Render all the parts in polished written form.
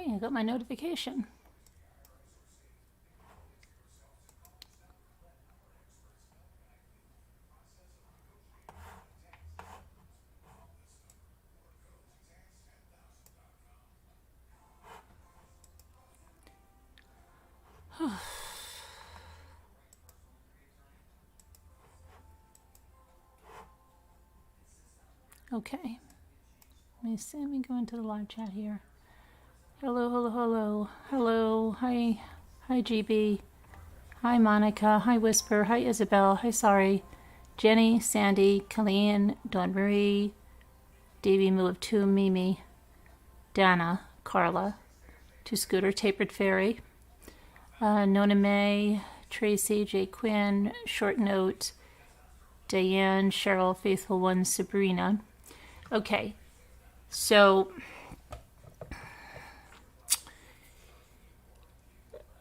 Hey, I got my notification. Okay. Let me go into the live chat here. Hello, hello, hello. Hello. Hi. Hi, GB. Hi, Monica. Hi, Whisper. Hi, Isabel. Hi, Sorry. Jenny, Sandy, Colleen, Dawn Marie, Davey Moo of Two, Mimi, Dana, Carla, To Scooter, Tapered Fairy, Nona May, Tracy, J. Quinn, Short Note, Diane, Cheryl, Faithful One, Sabrina. Okay, so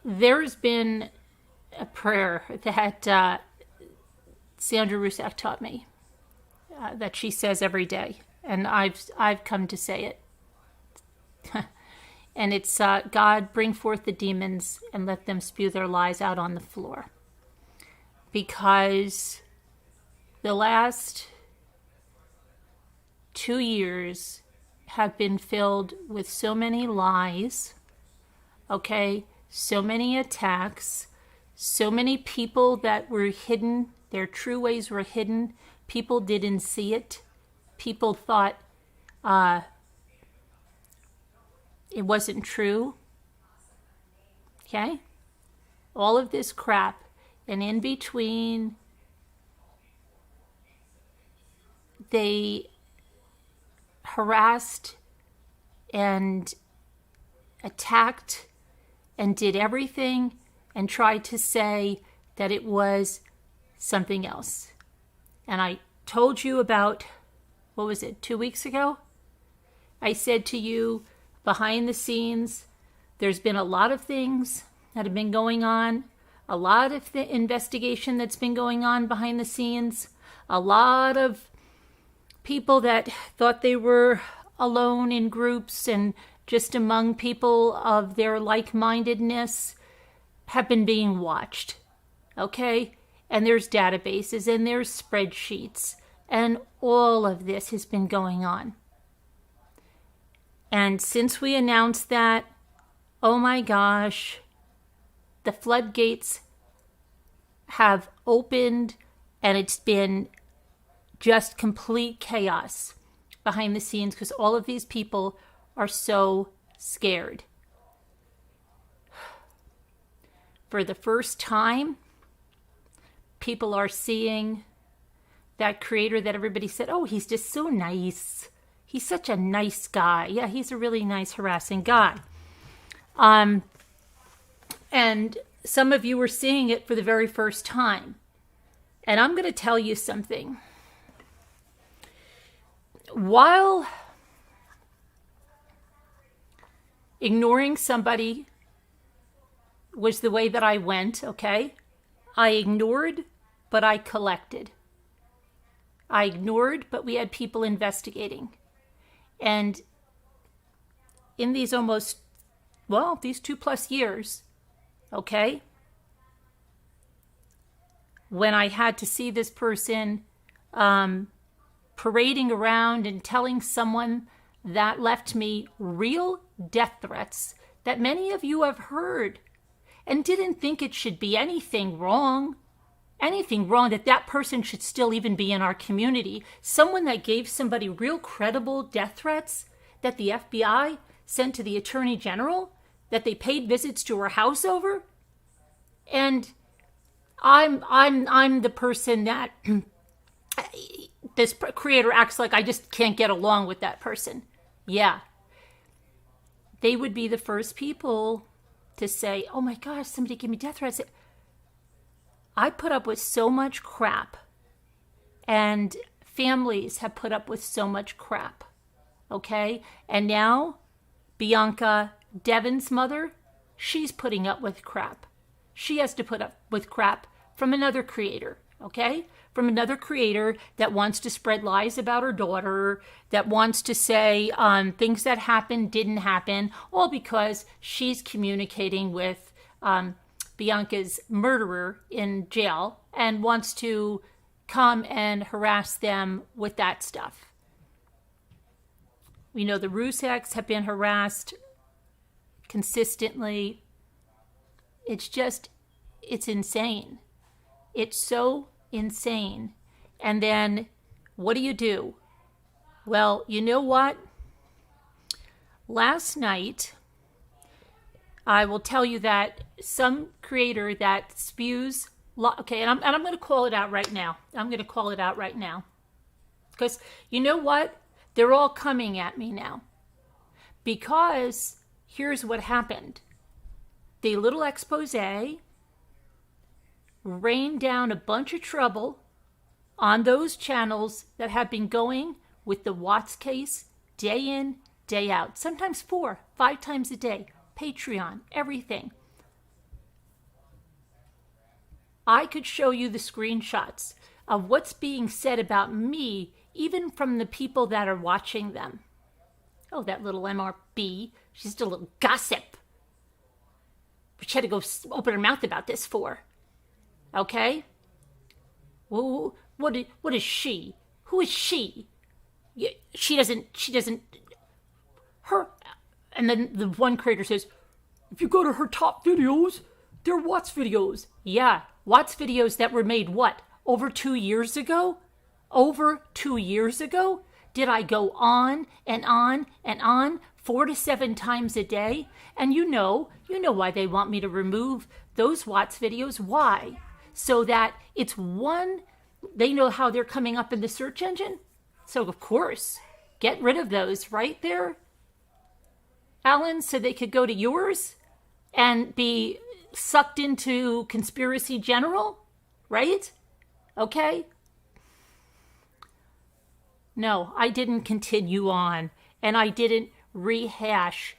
there's been a prayer that Sandra Rusak taught me that she says every day, and I've come to say it. And it's God, bring forth the demons and let them spew their lies out on the floor. Because the last 2 years have been filled with so many lies, okay, so many attacks, so many people that were hidden, their true ways were hidden. People didn't see it. People thought it wasn't true. Okay? All of this crap. And in between, they harassed and attacked and did everything and tried to say that it was something else. And I told you about, what was it, 2 weeks ago? I said to you, behind the scenes, there's been a lot of things that have been going on, a lot of the investigation that's been going on behind the scenes, a lot of people that thought they were alone in groups and just among people of their like-mindedness have been being watched, okay? And there's databases and there's spreadsheets, and all of this has been going on. And since we announced that, oh my gosh, the floodgates have opened, and it's been just complete chaos behind the scenes because all of these people are so scared. For the first time, people are seeing that creator that everybody said, oh, he's just so nice. He's such a nice guy. Yeah, he's a really nice, harassing guy. And some of you were seeing it for the very first time. And I'm going to tell you something. While ignoring somebody was the way that I went, okay? I ignored, but I collected. I ignored, but we had people investigating. And in these these 2+ years, okay, when I had to see this person parading around and telling someone that left me real death threats that many of you have heard and didn't think it should be anything wrong that that person should still even be in our community. Someone that gave somebody real credible death threats that the FBI sent to the Attorney General, that they paid visits to her house over. And I'm the person that this creator acts like I just can't get along with that person. Yeah. They would be the first people to say, oh my gosh, somebody gave me death threats. I put up with so much crap, and families have put up with so much crap, okay? And now, Bianca, Devin's mother, she's putting up with crap. She has to put up with crap from another creator, okay? from another creator that wants to spread lies about her daughter, that wants to say things that happened didn't happen, all because she's communicating with Bianca's murderer in jail and wants to come and harass them with that stuff. We know the Rusaks have been harassed consistently. It's insane. It's so insane. And then what do? Well, you know what? Last night, I will tell you that some creator that spews, okay, and I'm going to call it out right now. Because you know what? They're all coming at me now. Because here's what happened. The little expose rained down a bunch of trouble on those channels that have been going with the Watts case day in, day out. Sometimes 4, 5 times a day. Patreon, everything. I could show you the screenshots of what's being said about me, even from the people that are watching them. Oh, that little MRB, she's just a little gossip. But she had to go open her mouth about this for. Okay? Well, what is she? Who is she? She doesn't, her. And then the one creator says, if you go to her top videos, they're Watts videos. Yeah, Watts videos that were made what? Over 2 years ago? Over 2 years ago? Did I go on and on and on 4 to 7 times a day? And you know why they want me to remove those Watts videos. Why? So that it's one, they know how they're coming up in the search engine. So of course, get rid of those right there, Alan, so they could go to yours and be sucked into Conspiracy General, right? Okay? No, I didn't continue on, and I didn't rehash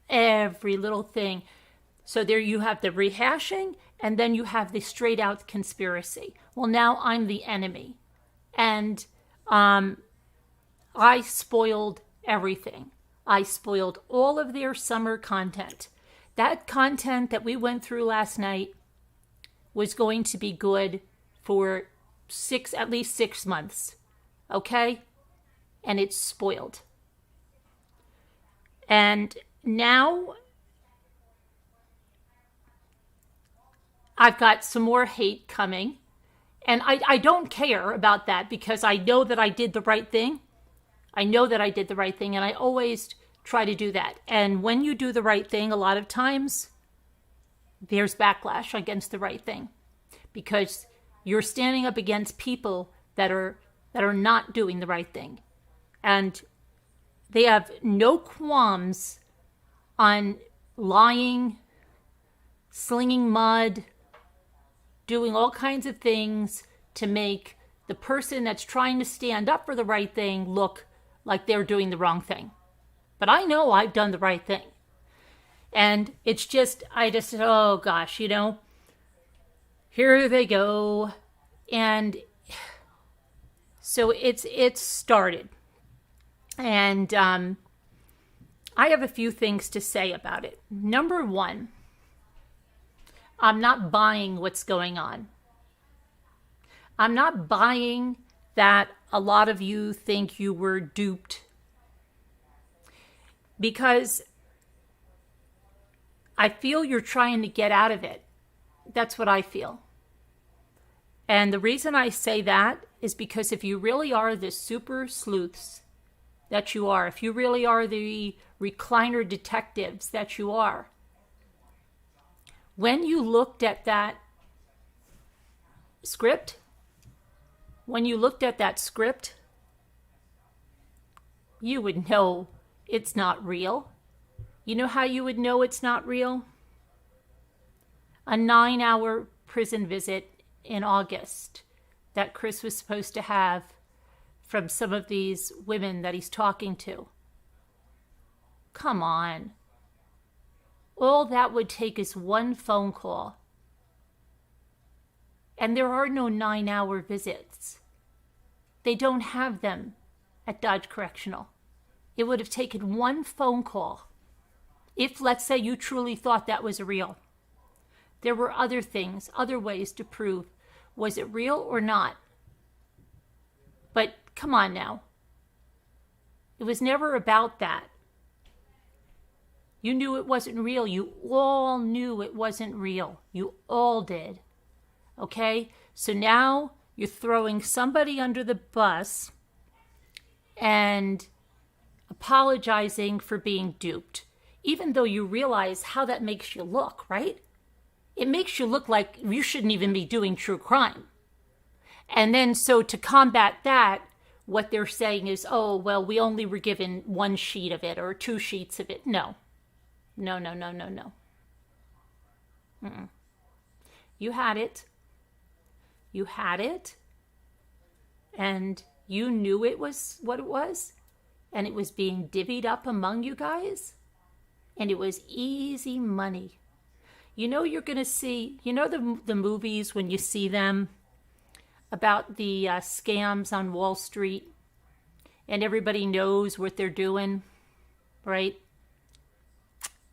every little thing. So there you have the rehashing, and then you have the straight out conspiracy. Well, now I'm the enemy. And I spoiled everything. I spoiled all of their summer content. That content that we went through last night was going to be good for at least 6 months. Okay? And it's spoiled. And now I've got some more hate coming. And I don't care about that because I know that I did the right thing. And I always try to do that. And when you do the right thing, a lot of times there's backlash against the right thing because you're standing up against people that are not doing the right thing. And they have no qualms on lying, slinging mud, doing all kinds of things to make the person that's trying to stand up for the right thing look like they're doing the wrong thing. But I know I've done the right thing. And it's just, oh gosh, here they go. And so it's started. And I have a few things to say about it. Number one, I'm not buying what's going on. I'm not buying that a lot of you think you were duped. Because I feel you're trying to get out of it. That's what I feel. And the reason I say that is because if you really are the super sleuths that you are, if you really are the recliner detectives that you are, when you looked at that script, you would know it's not real. You know how you would know it's not real? A 9-hour prison visit in August that Chris was supposed to have from some of these women that he's talking to. Come on. All that would take is one phone call. And there are no 9-hour visits. They don't have them at Dodge Correctional. It would have taken one phone call if, let's say, you truly thought that was real. There were other things, other ways to prove, was it real or not? But come on now. It was never about that. You knew it wasn't real. You all knew it wasn't real. You all did. Okay? So now you're throwing somebody under the bus and apologizing for being duped, even though you realize how that makes you look, right? It makes you look like you shouldn't even be doing true crime. And then so to combat that, what they're saying is, oh, well, we only were given one sheet of it or 2 sheets of it. No. No. Mm-mm. You had it. You had it. And you knew it was what it was. And it was being divvied up among you guys. And it was easy money. You know, you're going to see, you know, the movies when you see them about the scams on Wall Street and everybody knows what they're doing, right?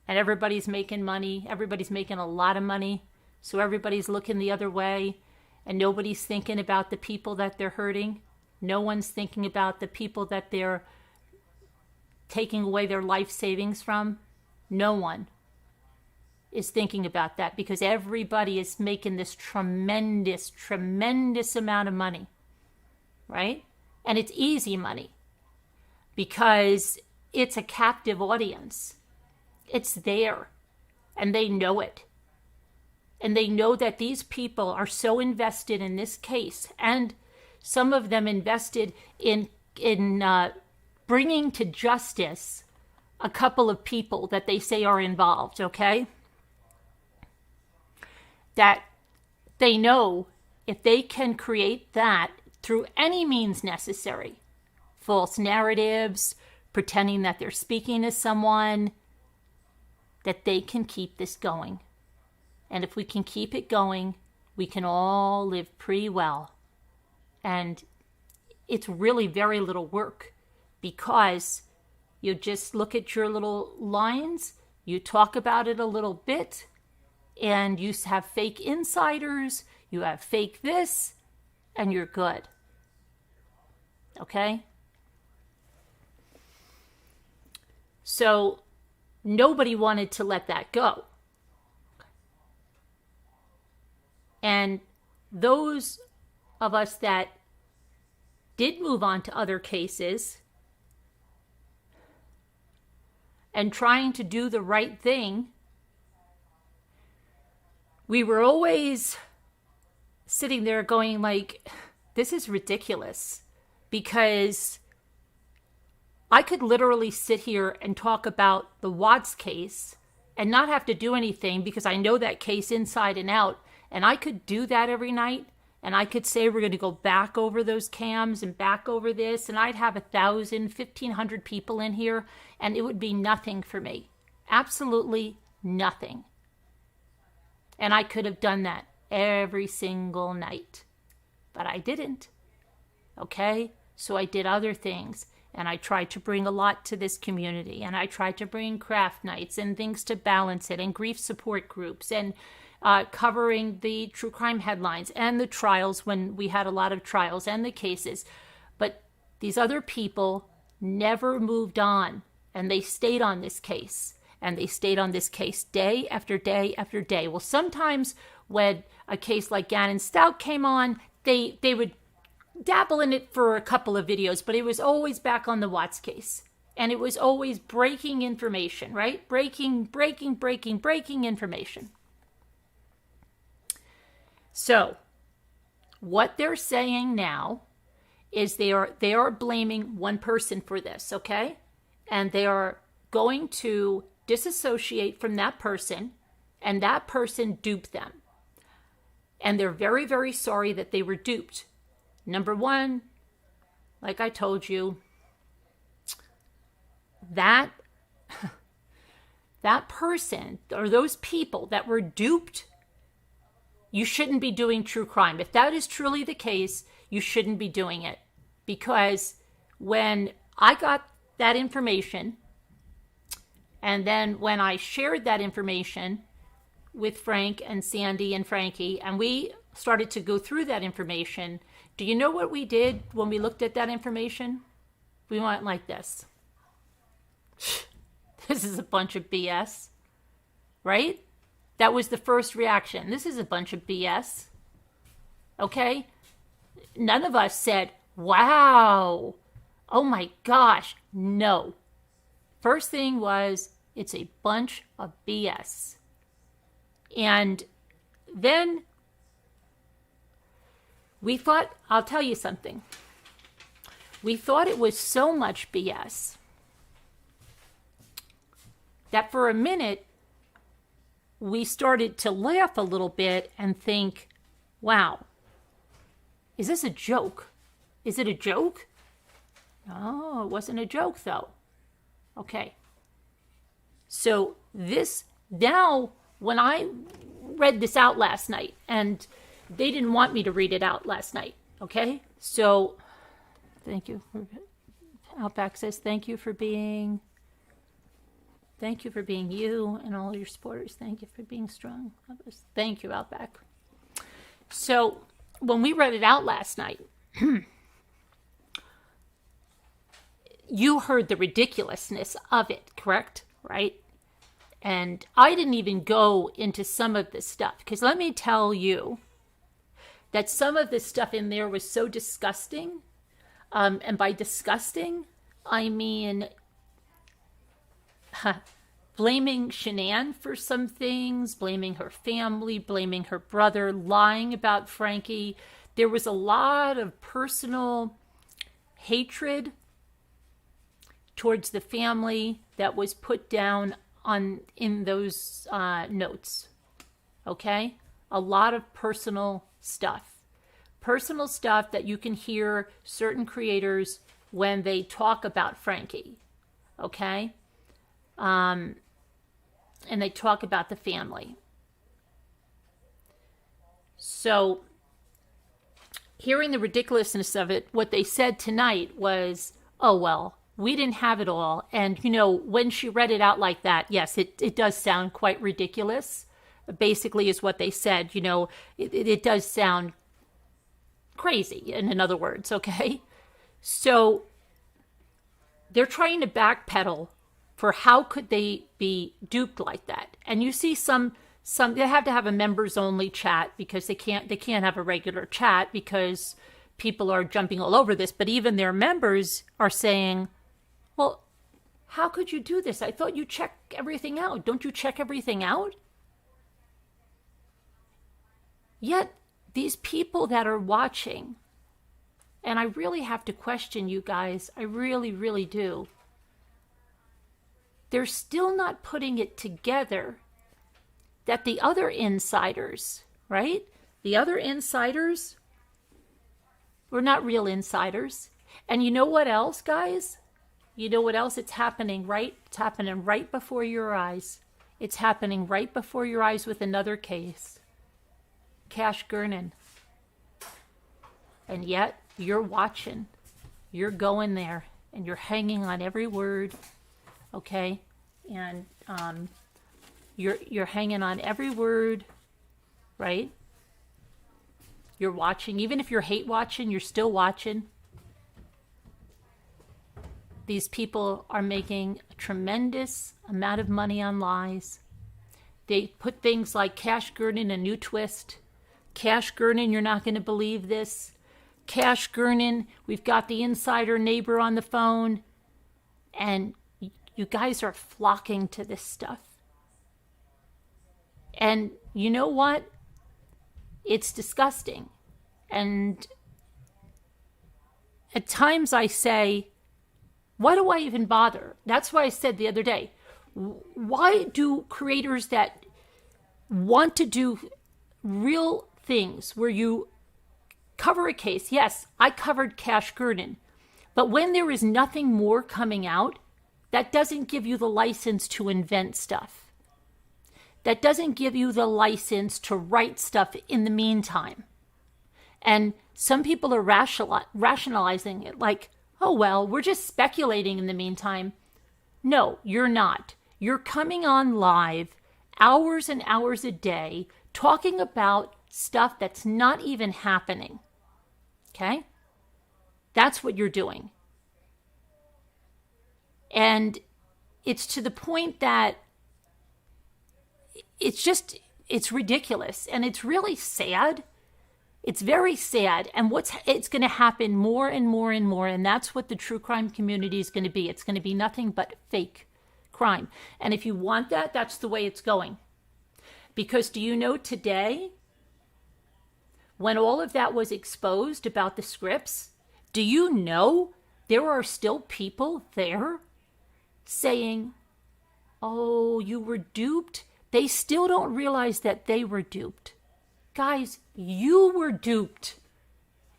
And everybody's making money. Everybody's making a lot of money. So everybody's looking the other way and nobody's thinking about the people that they're hurting. No one's thinking about the people that they're taking away their life savings from. No one is thinking about that because everybody is making this tremendous amount of money, right? And it's easy money because it's a captive audience. It's there and they know it. And they know that these people are so invested in this case and some of them invested in bringing to justice a couple of people that they say are involved, okay? That they know if they can create that through any means necessary, false narratives, pretending that they're speaking to someone, that they can keep this going. And if we can keep it going, we can all live pretty well. And it's really very little work because you just look at your little lines, you talk about it a little bit, and you have fake insiders, you have fake this, and you're good. Okay? So nobody wanted to let that go. And those of us that did move on to other cases and trying to do the right thing, we were always sitting there going like, this is ridiculous because I could literally sit here and talk about the Watts case and not have to do anything because I know that case inside and out. And I could do that every night. And I could say we're going to go back over those cams and back over this. And I'd have 1,000, 1,500 people in here. And it would be nothing for me. Absolutely nothing. And I could have done that every single night. But I didn't. Okay? So I did other things. And I tried to bring a lot to this community. And I tried to bring craft nights and things to balance it. And grief support groups. And covering the true crime headlines and the trials when we had a lot of trials and the cases. But these other people never moved on. And they stayed on this case. And they stayed on this case day after day after day. Well, sometimes when a case like Gannon Stout came on, they would dabble in it for a couple of videos, but it was always back on the Watts case. And it was always breaking information, right? Breaking information. So, what they're saying now is they are blaming one person for this, okay? And they are going to disassociate from that person, and that person duped them. And they're very, very sorry that they were duped. Number one, like I told you, that person or those people that were duped you shouldn't be doing true crime. If that is truly the case, you shouldn't be doing it. Because when I got that information, and then when I shared that information with Frank and Sandy and Frankie, and we started to go through that information, do you know what we did when we looked at that information? We went like this. This is a bunch of BS, right? That was the first reaction. This is a bunch of BS. Okay? None of us said, wow, oh my gosh. No. First thing was, it's a bunch of BS. And then we thought, I'll tell you something. We thought it was so much BS that for a minute, we started to laugh a little bit and think, wow, is this a joke? Is it a joke? No, it wasn't a joke though. Okay. So this, now when I read this out last night, and they didn't want me to read it out last night, okay? So thank you. Outback says, thank you for being you and all your supporters. Thank you for being strong. Thank you, Outback. So when we read it out last night, you heard the ridiculousness of it, correct? Right? And I didn't even go into some of this stuff, because let me tell you that some of this stuff in there was so disgusting. And by disgusting, I mean blaming Shanann for some things, blaming her family, blaming her brother, lying about Frankie. There was a lot of personal hatred towards the family that was put down in those notes. Okay? A lot of personal stuff. Personal stuff that you can hear certain creators when they talk about Frankie. Okay? And they talk about the family. So, hearing the ridiculousness of it, what they said tonight was, oh, well, we didn't have it all. And, you know, when she read it out like that, yes, it does sound quite ridiculous. Basically is what they said. You know, it does sound crazy, in other words, okay? So, they're trying to backpedal for how could they be duped like that. And you see some they have to have a members only chat, because they can't have a regular chat because people are jumping all over this. But even their members are saying, well, how could you do this? I thought you check everything out. Don't you check everything out? Yet these people that are watching, and I really have to question you guys, I really, really do. They're still not putting it together that the other insiders, right? The other insiders were not real insiders. And you know what else, guys? You know what else? It's happening right before your eyes. It's happening right before your eyes with another case. Cash Gurnan. And yet, you're watching. You're going there. And you're hanging on every word. Okay, and you're hanging on every word, right? You're watching. Even if you're hate watching, you're still watching. These people are making a tremendous amount of money on lies. They put things like Cash Gurnan, a new twist. Cash Gurnan, you're not going to believe this. Cash Gurnan, we've got the insider neighbor on the phone. And you guys are flocking to this stuff. And you know what? It's disgusting. And at times I say, why do I even bother? That's why I said the other day, why do creators that want to do real things where you cover a case, yes, I covered Cash Gurnan, but when there is nothing more coming out, that doesn't give you the license to invent stuff. that doesn't give you the license to write stuff in the meantime. And some people are rationalizing it like, oh, well, we're just speculating in the meantime. No, you're not. You're coming on live hours and hours a day talking about stuff that's not even happening. Okay? That's what you're doing. And it's to the point that it's ridiculous, and it's really sad. It's very sad, and it's going to happen more and more and more, and that's what the true crime community is going to be. It's going to be nothing but fake crime. And if you want that, that's the way it's going. Because do you know today, when all of that was exposed about the scripts, do you know there are still people there saying, oh, you were duped? They still don't realize that they were duped. Guys, you were duped.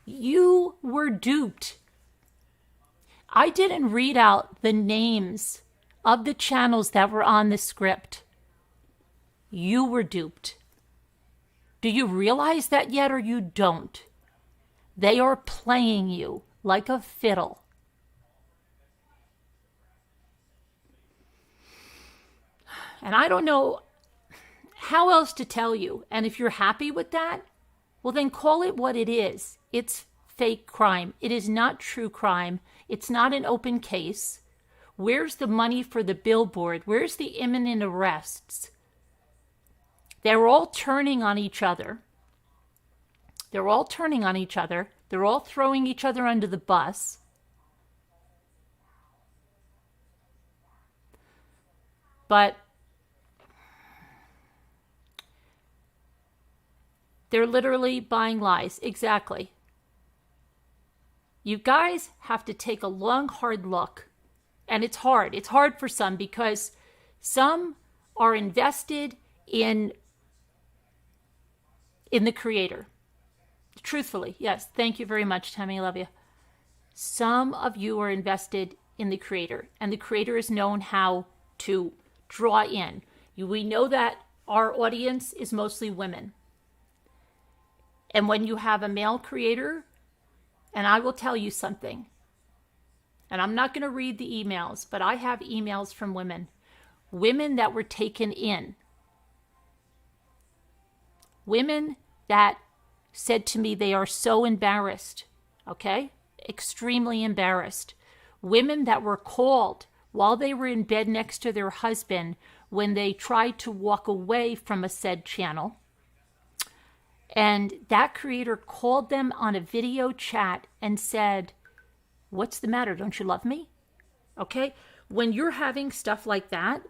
You were duped. I didn't read out the names of the channels that were on the script. You were duped. Do you realize that yet, or you don't? They are playing you like a fiddle. And I don't know how else to tell you. And if you're happy with that, well, then call it what it is. It's fake crime. It is not true crime. It's not an open case. Where's the money for the billboard? Where's the imminent arrests? They're all turning on each other. They're all turning on each other. They're all throwing each other under the bus. But they're literally buying lies. Exactly. You guys have to take a long, hard look. And it's hard. It's hard for some because some are invested in the creator. Truthfully, yes. Thank you very much, Tammy. I love you. Some of you are invested in the creator, and the creator is known how to draw in. We know that our audience is mostly women. And when you have a male creator, and I will tell you something, and I'm not going to read the emails, but I have emails from women that were taken in. Women that said to me they are so embarrassed, okay? Extremely embarrassed. Women that were called while they were in bed next to their husband when they tried to walk away from a said channel. And that creator called them on a video chat and said, what's the matter? Don't you love me? Okay? When you're having stuff like that,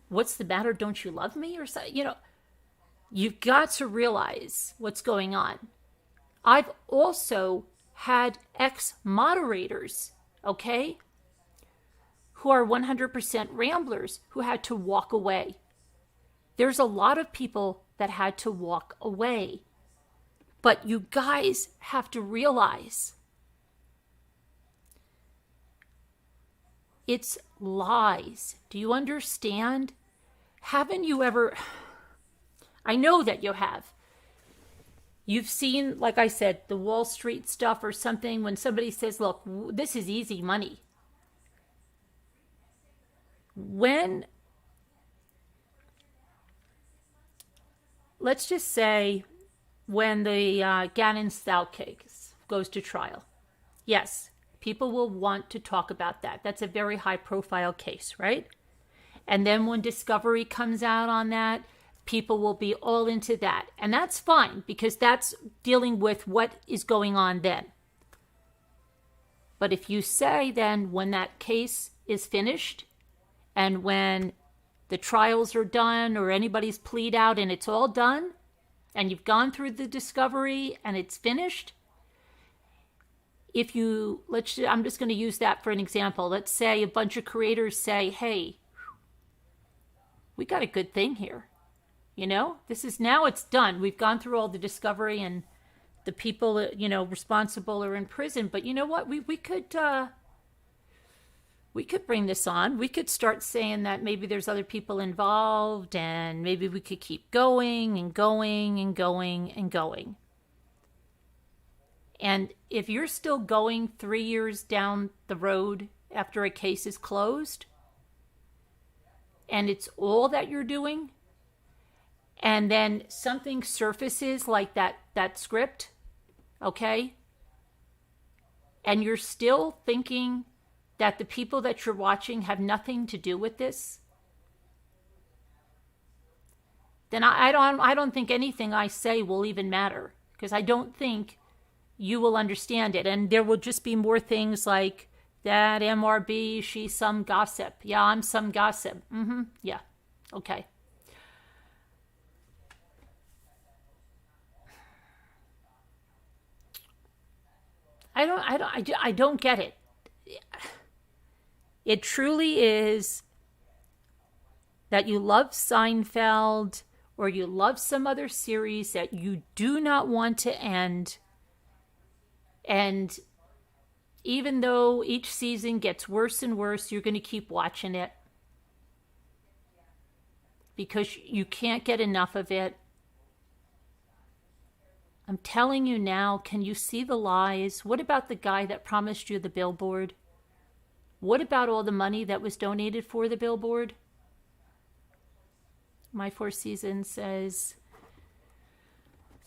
what's the matter? Don't you love me? Or so, you've got to realize what's going on. I've also had ex-moderators, okay, who are 100% ramblers who had to walk away. There's a lot of people that had to walk away. But you guys have to realize it's lies. Do you understand? Haven't you ever... I know that you have. You've seen, like I said, the Wall Street stuff or something when somebody says, look, this is easy money. Let's just say when the Gannon Stout case goes to trial. Yes, people will want to talk about that. That's a very high profile case, right? And then when discovery comes out on that, people will be all into that. And that's fine because that's dealing with what is going on then. But if you say then when that case is finished and when the trials are done or anybody's plead out and it's all done and you've gone through the discovery and it's finished, I'm just going to use that for an example. Let's say a bunch of creators say, hey, we got a good thing here. Now it's done. We've gone through all the discovery and the people, responsible are in prison. But you know what? We could we could bring this on. We could start saying that maybe there's other people involved, and maybe we could keep going and going and going and going. And if you're still going 3 years down the road after a case is closed, and it's all that you're doing, and then something surfaces like that script, okay? And you're still thinking that the people that you're watching have nothing to do with this, then I don't think anything I say will even matter, because I don't think you will understand it. And there will just be more things like, that MRB, she's some gossip. Yeah, I'm some gossip. Yeah, okay. I don't get it. It truly is that you love Seinfeld or you love some other series that you do not want to end. And even though each season gets worse and worse, you're going to keep watching it because you can't get enough of it. I'm telling you now, can you see the lies? What about the guy that promised you the billboard? What about all the money that was donated for the billboard? My Four Seasons says,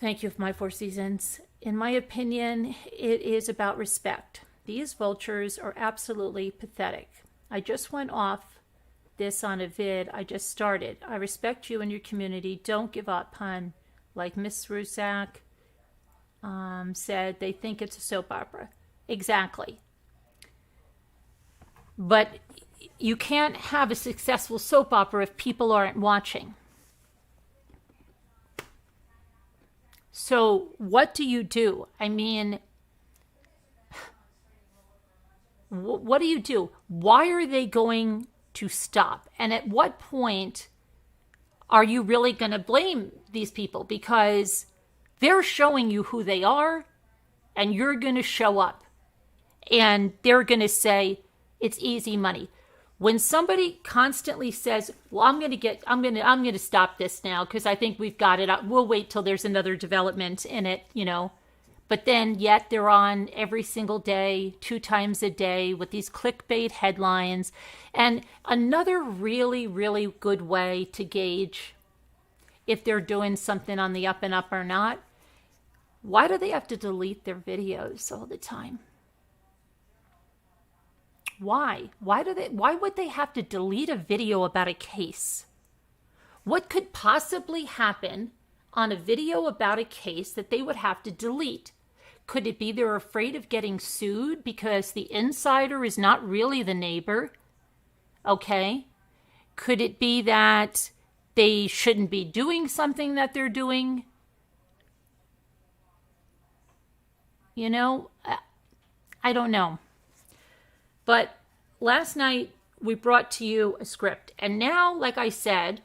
thank you, My Four Seasons. In my opinion, it is about respect. These vultures are absolutely pathetic. I just went off this on a vid I just started. I respect you and your community. Don't give up, hun. Like Miss Rusak said, they think it's a soap opera. Exactly. But you can't have a successful soap opera if people aren't watching. So what do you do? I mean, what do you do? Why are they going to stop? And at what point are you really going to blame these people? Because they're showing you who they are, and you're going to show up. And they're going to say, it's easy money. When somebody constantly says, well, I'm going to stop this now because I think we've got it. We'll wait till there's another development in it, you know. But then yet they're on every single day, 2 times a day with these clickbait headlines. And another really, really good way to gauge if they're doing something on the up and up or not, why do they have to delete their videos all the time? Why? Why would they have to delete a video about a case? What could possibly happen on a video about a case that they would have to delete? Could it be they're afraid of getting sued because the insider is not really the neighbor? Okay. Could it be that they shouldn't be doing something that they're doing? You know, I don't know. But last night we brought to you a script. And now, like I said,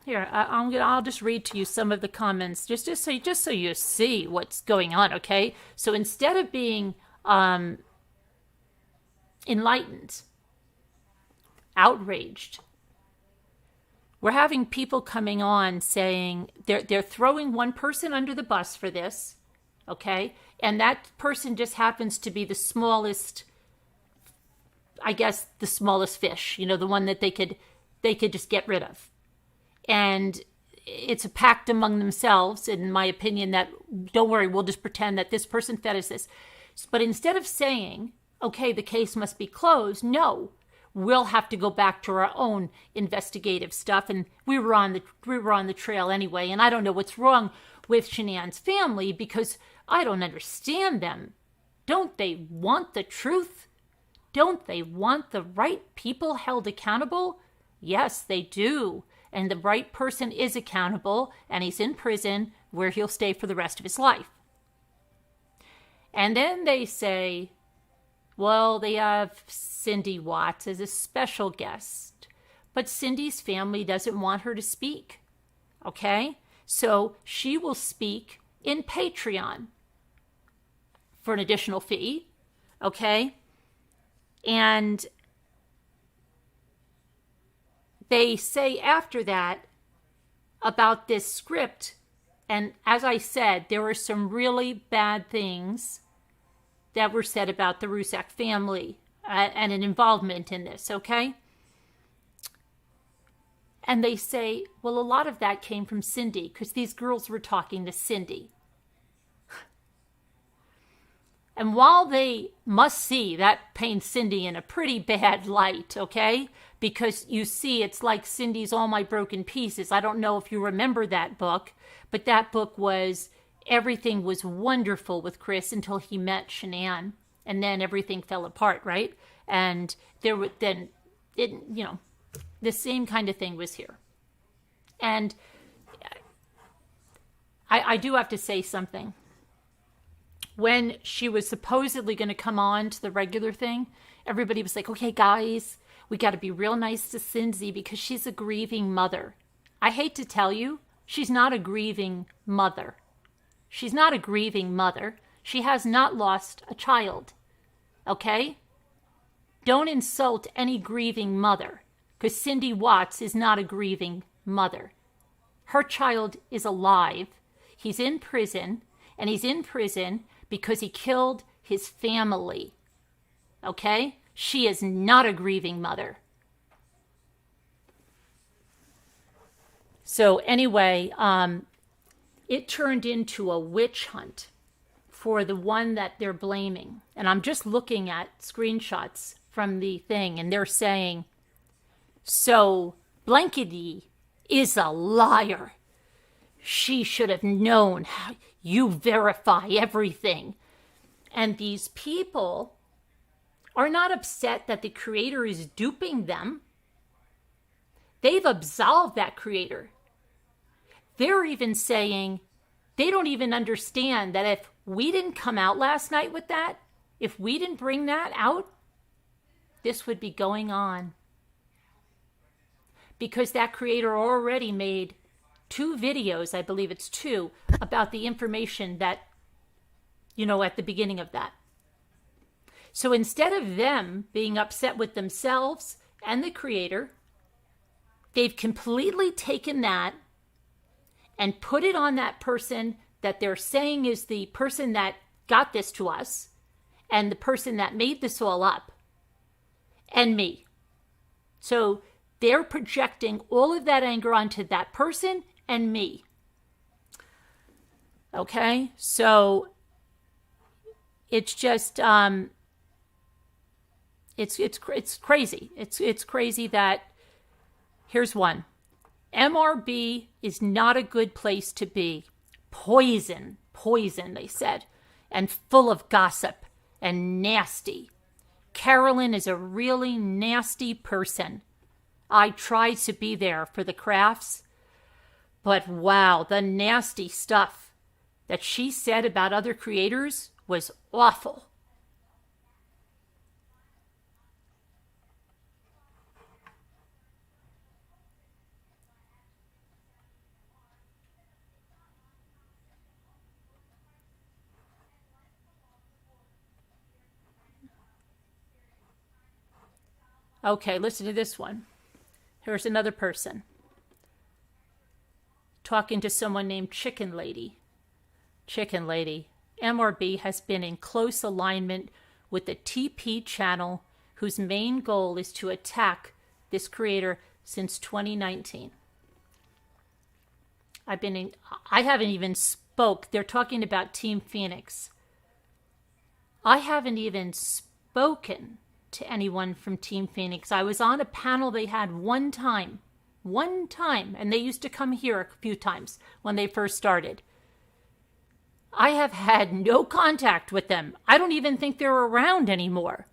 here, I'll just read to you some of the comments just so you see what's going on, okay? So instead of being enlightened, outraged, we're having people coming on saying they're throwing one person under the bus for this, okay? And that person just happens to be the smallest, I guess, the smallest fish, you know, the one that they could just get rid of. And it's a pact among themselves, in my opinion, that don't worry, we'll just pretend that this person fed us this. But instead of saying, okay, the case must be closed, no, we'll have to go back to our own investigative stuff. And we were on the trail anyway. And I don't know what's wrong with Shanann's family because I don't understand them. Don't they want the truth? Don't they want the right people held accountable? Yes, they do. And the right person is accountable, and he's in prison where he'll stay for the rest of his life. And then they say, well, they have Cindy Watts as a special guest, but Cindy's family doesn't want her to speak. Okay? So she will speak in Patreon for an additional fee. Okay? And they say after that about this script, and as I said, there were some really bad things that were said about the Rusak family and an involvement in this, okay? And they say, well, a lot of that came from Cindy because these girls were talking to Cindy. And while they must see, that paints Cindy in a pretty bad light, okay? Because you see, it's like Cindy's All My Broken Pieces. I don't know if you remember that book, but that book was, everything was wonderful with Chris until he met Shanann. And then everything fell apart, right? And there were then, the same kind of thing was here. And I do have to say something. When she was supposedly going to come on to the regular thing, everybody was like, okay, guys, we got to be real nice to Cindy because she's a grieving mother. I hate to tell you, she's not a grieving mother. She's not a grieving mother. She has not lost a child. Okay? Don't insult any grieving mother, because Cindy Watts is not a grieving mother. Her child is alive. He's in prison, and he's in prison because he killed his family. Okay? She is not a grieving mother. So anyway, it turned into a witch hunt for the one that they're blaming. And I'm just looking at screenshots from the thing, and they're saying, so Blankety is a liar. She should have known. You verify everything. And these people are not upset that the creator is duping them. They've absolved that creator. They're even saying they don't even understand that if we didn't come out last night with that, if we didn't bring that out, this would be going on. Because that creator already made 2 videos, I believe it's 2, about the information that, at the beginning of that. So instead of them being upset with themselves and the creator, they've completely taken that and put it on that person that they're saying is the person that got this to us and the person that made this all up and me. So they're projecting all of that anger onto that person and me. Okay? So it's just it's crazy. It's crazy that here's one. MRB is not a good place to be. Poison, they said, and full of gossip and nasty. Carolyn is a really nasty person. I tried to be there for the crafts, but wow, the nasty stuff that she said about other creators was awful. Okay, listen to this one. Here's another person talking to someone named Chicken Lady. Chicken Lady. MRB has been in close alignment with the TP channel, whose main goal is to attack this creator since 2019. I haven't even spoke. They're talking about Team Phoenix. I haven't even spoken to anyone from Team Phoenix. I was on a panel they had one time, and they used to come here a few times when they first started. I have had no contact with them. I don't even think they're around anymore.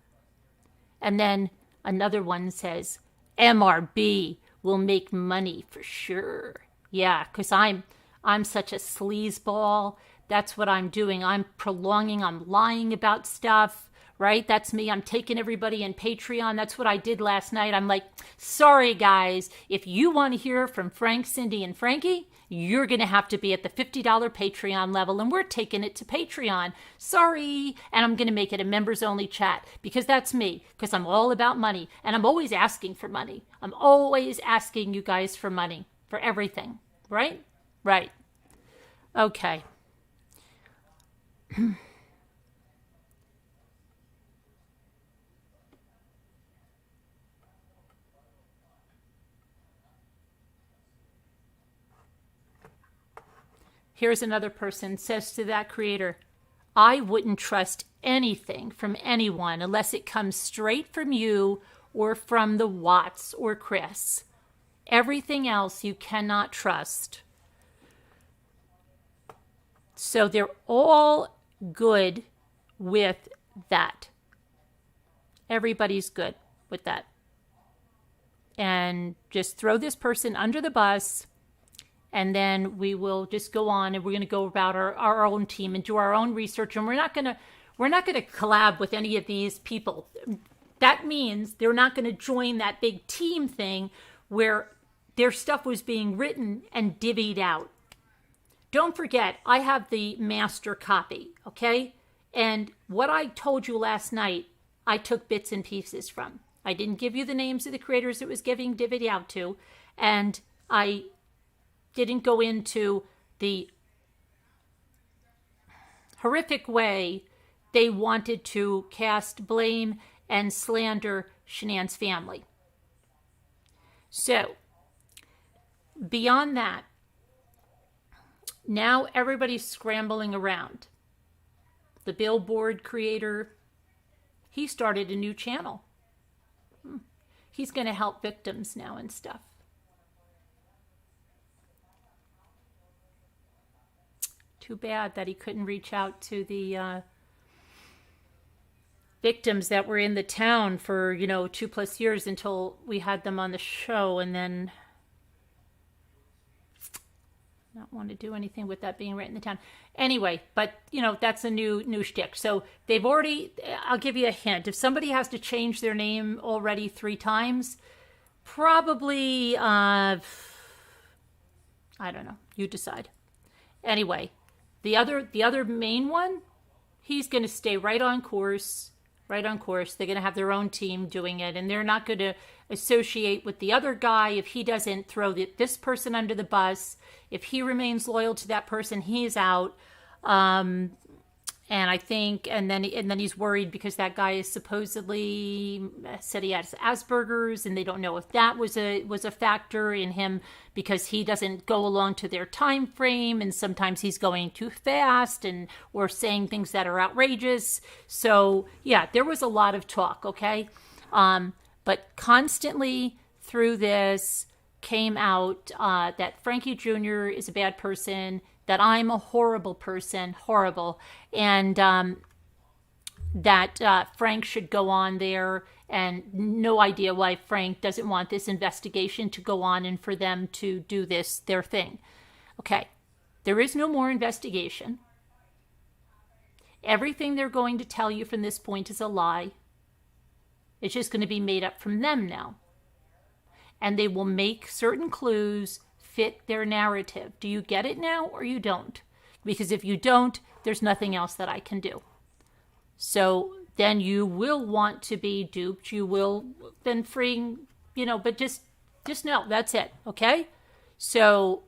And then another one says, MRB will make money for sure. Yeah, because I'm such a sleazeball. That's what I'm doing. I'm lying about stuff. Right? That's me. I'm taking everybody in Patreon. That's what I did last night. I'm like, sorry, guys. If you want to hear from Frank, Cindy, and Frankie, you're going to have to be at the $50 Patreon level, and we're taking it to Patreon. Sorry. And I'm going to make it a members only chat, because that's me, because I'm all about money, and I'm always asking for money. I'm always asking you guys for money for everything, right? Right. Okay. Here's another person says to that creator, I wouldn't trust anything from anyone unless it comes straight from you or from the Watts or Chris. Everything else you cannot trust. So they're all good with that. Everybody's good with that. And just throw this person under the bus, and then we will just go on, and we're going to go about our own team and do our own research, and we're not going to collab with any of these people. That means they're not going to join that big team thing where their stuff was being written and divvied out. Don't forget, I have the master copy, okay? And what I told you last night, I took bits and pieces from. I didn't give you the names of the creators it was giving divvied out to, and I didn't go into the horrific way they wanted to cast blame and slander Shanann's family. So, beyond that, now everybody's scrambling around. The billboard creator, he started a new channel. He's going to help victims now and stuff. Too bad that he couldn't reach out to the victims that were in the town for, 2+ years until we had them on the show, and then not want to do anything with that being right in the town. Anyway, but, that's a new shtick. So they've already, I'll give you a hint. If somebody has to change their name already 3 times, probably, I don't know. You decide. Anyway, the other main one, he's going to stay right on course. They're going to have their own team doing it, and they're not going to associate with the other guy if he doesn't throw this person under the bus. If he remains loyal to that person, he's out. And I think, and then he's worried because that guy is supposedly said he has Asperger's, and they don't know if that was a factor in him because he doesn't go along to their time frame, and sometimes he's going too fast or saying things that are outrageous. So yeah, there was a lot of talk. Okay, but constantly through this came out that Frankie Jr. is a bad person, that I'm a horrible person, horrible, and that Frank should go on there, and no idea why Frank doesn't want this investigation to go on and for them to do their thing. Okay, there is no more investigation. Everything they're going to tell you from this point is a lie. It's just going to be made up from them now. And they will make certain clues fit their narrative. Do you get it now or you don't? Because if you don't, there's nothing else that I can do. So then you will want to be duped. You will then freeing, but just know that's it. Okay. So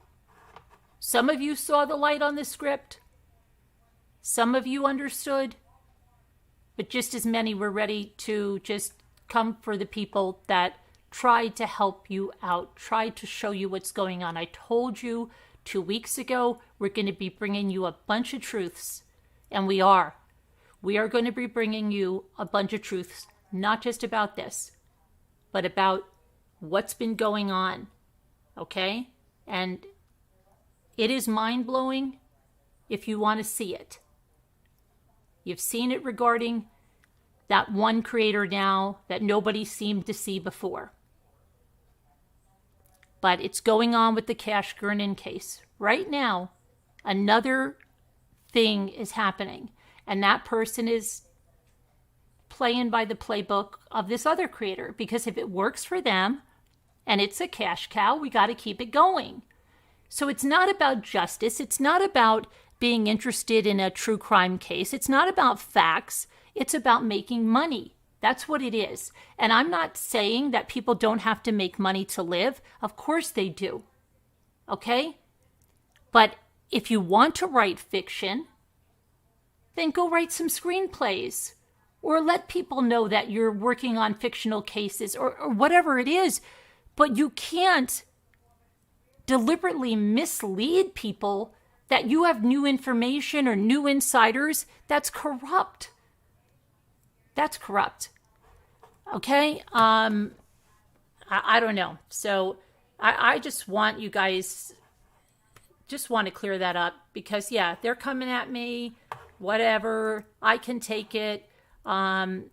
some of you saw the light on the script. Some of you understood, but just as many were ready to just come for the people that tried to help you out, tried to show you what's going on. I told you 2 weeks ago, we're going to be bringing you a bunch of truths, and we are. We are going to be bringing you a bunch of truths, not just about this, but about what's been going on, okay? And it is mind-blowing if you want to see it. You've seen it regarding that one creator now that nobody seemed to see before. But it's going on with the Cash Gurnan case. Right now, another thing is happening. And that person is playing by the playbook of this other creator. Because if it works for them, and it's a cash cow, we got to keep it going. So it's not about justice. It's not about being interested in a true crime case. It's not about facts. It's about making money. That's what it is. And I'm not saying that people don't have to make money to live. Of course they do. Okay? But if you want to write fiction, then go write some screenplays. Or let people know that you're working on fictional cases or whatever it is. But you can't deliberately mislead people that you have new information or new insiders. That's corrupt. That's corrupt. Okay? I don't know. So I just want you guys, just want to clear that up because, yeah, they're coming at me. Whatever. I can take it. I've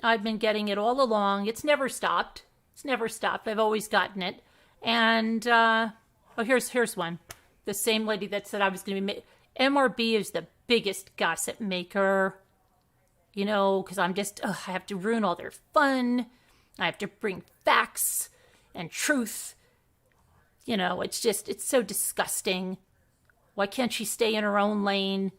been getting it all along. It's never stopped. It's never stopped. I've always gotten it. And, here's one. The same lady that said I was going to be... MRB is the biggest gossip maker. You know, because I have to ruin all their fun. I have to bring facts and truth. You know, it's so disgusting. Why can't she stay in her own lane?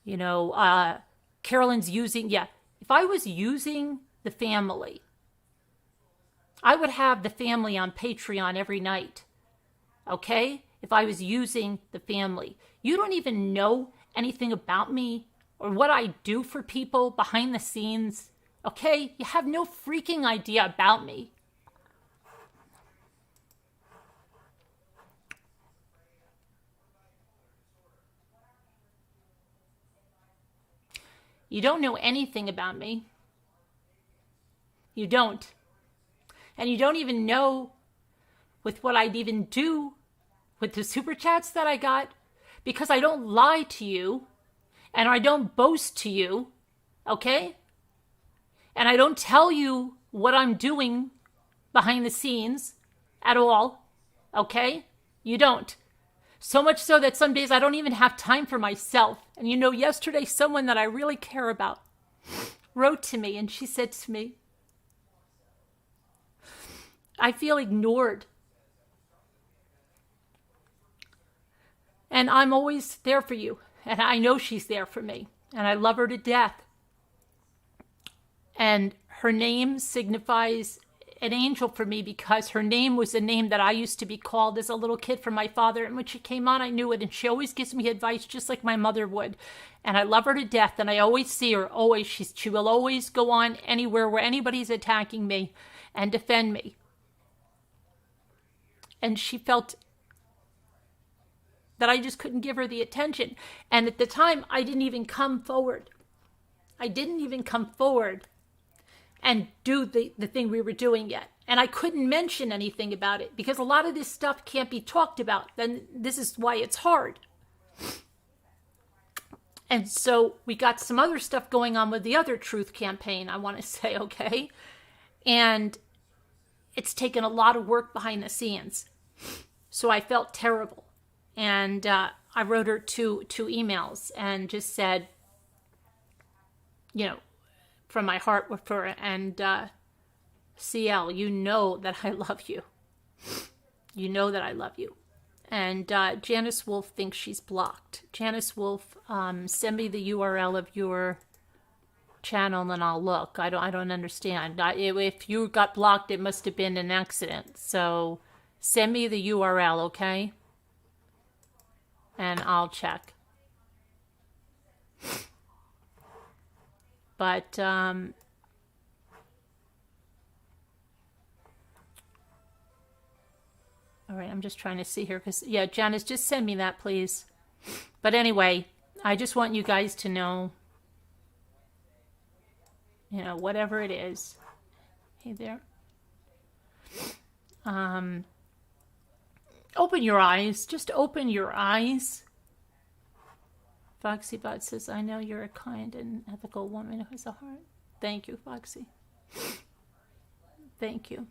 You know, Carolyn's using... Yeah, if I was using the family, I would have the family on Patreon every night. Okay? If I was using the family. You don't even know anything about me or what I do for people behind the scenes. Okay? You have no freaking idea about me. You don't know anything about me. You don't. And you don't even know with what I'd even do with the super chats that I got, because I don't lie to you and I don't boast to you, okay? And I don't tell you what I'm doing behind the scenes at all, okay? You don't. So much so that some days I don't even have time for myself. And you know, yesterday someone that I really care about wrote to me and she said to me, I feel ignored. And I'm always there for you. And I know she's there for me. And I love her to death. And her name signifies an angel for me because her name was a name that I used to be called as a little kid from my father. And when she came on, I knew it. And she always gives me advice just like my mother would. And I love her to death. And I always see her. Always. She will always go on anywhere where anybody's attacking me and defend me. And she felt that I just couldn't give her the attention. And at the time, I didn't even come forward. I didn't even come forward and do the thing we were doing yet. And I couldn't mention anything about it because a lot of this stuff can't be talked about. Then this is why it's hard. And so we got some other stuff going on with the other truth campaign, I want to say, okay? And it's taken a lot of work behind the scenes. So I felt terrible. And I wrote her two emails and just said, you know, from my heart with her, and CL, you know that I love you. You know that I love you. And Janice Wolf thinks she's blocked. Janice Wolf, send me the URL of your channel and I'll look. I don't understand. If you got blocked, it must have been an accident. So send me the URL, okay? And I'll check. But all right, I'm just trying to see here because, yeah, Janice, just send me that, please. But anyway, I just want you guys to know, you know, whatever it is. Hey there. Open your eyes. Just open your eyes. FoxyBot says, I know you're a kind and ethical woman who has a heart. Thank you, Foxy. Thank you.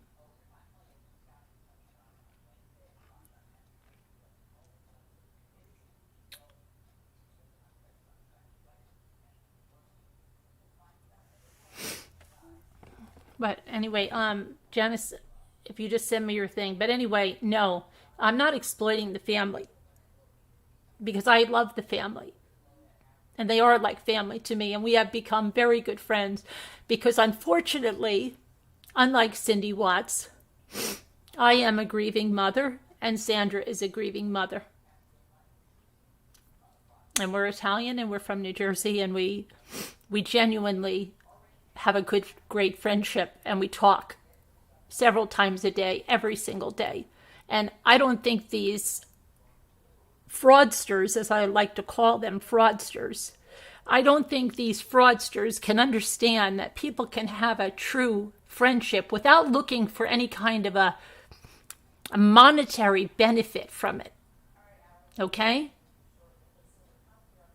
But anyway, Janice, if you just send me your thing. But anyway, no, I'm not exploiting the family because I love the family. And they are like family to me. And we have become very good friends because, unfortunately, unlike Cindy Watts, I am a grieving mother and Sandra is a grieving mother. And we're Italian and we're from New Jersey, and we genuinely have a good, great friendship, and we talk several times a day, every single day. And I don't think these fraudsters, as I like to call them, fraudsters, I don't think these fraudsters can understand that people can have a true friendship without looking for any kind of a monetary benefit from it. Okay?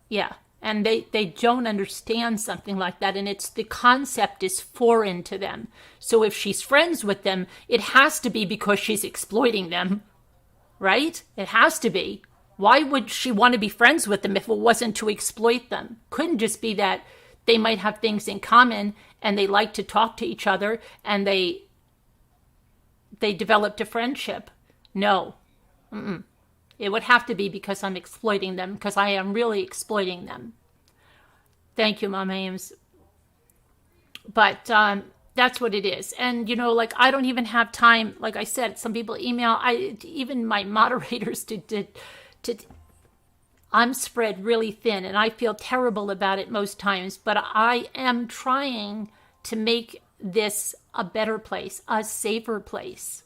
Yeah. And they don't understand something like that. And the concept is foreign to them. So if she's friends with them, it has to be because she's exploiting them. Right? It has to be. Why would she want to be friends with them if it wasn't to exploit them? Couldn't just be that they might have things in common and they like to talk to each other and they developed a friendship. No. It would have to be because I'm exploiting them, because I am really exploiting them. Thank you, Mom Ames. But that's what it is. And, like, I don't even have time. Like I said, some people email. Even my moderators I'm spread really thin, and I feel terrible about it most times. But I am trying to make this a better place, a safer place.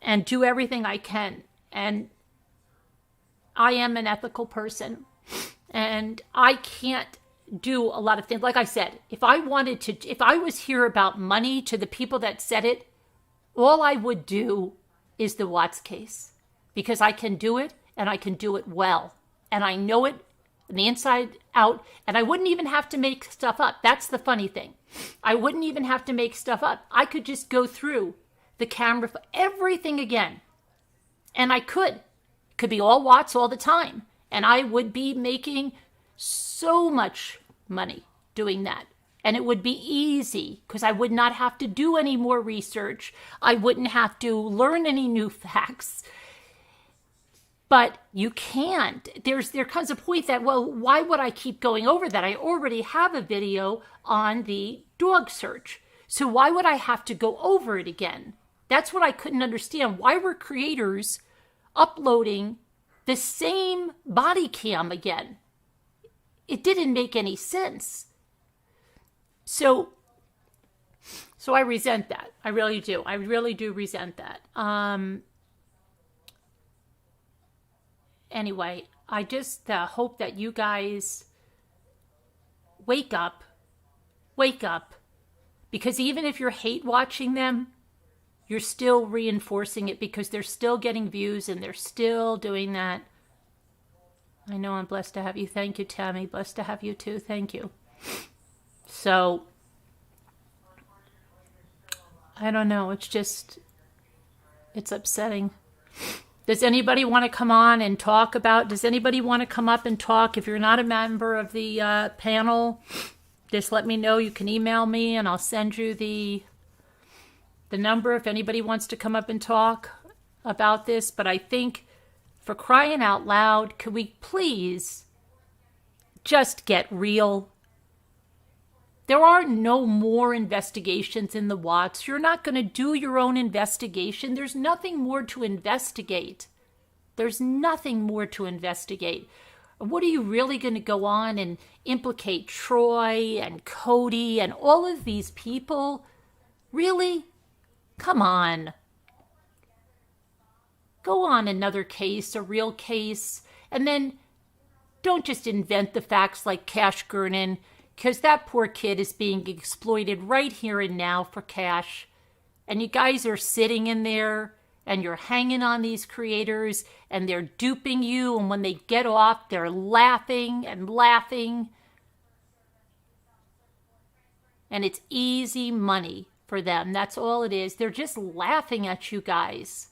And do everything I can. And I am an ethical person. And I can't do a lot of things. Like I said, if I was here about money to the people that said it, all I would do is the Watts case. Because I can do it, and I can do it well. And I know it from the inside out. And I wouldn't even have to make stuff up. That's the funny thing. I wouldn't even have to make stuff up. I could just go through the camera, everything again. And I could be all Watts all the time. And I would be making so much money doing that. And it would be easy because I would not have to do any more research. I wouldn't have to learn any new facts. But you can't. There comes a point that, well, why would I keep going over that? I already have a video on the dog search. So why would I have to go over it again? That's what I couldn't understand. Why were creators uploading the same body cam again? It didn't make any sense. So I resent that. I really do. I really do resent that. Anyway, I just hope that you guys wake up. Wake up. Because even if you're hate watching them, you're still reinforcing it because they're still getting views and they're still doing that. I know I'm blessed to have you. Thank you, Tammy. Blessed to have you too. Thank you. So, I don't know. It's upsetting. Does anybody want to come on and talk does anybody want to come up and talk? If you're not a member of the panel, just let me know. You can email me and I'll send you the number if anybody wants to come up and talk about this. But I think, for crying out loud, could we please just get real? There are no more investigations in the Watts. You're not going to do your own investigation. There's nothing more to investigate. There's nothing more to investigate. What are you really going to go on and implicate Troy and Cody and all of these people? Really? Come on. Go on another case, a real case, and then don't just invent the facts like Cash Gurnan, because that poor kid is being exploited right here and now for cash. And you guys are sitting in there and you're hanging on these creators and they're duping you, and when they get off, they're laughing and laughing. And it's easy money for them. That's all it is. They're just laughing at you guys.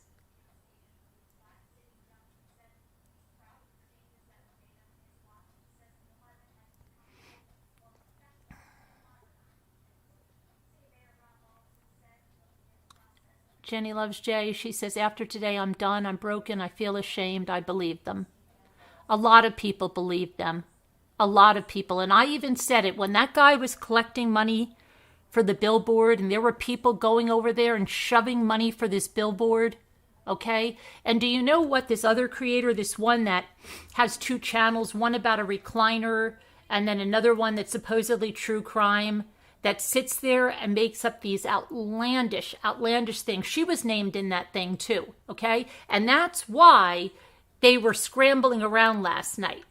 Jenny Loves Jay. She says, after today, I'm done. I'm broken. I feel ashamed. I believe them. A lot of people believe them. A lot of people. And I even said it when that guy was collecting money for the billboard and there were people going over there and shoving money for this billboard. Okay? And do you know what this other creator, this one that has 2 channels, one about a recliner and then another one that's supposedly true crime, that sits there and makes up these outlandish things. She was named in that thing too, okay? And that's why they were scrambling around last night.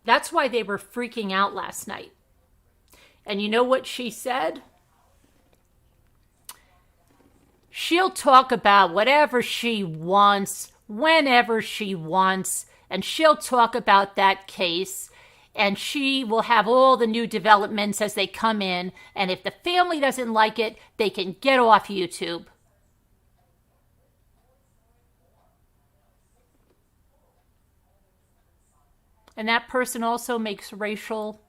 That's why they were freaking out last night. And you know what she said? She'll talk about whatever she wants, whenever she wants, and she'll talk about that case. And she will have all the new developments as they come in. And if the family doesn't like it, they can get off YouTube. And that person also makes racial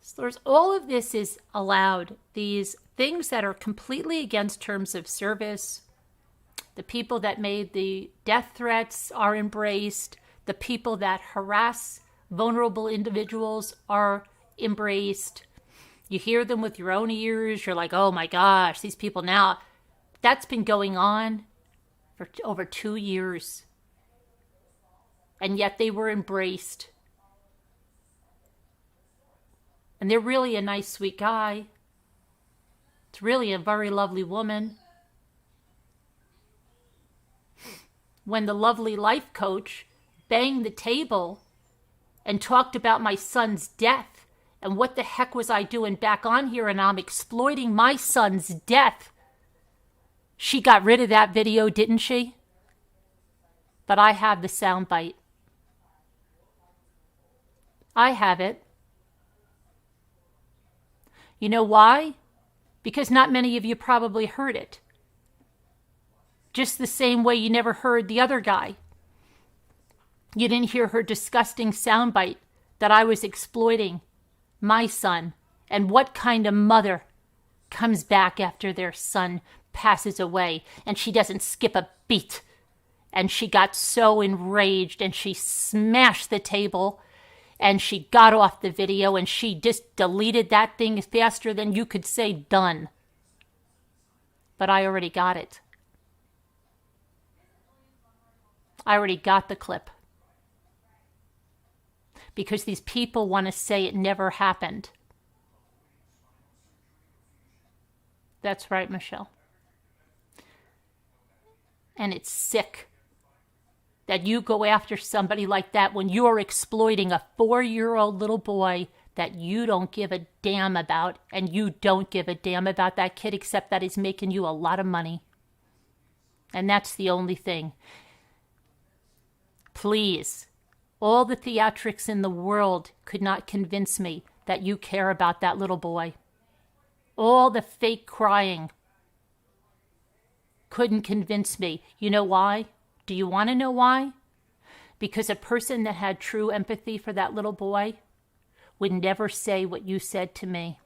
slurs. All of this is allowed. These things that are completely against terms of service. The people that made the death threats are embraced. The people that harass vulnerable individuals are embraced. You hear them with your own ears. You're like, oh my gosh, these people now. That's been going on for over 2 years. And yet they were embraced. And they're really a nice, sweet guy. It's really a very lovely woman. When the lovely life coach banged the table and talked about my son's death and what the heck was I doing back on here, and I'm exploiting my son's death. She got rid of that video, didn't she? But I have the soundbite. I have it. You know why? Because not many of you probably heard it. Just the same way you never heard the other guy. You didn't hear her disgusting soundbite that I was exploiting my son. And what kind of mother comes back after their son passes away and she doesn't skip a beat? And she got so enraged and she smashed the table and she got off the video and she just deleted that thing faster than you could say done. But I already got it. I already got the clip. Because these people want to say it never happened. That's right, Michelle. And it's sick that you go after somebody like that when you're exploiting a 4-year-old little boy that you don't give a damn about, and you don't give a damn about that kid except that he's making you a lot of money. And that's the only thing. Please, all the theatrics in the world could not convince me that you care about that little boy. All the fake crying couldn't convince me. You know why? Do you want to know why? Because a person that had true empathy for that little boy would never say what you said to me.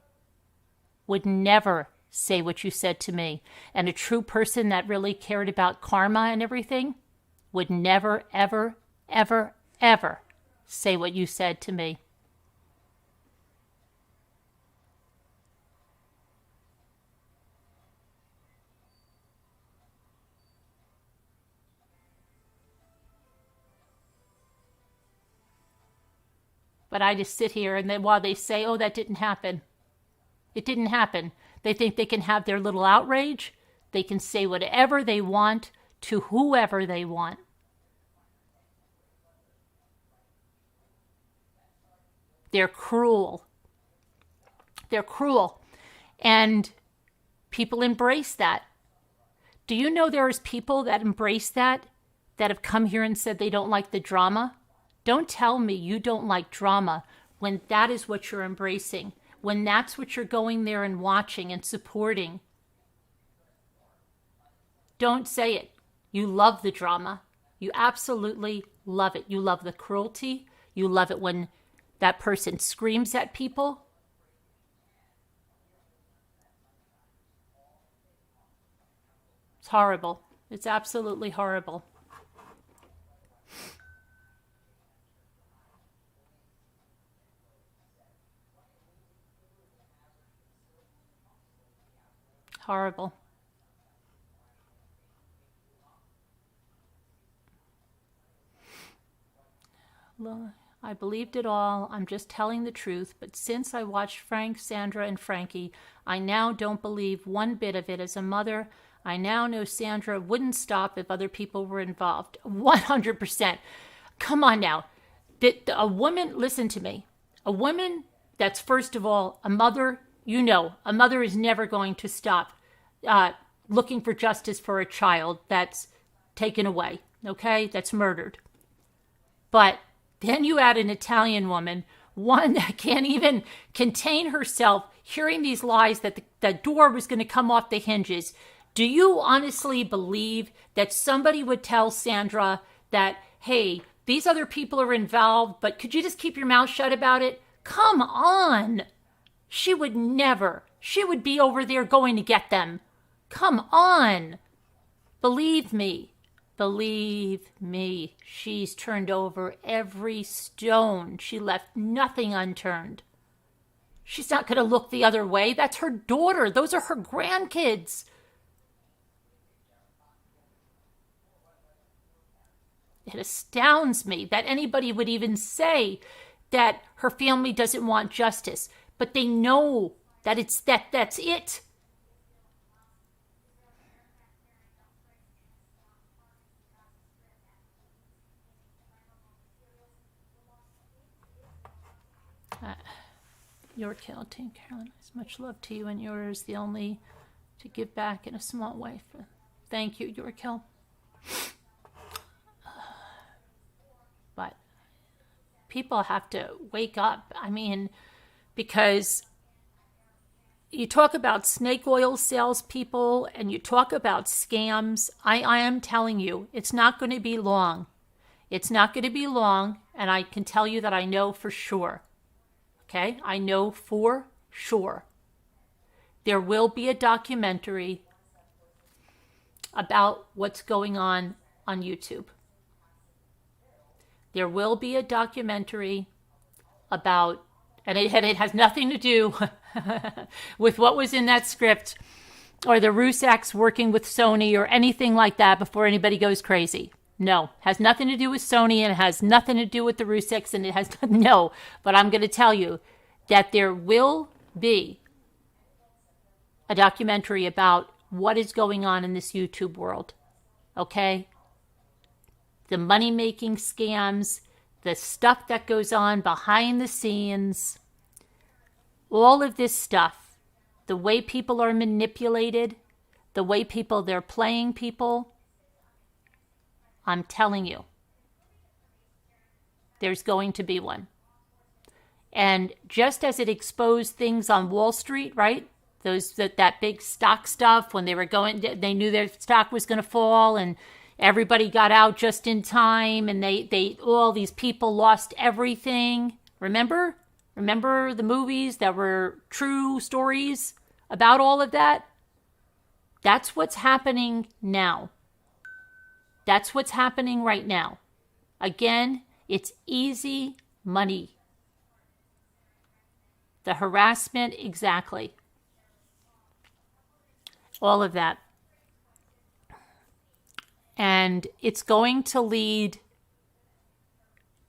Would never say what you said to me. And a true person that really cared about karma and everything would never, ever, ever, ever say what you said to me. But I just sit here and then while they say, oh, that didn't happen. It didn't happen. They think they can have their little outrage. They can say whatever they want to whoever they want. They're cruel. They're cruel. And people embrace that. Do you know there's people that embrace that have come here and said they don't like the drama? Don't tell me you don't like drama when that is what you're embracing, when that's what you're going there and watching and supporting. Don't say it. You love the drama. You absolutely love it. You love the cruelty. You love it when that person screams at people. It's horrible. It's absolutely horrible. Horrible. Well, I believed it all. I'm just telling the truth. But since I watched Frank, Sandra, and Frankie, I now don't believe one bit of it. As a mother, I now know Sandra wouldn't stop if other people were involved. 100%. Come on now. A woman, listen to me. A woman that's, first of all, a mother, you know, a mother is never going to stop looking for justice for a child that's taken away, okay? That's murdered. But then you add an Italian woman, one that can't even contain herself, hearing these lies that the door was going to come off the hinges. Do you honestly believe that somebody would tell Sandra that, hey, these other people are involved, but could you just keep your mouth shut about it? Come on. She would never. She would be over there going to get them. Come on. Believe me. Believe me, she's turned over every stone. She left nothing unturned. She's not going to look the other way. That's her daughter. Those are her grandkids. It astounds me that anybody would even say that her family doesn't want justice, but they know that that's it. Your kill, Team Carolyn. As much love to you and yours. The only to give back in a small way. Thank you, your kill. But people have to wake up. I mean, because you talk about snake oil salespeople and you talk about scams. I am telling you, it's not going to be long. It's not going to be long, and I can tell you that I know for sure. Okay, I know for sure. There will be a documentary about what's going on YouTube. There will be a documentary about, and it has nothing to do with what was in that script or the Rusaks working with Sony or anything like that before anybody goes crazy. No, has nothing to do with Sony, and it has nothing to do with the Rusaks, and it has no. But I'm going to tell you that there will be a documentary about what is going on in this YouTube world. Okay? The money-making scams, the stuff that goes on behind the scenes, all of this stuff, the way people are manipulated, the way they're playing people. I'm telling you, there's going to be one. And just as it exposed things on Wall Street, right? That big stock stuff when they knew their stock was going to fall and everybody got out just in time and all these people lost everything. Remember the movies that were true stories about all of that? That's what's happening now. That's what's happening right now. Again, it's easy money. The harassment, exactly. All of that. And it's going to lead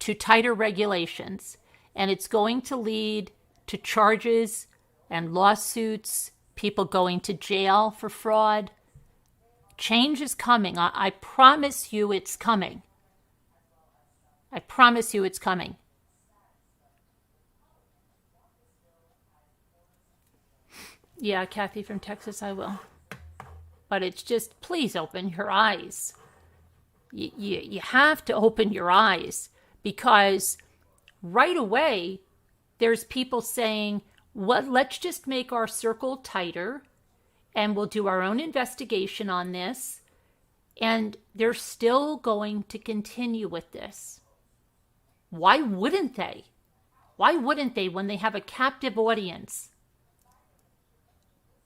to tighter regulations. And it's going to lead to charges and lawsuits, people going to jail for fraud. Change is coming. I promise you it's coming. I promise you it's coming. Yeah, Kathy from Texas, I will. But it's just, please open your eyes. You have to open your eyes, because right away there's people saying, well, let's just make our circle tighter and we'll do our own investigation on this. And they're still going to continue with this. Why wouldn't they? Why wouldn't they when they have a captive audience?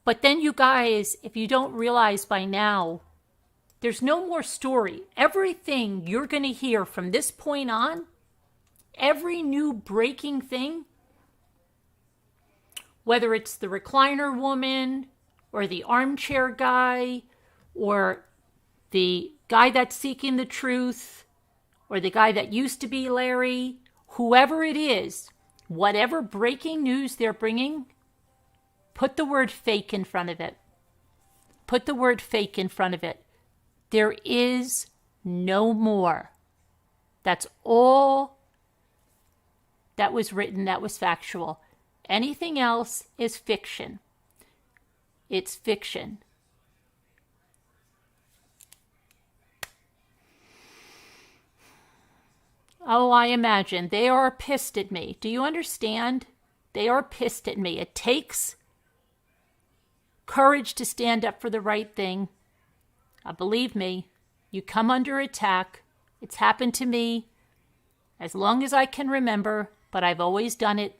But then you guys, if you don't realize by now, There's no more story. Everything you're going to hear from this point on, every new breaking thing, whether it's the recliner woman or the armchair guy or the guy that's seeking the truth or the guy that used to be Larry, whoever it is, whatever breaking news they're bringing, put the word fake in front of it. Put the word fake in front of it. There is no more. That's all that was written, that was factual. Anything else is fiction. It's fiction. Oh, I imagine. They are pissed at me. Do you understand? They are pissed at me. It takes courage to stand up for the right thing. Believe me, you come under attack. It's happened to me as long as I can remember, but I've always done it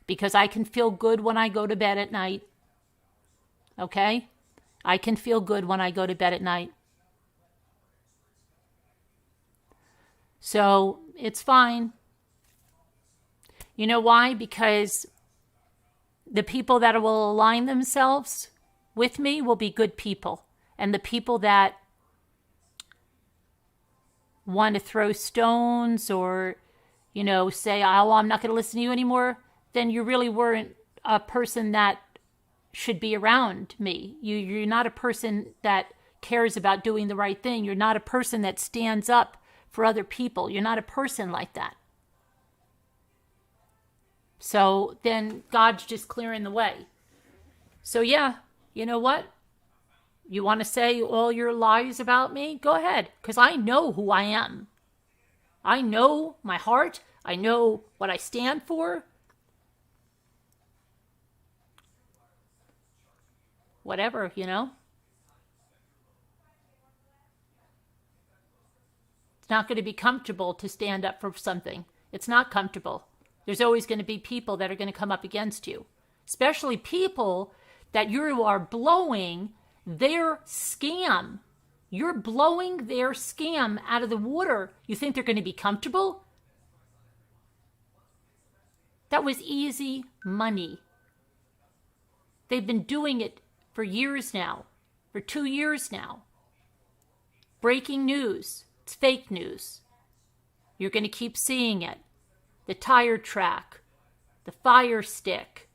because I can feel good when I go to bed at night. Okay? I can feel good when I go to bed at night. So it's fine. You know why? Because the people that will align themselves with me will be good people. And the people that want to throw stones or, say, oh, I'm not going to listen to you anymore, then you really weren't a person that should be around me. You're not a person that cares about doing the right thing. You're not a person that stands up for other people. You're not a person like that. So then God's just clearing the way. So yeah, you know what? You want to say all your lies about me? Go ahead, because I know who I am. I know my heart. I know what I stand for. Whatever, It's not going to be comfortable to stand up for something. It's not comfortable. There's always going to be people that are going to come up against you, especially people that you are blowing their scam. You're blowing their scam out of the water. You think they're going to be comfortable? That was easy money. They've been doing it for years now, for 2 years now. Breaking news. It's fake news. You're going to keep seeing it. The tire track, the fire stick.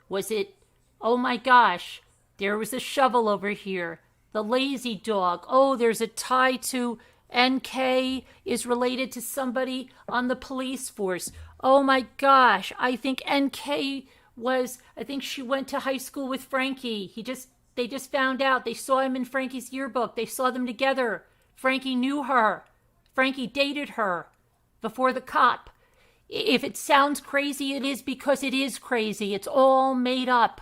Was it, oh my gosh, there was a shovel over here. The lazy dog. Oh, there's a tie to NK is related to somebody on the police force. Oh my gosh, I think NK I think she went to high school with Frankie. They just found out. They saw him in Frankie's yearbook. They saw them together. Frankie knew her. Frankie dated her before the cop. If it sounds crazy, it is because it is crazy. It's all made up.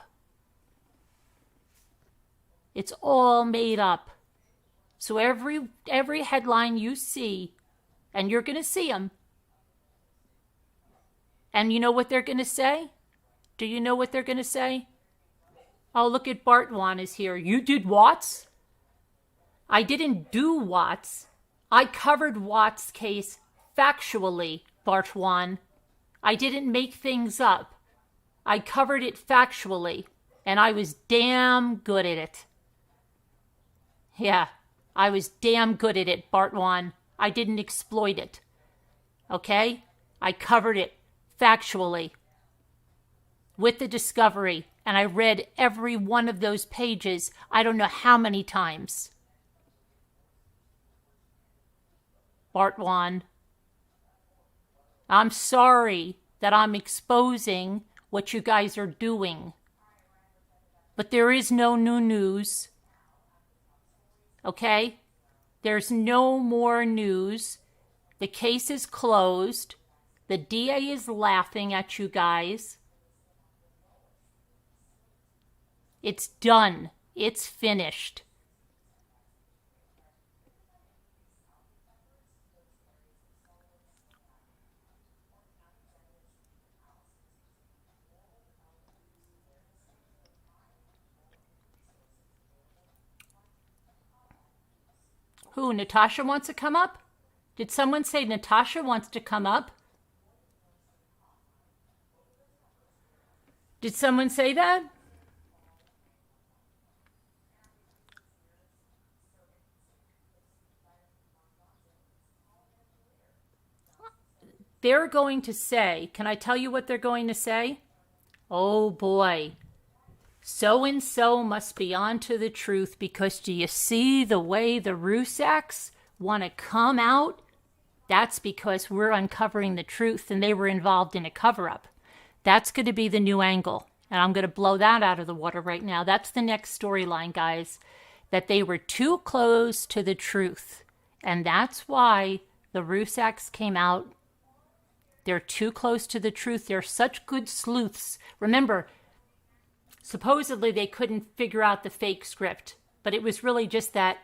It's all made up. So every headline you see, and you're going to see them, and you know what they're going to say? Do you know what they're going to say? Oh, look at Bartwan is here. You did Watts? I didn't do Watts. I covered Watts' case factually, Bartwan. I didn't make things up. I covered it factually, and I was damn good at it. Yeah, I was damn good at it, Bartwan. I didn't exploit it. Okay? I covered it factually with the discovery, and I read every one of those pages I don't know how many times. Bartwan, I'm sorry that I'm exposing what you guys are doing, but there is no new news. Okay? There's no more news. The case is closed. The DA is laughing at you guys. It's done. It's finished. Who, Natasha wants to come up? Did someone say Natasha wants to come up? Did someone say that? They're going to say, can I tell you what they're going to say? Oh boy, so-and-so must be onto the truth, because do you see the way the Rusaks want to come out? That's because we're uncovering the truth and they were involved in a cover-up. That's going to be the new angle. And I'm going to blow that out of the water right now. That's the next storyline, guys. That they were too close to the truth. And that's why the Rusaks came out. They're too close to the truth. They're such good sleuths. Remember, supposedly they couldn't figure out the fake script. But it was really just that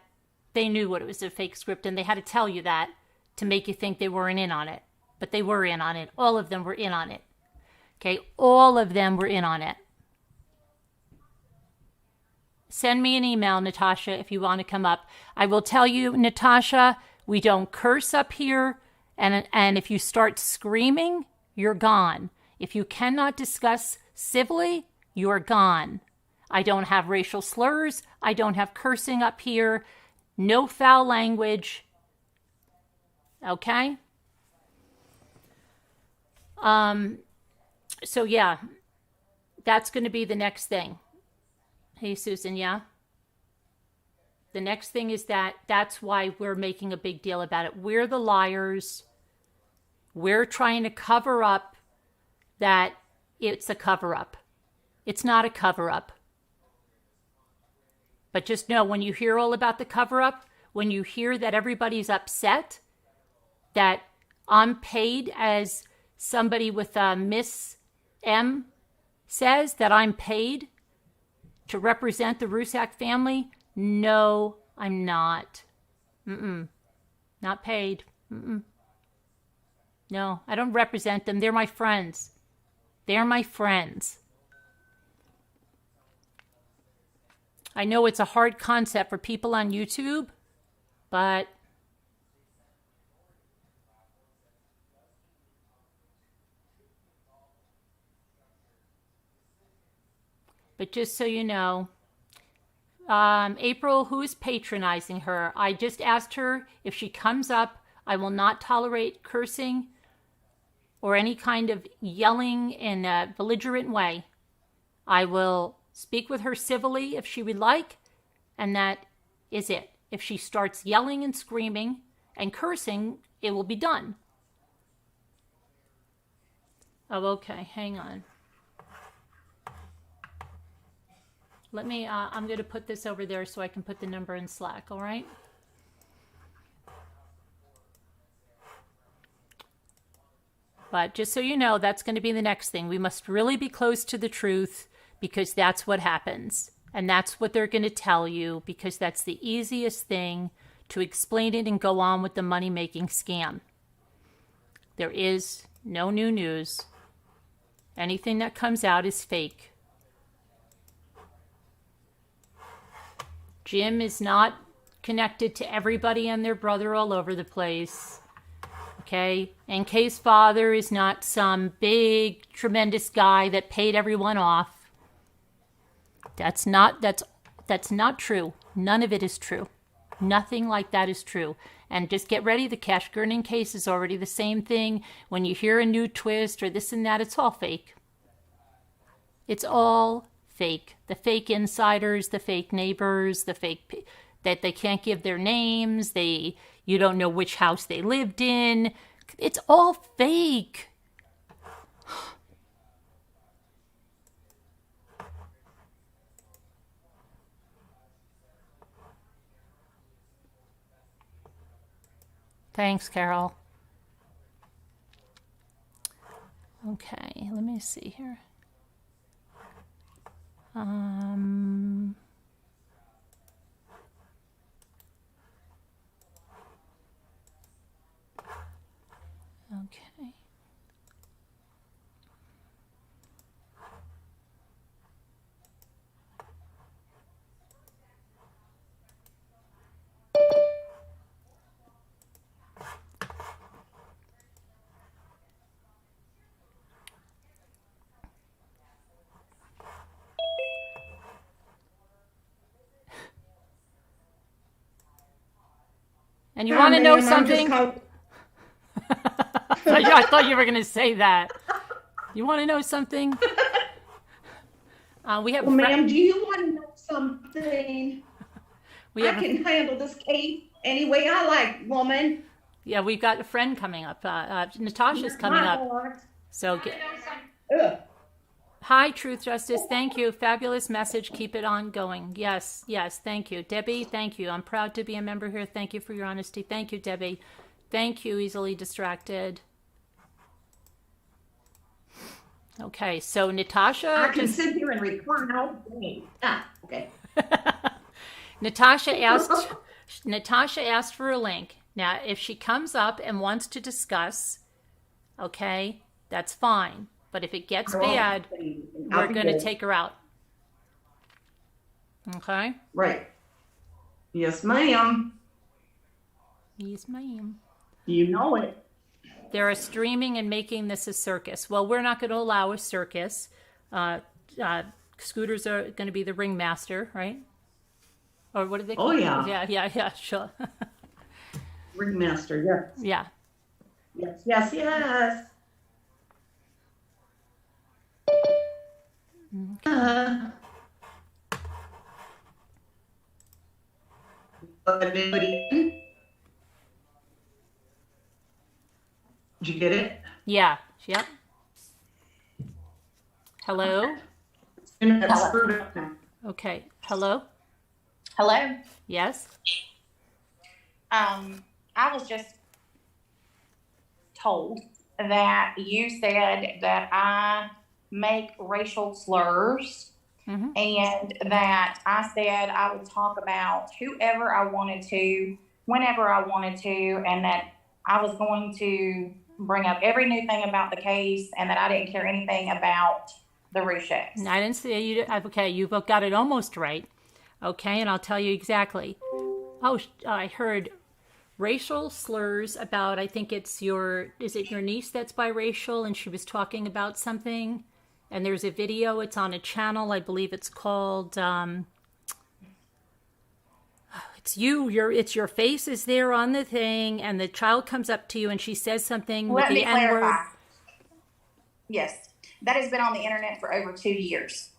they knew what it was, a fake script. And they had to tell you that to make you think they weren't in on it. But they were in on it. All of them were in on it. Okay, all of them were in on it. Send me an email, Natasha, if you want to come up. I will tell you, Natasha, we don't curse up here. And if you start screaming, you're gone. If you cannot discuss civilly, you're gone. I don't have racial slurs. I don't have cursing up here. No foul language. Okay? So yeah, that's going to be the next thing. Hey, Susan, yeah? The next thing is that's why we're making a big deal about it. We're the liars. We're trying to cover up that it's a cover-up. It's not a cover-up. But just know, when you hear all about the cover-up, when you hear that everybody's upset, that I'm paid, as somebody with Miss M says, that I'm paid to represent the Rusak family. No, I'm not. Not paid. No, I don't represent them. They're my friends. They're my friends. I know it's a hard concept for people on YouTube, but just so you know, April, who is patronizing her, I just asked her if she comes up, I will not tolerate cursing or any kind of yelling in a belligerent way. I will speak with her civilly if she would like, and that is it. If she starts yelling and screaming and cursing, it will be done. Oh, okay, hang on. Let me, I'm going to put this over there so I can put the number in Slack, all right? But just so you know, that's going to be the next thing. We must really be close to the truth, because that's what happens. And that's what they're going to tell you, because that's the easiest thing to explain it and go on with the money-making scam. There is no new news. Anything that comes out is fake. Jim is not connected to everybody and their brother all over the place. Okay? And Kay's father is not some big, tremendous guy that paid everyone off. That's not true. None of it is true. Nothing like that is true. And just get ready. The Cash Gurning case is already the same thing. When you hear a new twist or this and that, it's all fake. It's all fake. The fake insiders, the fake neighbors, the fake that they can't give their names. You don't know which house they lived in. It's all fake. Thanks, Carol. Okay, let me see here. Okay. And you want to know something? I thought you were going to say that. You want to know something? We have. Well, ma'am, do you want to know something? I can handle this case any way I like, woman. Yeah, we've got a friend coming up. Natasha's coming up. So, hi, Truth Justice. Thank you. Fabulous message. Keep it on going. Yes, thank you. Debbie, thank you. I'm proud to be a member here. Thank you for your honesty. Thank you, Debbie. Thank you, Easily Distracted. Okay, so Natasha... I can sit here and recline all day. Okay. Natasha asked for a link. Now, if she comes up and wants to discuss, okay, that's fine. But if it gets bad, we're going to take her out. Okay? Right. Yes, ma'am. Yes, ma'am. You know it. They're streaming and making this a circus. Well, we're not going to allow a circus. Scooters are going to be the ringmaster, right? Or what do they call it? Yeah, sure. Ringmaster, yes. Yeah. Yes. Did you get it? Yeah. Yep. Hello? Okay. Hello? Hello? Yes? I was just told that you said that I make racial slurs, and that I said I would talk about whoever I wanted to, whenever I wanted to, and that I was going to bring up every new thing about the case, and that I didn't care anything about the reshapes. I didn't say you. Okay, you've got it almost right. Okay, and I'll tell you exactly. Oh, I heard racial slurs about, I think it's is it your niece that's biracial, and she was talking about something, and there's a video, it's on a channel, I believe it's called, it's your face is there on the thing, and the child comes up to you and she says something with the N-word. Yes, that has been on the internet for over 2 years.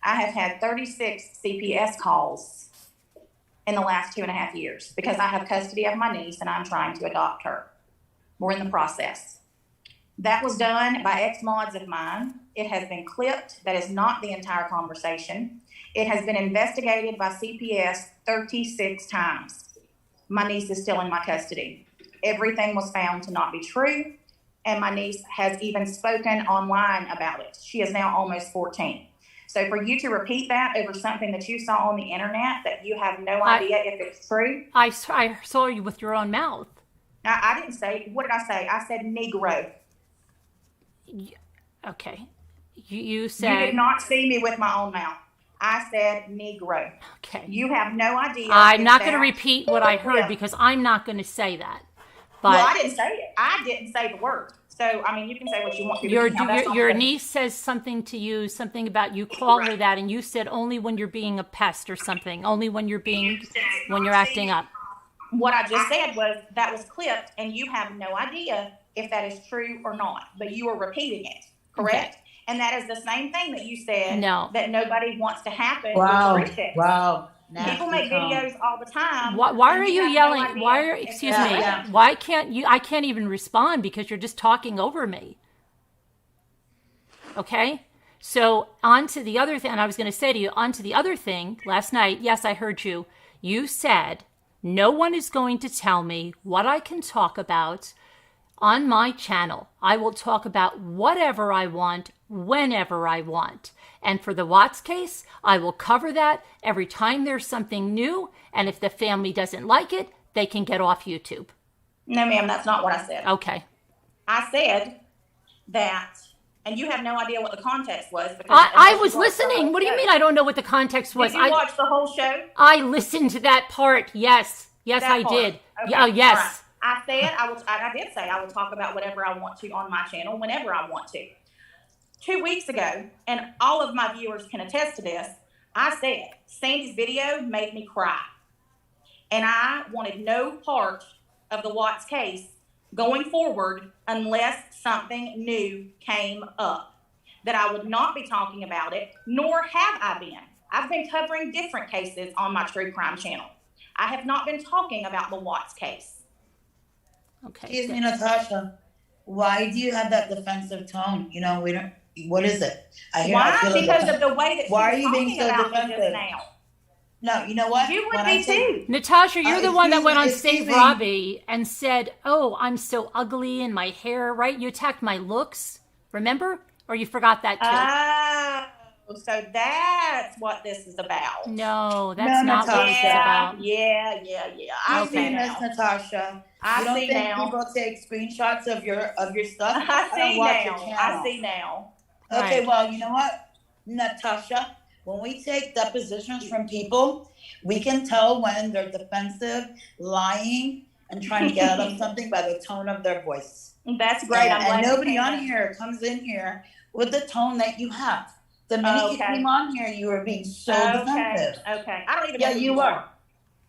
I have had 36 CPS calls in the last 2.5 years because I have custody of my niece and I'm trying to adopt her. We're in the process. That was done by ex-mods of mine. It has been clipped. That is not the entire conversation. It has been investigated by CPS 36 times. My niece is still in my custody. Everything was found to not be true, and my niece has even spoken online about it. She is now almost 14. So for you to repeat that over something that you saw on the internet that you have no idea if it's true. I saw you with your own mouth. I didn't say, what did I say? I said Negro. Okay. You said... You did not see me with my own mouth. I said Negro. Okay. You have no idea. I'm not going to repeat what I heard because I'm not going to say that. But well, I didn't say it. I didn't say the word. So, I mean, you can say what you want to. Your niece says something to you, something about you call her that, and you said only when you're being a pest or something, only when you're acting up. What I just said was that was clipped, and you have no idea if that is true or not, but you are repeating it, correct? Okay. And that is the same thing that you said that nobody wants to happen. Wow. People make videos all the time. Why are you yelling? Excuse me. Why can't you? I can't even respond because you're just talking over me. Okay? So on to the other thing, and I was going to say to you, on to the other thing, last night, yes, I heard you. You said, no one is going to tell me what I can talk about on my channel. I will talk about whatever I want, whenever I want. And for the Watts case, I will cover that every time there's something new. And if the family doesn't like it, they can get off YouTube. No, ma'am, that's not what I said. Okay. I said that, and you have no idea what the context was. I was listening. What do you mean I don't know what the context was? Did you watch the whole show? I listened to that part. Yes. Yes, I did. Okay. Oh, yes. Right. I said I did say I will talk about whatever I want to on my channel whenever I want to. 2 weeks ago, and all of my viewers can attest to this, I said Sandy's video made me cry. And I wanted no part of the Watts case going forward unless something new came up. That I would not be talking about it, nor have I been. I've been covering different cases on my true crime channel. I have not been talking about the Watts case. Okay. Excuse me, Natasha. Why do you have that defensive tone? You know, we don't. What is it? Why? Because of the way that Why are she you was being talking so about me just defensive? now. No, you know what? You would When be I say- too. Natasha, you're the one that went on excuse Save me. Robbie and said, "Oh, I'm so ugly in my hair," right? You attacked my looks, remember? Or you forgot that too? Oh, so that's what this is about. No, that's No, not what it's Natasha. about. Yeah. I Excuse see me, Miss now. Natasha. I you don't see think now. people take screenshots of your stuff? I don't see watch your now. channel. I see now. Okay, Right. well, you know what, Natasha? When we take depositions from people, we can tell when they're defensive, lying, and trying to get out of something by the tone of their voice. That's great. I'm glad And you nobody came on in. here comes in here with the tone that you have. The minute you Okay. came on here, you were being so Okay. defensive. Okay. I don't even Yeah, know who you you are. are.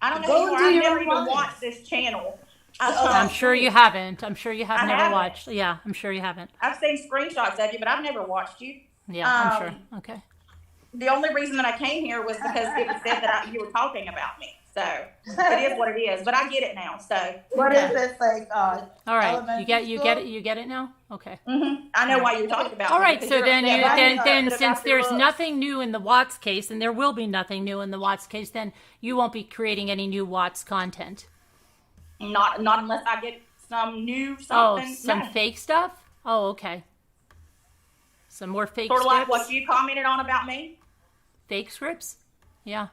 I don't know Go who you are. do I've your never own even life. watched this channel. I'm sure you haven't. I'm sure you have I never haven't. watched. Yeah, I'm sure you haven't. I've seen screenshots of you, but I've never watched you. Yeah, I'm Um, sure. Okay. The only reason that I came here was because it was said that you were talking about me. So it is what it is. But I get it now. So What is this, like, All right. elementary You get school? it. You get it now. Okay. I know why you're talking about All me, right. because So you're then, upset about me, then but since about your there's looks. nothing new in the Watts case, and there will be nothing new in the Watts case, then you won't be creating any new Watts content. Not unless I get some new Oh, something. some No. fake stuff. Oh, okay. Some more fake Sort of scripts. like what you commented on about me. Fake scripts. Yeah.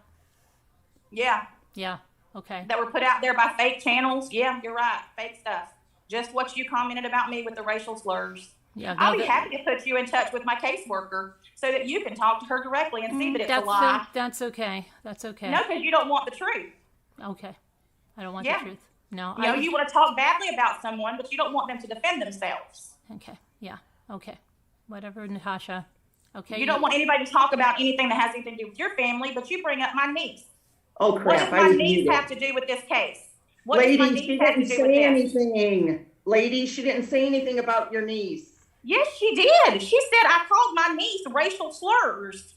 Yeah. Yeah. Okay. That were put out there by fake channels. Yeah, you're right. Fake stuff. Just what you commented about me with the racial slurs. Yeah. I'll no, be happy to put you in touch with my caseworker so that you can talk to her directly and see that it's a lie. That's okay. That's okay. No, because you don't want the truth. Okay. I don't want Yeah. the truth. No. You know, you want to talk badly about someone, but you don't want them to defend themselves. Okay. Yeah. Okay. Whatever, Natasha. Okay. You don't want anybody to talk about anything that has anything to do with your family, but you bring up my niece. Oh What crap, does I my was niece muted. have to do with this case? What does my Lady, she niece have to didn't do with say this? anything. Lady, she didn't say anything about your niece. Yes, she did. She said I called my niece racial slurs.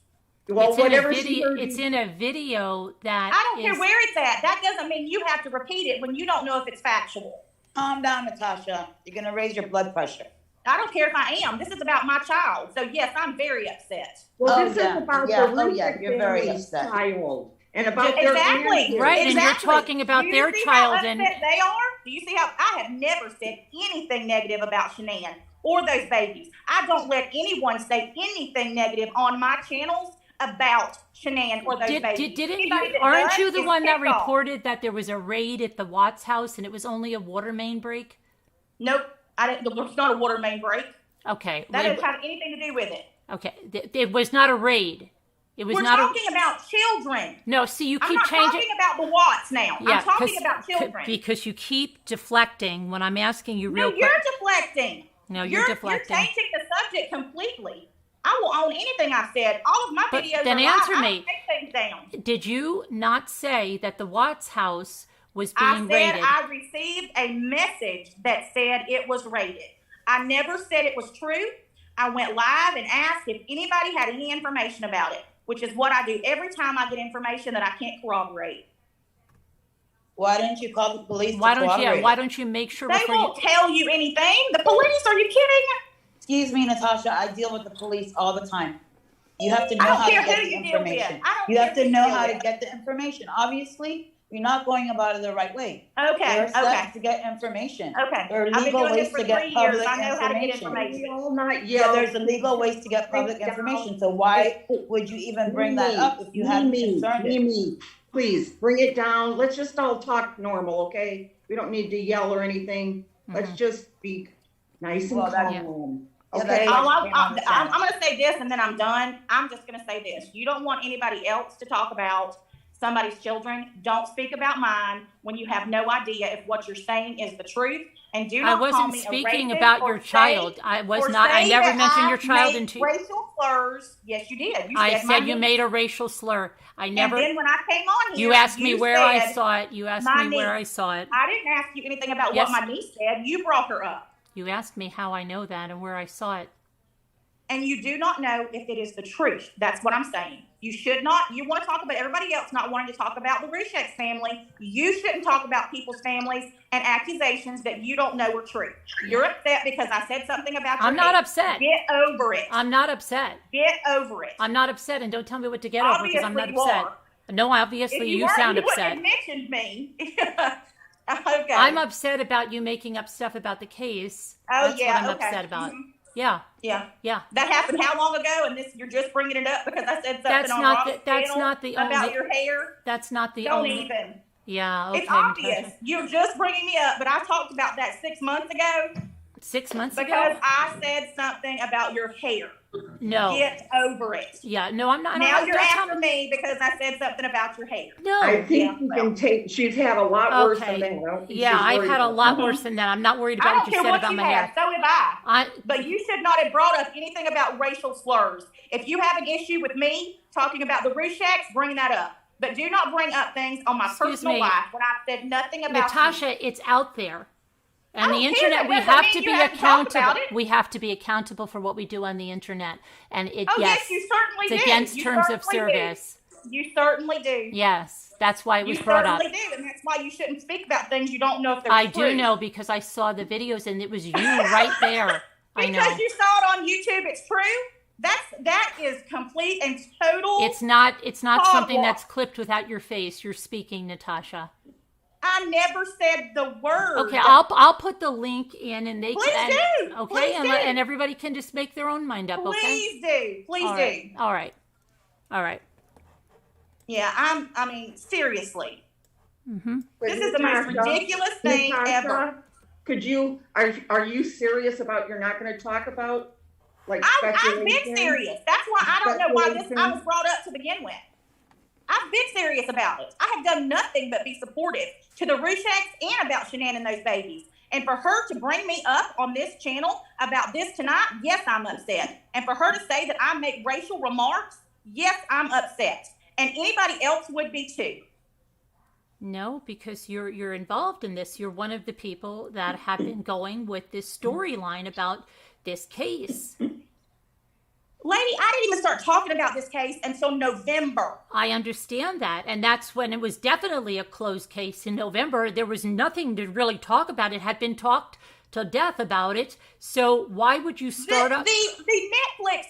Well, It's in a whatever she video. heard It's you- in a video that I don't care is- where it's at. That doesn't mean you have to repeat it when you don't know if it's factual. Calm down, Natasha. You're gonna raise your blood pressure. I don't care if I am. This is about my child. So yes, I'm very upset. Well, Oh, this yeah. is about Yeah. the Oh, yeah. Rufus You're very family's upset. child and about their Exactly. grandkids. Right, and you're Exactly. talking about Do you their see child how and- upset they are? Do you see how I have never said anything negative about Shanann or those babies? I don't let anyone say anything negative on my channels about Shanann or those babies. Didn't Anybody you? that Aren't does you the is one that pissed off. reported that there was a raid at the Watts house and it was only a water main break? Nope, I didn't. There's not a water main break. Okay. That wait, doesn't have anything to do with it. okay. It was not a raid. It was We're not talking about children. No, see, you I'm keep not changing. talking about the Watts now. Yeah, I'm talking about children. because you keep deflecting when I'm asking you No, real you're quick. deflecting. No, you're deflecting. You're changing the subject completely. I will own anything I said. All of my But videos then are live. answer I me. don't take things down. Did you not say that the Watts house was I being said raided? I received a message that said it was raided. I never said it was true. I went live and asked if anybody had any information about it, which is what I do every time I get information that I can't corroborate. Why don't you call the police? Why to don't you? cooperate? Why don't you make sure They before you? won't tell you anything. The police? Are you kidding? Excuse me, Natasha. I deal with the police all the time. You have to know I don't how to care get who the you deal with. information. I don't You have care to who know you how deal to with. get the information. Obviously, you're not going about it the right way. Okay, There are steps okay, to get information. okay. There are I've been legal doing ways this for to 3 get years. public I know how to get information. information. We all not Yeah, yell. there's illegal ways to get public information. So why would you even bring that up if you hadn't concerned it? Mimi, please bring it down. Let's just all talk normal, okay? We don't need to yell or anything. Let's just be nice and Well, that- calm. Yeah, Okay. that's- I'm going to say this and then I'm done. I'm just going to say this. You don't want anybody else to talk about somebody's children. Don't speak about mine when you have no idea if what you're saying is the truth. And do I not call wasn't me speaking a racist about or your child. say- I was or not. I say never that mentioned your I child made into. racial slurs. Yes, you did. You I said my said you niece. made a racial slur. I never. And then when I came on here, You asked me where I said, saw it. You asked my me where I niece. saw it. I didn't ask you anything about Yes. what my niece said. You brought her up. You asked me how I know that and where I saw it. And you do not know if it is the truth. That's what I'm saying. You should not. You want to talk about everybody else not wanting to talk about the Rusek family. You shouldn't talk about people's families and accusations that you don't know are true. You're upset because I said something about your I'm not hair. upset. Get over it. I'm not upset. Get over it. I'm not upset, and don't tell me what to get over because I'm not Obviously you upset. are. No, obviously If you weren't, sound you wouldn't upset. have mentioned me. Okay. I'm upset about you making up stuff about the case. Oh, That's yeah, what I'm okay. upset about. Mhm. Yeah, Yeah. yeah. That happened how long ago? And this you're just bringing it up because I said something That's on not Robin's that's channel not the about only. your hair. That's not the Don't only. even. Yeah, okay. It's obvious. Natasha. You're just bringing me up, but I talked about that 6 months ago 6 months because ago? I said something about your hair. No. Get over it. Yeah, no, I'm not. Now don't you're tell after me because I said something about your hair. No. I think yeah, you well. can take, she's had a lot worse than Okay. that. I don't think Yeah, she's I've worried had a about lot Mhm. worse than that. I'm not worried I about don't what you care said what about you my have. hair. So have I. I But you should not have brought up anything about racial slurs. If you have an issue with me talking about the Rusheks, bring that up. But do not bring up things on my Excuse personal me. life when I said nothing about you. Natasha, it's out there. I And don't the care. internet, That we doesn't have mean to you be have to talk about accountable. it. We have to be accountable for what we do on the internet. And it, Oh, yes, yes, you certainly it's do. against You terms of certainly do. service. You certainly do. Yes, that's why it was You brought up. certainly do, and that's why you shouldn't speak about things you don't know if they're I true. do know because I saw the videos and it was you right there. I know. Because you saw it on YouTube, it's true. That is complete and total. It's not something Hogwash. that's clipped without your face. You're speaking, Natasha. I never said the word. Okay, I'll put the link in and they Please can. do. Okay, Please and, do. and everybody can just make their own mind up. Okay. Please do. Please All do. right. All right. All right. Yeah, I mean, seriously. Mm-hmm. But This is the most Natasha, ridiculous thing Natasha, ever. Could you, are you serious about you're not going to talk about like I've been speculation? serious. That's why I don't know why this I Speculation. was brought up to begin with. I've been serious about it. I have done nothing but be supportive to the Rusheks and about Shanann and those babies. And for her to bring me up on this channel about this tonight, yes, I'm upset. And for her to say that I make racial remarks, yes, I'm upset. And anybody else would be too. No, because you're involved in this. You're one of the people that have been going with this storyline about this case. Lady, I didn't even start talking about this case until November. I understand that. And that's when it was definitely a closed case in November. There was nothing to really talk about. It had been talked to death about it. So why would you start up? The Netflix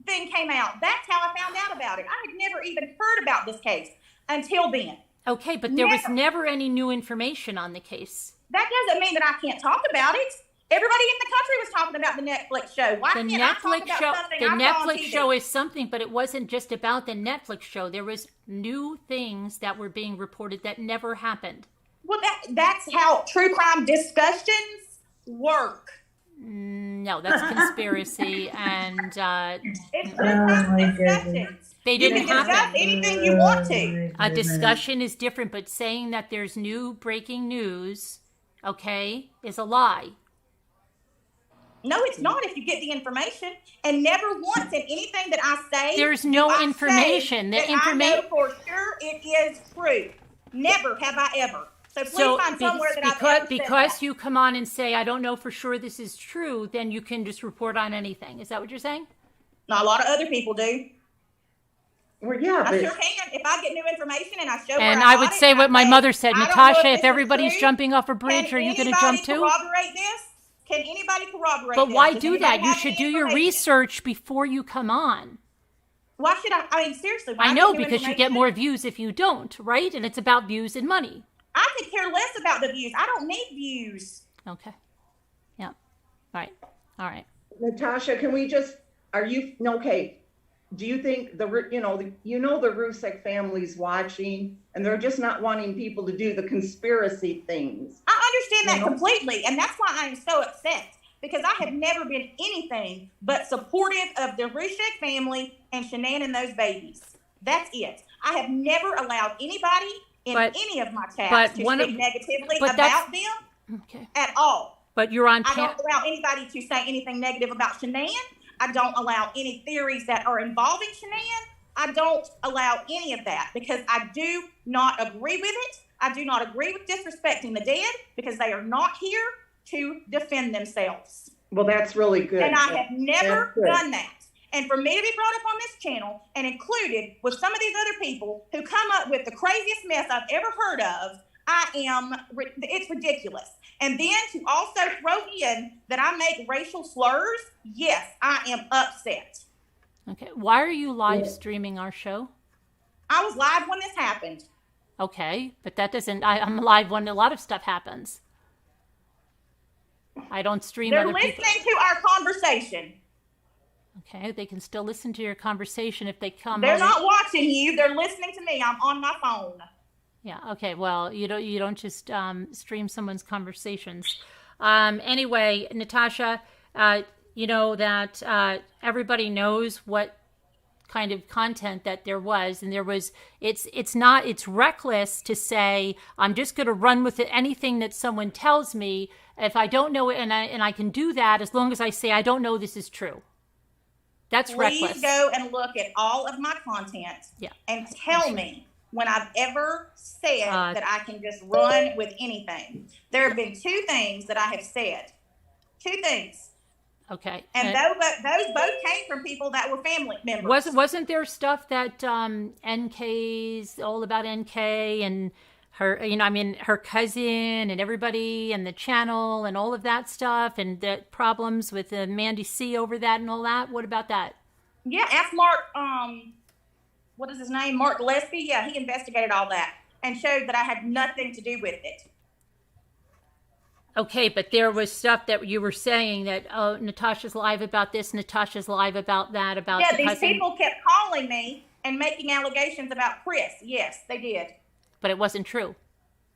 thing came out. That's how I found out about it. I had never even heard about this case until then. Okay, but there was Never. never any new information on the case. That doesn't mean that I can't talk about it. Everybody in the country was talking about the Netflix show. Why The can't I talk Netflix about show, something the I saw on Netflix TV? show is something, but it wasn't just about the Netflix show. There was new things that were being reported that never happened. Well, that's how true crime discussions work. No, that's conspiracy, and It's true crime discussions. they You didn't can discuss happen. anything you want to. A discussion is different, but saying that there's new breaking news, okay, is a lie. No, it's not if you get the information. And never once in anything that I say, There's no do I information. say The that I know information. for sure it is true. Never have I ever. So please So find somewhere that I've ever said because that. you come on and say I don't know for sure this is true, then you can just report on anything. Is that what you're saying? Not a lot of other people do. Well, yeah, I but sure can. If I get new information and I show And where I got would it, say and what I my say, mother said, I don't know Natasha, if if this is everybody's true, jumping off a bridge, are you going to jump too? corroborate this? Can anybody corroborate But this? why Does do anybody that? You have should any do your information? research before you come on. Why should I? I mean, seriously. when I get know new because you get information, more views if you don't, right? And it's about views and money. I could care less about the views. I don't need views. Okay. Yeah. All right. All right. Natasha, can we just, okay, do you think the Rusek family's watching and they're just not wanting people to do the conspiracy things? I understand that You know? completely, and that's why I am so upset because I have never been anything but supportive of the Rushek family and Shanann and those babies. That's it. I have never allowed anybody in any of my chats to speak negatively about them at all. But you're on. I don't allow anybody to say anything negative about Shanann. I don't allow any theories that are involving Shanann. I don't allow any of that because I do not agree with it. I do not agree with disrespecting the dead because they are not here to defend themselves. Well, that's really good. And I have never done that. And for me to be brought up on this channel and included with some of these other people who come up with the craziest mess I've ever heard of, it's ridiculous. And then to also throw in that I make racial slurs, yes, I am upset. Okay. Why are you live streaming our show? I was live when this happened. Okay, but that doesn't, I'm live when a lot of stuff happens. I don't stream They're other people. listening to our conversation. Okay, they can still listen to your conversation if they come. They're not watching you. They're listening to me. I'm on my phone. Yeah. Okay. Well, you don't just stream someone's conversations. Anyway, Natasha, you know that everybody knows what kind of content that there was, and there was. It's reckless to say I'm just going to run with it, anything that someone tells me if I don't know it, and I can do that as long as I say I don't know this is true. That's reckless. Please go and look at all of my content and tell me when I've ever said that I can just run with anything. There have been two things that I have said. Two things. Okay. And those both came from people that were family members. Wasn't there stuff that NK's all about NK and her, her cousin and everybody and the channel and all of that stuff and the problems with Mandy C over that and all that? What about that? Yeah, ask Mark, what is his name? Mark Gillespie. Yeah, he investigated all that and showed that I had nothing to do with it. Okay, but there was stuff that you were saying that, oh, Natasha's live about this, Natasha's live about that, about the cousin. These people kept calling me and making allegations about Chris. Yes, they did. But it wasn't true.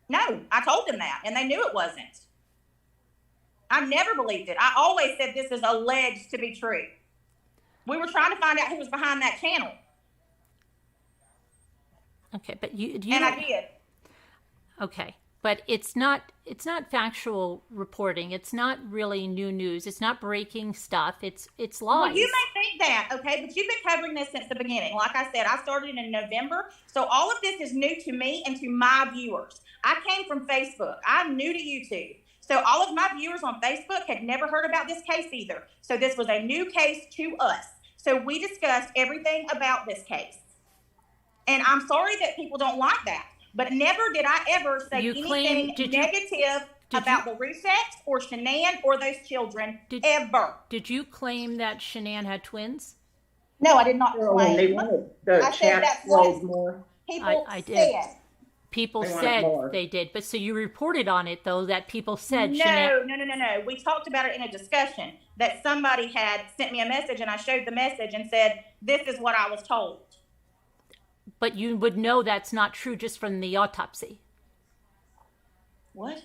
No, I told them that, and they knew it wasn't. I never believed it. I always said this is alleged to be true. We were trying to find out who was behind that channel. Okay, but you and I did. Okay, but it's not factual reporting. It's not really new news. It's not breaking stuff. It's lies. Well, you may think that, okay, but you've been covering this since the beginning. Like I said, I started in November, so all of this is new to me and to my viewers. I came from Facebook. I'm new to YouTube. So all of my viewers on Facebook had never heard about this case either. So this was a new case to us. So we discussed everything about this case. And I'm sorry that people don't like that. But never did I ever say anything negative about the Ruseks or Shanann or those children, ever. Did you claim that Shanann had twins? No, I did not claim. They wanted the chat flows more. People I did. said. People said they did. But so you reported on it, though, that people said Shanann. No. We talked about it in a discussion that somebody had sent me a message, and I showed the message and said, this is what I was told. But you would know that's not true just from the autopsy. What?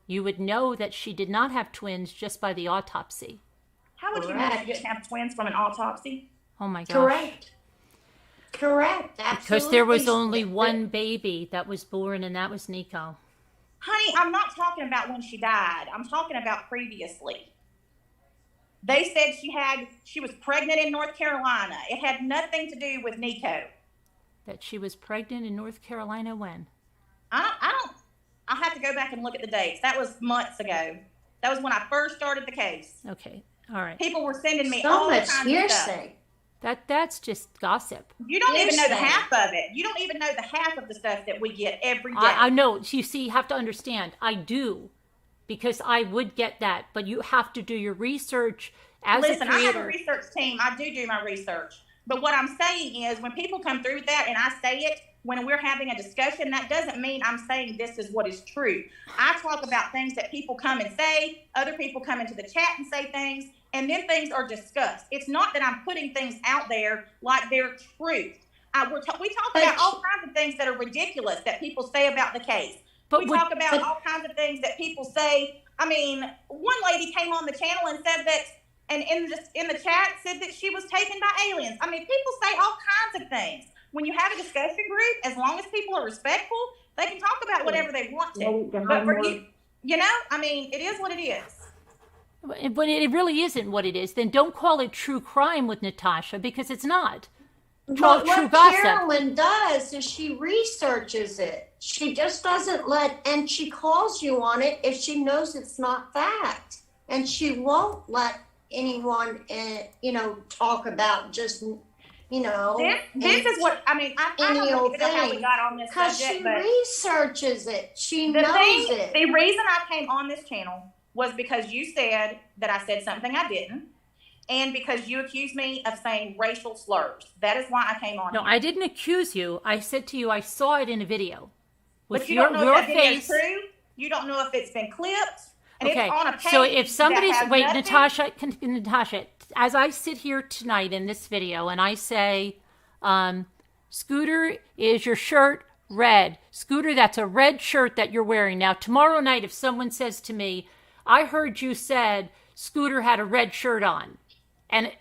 You would know that she did not have twins just by the autopsy. How would you know that you didn't have twins from an autopsy? Oh my gosh. Correct. Absolutely. Because there was only one baby that was born, and that was Nico. Honey, I'm not talking about when she died. I'm talking about previously. They said she was pregnant in North Carolina. It had nothing to do with Nico. That she was pregnant in North Carolina when? I'll have to go back and look at the dates. That was months ago. That was when I first started the case. Okay. All right. People were sending me so all much kinds hearsay. of stuff. That's just gossip. You don't even know the half of it. You don't even know the half of the stuff that we get every day. I know. You see, you have to understand. I do. Because I would get that. But you have to do your research as a creator. Listen, I have a research team. I do my research. But what I'm saying is when people come through with that and I say it, when we're having a discussion, that doesn't mean I'm saying this is what is true. I talk about things that people come and say, other people come into the chat and say things, and then things are discussed. It's not that I'm putting things out there like they're truth. We talk about all kinds of things that are ridiculous that people say about the case. We talk about all kinds of things that people say. I mean, one lady came on the channel and said that, and in the chat said that she was taken by aliens. I mean, people say all kinds of things. when you have a discussion group, as long as people are respectful, they can talk about whatever they want to. But for you know, I mean, it is what it is. But it really isn't what it is. Then don't call it true crime with Natasha, because it's not. But what Carolyn does is she researches it. She just doesn't and she calls you on it if she knows it's not fact. And she won't let anyone, talk about just, This is what, I mean, I don't know how we got on this subject, but she researches it. She knows it. The reason I came on this channel was because you said that I said something I didn't. And because you accused me of saying racial slurs. That is why I came on. No, here. I didn't accuse you. I said to you, I saw it in a video. But you don't know if that video is true. You don't know if it's been clipped. And okay. It's on a page. So if somebody's Natasha, as I sit here tonight in this video and I say, Scooter, is your shirt red? Scooter, that's a red shirt that you're wearing. Now, tomorrow night, if someone says to me, I heard you said Scooter had a red shirt on. And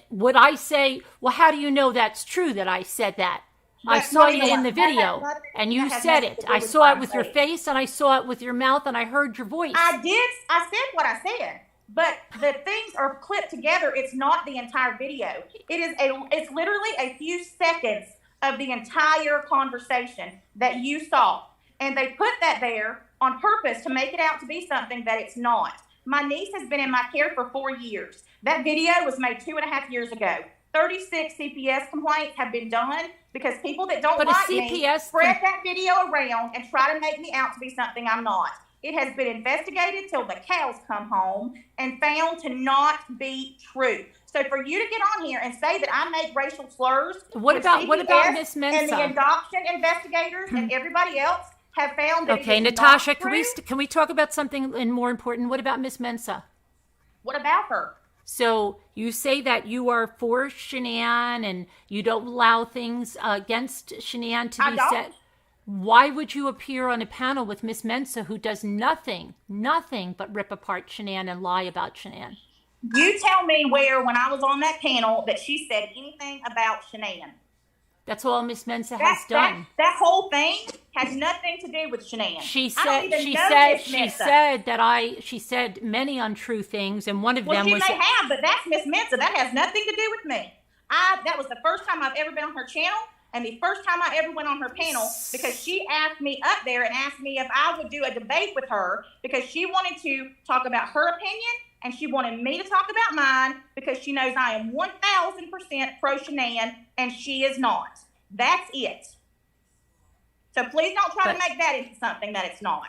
would I say, well, how do you know that's true that I said that? I saw you in the video, and you said it. I saw it with your face, and I saw it with your mouth, and I heard your voice. I did. I said what I said, but the things are clipped together. It's not the entire video. It's literally a few seconds of the entire conversation that you saw, and they put that there on purpose to make it out to be something that it's not. My niece has been in my care for 4 years. That video was made 2.5 years ago. 36 CPS complaints have been done because people that don't like me spread that video around and try to make me out to be something I'm not. It has been investigated till the cows come home and found to not be true. So for you to get on here and say that I make racial slurs, what about Miss Mensa and the adoption investigators and everybody else have found that okay, Natasha, can we talk about something more important? What about Miss Mensa? What about her? So you say that you are for Shanann and you don't allow things against Shanann to be said. Why would you appear on a panel with Miss Mensa, who does nothing but rip apart Shanann and lie about Shanann? You tell me where, when I was on that panel, that she said anything about Shanann. That's all Miss Mensa has done. That whole thing has nothing to do with Shanann. She said many untrue things, and one of them was. She may have, but that's Miss Mensa. That has nothing to do with me. That was the first time I've ever been on her channel, and the first time I ever went on her panel, because she asked me up there and asked me if I would do a debate with her because she wanted to talk about her opinion. And she wanted me to talk about mine because she knows I am 1,000% pro Shanann and she is not. That's it. So please don't try to make that into something that it's not.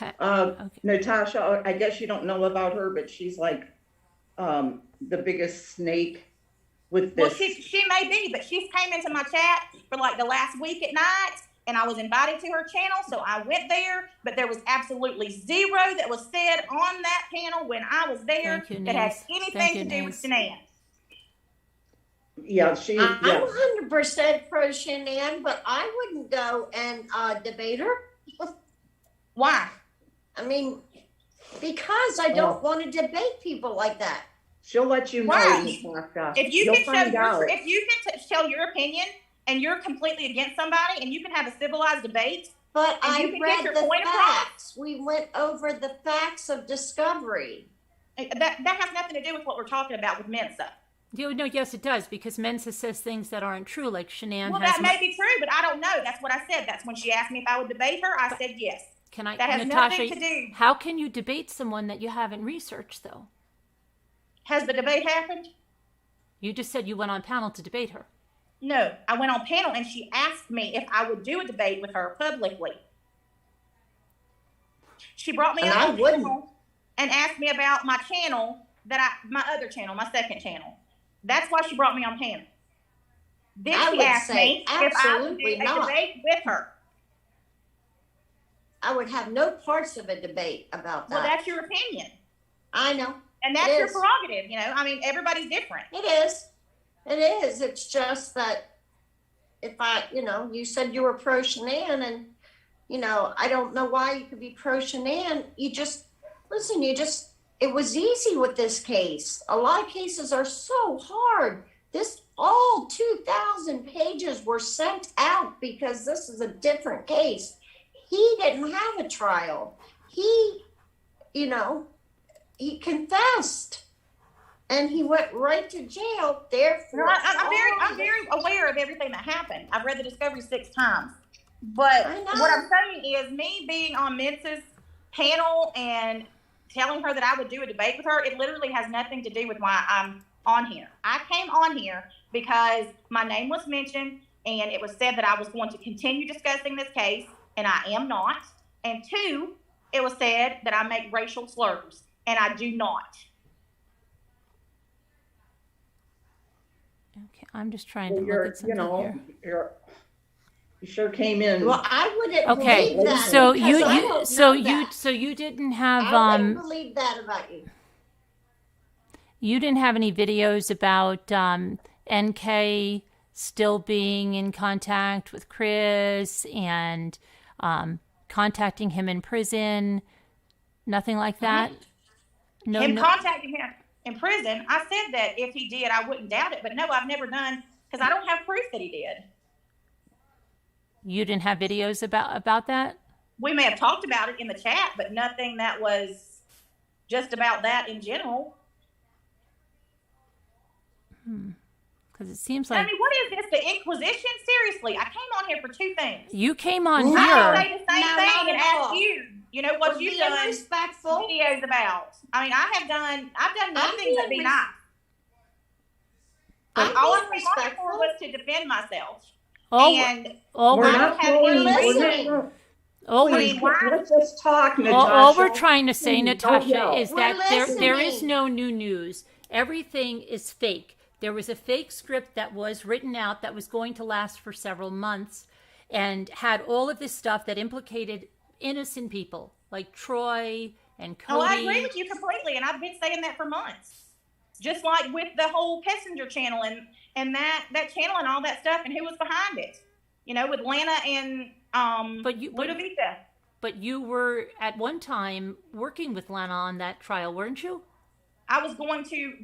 Okay. Natasha, I guess you don't know about her, but she's like the biggest snake with this. Well, she may be, but she's came into my chat for like the last week at night. And I was invited to her channel, so I went there, but there was absolutely zero that was said on that panel when I was there that has anything to do with Shanann. Yeah, I'm 100% pro Shanann, but I wouldn't go and debate her. Why? I mean, because I don't want to debate people like that. She'll let you know. If you can tell your opinion, and you're completely against somebody, and you can have a civilized debate. But I read the facts. We went over the facts of discovery. That has nothing to do with what we're talking about with Mensa. No, yes, it does, because Mensa says things that aren't true, like Shanann. Well, that may be true, but I don't know. That's what I said. That's when she asked me if I would debate her. I said yes. That has nothing to do. How can you debate someone that you haven't researched, though? Has the debate happened? You just said you went on panel to debate her. No, I went on panel and she asked me if I would do a debate with her publicly. She brought me on panel and asked me about my channel, my other channel, my second channel. That's why she brought me on panel. Then she asked me if I would do a debate with her. I would have no parts of a debate about that. Well, that's your opinion. I know. And that's your prerogative, I mean, everybody's different. It is. It is. It's just that if you said you were pro Shanann and, I don't know why you could be pro Shanann. It was easy with this case. A lot of cases are so hard. All 2,000 pages were sent out because this is a different case. He didn't have a trial. He, he confessed. And he went right to jail. Therefore, I'm very aware of everything that happened. I've read the discovery 6 times. But what I'm saying is, me being on Mince's panel and telling her that I would do a debate with her, it literally has nothing to do with why I'm on here. I came on here because my name was mentioned, and it was said that I was going to continue discussing this case, and I am not. And 2, it was said that I make racial slurs, and I do not. Okay, I'm just trying to look at something here. You sure came in. Well, I wouldn't believe that. So you didn't have I wouldn't believe that about you. You didn't have any videos about NK still being in contact with Chris and contacting him in prison. Nothing like that. Contacting him in prison, I said that if he did, I wouldn't doubt it. But no, I've never done, because I don't have proof that he did. You didn't have videos about that? We may have talked about it in the chat, but nothing that was just about that in general. Because it seems like... I mean, what is this, the Inquisition? Seriously, I came on here for 2 things. You came on here. I say the same thing and ask you. You know what you've done respectful videos about. I mean, I've done nothing but be nice. But all I came on here for was to defend myself. We're not listening. Let's just talk, Natasha. All we're trying to say, Natasha, is that there is no new news. Everything is fake. There was a fake script that was written out that was going to last for several months and had all of this stuff that implicated innocent people like Troy and Cody. Oh, I agree with you completely, and I've been saying that for months. Just like with the whole Pessinger channel and that channel and all that stuff and who was behind it. With Lana and Ludovica. But you were at one time working with Lana on that trial, weren't you? I was going to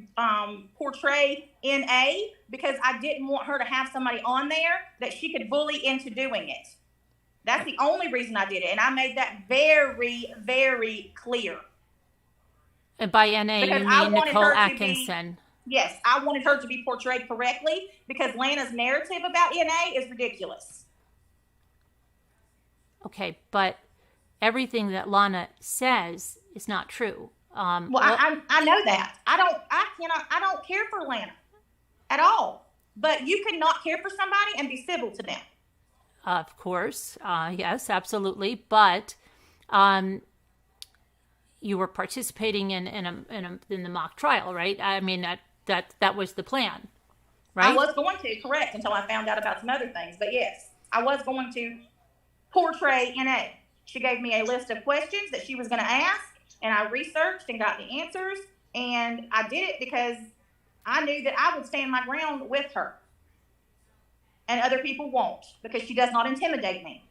portray NA because I didn't want her to have somebody on there that she could bully into doing it. That's the only reason I did it. And I made that very, very clear. And by NA, because you mean Nicole Atkinson. Yes, I wanted her to be portrayed correctly because Lana's narrative about NA is ridiculous. Okay, but everything that Lana says is not true. I know that. I don't care for Lana at all. But you can not care for somebody and be civil to them. Of course, yes, absolutely. But you were participating in the mock trial, right? I mean that was the plan, right? I was going to, correct, until I found out about some other things. But yes, I was going to portray NA. She gave me a list of questions that she was going to ask, and I researched and got the answers, and I did it because I knew that I would stand my ground with her. And other people won't, because she does not intimidate me.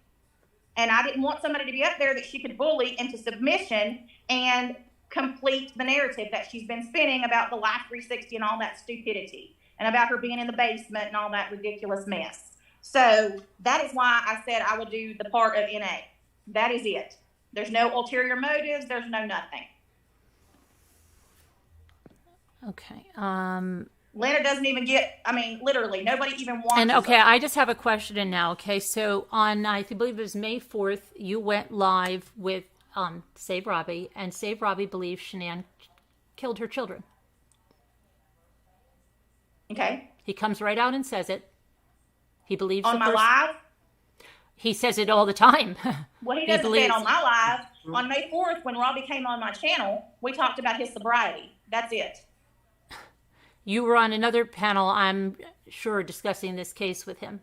And I didn't want somebody to be up there that she could bully into submission and complete the narrative that she's been spinning about the Life 360 and all that stupidity, and about her being in the basement and all that ridiculous mess. So that is why I said I would do the part of NA. That is it. There's no ulterior motives. There's no nothing. Okay. Lana doesn't even get, literally, nobody even wants And okay, I just have a question now. Okay, so on, I believe it was May 4th, you went live with Save Robbie, and Save Robbie believes Shanann killed her children. Okay. He comes right out and says it. He believes on my live? He says it all the time. Well, he doesn't say it on my live. On May 4th, when Robbie came on my channel, we talked about his sobriety. That's it. You were on another panel, I'm sure, discussing this case with him.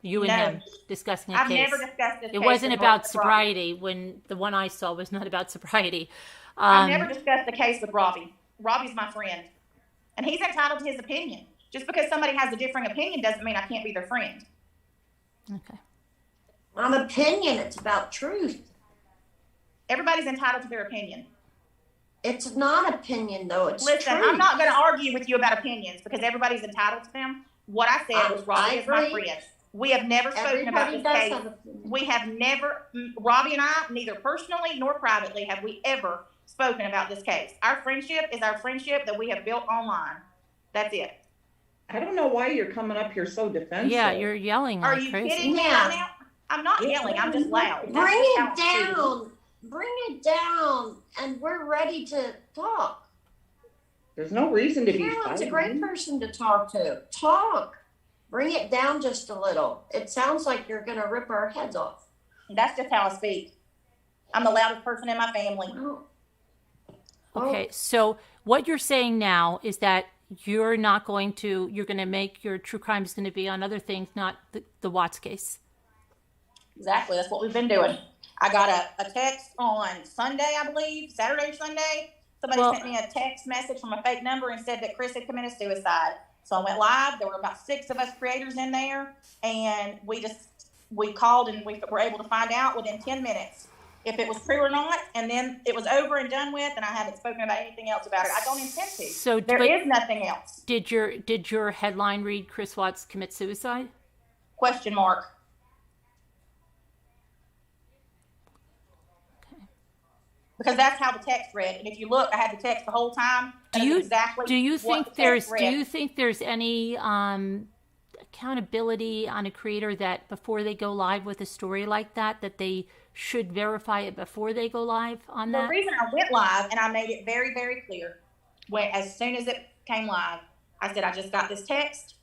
You and him discussing a case. I've never discussed this case. It wasn't about sobriety. When the one I saw was not about sobriety. I've never discussed the case with Robbie. Robbie's my friend. And he's entitled to his opinion. Just because somebody has a different opinion doesn't mean I can't be their friend. Okay. On opinion, it's about truth. Everybody's entitled to their opinion. It's not opinion, though. It's Listen, truth. I'm not going to argue with you about opinions because everybody's entitled to them. What I said was Robbie is my agree. friend. We have never spoken about Everybody this does case. have opinions. We have never, Robbie and I, neither personally nor privately, have we ever spoken about this case. Our friendship is our friendship that we have built online. That's it. I don't know why you're coming up here so defensive. Yeah, you're yelling Are like you crazy. kidding me right now? I'm not yelling. I'm just loud. Bring it down. Bring it down, and we're ready to talk. There's no reason to be Carolyn's a fighting. great person to talk to. Talk. Bring it down just a little. It sounds like you're going to rip our heads off. That's just how I speak. I'm the loudest person in my family. Okay, so what you're saying now is that you're going to make your true crime is going to be on other things, not the Watts case. Exactly. That's what we've been doing. I got a text on Sunday, I believe, Saturday or Sunday. Somebody sent me a text message from a fake number and said that Chris had committed suicide. So I went live. There were about 6 of us creators in there, and we called and we were able to find out within 10 minutes if it was true or not, and then it was over and done with, and I haven't spoken about anything else about it. I don't intend to. So there is nothing else. Did your headline read Chris Watts commit suicide? Question mark. Because that's how the text read, and if you look, I had the text the whole time. Do you think there's any accountability on a creator that before they go live with a story like that they should verify it before they go live on that? The reason I went live, and I made it very, very clear, as soon as it came live, I said, I just got this text.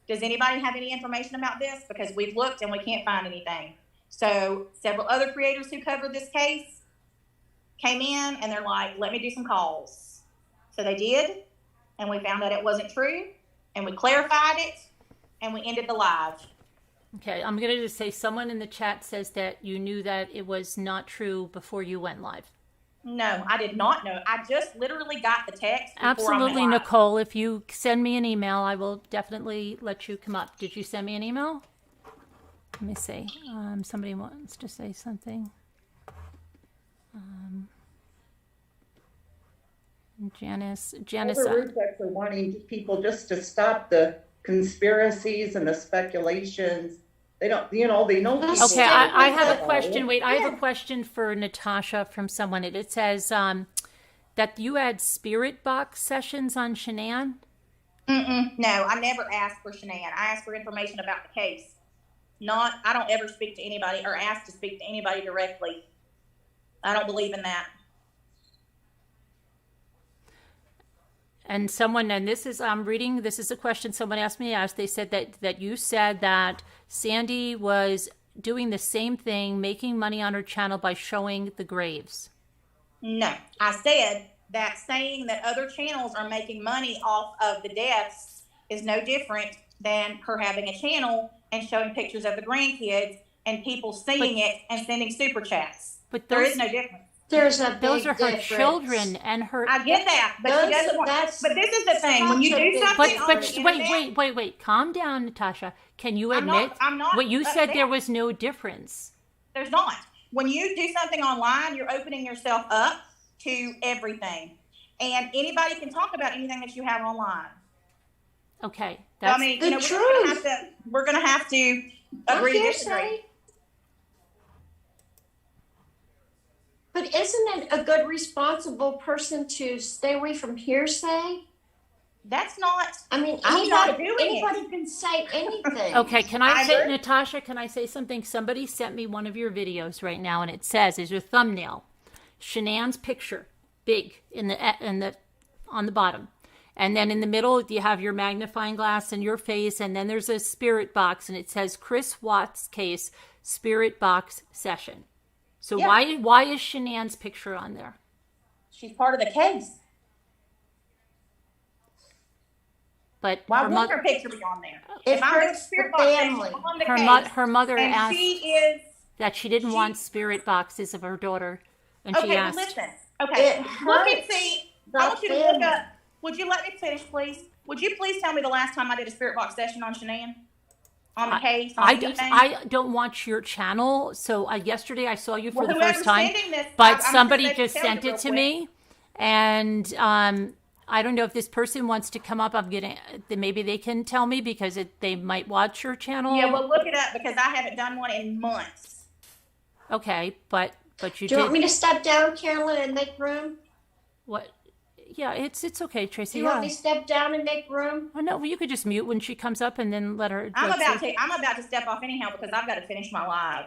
Does anybody have any information about this? Because we've looked and we can't find anything. So several other creators who covered this case came in and they're like, let me do some calls. So they did, and we found out it wasn't true, and we clarified it, and we ended the live. Okay, I'm going to just say someone in the chat says that you knew that it was not true before you went live. No, I did not know. I just literally got the text. Absolutely, Nicole. If you send me an email, I will definitely let you come up. Did you send me an email? Let me see. Somebody wants to say something. Janice. All the Ruseks are wanting people just to stop the conspiracies and the speculations. They don't, they know people. Okay, I have a question. Wait, I have a question for Natasha from someone. It says that you had spirit box sessions on Shanann. No, I never asked for Shanann. I asked for information about the case. I don't ever speak to anybody or ask to speak to anybody directly. I don't believe in that. And this is a question someone asked me to ask. They said that you said that Sandy was doing the same thing, making money on her channel by showing the graves. No, I said that saying that other channels are making money off of the deaths is no different than her having a channel and showing pictures of the grandkids and people seeing it and sending super chats. But there is no difference. There's a those are her difference. Children and her. I get that, but she doesn't want. But this is the thing: when you do something, wait, calm down, Natasha. Can you admit? I'm not. What you said there was no difference. There's not. When you do something online, you're opening yourself up to everything, and anybody can talk about anything that you have online. Okay, that's the truth. We're going to have to agree to disagree. But isn't it a good, responsible person to stay away from hearsay? That's not. I mean, anybody can say anything. Okay, can I say, Natasha? Can I say something? Somebody sent me one of your videos right now, and it says, "Is your thumbnail Shanann's picture, big on the bottom, and then in the middle you have your magnifying glass and your face, and then there's a spirit box, and it says Chris Watts case spirit box session." So why is Shanann's picture on there? She's part of the case. But why would her picture be on there? If I'm a spirit box family, her mother asked that she didn't want spirit boxes of her daughter, and she asked. Listen. Okay, look and see. I want you to look up. Would you let me finish, please? Would you please tell me the last time I did a spirit box session on Shanann? On the case? I don't watch your channel. So yesterday I saw you for the first time, but somebody just sent it to me, and I don't know if this person wants to come up. Maybe they can tell me because they might watch your channel. Yeah, well, look it up because I haven't done one in months. Okay, but you Do you want me to step down, Carolyn, and make room? What? Yeah, it's okay, Tracy. Do you want me to step down and make room? Oh no, well, you could just mute when she comes up and then let her. I'm about to step off anyhow because I've got to finish my live.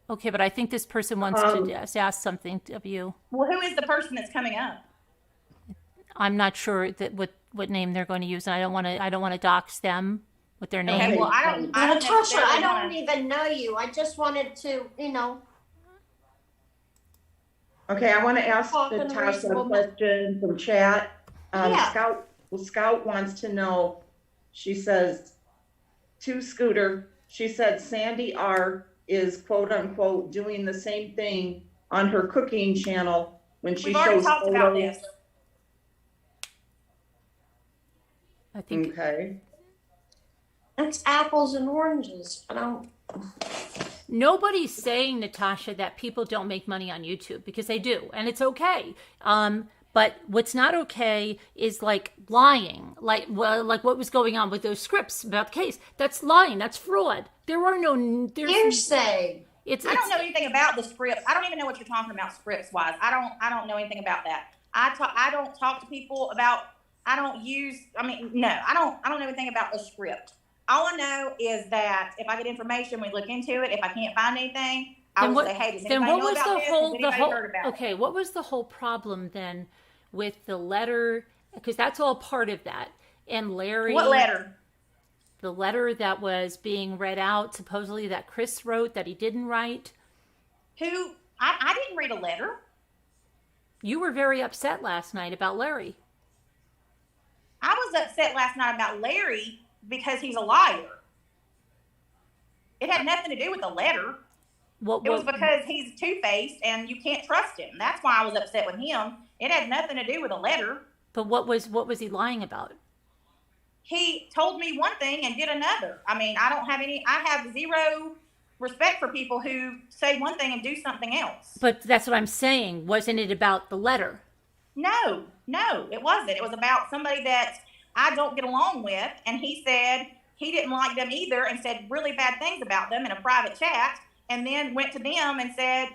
Okay, but I think this person wants to ask something of you. Well, who is the person that's coming up? I'm not sure that what name they're going to use, and I don't want to dox them with their name. Okay, well, Natasha, I don't even know you. I just wanted to, Okay, I want to ask Natasha a question from chat. Yeah. Scout wants to know, she says, to Scooter, she said Sandy R is quote unquote doing the same thing on her cooking channel when she We've already shows talked about this. I think. Okay. That's apples and oranges. Nobody's saying, Natasha, that people don't make money on YouTube, because they do, and it's okay. But what's not okay is like lying, like what was going on with those scripts about the case. That's lying. That's fraud. Hearsay. I don't know anything about the scripts. I don't even know what you're talking about scripts wise. I don't know anything about that. I don't talk to people about. I don't know anything about the script. All I know is that if I get information, we look into it. If I can't find anything, I will say, hey, does anybody know about this? Has anybody heard about it? Okay, what was the whole problem then with the letter? Because that's all part of that. And Larry. What letter? The letter that was being read out, supposedly that Chris wrote that he didn't write. Who? I didn't read a letter. You were very upset last night about Larry. I was upset last night about Larry because he's a liar. It had nothing to do with the letter. It was because he's two-faced and you can't trust him. That's why I was upset with him. It had nothing to do with a letter. But what was he lying about? He told me one thing and did another. I mean, I have zero respect for people who say one thing and do something else. But that's what I'm saying. Wasn't it about the letter? No, it wasn't. It was about somebody that I don't get along with, and he said he didn't like them either and said really bad things about them in a private chat, and then went to them and said,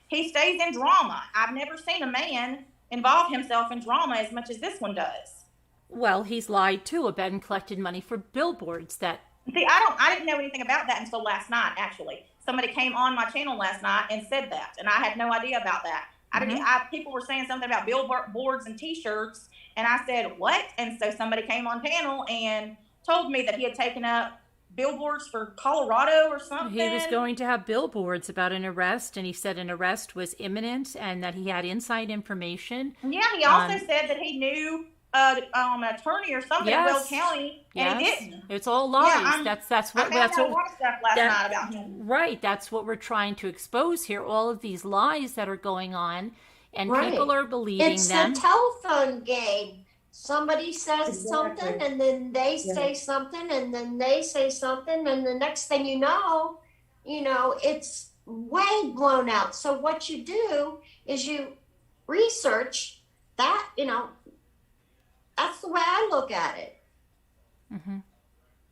he stays in drama. I've never seen a man involve himself in drama as much as this one does. Well, he's lied too about and collected money for billboards that... See, I didn't know anything about that until last night, actually. Somebody came on my channel last night and said that, and I had no idea about that. People were saying something about billboards and T-shirts, and I said, what? And so somebody came on panel and told me that he had taken up billboards for Colorado or something. He was going to have billboards about an arrest, and he said an arrest was imminent and that he had inside information. Yeah, he also said that he knew an attorney or something in Will County, and he didn't. It's all lies. Yeah, that's what. I found out a lot of stuff last night about him. Right. That's what we're trying to expose here. All of these lies that are going on, and people are believing them. It's a telephone game. Somebody says something, and then they say something, and then they say something, and the next thing you know, it's way blown out. So what you do is you research that, that's the way I look at it. Mm-hmm.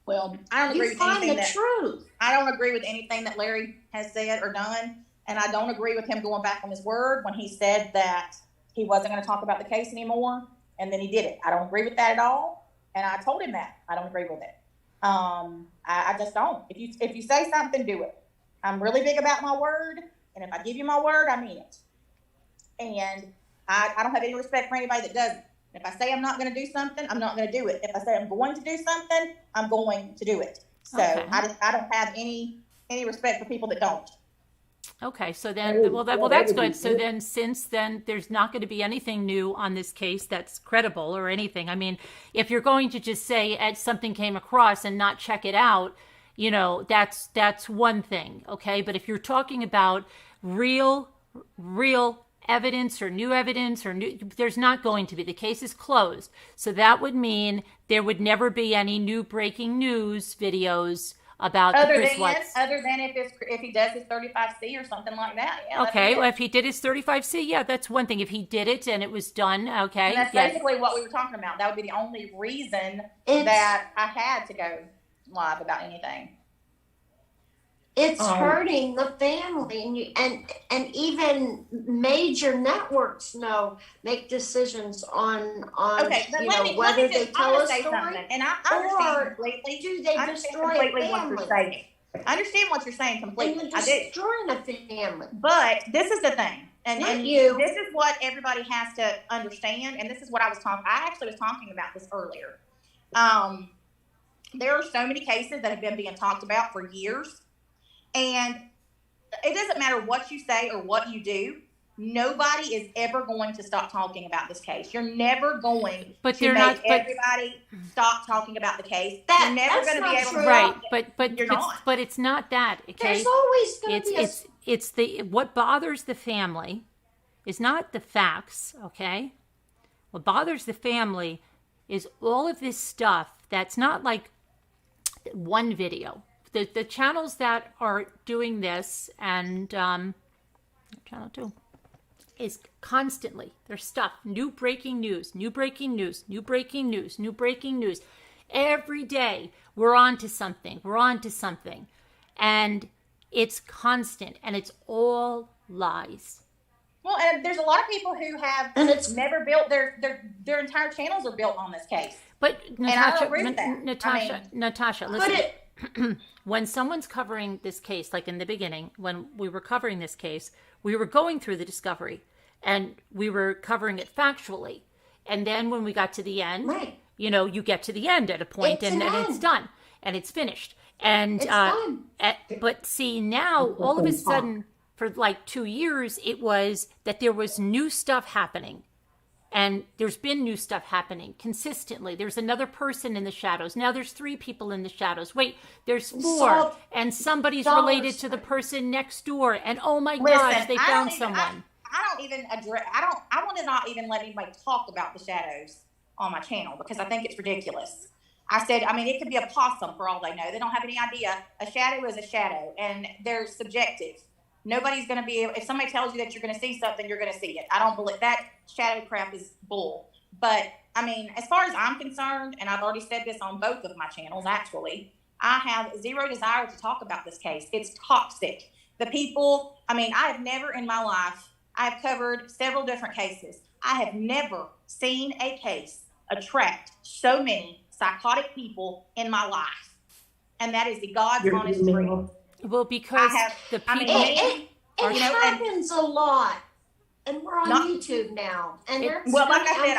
Well, I don't agree with anything truth. I don't agree with anything that Larry has said or done, and I don't agree with him going back on his word when he said that he wasn't going to talk about the case anymore, and then he did it. I don't agree with that at all, and I told him that I don't agree with it. I just don't. If you say something, do it. I'm really big about my word, and if I give you my word, I mean it. And I don't have any respect for anybody that doesn't. If I say I'm not going to do something, I'm not going to do it. If I say I'm going to do something, I'm going to do it. So I don't have any respect for people that don't. Okay, so then, well, that's good. So then, since then, there's not going to be anything new on this case that's credible or anything. I mean, if you're going to just say something came across and not check it out, that's one thing. Okay, but if you're talking about real evidence or new evidence there's not going to be. The case is closed. So that would mean there would never be any new breaking news videos about the Chris Watts. Other than if he does his 35C or something like that. Yeah, Okay, well, if he did his 35C, yeah, that's one thing. If he did it and it was done, okay. And that's basically what we were talking about. That would be the only reason that I had to go live about anything. It's hurting the family, and even major networks make decisions on whether they tell a story, and I understand completely. Do they destroy a family? I understand what you're saying completely. I do. Destroying a family. But this is the thing, and you. This is what everybody has to understand, and this is what I actually was talking about this earlier. There are so many cases that have been being talked about for years. And it doesn't matter what you say or what you do. Nobody is ever going to stop talking about this case. You're never going to make everybody stop talking about the case. You're never going to be able to stop it. But it's not that. Okay? There's always going to be it's what bothers the family is not the facts. Okay, what bothers the family is all of this stuff that's not like one video. The channels that are doing this, and channel 2, is constantly, there's stuff, new breaking news. Every day, we're on to something. And it's constant, and it's all lies. Well, and there's a lot of people who have never built their entire channels are built on this case. But Natasha, Natasha, listen. When someone's covering this case, like in the beginning, when we were covering this case, we were going through the discovery and we were covering it factually. And then when we got to the end, you get to the end at a point and it's done and it's finished. And, but see, now all of a sudden for like 2 years, it was that there was new stuff happening. And there's been new stuff happening consistently. There's another person in the shadows. Now there's 3 people in the shadows. Wait, there's 4. And somebody's related to the person next door. And oh my gosh, they found someone. I want to not even let anybody talk about the shadows on my channel because I think it's ridiculous. I said, it could be a possum for all they know. They don't have any idea. A shadow is a shadow and they're subjective. Nobody's going to be able, if somebody tells you that you're going to see something, you're going to see it. I don't believe that shadow crap is bull. But as far as I'm concerned, and I've already said this on both of my channels, actually, I have zero desire to talk about this case. It's toxic. The people, I have never in my life, I've covered several different cases. I have never seen a case attract so many psychotic people in my life. And that is the God's honest truth. Well, because the people... It happens a lot. And we're on YouTube now. And like I said,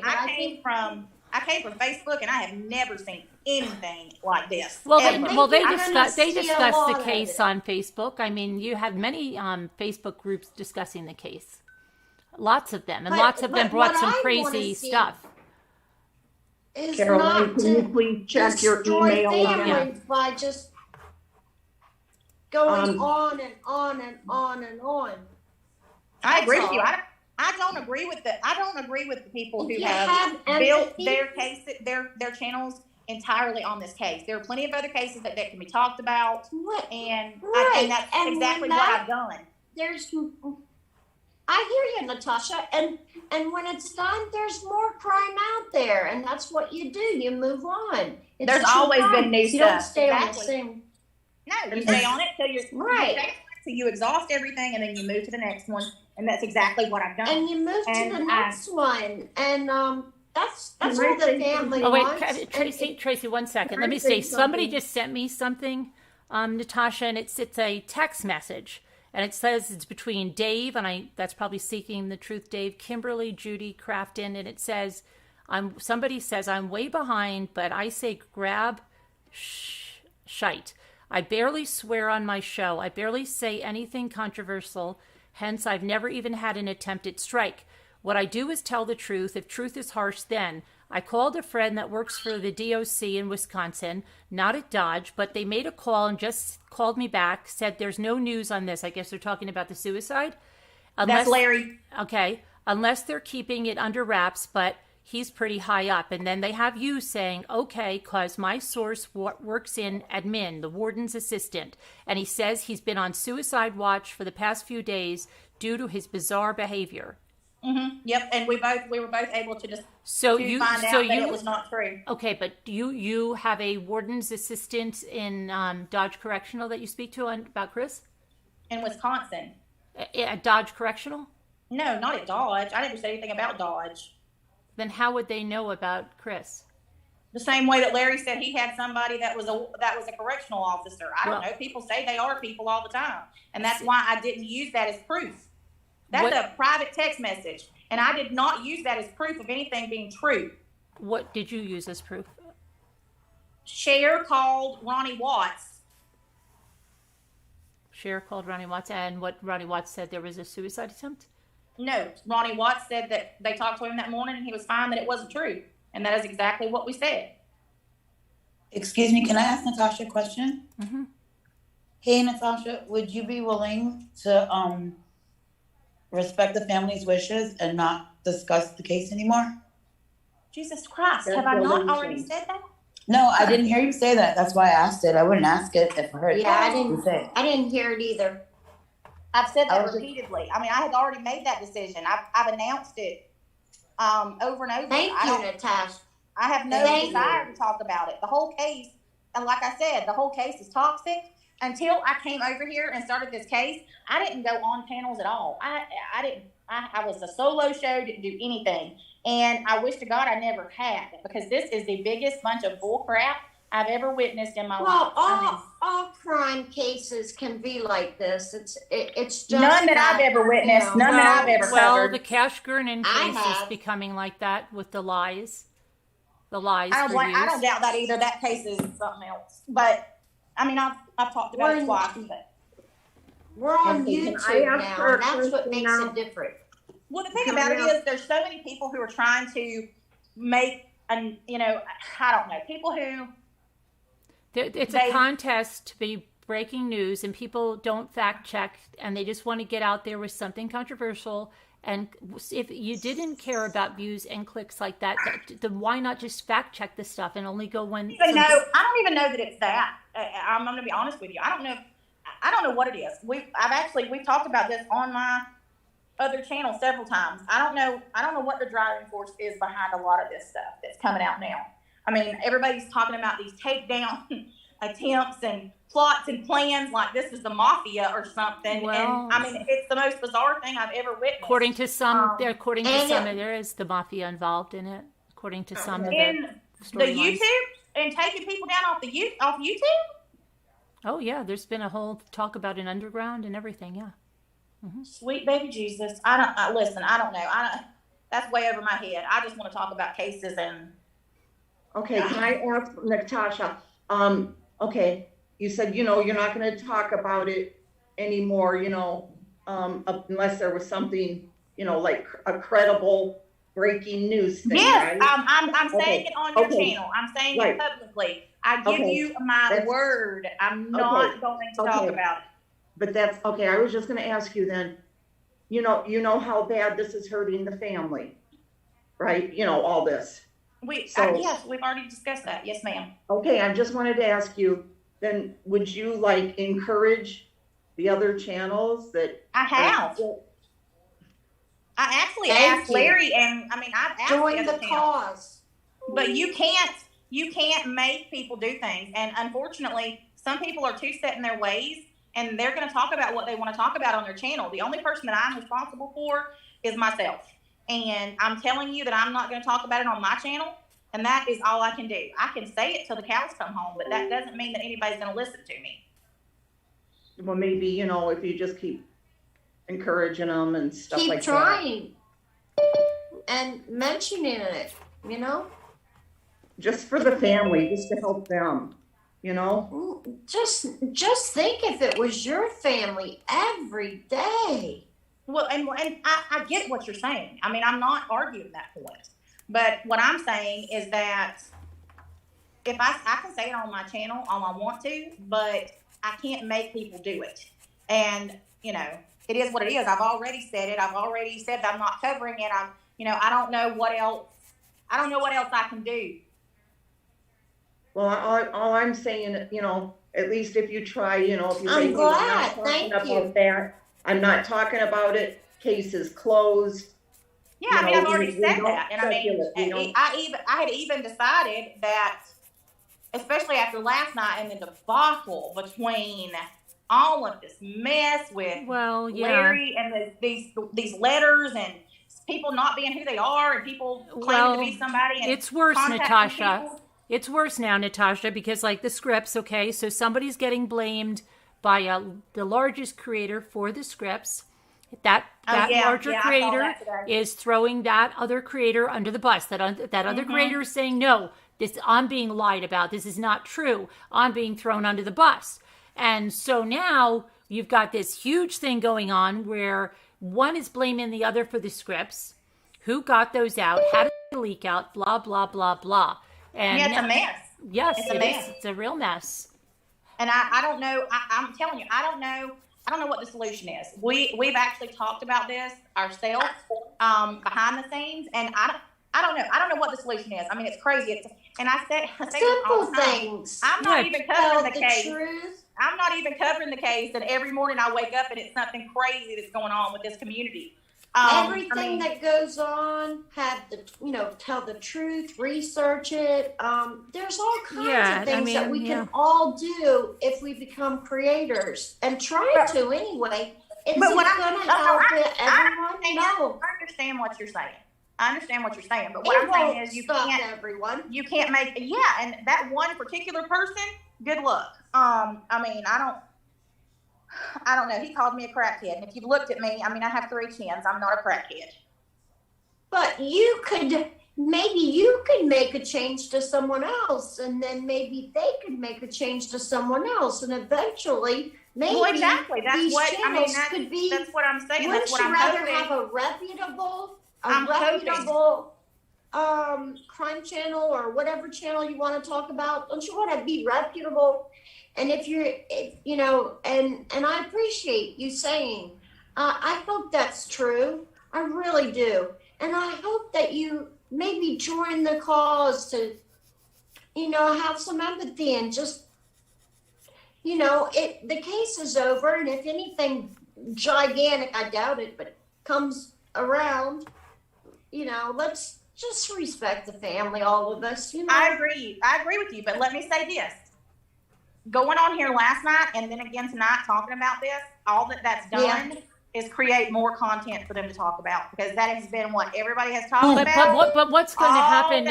I came from Facebook and I have never seen anything like this. They discussed the case on Facebook. You had many Facebook groups discussing the case. Lots of them. And lots of them brought some crazy stuff. Caroline, can you please check your email again? By just going on and on and on and on. I agree with you. I don't agree with the people who have built their case, their channels entirely on this case. There are plenty of other cases that can be talked about, and that's exactly what I've done. I hear you, Natasha, and when it's done, there's more crime out there, and that's what you do. You move on. There's always been new stuff. You don't stay on the same. No, you stay on it till you're so you exhaust everything, and then you move to the next one, and that's exactly what I've done. And you move to the next one, and that's what the family wants. Tracy, 1 second. Let me say, somebody just sent me something, Natasha, and it's a text message, and it says it's between Dave, and that's probably Seeking the Truth, Dave, Kimberly, Judy, Crafton, and it says, somebody says, I'm way behind, but I say grab shite. I barely swear on my show. I barely say anything controversial. Hence, I've never even had an attempted strike. What I do is tell the truth. If truth is harsh, then. I called a friend that works for the DOC in Wisconsin, not at Dodge, but they made a call and just called me back, said there's no news on this. I guess they're talking about the suicide. That's Larry. Okay. Unless they're keeping it under wraps, but he's pretty high up. And then they have you saying, okay, because my source works in admin, the warden's assistant, and he says he's been on suicide watch for the past few days due to his bizarre behavior. Mm-hmm. Yep, and we were both able to just find out that it was not true. Okay, but you have a warden's assistant in Dodge Correctional that you speak to about Chris? In Wisconsin. At Dodge Correctional? No, not at Dodge. I didn't say anything about Dodge. Then how would they know about Chris? The same way that Larry said he had somebody that was a correctional officer. I don't know. People say they are people all the time, and that's why I didn't use that as proof. That's a private text message, and I did not use that as proof of anything being true. What did you use as proof? Cher called Ronnie Watts. Cher called Ronnie Watts, and what Ronnie Watts said there was a suicide attempt? No, Ronnie Watts said that they talked to him that morning and he was fine, that it wasn't true. And that is exactly what we said. Excuse me, can I ask Natasha a question? Mm-hmm. Hey, Natasha, would you be willing to respect the family's wishes and not discuss the case anymore? Jesus Christ, have I not already said that? No, I didn't hear you say that. That's why I asked it. I wouldn't ask it if I heard it. Yeah, I didn't hear it either. I've said that repeatedly. I mean, I had already made that decision. I've announced it over and over. Thank you, Natasha. I have no desire to talk about it. The whole case, and like I said, the whole case is toxic. Until I came over here and started this case, I didn't go on panels at all. I didn't. I was a solo show, didn't do anything. And I wish to God I never had, because this is the biggest bunch of bull crap I've ever witnessed in my life. Well, all crime cases can be like this. It's just none that I've ever witnessed, none that I've ever covered. Well, the Cash Gurnan case is becoming like that with the lies. The lies. I don't doubt that either. That case is something else. But I mean, I've talked about it twice. But we're on YouTube now, and that's what makes it different. Well, the thing about it is, there's so many people who are trying to make, I don't know, people who. It's a contest to be breaking news, and people don't fact check, and they just want to get out there with something controversial. And if you didn't care about views and clicks like that, then why not just fact check this stuff and only go when? I don't even know that it's that. I'm going to be honest with you. I don't know what it is. We've talked about this on my other channel several times. I don't know what the driving force is behind a lot of this stuff that's coming out now. I mean, everybody's talking about these takedown attempts and plots and plans like this is the mafia or something. Well, and I mean, it's the most bizarre thing I've ever witnessed. According to some, there is the mafia involved in it. According to some of the YouTube and taking people down off YouTube. Oh yeah, there's been a whole talk about an underground and everything. Yeah. Mm-hmm. Sweet baby Jesus. I don't know. That's way over my head. I just want to talk about cases and. Okay, can I ask Natasha? Okay, you said you're not going to talk about it anymore. Unless there was something like a credible breaking news thing. Yes, right? I'm saying it on your channel. I'm saying it publicly. I give you my word. I'm not going to talk about it. But that's okay. I was just going to ask you then. You know how bad this is hurting the family, right? All this. Yes, we've already discussed that. Yes, ma'am. Okay, I just wanted to ask you, then would you encourage the other channels that I have? I actually asked Larry, and I mean, I've asked join the cause. But you can't make people do things, and unfortunately, some people are too set in their ways, and they're going to talk about what they want to talk about on their channel. The only person that I'm responsible for is myself. And I'm telling you that I'm not going to talk about it on my channel, and that is all I can do. I can say it till the cows come home, but that doesn't mean that anybody's going to listen to me. Well, maybe, if you just keep encouraging them and stuff like that. Keep trying and mentioning it, Just for the family, just to help them, Just think if it was your family every day. Well, and I get what you're saying. I mean, I'm not arguing that point. But what I'm saying is that if I can say it on my channel all I want to, but I can't make people do it. And, it is what it is. I've already said it. I've already said that I'm not covering it. I don't know what else I don't know what else I can do. Well, all I'm saying, you know, at least if you try, you know, if you say, I'm "Hey, glad. not talking Thank about you. that. I'm not talking about it. Case is closed." Yeah, You I mean, know, I've already we said don't that, and I mean, speculate. We don't. I had even decided that, especially after last night and the debacle between all of this mess with Well, yeah. Larry and these letters and people not being who they are and people claiming to be somebody. And it's worse, contacting Natasha. people. It's worse now, Natasha, because like the scripts, okay, so somebody's getting blamed by the largest creator for the scripts. That larger creator is throwing that other creator under the bus. That other creator is saying, no, I'm being lied about. This is not true. I'm being thrown under the bus. And so now you've got this huge thing going on where one is blaming the other for the scripts. Who got those out? How did they leak out? Blah, blah, blah, blah. And yeah, it's a mess. Yes, it's a mess. It's a real mess. And I don't know. I'm telling you, I don't know what the solution is. We've actually talked about this ourselves behind the scenes, and I don't know. I don't know what the solution is. I mean, it's crazy. And I say simple things. I'm not even covering the case. Truth. I'm not even covering the case, and every morning I wake up and it's something crazy that's going on with this community. Everything that goes on, tell the truth, research it. There's all kinds of things that we can all do if we become creators and try to anyway. Is it going to help everyone? No. I understand what you're saying. But what I'm saying is you can't make, and that one particular person, good luck. I mean, I don't know. He called me a crackhead. And if you've looked at me, I mean, I have 3 chins. I'm not a crackhead. But maybe you could make a change to someone else, and then maybe they could make a change to someone else, and eventually maybe exactly. That's what I mean. That's what I'm saying. Wouldn't that's what you rather have a reputable crime channel or whatever channel you want to talk about? Don't you want to be reputable? And if and I appreciate you saying, I hope that's true. I really do. And I hope that you maybe join the cause to, have some empathy and just, the case is over. And if anything gigantic, I doubt it, but comes around, let's just respect the family, all of us. I agree with you. But let me say this. Going on here last night and then again tonight talking about this, all that's done is create more content for them to talk about, because that has been what everybody has talked about. But what's going to happen,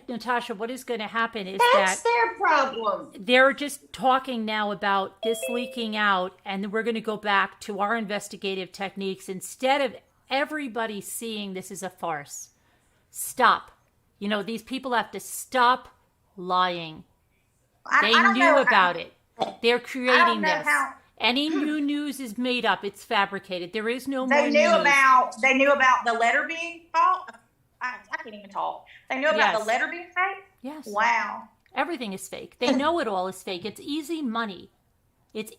Natasha, what is going to happen is that's their problem. They're just talking now about this leaking out, and we're going to go back to our investigative techniques instead of everybody seeing this as a farce. Stop. These people have to stop lying. They knew about it. They're creating this. Any new news is made up. It's fabricated. There is no more news. They knew about the letter being false. I can't even talk. They knew about the letter being fake? Yes. Wow. Everything is fake. They know it all is fake. It's easy money. It's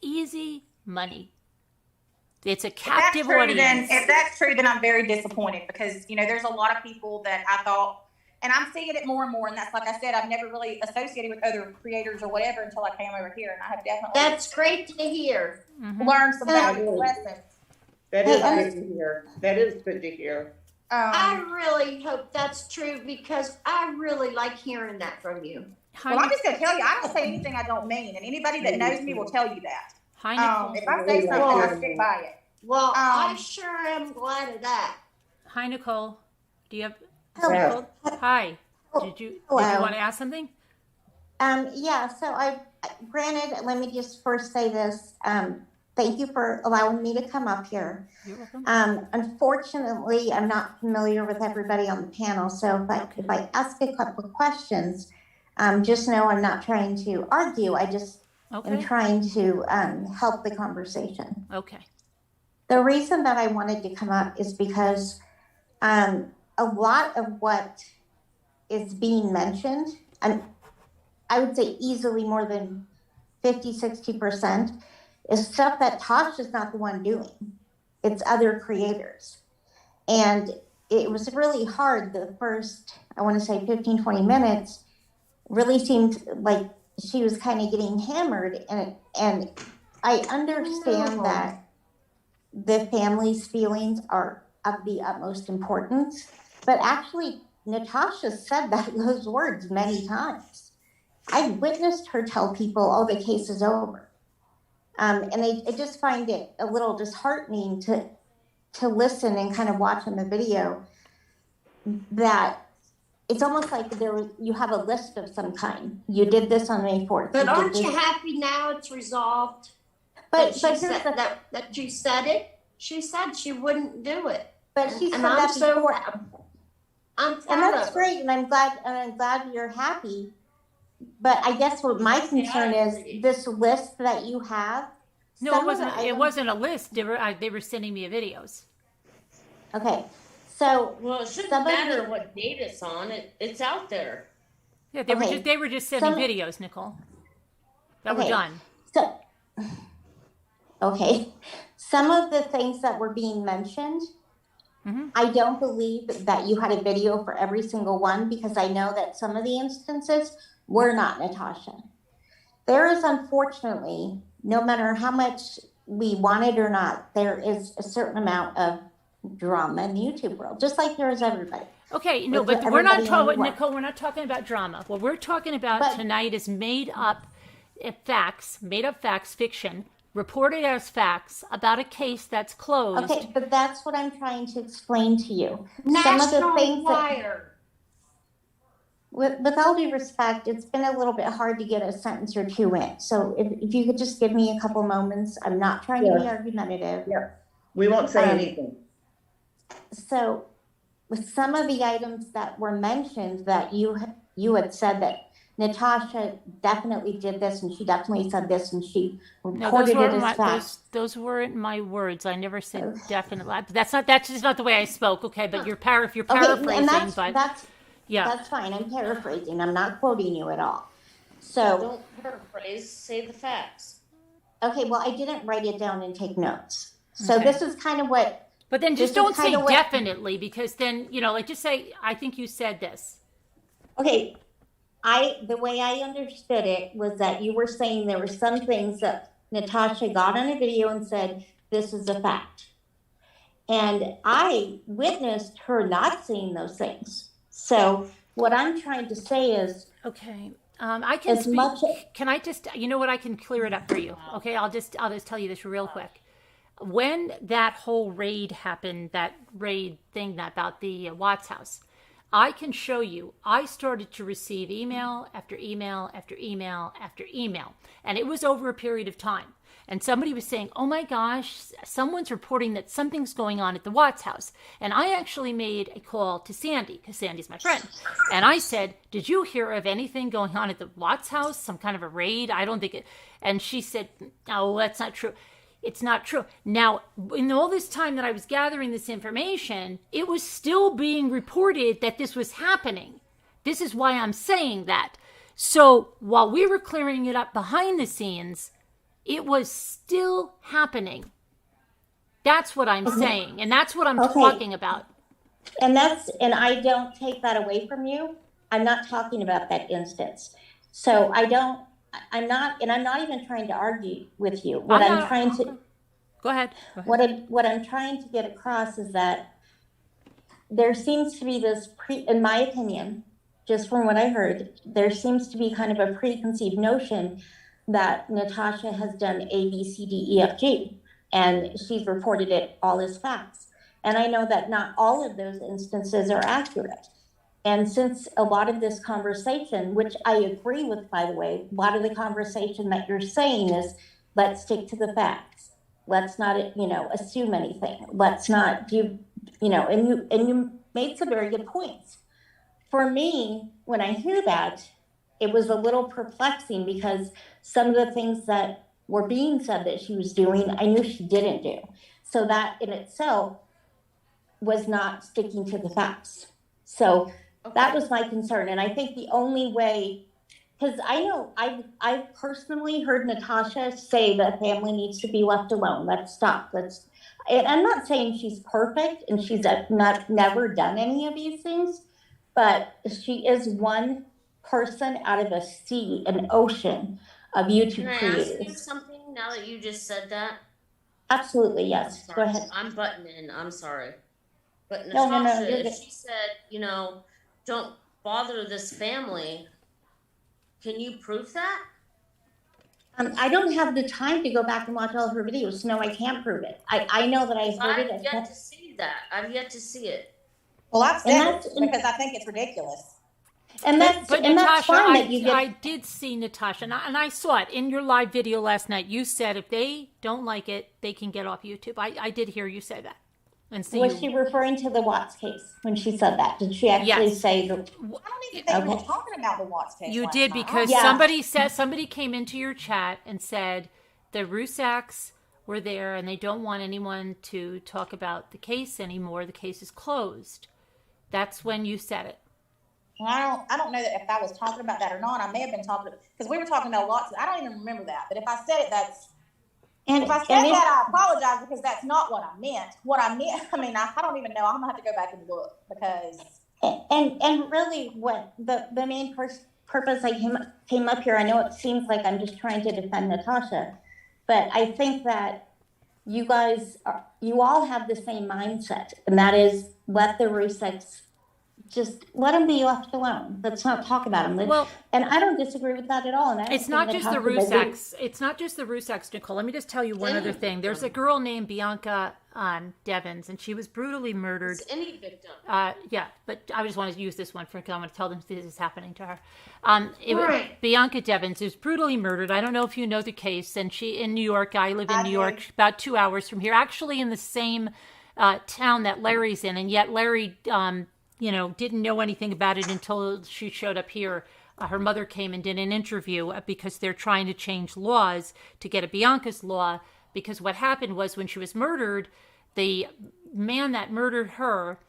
a captive audience. If that's true, then I'm very disappointed, because, there's a lot of people that I thought, and I'm seeing it more and more. And that's, like I said, I've never really associated with other creators or whatever until I came over here. And I have definitely. That's great to hear. Learned some valuable lessons. That is good to hear. That is good to hear. I really hope that's true, because I really like hearing that from you. Well, I'm just going to tell you, I don't say anything I don't mean. And anybody that knows me will tell you that. Hi, Nicole. If I say something, I stick by it. Well, I sure am glad of that. Hi, Nicole. Do you have... Hello. Hi. Did you want to ask something? So granted, let me just first say this. Thank you for allowing me to come up here. You're welcome. Unfortunately, I'm not familiar with everybody on the panel. So if I ask a couple of questions, just know I'm not trying to argue. I just am trying to help the conversation. Okay. The reason that I wanted to come up is because a lot of what is being mentioned, and I would say easily more than 50-60%, is stuff that Tasha's not the one doing. It's other creators. And it was really hard. The first, I want to say 15, 20 minutes really seemed like she was kind of getting hammered. And I understand that the family's feelings are of the utmost importance, but actually Natasha said those words many times. I witnessed her tell people, oh, the case is over. And I just find it a little disheartening to listen and kind of watch on the video that it's almost like you have a list of some kind. You did this on May 4th. But aren't you happy now it's resolved? But she said that you said it. She said she wouldn't do it. But she said that before. I'm proud and that's great, and I'm glad you're happy. But I guess what my concern is this list that you have. No, it wasn't. It wasn't a list. They were sending me videos. Okay, so well, it shouldn't matter what date it's on. It's out there. Yeah, they were just sending videos, Nicole. That were done. So, okay, some of the things that were being mentioned, I don't believe that you had a video for every single one because I know that some of the instances were not Natasha. There is unfortunately, no matter how much we want it or not, there is a certain amount of drama in the YouTube world, just like there is everybody. Okay, no, but we're not talking, Nicole, we're not talking about drama. What we're talking about tonight is made up facts, fiction, reported as facts about a case that's closed. Okay, but that's what I'm trying to explain to you. National Some of the things Wire. With all due respect, it's been a little bit hard to get a sentence or two in. So if you could just give me a couple moments, I'm not trying to be argumentative. Yeah, we won't say anything. So with some of the items that were mentioned that you had said that Natasha definitely did this and she definitely said this and she reported it as fact. Those weren't my words. I never said definitely. That's just not the way I spoke. Okay, but you're paraphrasing. And that's fine. I'm paraphrasing. I'm not quoting you at all. So don't paraphrase. Say the facts. Okay. Well, I didn't write it down and take notes. So this is kind of what. But then just don't say definitely because then like just say I think you said this. Okay. The way I understood it was that you were saying there were some things that Natasha got on a video and said this is a fact, and I witnessed her not saying those things. So what I'm trying to say is, okay, I can speak. Can I just, what, I can clear it up for you. Okay, I'll just tell you this real quick. When that whole raid happened, that raid thing about the Watts house, I can show you. I started to receive email after email after email after email, and it was over a period of time. And somebody was saying, oh my gosh, someone's reporting that something's going on at the Watts house. And I actually made a call to Sandy, because Sandy's my friend. And I said, did you hear of anything going on at the Watts house? Some kind of a raid? I don't think it. And she said, no, that's not true. It's not true. Now, in all this time that I was gathering this information, it was still being reported that this was happening. This is why I'm saying that. So while we were clearing it up behind the scenes, it was still happening. That's what I'm saying. And that's what I'm talking about. And I don't take that away from you. I'm not talking about that instance. So I'm not even trying to argue with you. Go ahead. What I'm trying to get across is that there seems to be this in my opinion, just from what I heard, there seems to be kind of a preconceived notion that Natasha has done A, B, C, D, E, F, G, and she's reported it all as facts. And I know that not all of those instances are accurate. And since a lot of this conversation, which I agree with, by the way, a lot of the conversation that you're saying is, let's stick to the facts. Let's not, assume anything. Let's not do, and you made some very good points. For me, when I hear that, it was a little perplexing because some of the things that were being said that she was doing, I knew she didn't do. So that in itself was not sticking to the facts. So that was my concern. And I think the only way, because I know I've personally heard Natasha say that family needs to be left alone. Let's stop. And I'm not saying she's perfect and she's never done any of these things, but she is one person out of a sea, an ocean of YouTube Can I creators. ask you something now that you just said that? Absolutely, yes. Go ahead. I'm butting in. I'm sorry. But No, Natasha, you're if she said, don't bother this family, can you prove that? I don't have the time to go back and watch all of her videos. No, I can't prove it. I know that I've heard it. I've yet to see that. I've yet to see it. Well, I've said it because I think it's ridiculous. And that's Natasha, fine that you get. I did see Natasha, and I saw it in your live video last night. You said if they don't like it, they can get off YouTube. I did hear you say that. And see Was she referring to the Watts case when she said that? Did she actually say that? I don't even think we were talking about the Watts case. You did, because somebody came into your chat and said the Rusaks were there and they don't want anyone to talk about the case anymore. The case is closed. That's when you said it. Well, I don't know that if I was talking about that or not. I may have been talking because we were talking about lots. I don't even remember that. But if I said it, if I said that, I apologize because that's not what I meant. What I meant, I don't even know. I'm gonna have to go back and look because. And really, what the main purpose I came up here. I know it seems like I'm just trying to defend Natasha, but I think that you all have the same mindset, and that is let the Rusaks. Just let them be left alone. Let's not talk about them. Well, and I don't disagree with that at all. And it's not just the Rusaks. It's not just the Rusaks, Nicole. Let me just tell you one other thing. There's a girl named Bianca Devins, and she was brutally murdered. It's any victim. Yeah, but I just want to use this one because I want to tell them this is happening to her. Bianca Devins was brutally murdered. I don't know if you know the case. And she in New York. I live in New York, about 2 hours from here. Actually, in the same town that Larry's in, and yet Larry. Didn't know anything about it until she showed up here. Her mother came and did an interview because they're trying to change laws to get a Bianca's law. Because what happened was when she was murdered, the man that murdered her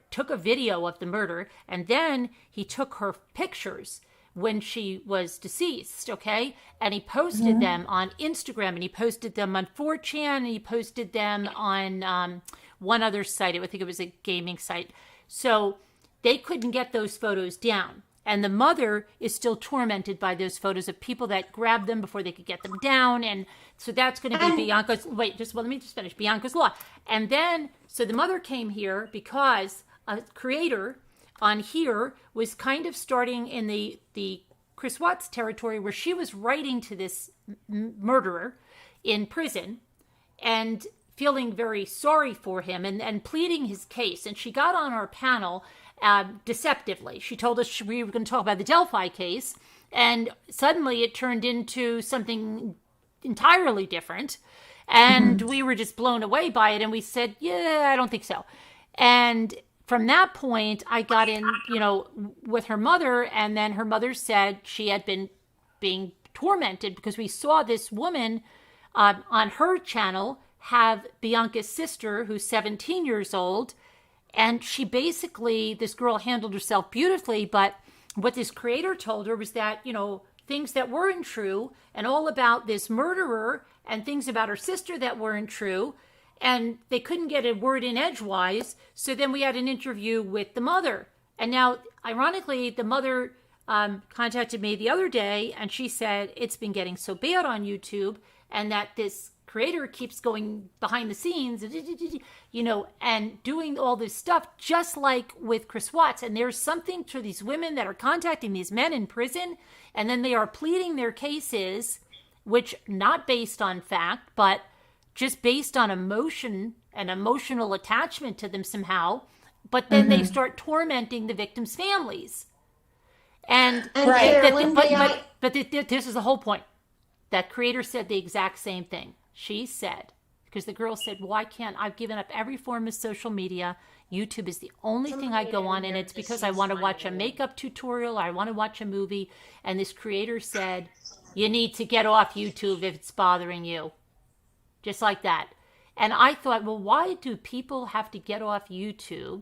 took a video of the murder, and then he took her pictures when she was deceased, okay? And he posted them on Instagram, and he posted them on 4chan, and he posted them on one other site. I think it was a gaming site. So they couldn't get those photos down. And the mother is still tormented by those photos of people that grabbed them before they could get them down. And so that's going to be Bianca's, let me just finish, Bianca's law. And then, so the mother came here because a creator on here was kind of starting in the Chris Watts territory where she was writing to this murderer in prison and feeling very sorry for him and pleading his case. And she got on our panel deceptively. She told us we were going to talk about the Delphi case, and suddenly it turned into something entirely different. And we were just blown away by it. And we said, yeah, I don't think so. And from that point, I got in, with her mother. And then her mother said she had been being tormented because we saw this woman on her channel have Bianca's sister, who's 17 years old. And she basically, this girl handled herself beautifully. But what this creator told her was that, things that weren't true and all about this murderer and things about her sister that weren't true. And they couldn't get a word in edgewise. So then we had an interview with the mother. And now, ironically, the mother contacted me the other day, and she said it's been getting so bad on YouTube and that this creator keeps going behind the scenes, and doing all this stuff, just like with Chris Watts. And there's something to these women that are contacting these men in prison, and then they are pleading their cases, which not based on fact, but just based on emotion and emotional attachment to them somehow. But then they start tormenting the victims' families. And this is the whole point. That creator said the exact same thing. She said, because the girl said, why can't I've given up every form of social media. YouTube is the only thing I go on, and it's because I want to watch a makeup tutorial, or I want to watch a movie. And this creator said, you need to get off YouTube if it's bothering you. Just like that. And I thought, well, why do people have to get off YouTube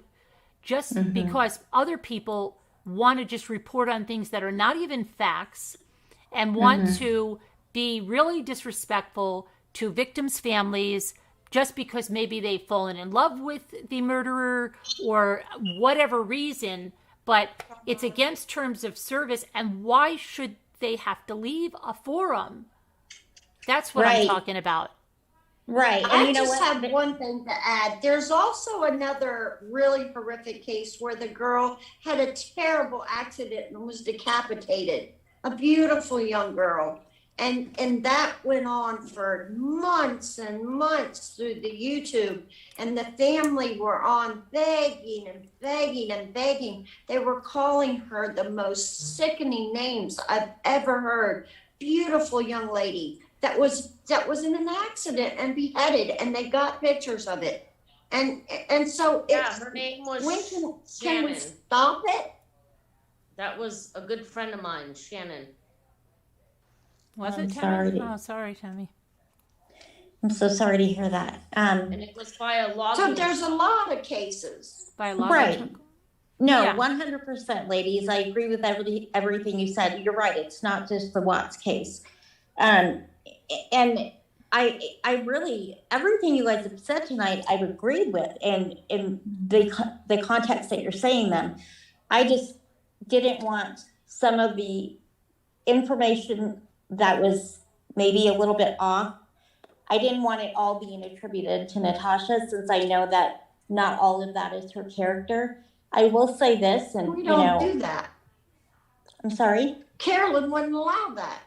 just because other people want to just report on things that are not even facts and want to be really disrespectful to victims' families, just because maybe they've fallen in love with the murderer or whatever reason, but it's against terms of service. And why should they have to leave a forum? That's what I'm talking about. Right. And I just have one thing to add. There's also another really horrific case where the girl had a terrible accident and was decapitated. A beautiful young girl. And that went on for months and months through the YouTube. And the family were on begging and begging and begging. They were calling her the most sickening names I've ever heard. Beautiful young lady that was in an accident and beheaded, and they got pictures of it. And so her name was can we stop it? That was a good friend of mine, Shannon. Was it Tammy? Sorry. Oh, sorry, Tammy. I'm so sorry to hear that. And it was by a logging. So there's a lot of cases. By a logging. Right. No, Yeah. 100%, ladies. I agree with everything you said. You're right. It's not just the Watts case. And I really, everything you guys have said tonight, I've agreed with. And in the context that you're saying them, I just didn't want some of the information that was maybe a little bit off. I didn't want it all being attributed to Natasha, since I know that not all of that is her character. I will say this, and We don't do that. I'm sorry. Carolyn wouldn't allow that.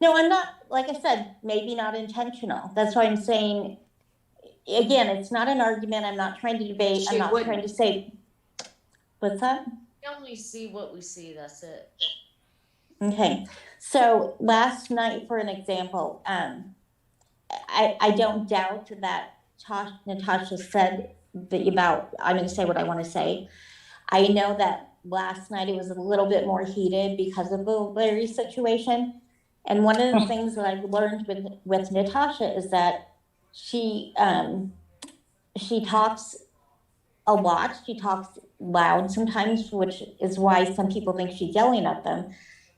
No, I'm not, like I said, maybe not intentional. That's why I'm saying, again, it's not an argument. I'm not trying to debate. I'm not trying to say, what's that? We only see what we see, that's it. Okay. So last night, for an example, I don't doubt that Natasha said about, I'm going to say what I want to say. I know that last night it was a little bit more heated because of the Larry situation. And one of the things that I've learned with Natasha is that she talks a lot. She talks loud sometimes, which is why some people think she's yelling at them.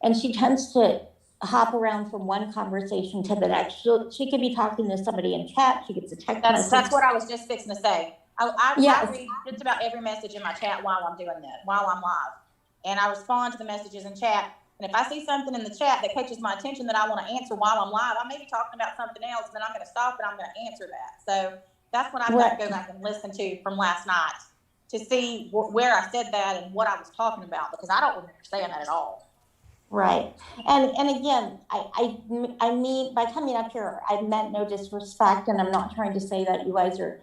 And she tends to hop around from one conversation to the next. She could be talking to somebody in chat. She gets a text message. That's what I was just fixing to say. I read just about every message in my chat while I'm doing that, while I'm live. And I respond to the messages in chat. And if I see something in the chat that catches my attention that I want to answer while I'm live, I may be talking about something else, and then I'm going to stop and I'm going to answer that. So that's what I've got to go back and listen to from last night to see where I said that and what I was talking about, because I don't remember saying that at all. Right. And again, I mean, by coming up here, I meant no disrespect, and I'm not trying to say that you guys are,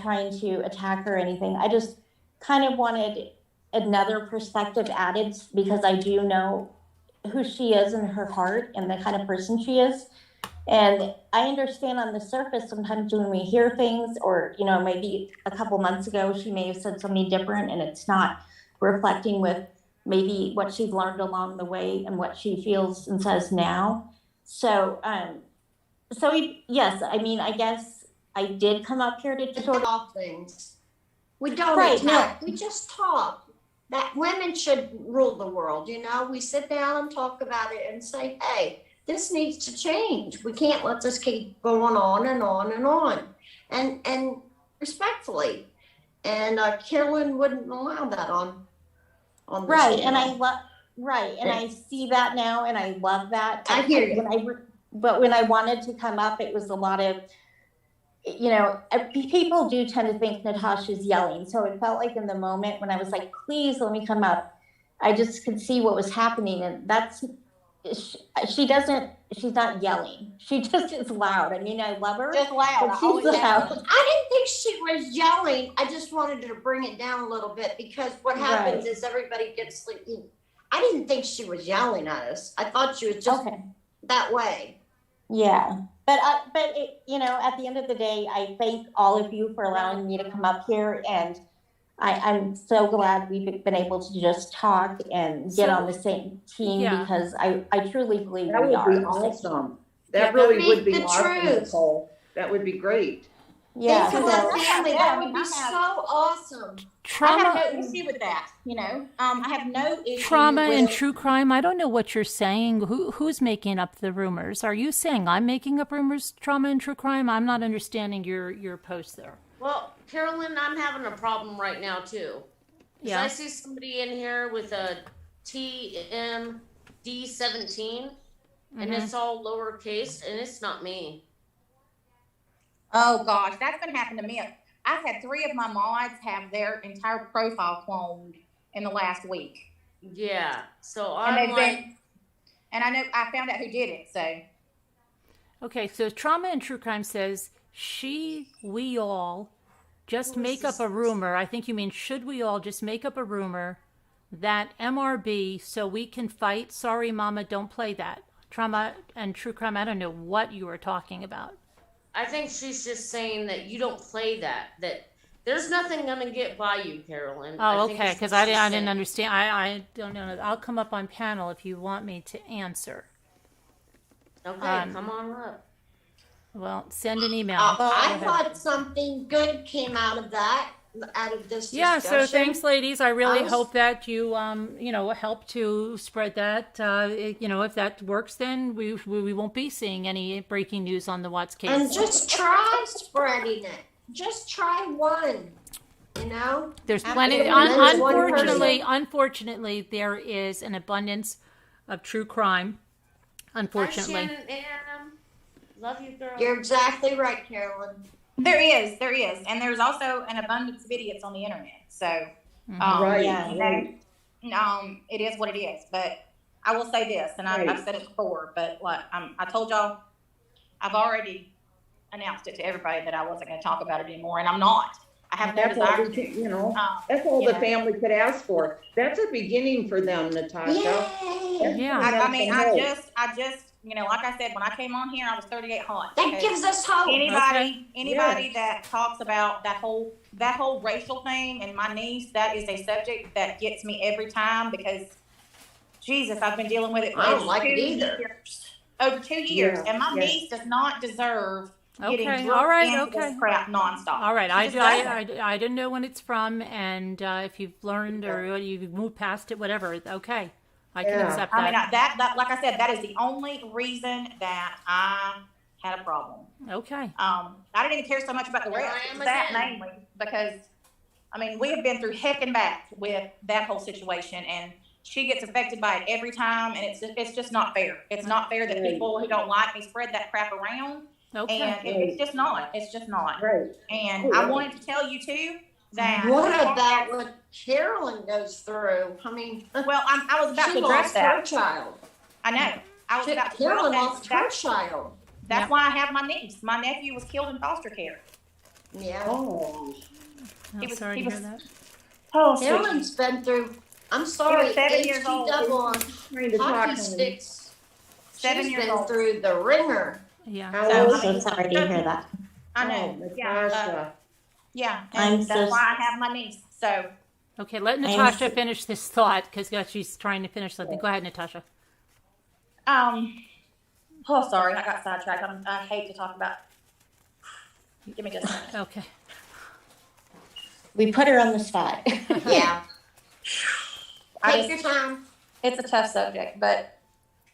trying to attack her or anything. I just kind of wanted another perspective added, because I do know who she is in her heart and the kind of person she is. And I understand on the surface, sometimes when we hear things, or, maybe a couple months ago, she may have said something different, and it's not reflecting with maybe what she's learned along the way and what she feels and says now. So, yes, I mean, I guess I did come up here to sort of off things. We don't attack. We just talk. That women should rule the world. We sit down and talk about it and say, hey, this needs to change. We can't let this keep going on and on and on. And respectfully. And Carolyn wouldn't allow that on the right. channel. And I see that now, and I love that. I hear you. But when I wanted to come up, it was a lot of, people do tend to think Natasha's yelling. So it felt like in the moment when I was like, please let me come up, I just could see what was happening. And she's not yelling. She just is loud. I mean, I love her. Just loud. She's loud. I didn't think she was yelling. I just wanted to bring it down a little bit, because what happens is everybody gets sleepy. I didn't think she was yelling at us. I thought she was just that way. Yeah. But at the end of the day, I thank all of you for allowing me to come up here, and I'm so glad we've been able to just talk and get on the same team, because I truly believe that we would are. be awesome. That really would be the awesome, truth. Nicole. That would be great. Yeah, Into so- our family, that would I be have- so awesome. Trauma, I have no issue with that. I have no issue trauma with and true crime. I don't know what you're saying. Who's making up the rumors? Are you saying I'm making up rumors? Trauma and true crime. I'm not understanding your post there. Well, Carolyn, I'm having a problem right now too. Yeah. I see somebody in here with a TMD17 and it's all lowercase and it's not me. Oh gosh, that's been happening to me. I've had 3 of my mods have their entire profile cloned in the last week. Yeah. So And I'm they've like, been, and I know I found out who did it, so. Okay, so trauma and true crime says we all just make up a rumor. I think you mean should we all just make up a rumor that MRB so we can fight? Sorry, Mama, don't play that. Trauma and true crime. I don't know what you were talking about. I think she's just saying that you don't play that there's nothing gonna get by you, Carolyn. Oh, think okay, that's because what I she's didn't saying. understand. I don't know. I'll come up on panel if you want me to answer. Okay, come on up. Well, send an email. I Go ahead. thought something good came out of this Yeah, discussion. so thanks, ladies. I really I was- hope that you, help to spread that. If that works, then we won't be seeing any breaking news on the Watts case. And just try spreading it. Just try one. There's plenty. There's one Unfortunately, there is an abundance of true crime. Unfortunately. Hi, Shannon Ann. Love you, girl. You're exactly right, Carolyn. There is, and there's also an abundance of idiots on the internet. So, Right. it is what it is. But I will say this, and I've said it before, but I told y'all, I've already announced it to everybody that I wasn't going to talk about it anymore, and I'm not. I have no That's all desire we to. can, that's all the Yeah. family could ask for. That's a beginning for them, Natasha. Yay! Yeah. I mean, I just, like I said, when I came on here, I was 38 hot. That because gives us hope. Anybody Yes. that talks about that whole racial thing, and my niece, that is a subject that gets me every time because, Jesus, I've been dealing with it for I don't over like it 2 either. years. Over 2 years, Yeah, and my yes. niece does not deserve getting Okay, drunk all right, into okay. this crap nonstop. All right, She just doesn't. I didn't know when it's from, and if you've learned or you've moved past it, whatever. Okay, I can Yeah. accept I mean, that. that, like I said, that is the only reason that I had a problem. Okay. I didn't even care so much about the Here rest. I am It's that again. mainly because, I mean, we have been through heck and back with that whole situation, and she gets affected by it every time, and it's just not fair. It's not fair that people who don't like me spread that crap around, Okay. and it's just not. It's just not. Right. And I wanted to tell you too that. What about what Carolyn goes through? I mean, Well, I was about she to address lost her that. child. I know. I was about to address Carolyn that. lost her child. That's Yep. why I have my niece. My nephew was killed in foster care. Yeah. Oh, I'm was- sorry he to hear was- that. Oh, Carolyn's been through, I'm sorry, 7 years old. double on trying to talk hockey to him. sticks. 7 She's years been old. through the ringer. Yeah. How So, old? I'm so sorry to hear that. I Oh, know. Yeah. Natasha. Yeah. I'm And that's so- why I have my niece. So, Okay, let I'm Natasha s- finish this thought because she's trying to finish something. Go ahead, Natasha. oh, sorry, I got sidetracked. I hate to talk about. Give me just a minute. Okay. We put her on the spot. Yeah. I Take just- your time. It's a tough subject, but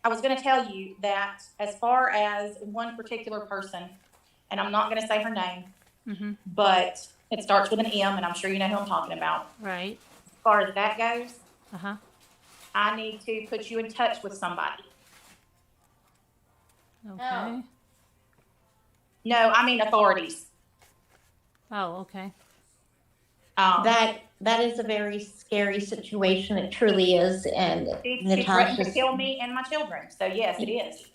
I was going to tell you that as far as one particular person, and I'm not going to say her name, Mm-hmm. but it starts with an M, and I'm sure you know who I'm talking about. Right. As far as that goes, Uh-huh. I need to put you in touch with somebody. Okay. No, I mean authorities. Oh, okay. That is a very scary situation. It truly is. And She threatened to Natasha's, kill me and my children. So yes, it is.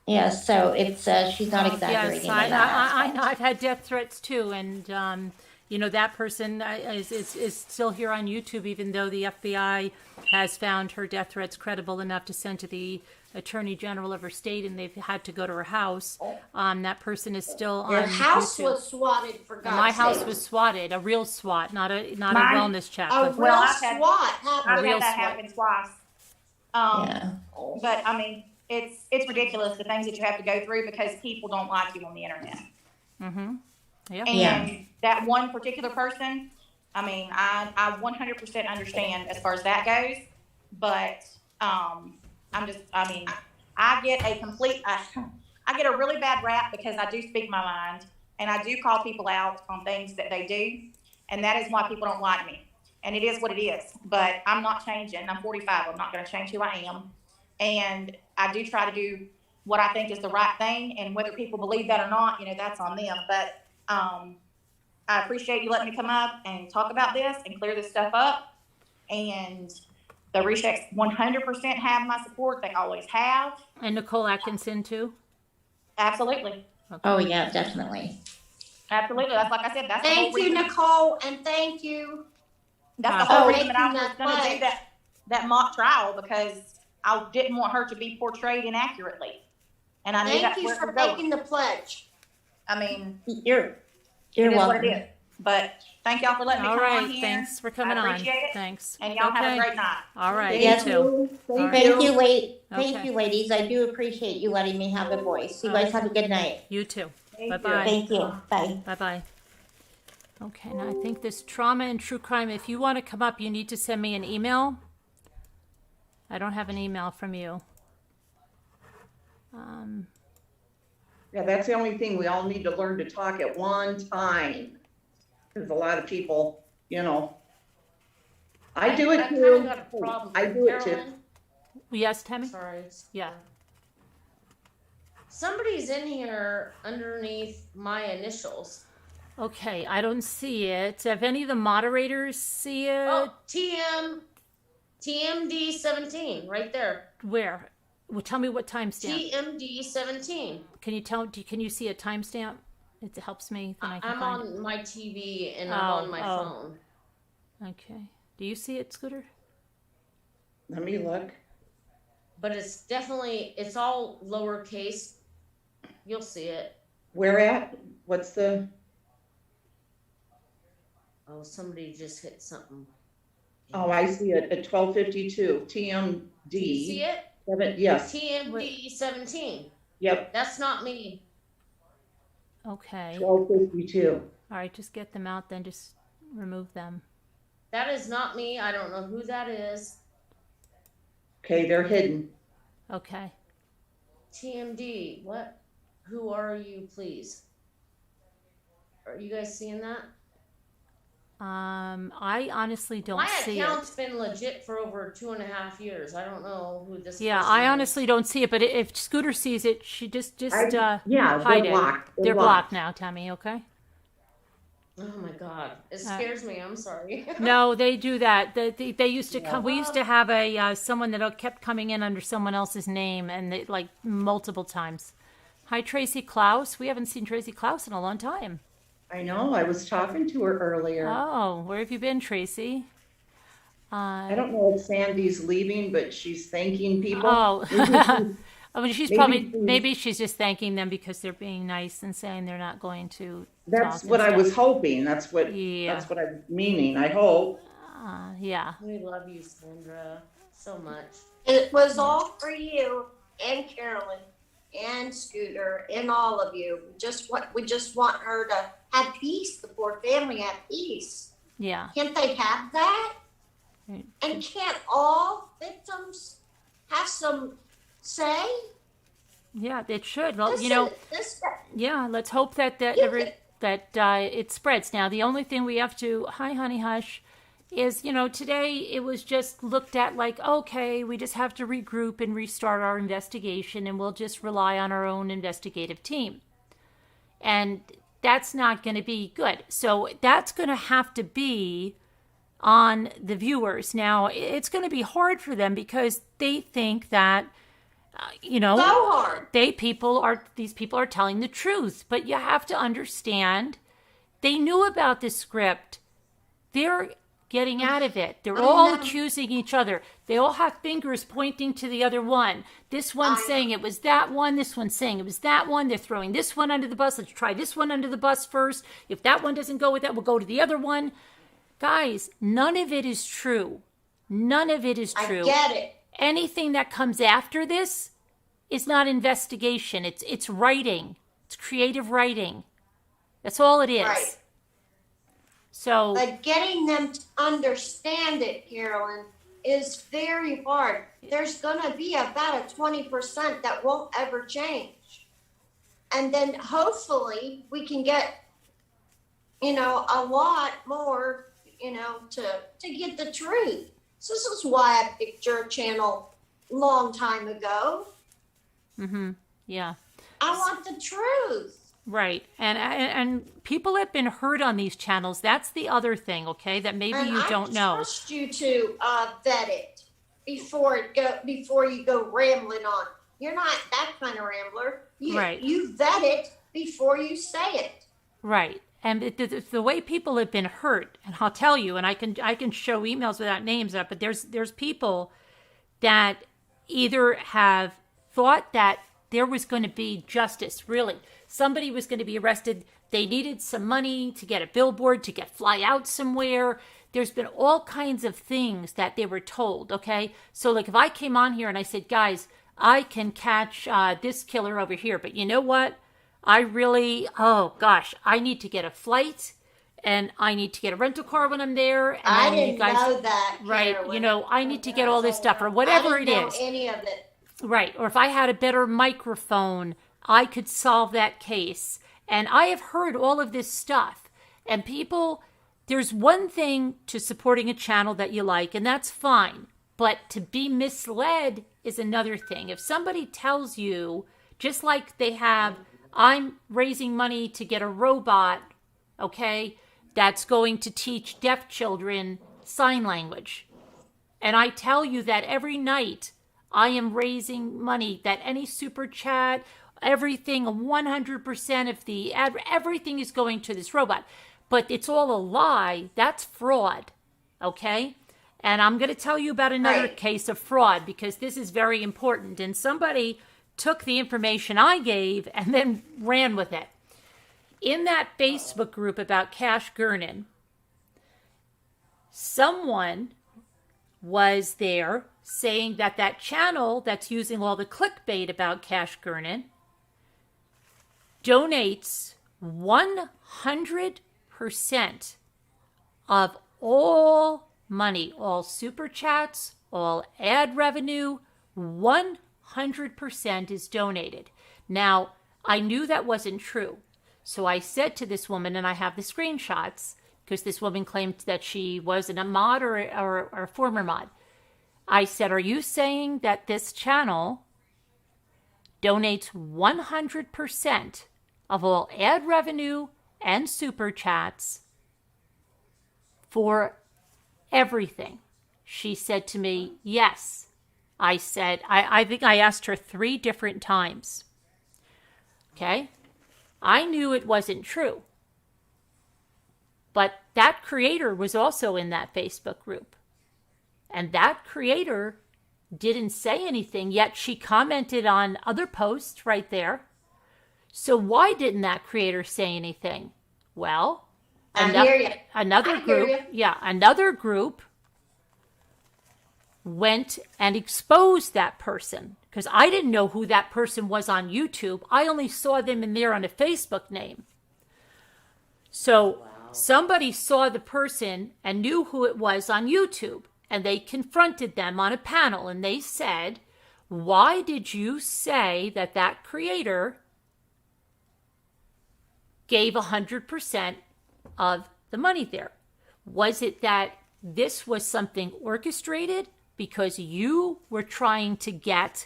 yeah, so it's, she's not exaggerating. Yes, in that I aspect. know. I've had death threats too, and that person is still here on YouTube, even though the FBI has found her death threats credible enough to send to the Attorney General of her state, and they've had to go to her house. That person is still Your on house YouTube. was swatted, for God's My house sake. was swatted, a real SWAT, not a Mine- wellness check. A but- real I've had- SWAT I've happened. real had that SWAT. happen twice. Yeah. But I mean, it's ridiculous the things that you have to go through because people don't like you on the internet. Mm-hmm. Yeah. And that one particular person, I mean, I 100% understand as far as that goes, but I get I get a really bad rap because I do speak my mind and I do call people out on things that they do, and that is why people don't like me. And it is what it is, but I'm not changing. I'm 45. I'm not going to change who I am. And I do try to do what I think is the right thing, and whether people believe that or not, that's on them. But I appreciate you letting me come up and talk about this and clear this stuff up. And the Reshecks 100% have my support. They always have. And Nicole Atkinson too? Absolutely. Okay. Oh, yeah, definitely. Absolutely. That's like I said, that's the whole Thank you, reason. Nicole, and thank you. That's the whole Oh, reason that I making was that going to do pledge. that mock trial, because I didn't want her to be portrayed inaccurately. And I knew Thank that's you where it for was going. making the pledge. I mean, You're it is welcome. what it is. But thank y'all for letting me All come right. on here. Thanks for coming I on. appreciate it. Thanks. And y'all have a great night. All right. Yes, You too. Thank right. you, Okay. Thank you, ladies. I do appreciate you letting me have a voice. You guys have a good night. You too. Thank Bye-bye. Thank you. Bye. Bye-bye. Okay, now I think this trauma and true crime, if you want to come up, you need to send me an email. I don't have an email from you. Yeah, that's the only thing. We all need to learn to talk at one time. Because a lot of people, I do it I kinda too. got a problem. I do it too. Carolyn, Yes, Tammy? sorry. Yeah. Somebody's in here underneath my initials. Okay, I don't see it. If any of the moderators see it, Oh, TMD 17, right there. where? Well, tell me what timestamp. TMD 17. Can you see a timestamp? It helps me. Then I can I'm find on my TV and I'm Oh, on my oh. phone. it. Okay. Do you see it, Scooter? Let me look. But it's all lowercase. You'll see it. Where at? What's the? Oh, somebody just hit something. Oh, I see it at 12:52. Do you TMD. see it? Yes. TMD 17. Yep. That's not me. Okay. 12:52. All right, just get them out then. Just remove them. That is not me. I don't know who that is. Okay, they're hidden. Okay. TMD. What? Who are you, please? Are you guys seeing that? I honestly don't My see account's it. been legit for over 2.5 years. I don't know who this Yeah, person I is. honestly don't see it. But if Scooter sees it, she just Yeah, hide they're it. blocked. They're blocked now, Tammy. Okay. Oh my god. It scares me. I'm sorry. No, they do that. They used to Yeah. come. We used to have a someone that kept coming in under someone else's name, and they, like multiple times. Hi, Tracy Klaus. We haven't seen Tracy Klaus in a long time. I know. I was talking to her earlier. Oh, where have you been, Tracy? I don't know if Sandy's leaving, but she's thanking people. Oh, I mean, maybe she's just thanking them because they're being nice and saying they're not going to. That's talk what and I was stuff. hoping. That's what Yeah. I was meaning. I hope. Yeah. We love you, Sandra, so much. It was all for you and Carolyn and Scooter and all of you. We just want her to have peace, the poor family have peace. Yeah. Can't they have that? Right. And can't all victims have some say? Yeah, it should. Well, Listen, yeah. Let's hope that it spreads. Now, the only thing we have to, hi, honey, hush, is today it was just looked at like, okay, we just have to regroup and restart our investigation, and we'll just rely on our own investigative team, and that's not going to be good. So that's going to have to be on the viewers. Now, it's going to be hard for them because they think that, so hard. these people are telling the truth. But you have to understand, they knew about this script. They're getting out of it. They're all accusing each other. They all have fingers pointing to the other one. This one's saying it was that one. This one's saying it was that one. They're throwing this one under the bus. Let's try this one under the bus first. If that one doesn't go with that, we'll go to the other one. Guys, none of it is true. None of it is true. I get it. Anything that comes after this is not investigation. It's writing. It's creative writing. That's all it is. Right. So, But getting them to understand it, Carolyn, is very hard. There's going to be about a 20% that won't ever change. And then hopefully we can get, a lot more, to get the truth. So this is why I picked your channel long time ago. yeah. I want the truth. Right. And people have been hurt on these channels. That's the other thing, okay, that maybe you don't know. I trust you to vet it before you go rambling on. You're not that kind of rambler. Right. You vet it before you say it. Right. And the way people have been hurt, and I'll tell you, and I can show emails without names up, but there's people that either have thought that there was going to be justice, really. Somebody was going to be arrested. They needed some money to get a billboard, to fly out somewhere. There's been all kinds of things that they were told, okay? So like if I came on here and I said, guys, I can catch this killer over here, but you know what? I really, I need to get a flight and I need to get a rental car when I'm there. And I then didn't you guys, know that, right? Carolyn. I need to get all this stuff or whatever I didn't know it is. any of it. Right. Or if I had a better microphone, I could solve that case. And I have heard all of this stuff. And people, there's one thing to supporting a channel that you like, and that's fine. But to be misled is another thing. If somebody tells you, just like they have, I'm raising money to get a robot, okay, that's going to teach deaf children sign language. And I tell you that every night I am raising money, that any super chat, everything, 100% of the ad, everything is going to this robot. But it's all a lie. That's fraud, okay? And I'm going to tell you about another case of fraud because this is very important. And somebody took the information I gave and then ran with it. In that Facebook group about Cash Gurnan, someone was there saying that channel that's using all the clickbait about Cash Gurnan donates 100% of all money, all super chats, all ad revenue, 100% is donated. Now, I knew that wasn't true. So I said to this woman, and I have the screenshots, because this woman claimed that she wasn't a mod or a former mod. I said, are you saying that this channel donates 100% of all ad revenue and super chats for everything? She said to me, yes. I said, I think I asked her 3 different times. Okay? I knew it wasn't true. But that creator was also in that Facebook group. And that creator didn't say anything, yet she commented on other posts right there. So why didn't that creator say anything? Well, another group went and exposed that person because I didn't know who that person was on YouTube. I only saw them in there on a Facebook name. So somebody saw the person and knew who it was on YouTube, and they confronted them on a panel and they said, why did you say that creator gave 100% of the money there? Was it that this was something orchestrated because you were trying to get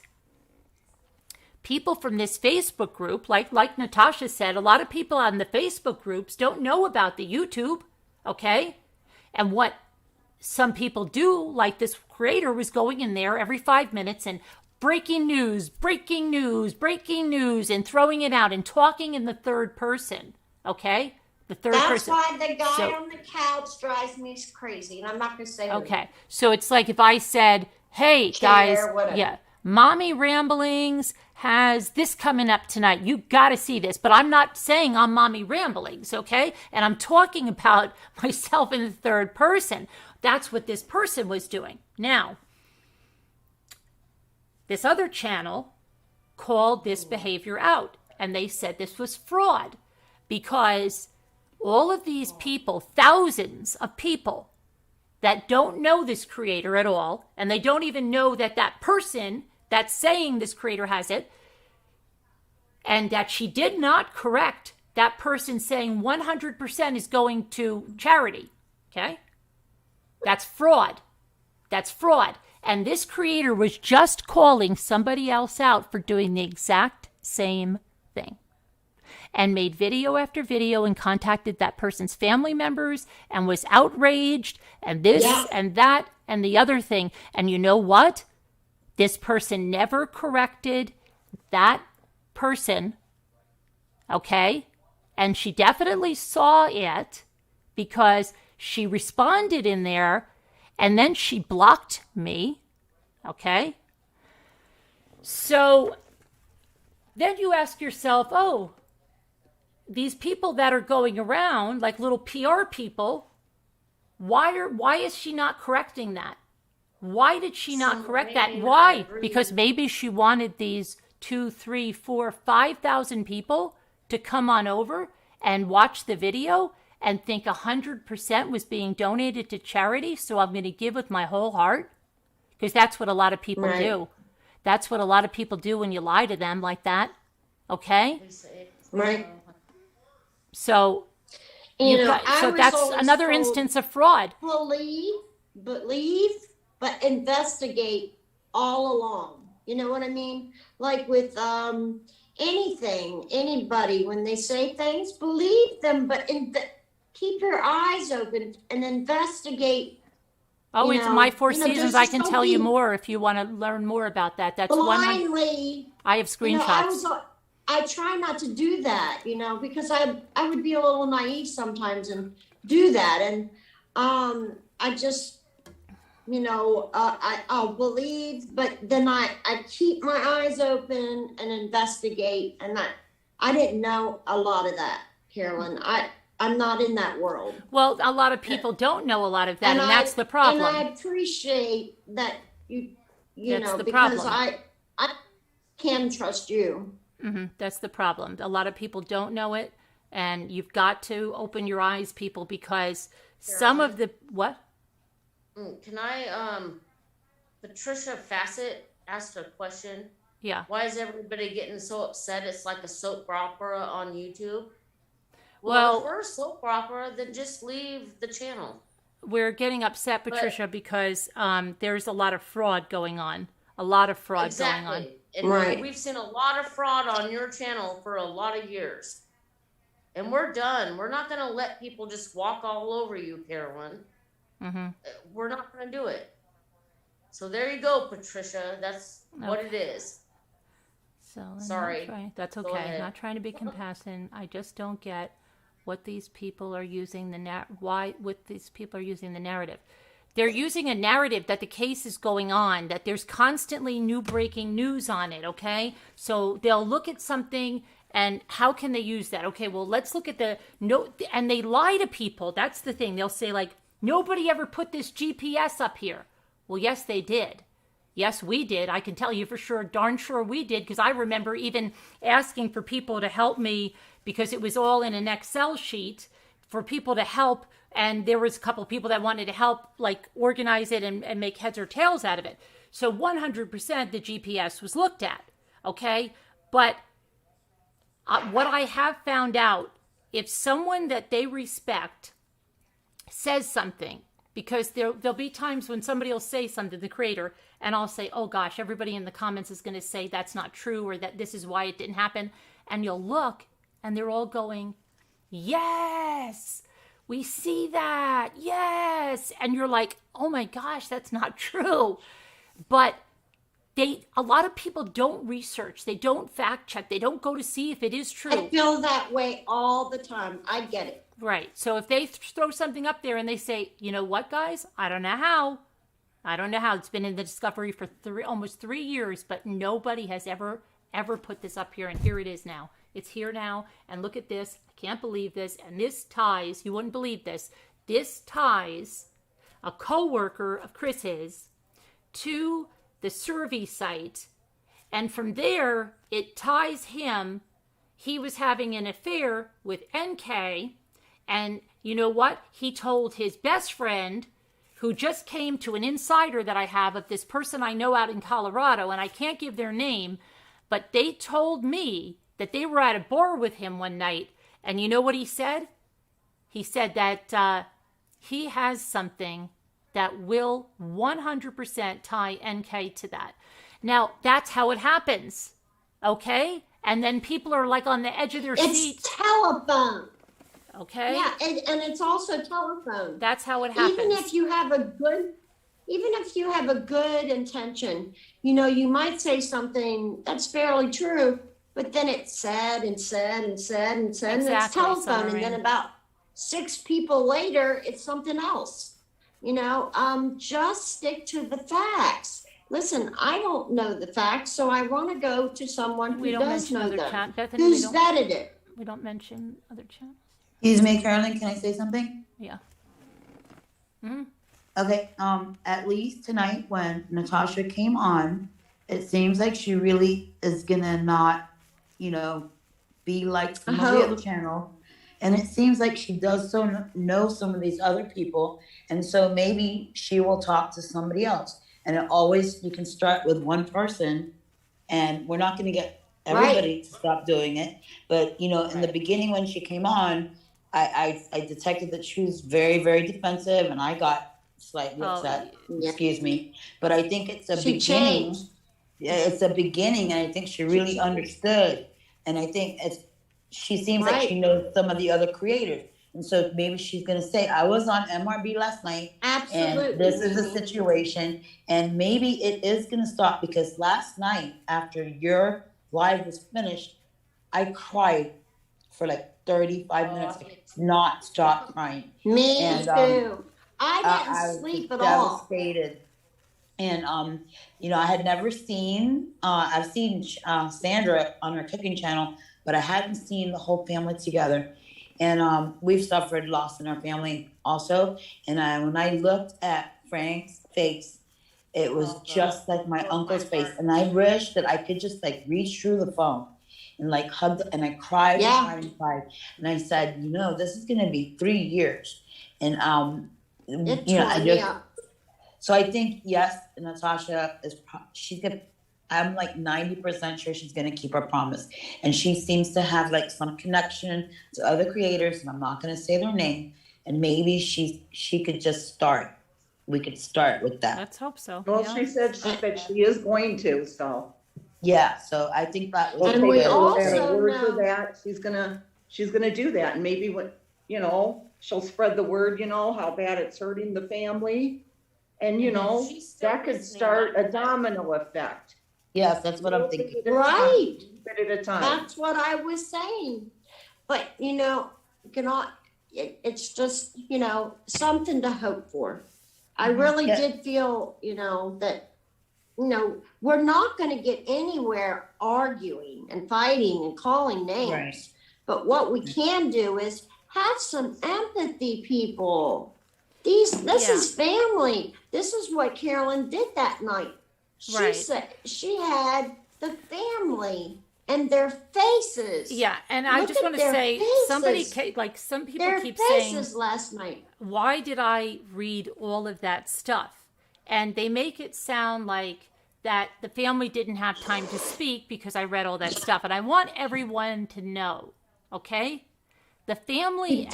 people from this Facebook group, like Natasha said, a lot of people on the Facebook groups don't know about the YouTube, okay? And what some people do, like this creator was going in there every 5 minutes and breaking news, and throwing it out and talking in the third person, okay? The third person. That's why the guy on the couch drives me crazy, and I'm not going to say who. Okay, so it's like if I said, hey, guys, Mommy Ramblings has this coming up tonight. You got to see this. But I'm not saying I'm Mommy Ramblings, okay? And I'm talking about myself in the third person. That's what this person was doing. Now, this other channel called this behavior out, and they said this was fraud because all of these people, thousands of people that don't know this creator at all, and they don't even know that that person that's saying this creator has it, and that she did not correct that person saying 100% is going to charity. Okay? That's fraud. That's fraud. And this creator was just calling somebody else out for doing the exact same thing. And made video after video and contacted that person's family members and was outraged and this and that and the other thing. And you know what? This person never corrected that person. Okay? And she definitely saw it because she responded in there and then she blocked me. Okay? So then you ask yourself, oh, these people that are going around like little PR people, why is she not correcting that? Why did she not correct that? Why? Because maybe she wanted these 2, 3, 4, 5,000 people to come on over and watch the video and think 100% was being donated to charity, so I'm going to give with my whole heart? Because that's what a lot of people do. That's what a lot of people do when you lie to them like that. Okay? Right. So, so that's another instance of fraud. Believe, but investigate all along. You know what I mean? Like with anything, anybody, when they say things, believe them, but keep your eyes open and investigate. Oh, it's My Four Seasons. I can tell you more if you want to learn more about that. That's blindly. I have screenshots. I try not to do that, because I would be a little naive sometimes and do that. And I just, I'll believe, but then I keep my eyes open and investigate. And I didn't know a lot of that, Carolyn. I'm not in that world. Well, a lot of people don't know a lot of that, and that's the problem. And I appreciate that you that's know, the because problem. I can trust you. Mm-hmm. That's the problem. A lot of people don't know it, and you've got to open your eyes, people, because some of the what? Can I? Patricia Fassett asked a question. Yeah. Why is everybody getting so upset? It's like a soap opera on YouTube. Well, if we're a soap opera, then just leave the channel. We're getting upset, Patricia, because there's a lot of fraud going on. A lot of fraud going on. And we've seen a lot of fraud on your channel for a lot of years. And we're done. We're not going to let people just walk all over you, Carolyn. Mm-hmm. We're not going to do it. So there you go, Patricia. That's what it is. So sorry. That's okay. I'm not trying to be compassionate. I just don't get what these people are using these people are using the narrative. They're using a narrative that the case is going on, that there's constantly new breaking news on it, okay? So they'll look at something and how can they use that? Okay, well, let's look at and they lie to people. That's the thing. They'll say like, nobody ever put this GPS up here. Well, yes, they did. Yes, we did. I can tell you for sure, darn sure we did, because I remember even asking for people to help me because it was all in an Excel sheet for people to help. And there was a couple of people that wanted to help, like organize it and make heads or tails out of it. So 100% the GPS was looked at. Okay. But what I have found out, if someone that they respect says something, because there'll be times when somebody will say something, the creator, and I'll say, oh gosh, everybody in the comments is going to say that's not true or that this is why it didn't happen. And you'll look and they're all going, yes, we see that. Yes. And you're like, oh my gosh, that's not true. But a lot of people don't research. They don't fact check. They don't go to see if it is true. I feel that way all the time. I get it. Right. So if they throw something up there and they say, you know what, guys, I don't know how. It's been in the discovery for almost 3 years, but nobody has ever put this up here. And here it is now. It's here now. And look at this. I can't believe this. And this ties, you wouldn't believe this. This ties a coworker of Chris's to the survey site. And from there, it ties him he was having an affair with NK, and you know what? He told his best friend, who just came to an insider that I have of this person I know out in Colorado, and I can't give their name, but they told me that they were at a bar with him one night, and you know what he said? He said that he has something that will 100% tie NK to that. Now, that's how it happens, okay? And then people are like on the edge of their seats. It's telephone. Okay? Yeah, and it's also telephone. That's how it happens. Even if you have a good intention, you know, you might say something that's fairly true, but then it's said and said and said and said, and it's telephone, and then about 6 people later, it's something else. You know, just stick to the facts. Listen, I don't know the facts, so I want to go to someone who does know them, who's vetted it. We don't mention other channels. Excuse me, Carolyn, can I say something? Yeah. Mm-hmm. Okay, at least tonight when Natasha came on, it seems like she really is gonna not, you know, be like some of the other channels. And it seems like she does know some of these other people. And so maybe she will talk to somebody else. And it always, you can start with one person, and we're not going to get everybody to stop doing it. But, you know, in the beginning when she came on, I detected that she was very, very defensive, and I got slightly upset. Excuse me. But I think it's a beginning. Yeah, it's a beginning, and I think she really understood. And I think she seems like she knows some of the other creators. And so maybe she's going to say, I was on MRB last night. Absolutely. And this is a situation. And maybe it is going to stop, because last night after your live was finished, I cried for like 35 minutes. I could not stop crying. Me too. I didn't sleep at all. Devastated. And, you know, I had never seen, I've seen Sandra on her cooking channel, but I hadn't seen the whole family together. And we've suffered loss in our family also. And when I looked at Frank's face, it was just like my uncle's face. And I wish that I could just like reach through the phone and like hug, and I cried and cried and cried. And I said, you know, this is going to be 3 years. And, you know, so I think, yes, Natasha I'm like 90% sure she's going to keep her promise. And she seems to have like some connection to other creators, and I'm not going to say their name. And maybe she could just start. We could start with that. Let's hope so. Well, she said that she is going to, so. Yeah, so I think that was And we also know that she's gonna do that. And maybe when, you know, she'll spread the word, you know, how bad it's hurting the family. And, you know, that could start a domino effect. Yes, that's what I'm thinking. Right. Bit at a time. That's what I was saying. But, you know, it's just, you know, something to hope for. I really did feel, you know, that, you know, we're not going to get anywhere arguing and fighting and calling names. Right. But what we can do is have some empathy, people. This is family. This is what Carolyn did that night. She said she had the family and their faces. Yeah, and I just want to say, some people keep saying last night. Why did I read all of that stuff? And they make it sound like that the family didn't have time to speak because I read all that stuff. And I want everyone to know, okay? The family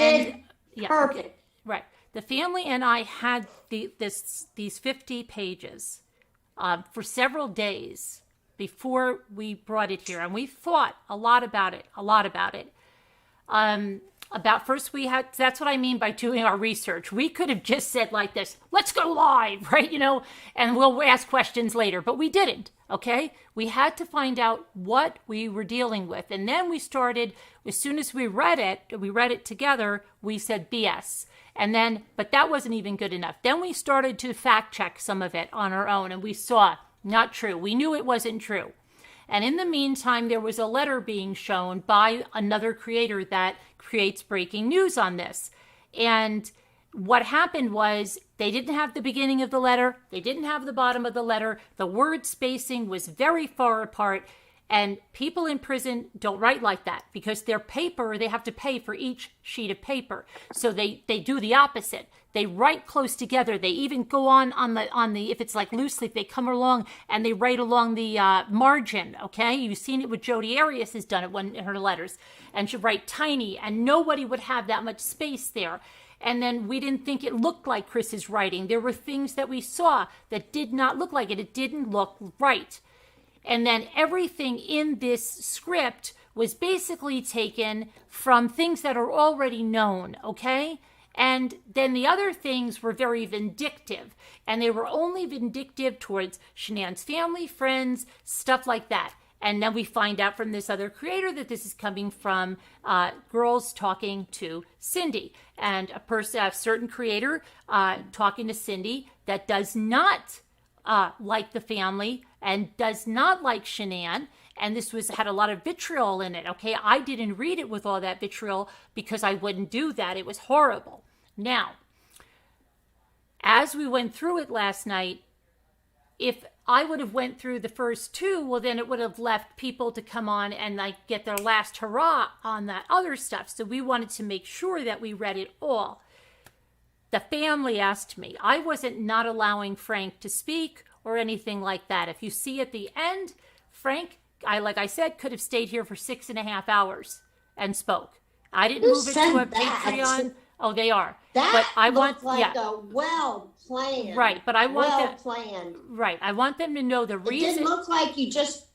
perfect. Right. The family and I had these 50 pages for several days before we brought it here. And we thought a lot about it. That's what I mean by doing our research. We could have just said like this, let's go live, right? You know, and we'll ask questions later, but we didn't, okay? We had to find out what we were dealing with. And then we started, as soon as we read it together, we said BS. And then, but that wasn't even good enough. Then we started to fact check some of it on our own, and we saw not true. We knew it wasn't true. And in the meantime, there was a letter being shown by another creator that creates breaking news on this. And what happened was they didn't have the beginning of the letter. They didn't have the bottom of the letter. The word spacing was very far apart. And people in prison don't write like that because their paper, they have to pay for each sheet of paper. So they do the opposite. They write close together. They even go on the if it's like loose leaf, they come along and they write along the margin, okay? You've seen it with Jodi Arias has done it in her letters. And she'd write tiny, and nobody would have that much space there. And then we didn't think it looked like Chris's writing. There were things that we saw that did not look like it. It didn't look right. And then everything in this script was basically taken from things that are already known, okay? And then the other things were very vindictive. And they were only vindictive towards Shanann's family, friends, stuff like that. And then we find out from this other creator that this is coming from girls talking to Cindy. And a certain creator talking to Cindy that does not like the family and does not like Shanann. And this had a lot of vitriol in it, okay? I didn't read it with all that vitriol because I wouldn't do that. It was horrible. Now, as we went through it last night, if I would have went through the first two, well, then it would have left people to come on and like get their last hurrah on that other stuff. So we wanted to make sure that we read it all. The family asked me. I wasn't not allowing Frank to speak or anything like that. If you see at the end, Frank, like I said, could have stayed here for 6.5 hours and spoke. I didn't move it to a Patreon. Oh, they are. That but I want like a well planned. Right, but I want well that planned. Right, I want them to know the reason. It didn't look like you just.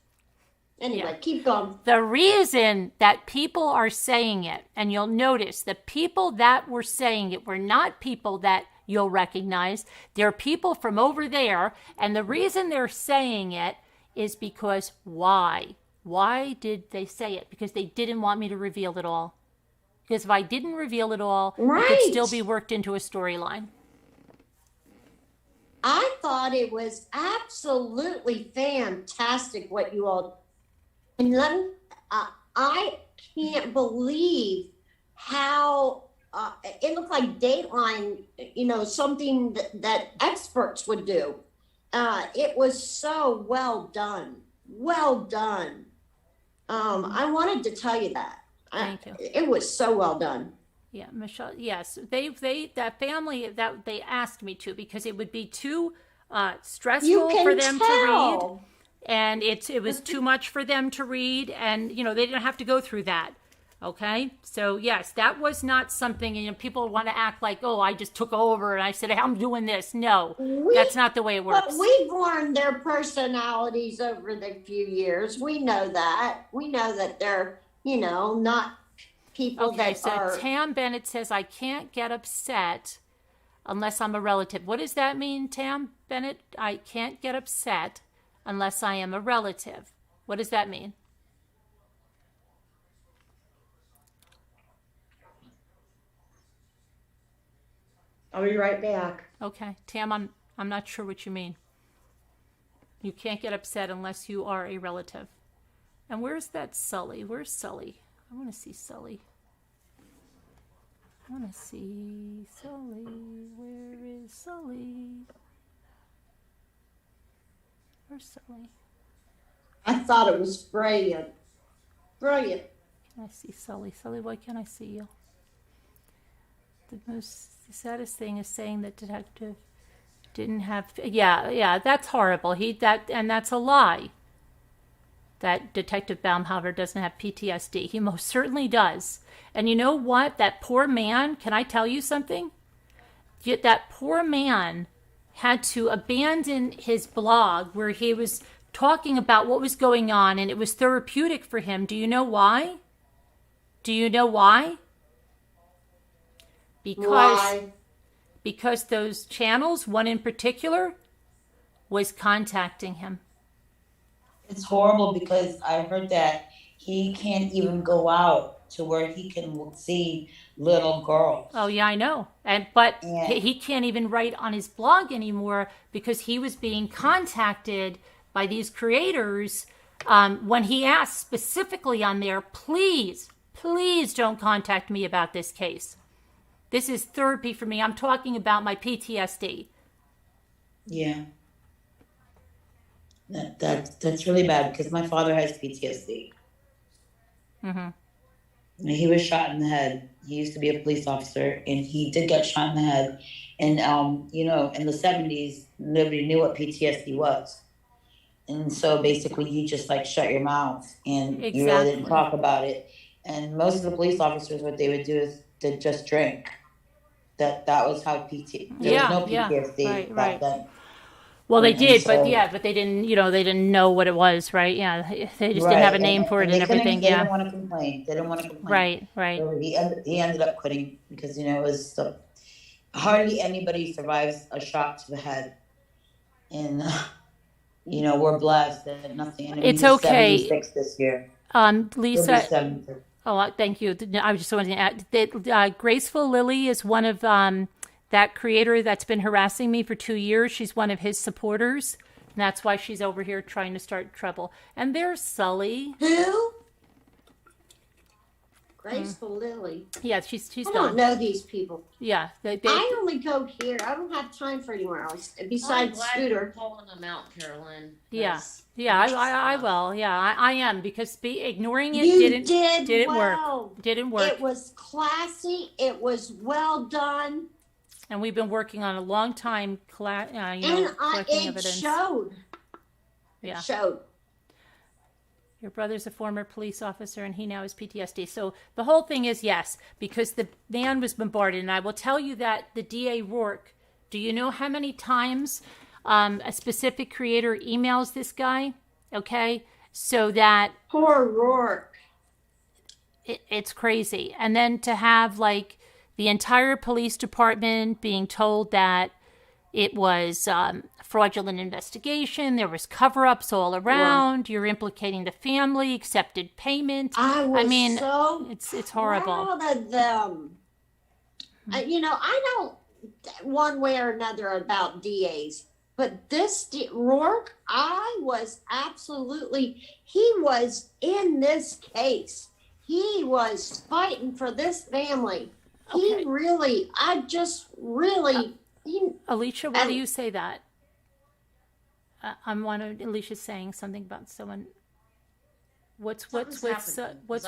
Anyway, keep going. The reason that people are saying it, and you'll notice the people that were saying it were not people that you'll recognize. They're people from over there, and the reason they're saying it is because why? Why did they say it? Because they didn't want me to reveal it all. Because if I didn't reveal it all, it could still be worked into a storyline. I thought it was absolutely fantastic what you all. And then I can't believe how it looked like Dateline, something that experts would do. It was so well done. Well done. I wanted to tell you that. Thank you. It was so well done. Yeah, Michelle. Yes, that family that they asked me to because it would be too stressful for them to read, and it was too much for them to read, and they didn't have to go through that. Okay, so yes, that was not something. People want to act like, oh, I just took over and I said I'm doing this. No, that's not the way it works. But we've learned their personalities over the few years. We know that. We know that they're not people that are... Okay, so Tam Bennett says, I can't get upset unless I'm a relative. What does that mean, Tam Bennett? I can't get upset unless I am a relative. What does that mean? I'll be right back. Okay, Tam, I'm not sure what you mean. You can't get upset unless you are a relative. And where's that Sully? Where's Sully? I want to see Sully. I want to see Sully. Where is Sully? Where's Sully? I thought it was brilliant. Brilliant. Can I see Sully? Sully, why can't I see you? The saddest thing is saying that detective didn't have... Yeah, that's horrible. And that's a lie. That Detective Baumhauer doesn't have PTSD. He most certainly does. And you know what? That poor man, can I tell you something? That poor man had to abandon his blog where he was talking about what was going on, and it was therapeutic for him. Do you know why? Do you know why? Because those channels, one in particular, was contacting him. It's horrible because I heard that he can't even go out to where he can see little girls. Oh yeah, I know. But he can't even write on his blog anymore because he was being contacted by these creators when he asked specifically on there, please don't contact me about this case. This is therapy for me. I'm talking about my PTSD. Yeah. That's really bad because my father has PTSD. Mm-hmm. And he was shot in the head. He used to be a police officer, and he did get shot in the head. And in the 70s, nobody knew what PTSD was. And so basically, you just like shut your mouth and you really didn't talk about it. And most of the police officers, what they would do is they just drink. That was how there was no PTSD back then. Well, they did, so, but they didn't, they didn't know what it was, right? Yeah, they just didn't have a name for it and everything. They didn't want to complain. They didn't want to complain. Right. So he ended up quitting because it was hardly anybody survives a shot to the head, and we're blessed that nothing. And it's okay. 76 this year. Lisa. Oh, thank you. I was just wanting to add that Graceful Lily is one of that creator that's been harassing me for 2 years. She's one of his supporters. And that's why she's over here trying to start trouble. And there's Sully. Who? Graceful Lily. Yeah, she's I gone. don't know these people. Yeah. I only go here. I don't have time for anywhere else besides Scooter. Calling them out, Carolyn. Yeah, I will. Yeah, I am because ignoring it didn't work. Didn't work. It was classy. It was well done. And we've been working on a long time, collecting evidence. Showed. Yeah. It showed. Your brother's a former police officer, and he now has PTSD. So the whole thing is yes, because the man was bombarded. And I will tell you that the DA Rourke. Do you know how many times a specific creator emails this guy? Okay, so that poor Rourke. It's crazy, and then to have like the entire police department being told that it was fraudulent investigation, there was cover-ups all around, right. You're implicating the family, accepted payment. It's horrible. Proud of them. I don't one way or another about DAs, but this Rourke, I was he was in this case. He was fighting for this family. Okay. Alicia, why do you say that? Alicia's saying something about someone. What's I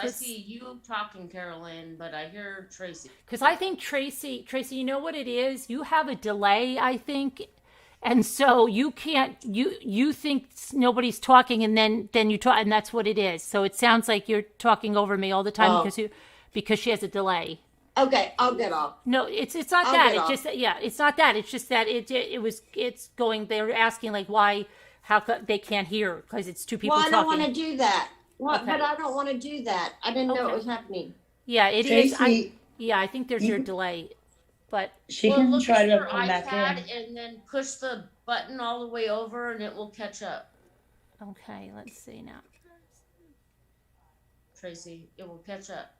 see you talking, Carolyn, but I hear Tracy. Because I think Tracy, you know what it is? You have a delay, I think, and so you can't. You think nobody's talking, and then you talk, and that's what it is. So it sounds like you're talking over me all the time because she has a delay. Okay, I'll get off. No, it's not that. It's just it's not that. It's just that it's going. They're asking like how they can't hear because it's two people talking. Well, I don't want to do that. Okay. But I don't want to do that. I didn't know it was happening. Yeah, it Tracy, is. I think there's your delay, but she can try to come back in and then push the button all the way over, and it will catch up. Okay, let's see now. Tracy, it will catch up.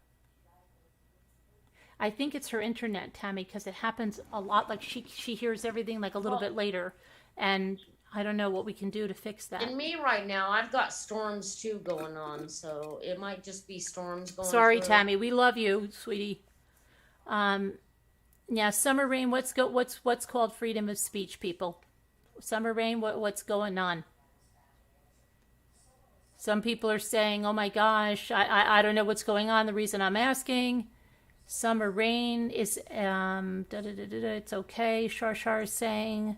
I think it's her internet, Tammy, because it happens a lot. Like she hears everything like a little bit later, and I don't know what we can do to fix that. And me right now, I've got storms too going on, so it might just be storms going. Sorry, through. Tammy, we love you, sweetie. Yeah, Summer Rain. What's called freedom of speech, people? Summer Rain. What's going on? Some people are saying, "Oh my gosh, I don't know what's going on." The reason I'm asking. Summer Rain is it's okay. Shar is saying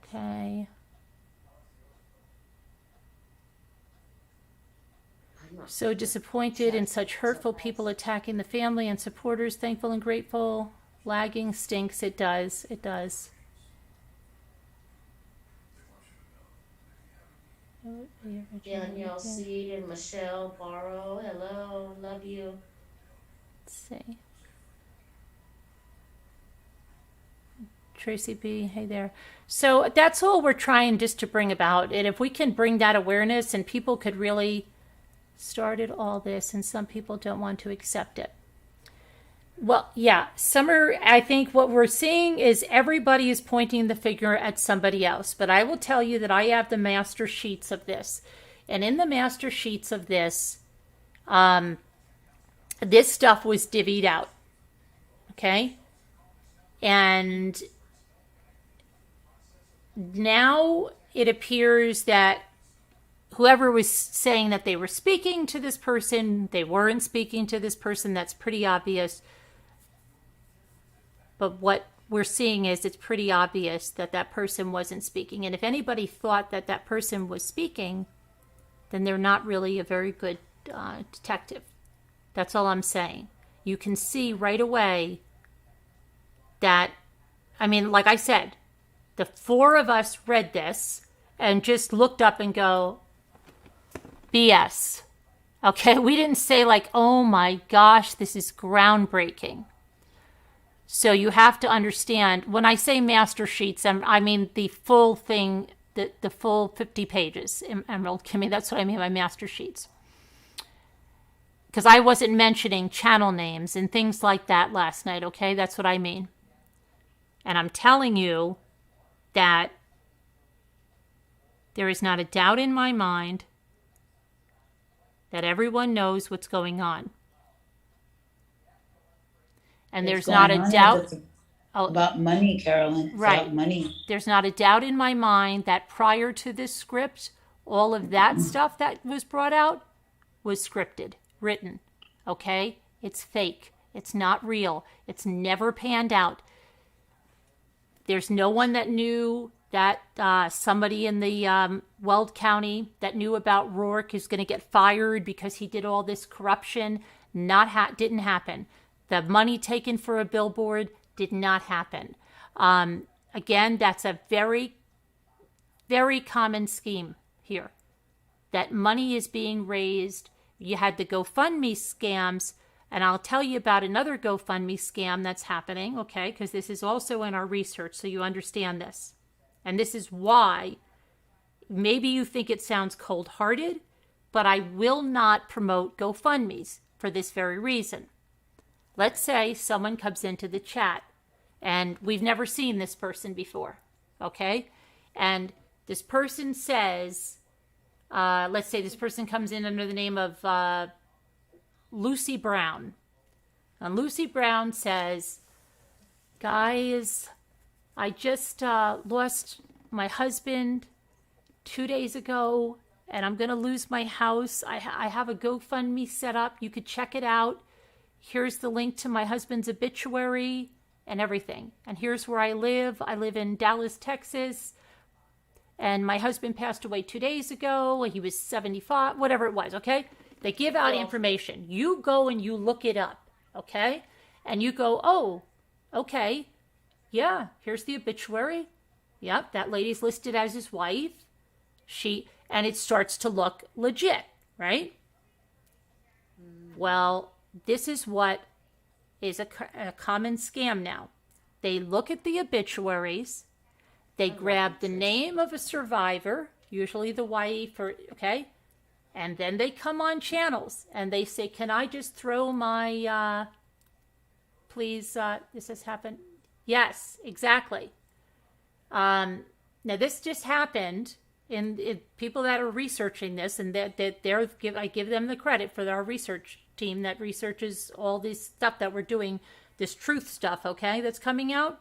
okay. So disappointed in such hurtful people attacking the family and supporters. Thankful and grateful. Lagging stinks. It does. Danielle Seed and Michelle Barrow. Hello, love you. Let's see. Tracy B, hey there. So that's all we're trying just to bring about. And if we can bring that awareness and people could really started all this and some people don't want to accept it. Well, yeah, Summer, I think what we're seeing is everybody is pointing the finger at somebody else. But I will tell you that I have the master sheets of this. And in the master sheets of this, this stuff was divvied out, okay? And now it appears that whoever was saying that they were speaking to this person, they weren't speaking to this person. That's pretty obvious. But what we're seeing is it's pretty obvious that that person wasn't speaking. And if anybody thought that that person was speaking, then they're not really a very good detective. That's all I'm saying. You can see right away that, I mean, like I said, the four of us read this and just looked up and go, BS. Okay, we didn't say like, oh my gosh, this is groundbreaking. So you have to understand, when I say master sheets, I mean the full thing, the full 50 pages, Emerald Kimmy, that's what I mean by master sheets. Because I wasn't mentioning channel names and things like that last night, okay? That's what I mean. And I'm telling you that there is not a doubt in my mind that everyone knows what's going on. And there's not a doubt about money, Carolyn. It's right. about money. There's not a doubt in my mind that prior to this script, all of that stuff that was brought out was scripted, written. Okay? It's fake. It's not real. It's never panned out. There's no one that knew that somebody in the Weld County that knew about Rourke is going to get fired because he did all this corruption. Didn't happen. The money taken for a billboard did not happen. Again, that's a very, very common scheme here. That money is being raised. You had the GoFundMe scams, and I'll tell you about another GoFundMe scam that's happening, okay, because this is also in our research, so you understand this. And this is why maybe you think it sounds cold-hearted, but I will not promote GoFundMes for this very reason. Let's say someone comes into the chat, and we've never seen this person before, okay? And this person says, let's say this person comes in under the name of Lucy Brown. And Lucy Brown says, guys, I just lost my husband 2 days ago, and I'm going to lose my house. I have a GoFundMe set up. You could check it out. Here's the link to my husband's obituary and everything. And here's where I live. I live in Dallas, Texas. And my husband passed away 2 days ago. He was 75, whatever it was, okay? They give out information. You go and you look it up, okay? And you go, oh, okay. Yeah, here's the obituary. Yep, that lady's listed as his wife. And it starts to look legit, right? Well, this is what is a common scam now. They look at the obituaries. They grab the name of a survivor, usually the wife, okay? And then they come on channels and they say, can I just throw my, please, this has happened. Yes, exactly. Now this just happened in people that are researching this, and I give them the credit for our research team that researches all this stuff that we're doing, this truth stuff, okay, that's coming out.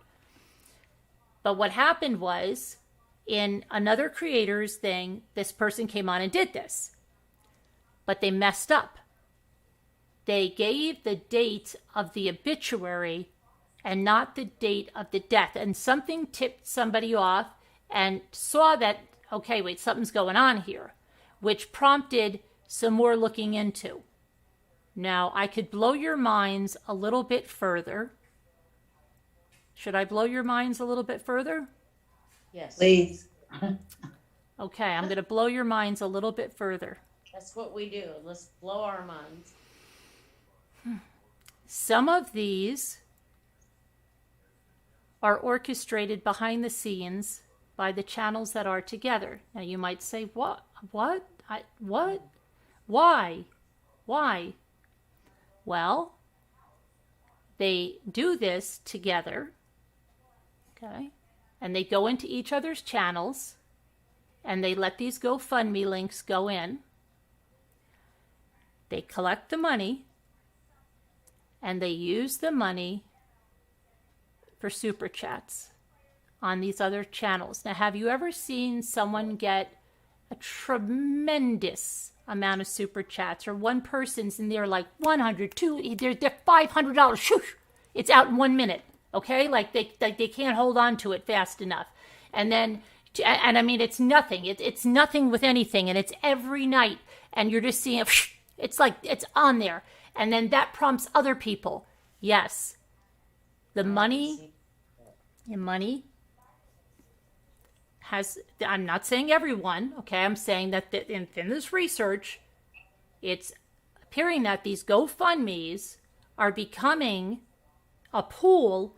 But what happened was, in another creator's thing, this person came on and did this. But they messed up. They gave the date of the obituary and not the date of the death. And something tipped somebody off and saw that, okay, wait, something's going on here, which prompted some more looking into. Now, I could blow your minds a little bit further. Should I blow your minds a little bit further? Yes. Please. Okay, I'm going to blow your minds a little bit further. That's what we do. Let's blow our minds. Some of these are orchestrated behind the scenes by the channels that are together. Now you might say, what? What? Why? Well, they do this together, okay? And they go into each other's channels, and they let these GoFundMe links go in. They collect the money, and they use the money for super chats. on these other channels. Now, have you ever seen someone get a tremendous amount of super chats, or one person's in there like 100, they're $500, shoosh, it's out in 1 minute, okay? Like they can't hold on to it fast enough. And I mean, it's nothing. It's nothing with anything, and it's every night, and you're just seeing it, it's like it's on there. And then that prompts other people. Yes, the money has, I'm not saying everyone, okay? I'm saying that in this research, it's appearing that these GoFundMes are becoming a pool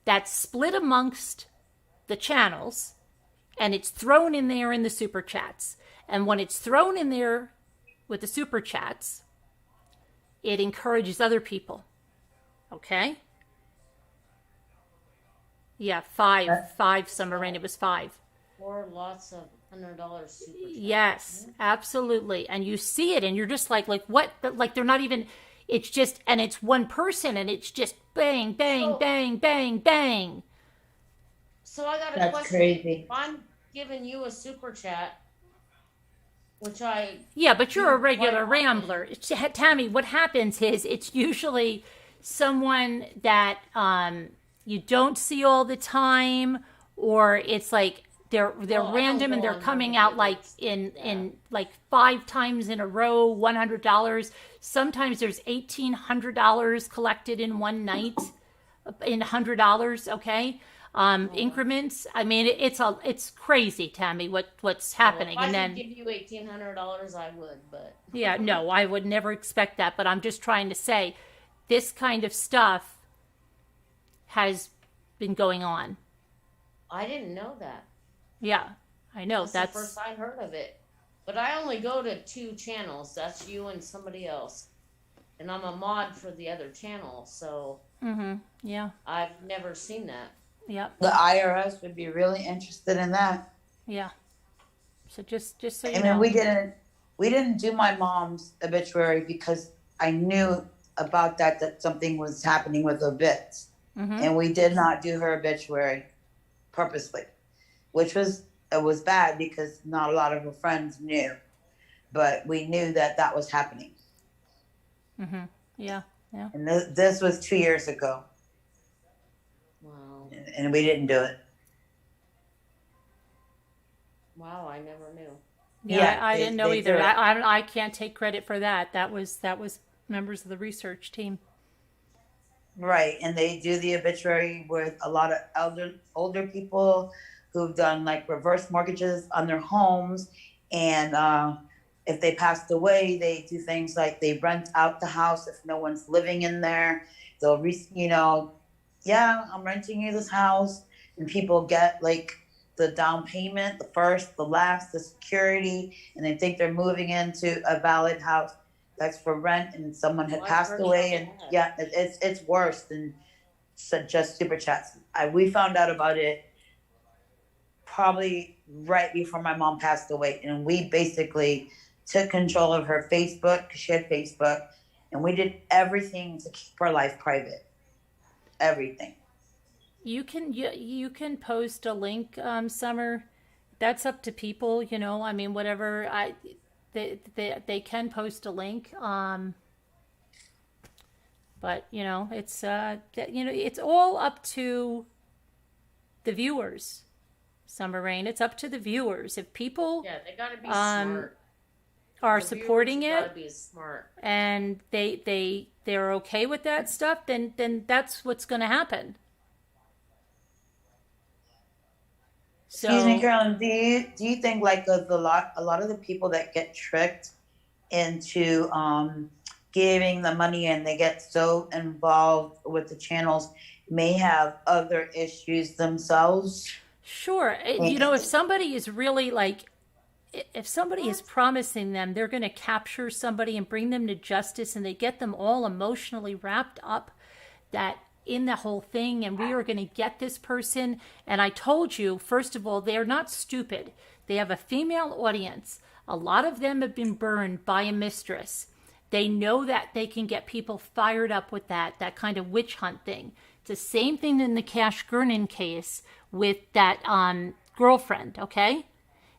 that's split amongst the channels, and it's thrown in there in the super chats. And when it's thrown in there with the super chats, it encourages other people, okay? Yeah, five, Summer Rain. It was 5. Or lots of $100 super chats. Yes, absolutely. And you see it, and you're just like what? Like they're not even. It's just, and it's one person, and it's just bang, bang, bang, bang, bang. So I got a That's question. crazy. If I'm giving you a super chat, which yeah, but you're a regular rambler, Tammy. What happens is it's usually someone that you don't see all the time, or it's like they're random and they're coming out like in like 5 times in a row, $100. Sometimes there's $1,800 collected in one night in $100. Okay. Increments. I mean, it's crazy, Tammy, what's happening. Well, if I and could then give you $1,800, I would, but yeah, no, I would never expect that. But I'm just trying to say, this kind of stuff has been going on. I didn't know that. Yeah, I know. That's the first I heard of it. But I only go to 2 channels. That's you and somebody else. And I'm a mod for the other channel, so yeah. I've never seen that. Yep. The IRS would be really interested in that. Yeah. So just so you I know. mean, we didn't do my mom's obituary because I knew about that something was happening with obits. And we did not do her obituary purposely, which was bad because not a lot of her friends knew, but we knew that was happening. Yeah. And this was 2 years ago. Wow. And we didn't do it. Wow, I never knew. Yeah, I didn't know either. I can't take credit for that. That was members of the research team. Right, and they do the obituary with a lot of older people who've done like reverse mortgages on their homes, and if they passed away, they do things like they rent out the house if no one's living in there. They'll yeah, I'm renting you this house, and people get like the down payment, the first, the last, the security, and they think they're moving into a valid house that's for rent, and someone had passed away, and yeah, it's worse than just super chats. We found out about it probably right before my mom passed away, and we basically took control of her Facebook, because she had Facebook, and we did everything to keep her life private. Everything. You can post a link, Summer. That's up to people, I mean, whatever. They can post a link, but it's it's all up to the viewers. Summer Rain, it's up to the viewers. If people they gotta be smart. Are supporting it, gotta be smart, and they're okay with that stuff, then that's what's going to happen. So, excuse me, Carolyn, do you think like a lot of the people that get tricked into giving the money and they get so involved with the channels may have other issues themselves? Sure. If somebody is really if somebody is promising them they're going to capture somebody and bring them to justice, and they get them all emotionally wrapped up in the whole thing, and we are going to get this person. And I told you, first of all, they're not stupid. They have a female audience. A lot of them have been burned by a mistress. They know that they can get people fired up with that kind of witch hunt thing. It's the same thing in the Cash Gurnan case, with that girlfriend, okay?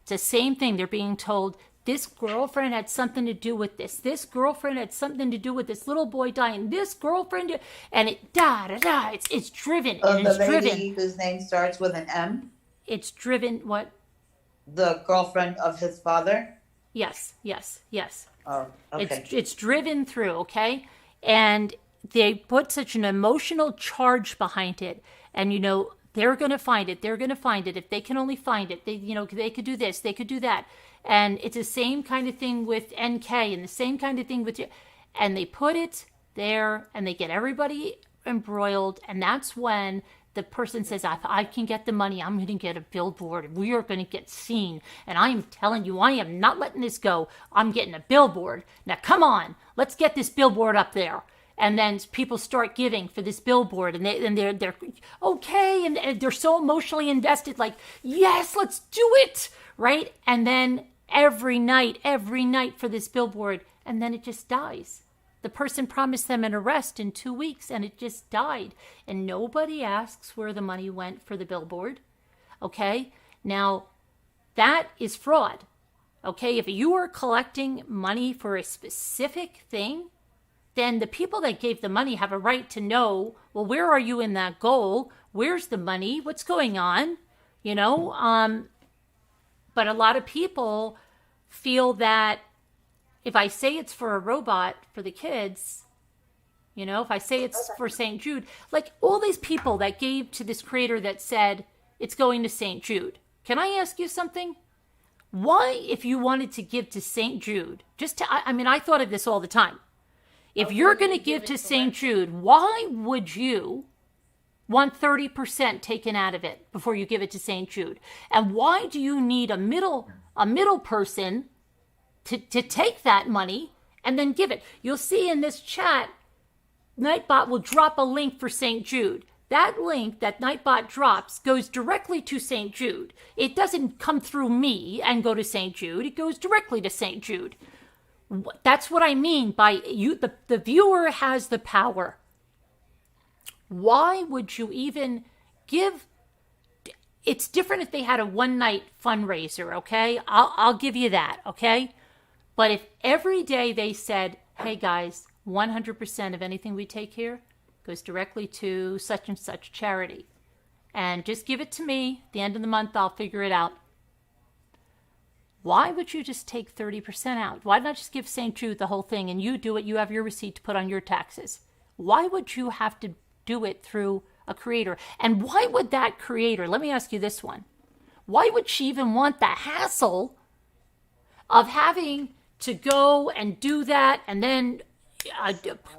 It's the same thing. They're being told, this girlfriend had something to do with this. This girlfriend had something to do with this little boy dying. This girlfriend, and it It's driven. Oh, And the it's lady driven. whose name starts with an M? It's driven. What? The girlfriend of his father? Yes. Oh, okay. It's driven through, okay? And they put such an emotional charge behind it. And, they're going to find it. They're going to find it. If they can only find it, they could do this, they could do that. And it's the same kind of thing with NK and the same kind of thing with you. And they put it there and they get everybody embroiled. And that's when the person says, if I can get the money, I'm going to get a billboard. We are going to get seen. And I am telling you, I am not letting this go. I'm getting a billboard. Now, come on, let's get this billboard up there. And then people start giving for this billboard, and they're okay, and they're so emotionally invested, like, yes, let's do it, right? And then every night for this billboard, and then it just dies. The person promised them an arrest in 2 weeks, and it just died. And nobody asks where the money went for the billboard, okay? Now, that is fraud, okay? If you are collecting money for a specific thing, then the people that gave the money have a right to know, well, where are you in that goal? Where's the money? What's going on? But a lot of people feel that if I say it's for a robot for the kids, if I say it's for St. Jude, like all these people that gave to this creator that said it's going to St. Jude. Can I ask you something? Why, if you wanted to give to St. Jude, I thought of this all the time. If you're going to give to St. Jude, why would you want 30% taken out of it before you give it to St. Jude? And why do you need a middle person to take that money and then give it? You'll see in this chat, Nightbot will drop a link for St. Jude. That link that Nightbot drops goes directly to St. Jude. It doesn't come through me and go to St. Jude. It goes directly to St. Jude. That's what I mean by you. The viewer has the power. Why would you even give? It's different if they had a one-night fundraiser, okay? I'll give you that, okay? But if every day they said, hey guys, 100% of anything we take here goes directly to such and such charity, and just give it to me at the end of the month, I'll figure it out. Why would you just take 30% out? Why not just give St. Jude the whole thing and you do it? You have your receipt to put on your taxes. Why would you have to do it through a creator? And why would that creator, let me ask you this one, why would she even want the hassle of having to go and do that and then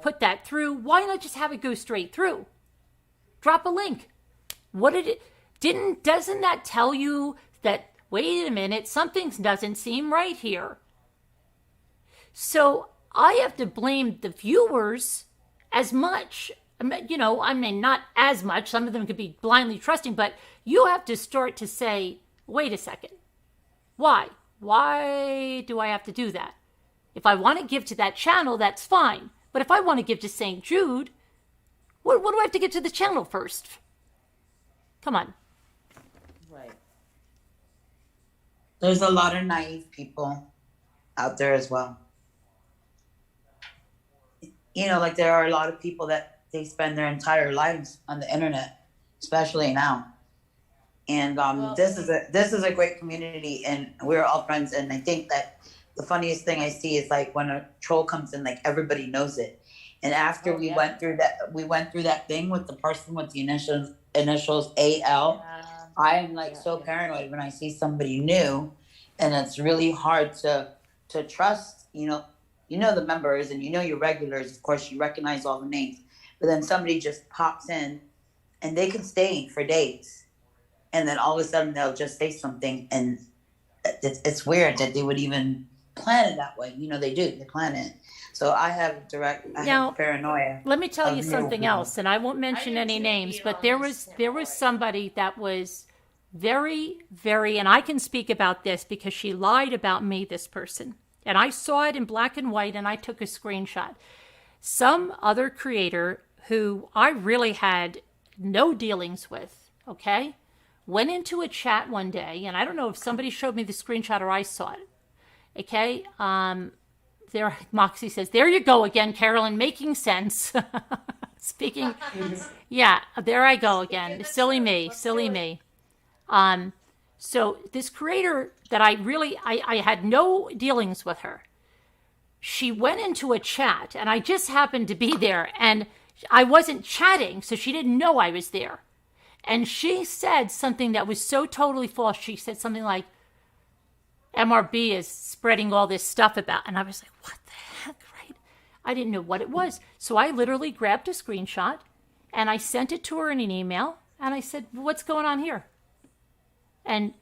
put that through? Why not just have it go straight through? Drop a link. Doesn't that tell you that, wait a minute, something doesn't seem right here? So I have to blame the viewers as much. Not as much. Some of them could be blindly trusting, but you have to start to say, wait a second. Why? Why do I have to do that? If I want to give to that channel, that's fine. But if I want to give to St. Jude, what do I have to give to the channel first? Come on. Right. There's a lot of naive people out there as well. Like there are a lot of people that they spend their entire lives on the internet, especially now. And this is a great community, and we're all friends. And I think that the funniest thing I see is like when a troll comes in, like everybody knows it. And after we went through that thing with the person with the initials AL. I am like so paranoid when I see somebody new, and it's really hard to trust. The members and your regulars. Of course, you recognize all the names, but then somebody just pops in, and they can stay for days, and then all of a sudden they'll just say something, and it's weird that they would even plan it that way. They do. They plan it. So I have paranoia. Let me tell you something else, and I won't mention any names, but there was somebody that was very, very, and I can speak about this because she lied about me, this person. And I saw it in black and white, and I took a screenshot. Some other creator who I really had no dealings with, okay, went into a chat one day, and I don't know if somebody showed me the screenshot or I saw it. Okay. There, Moxie says, there you go again, Carolyn, making sense. Speaking, yeah, there I go again. Silly me. So this creator that I had no dealings with her. She went into a chat, and I just happened to be there, and I wasn't chatting, so she didn't know I was there. And she said something that was so totally false. She said something like, MRB is spreading all this stuff about, and I was like, what the heck, right? I didn't know what it was. So I literally grabbed a screenshot, and I sent it to her in an email, and I said, what's going on here? And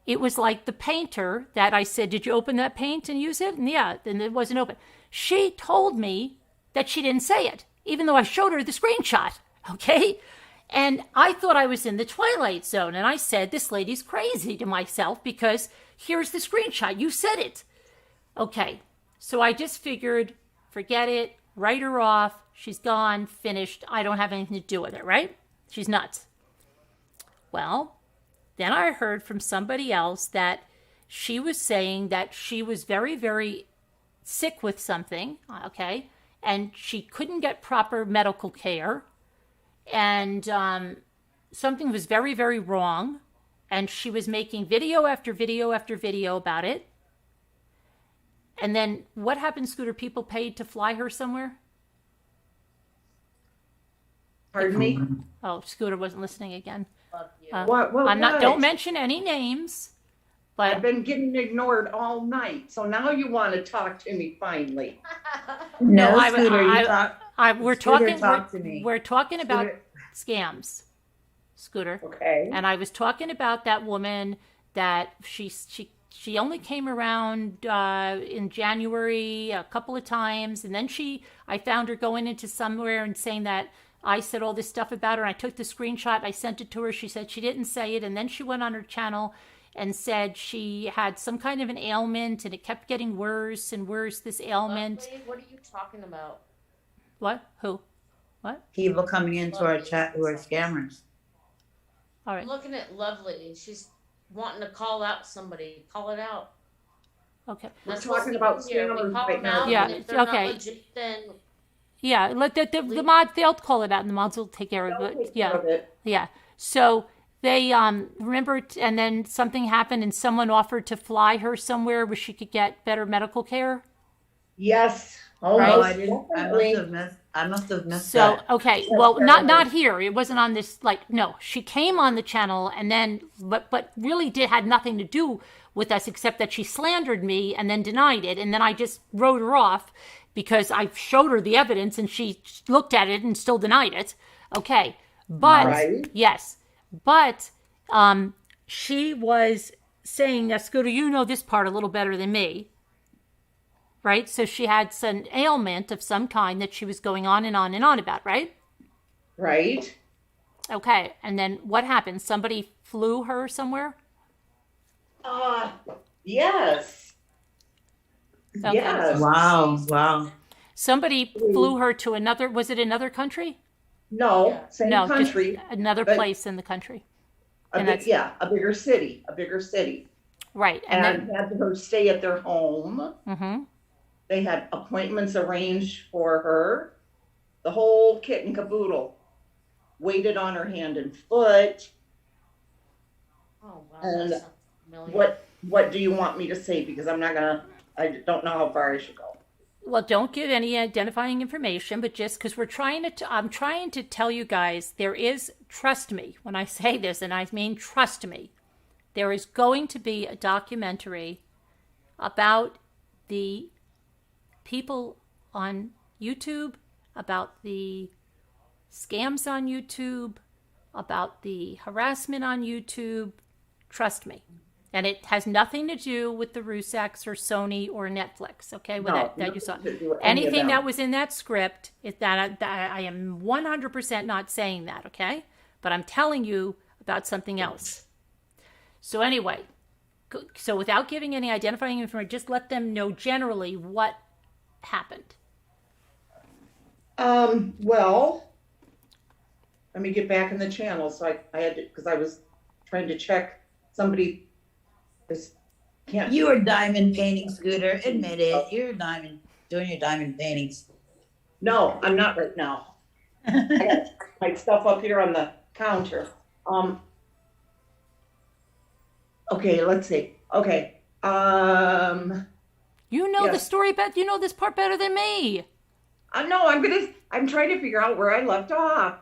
it was like the painter that I said, did you open that paint and use it? And yeah, then it wasn't open. She told me that she didn't say it, even though I showed her the screenshot, okay? And I thought I was in the Twilight Zone. And I said, this lady's crazy to myself because here's the screenshot. You said it. Okay, so I just figured, forget it, write her off. She's gone, finished. I don't have anything to do with it, right? She's nuts. Well, then I heard from somebody else that she was saying that she was very, very sick with something, okay? And she couldn't get proper medical care. And something was very, very wrong. And she was making video after video after video about it. And then what happened, Scooter? People paid to fly her somewhere? Pardon me? Oh, Scooter wasn't listening again. Don't mention any names. But I've been getting ignored all night, so now you want to talk to me finally. No, we're talking about scams, Scooter. Okay. And I was talking about that woman that she only came around in January a couple of times, and then I found her going into somewhere and saying that I said all this stuff about her, and I took the screenshot, I sent it to her, she said she didn't say it, and then she went on her channel and said she had some kind of an ailment, and it kept getting worse and worse, this ailment. Lovely, what are you talking about? What? Who? What? People coming into our chat who are scammers. All right. I'm looking at Lovely. She's wanting to call out somebody. Call it out. Okay. We're talking about scammers right now. Yeah, If they're okay. not legit, then Yeah, let the mods, they'll call it out, and the mods will take care of it. Yeah, yeah. So they remember, and then something happened, and someone offered to fly her somewhere where she could get better medical care. Yes. Oh, Right. I must have missed So that. okay, well, not here. It wasn't on this. No, she came on the channel, and then but really had nothing to do with us except that she slandered me and then denied it, and then I just wrote her off because I showed her the evidence and she looked at it and still denied it. Okay, but Right. yes, but she was saying that, Scooter, you know this part a little better than me. Right? So she had some ailment of some kind that she was going on and on and on about, right? Right. Okay. And then what happened? Somebody flew her somewhere? Yes. Okay. Yes. Wow. Somebody flew her to was it another country? No, same No, country. just another but place in the country. a bigger city. Right. And then, had her stay at their home. mm-hmm. They had appointments arranged for her. The whole kit and caboodle. Waited on her hand and foot. oh wow, And that's familiar. What do you want me to say? Because I don't know how far I should go. Well, don't give any identifying information, but just because I'm trying to tell you guys, trust me when I say this, and I mean trust me, there is going to be a documentary about the people on YouTube, about the scams on YouTube, about the harassment on YouTube. Trust me. And it has nothing to do with the Rusaks or Sony or Netflix, okay? With that you saw. Anything that was in that script, that I am 100% not saying that, okay? But I'm telling you about something else. So anyway, so without giving any identifying information, just let them know generally what happened. Well, let me get back in the channel. So I had to, because I was trying to check somebody is, can't. You were diamond painting, Scooter. Admit it. You're doing your diamond paintings. No, I'm not right now. I got my stuff up here on the counter. Okay, let's see. Okay. You know yes. the story, but you know this part better than me. No, I'm trying to figure out where I left off.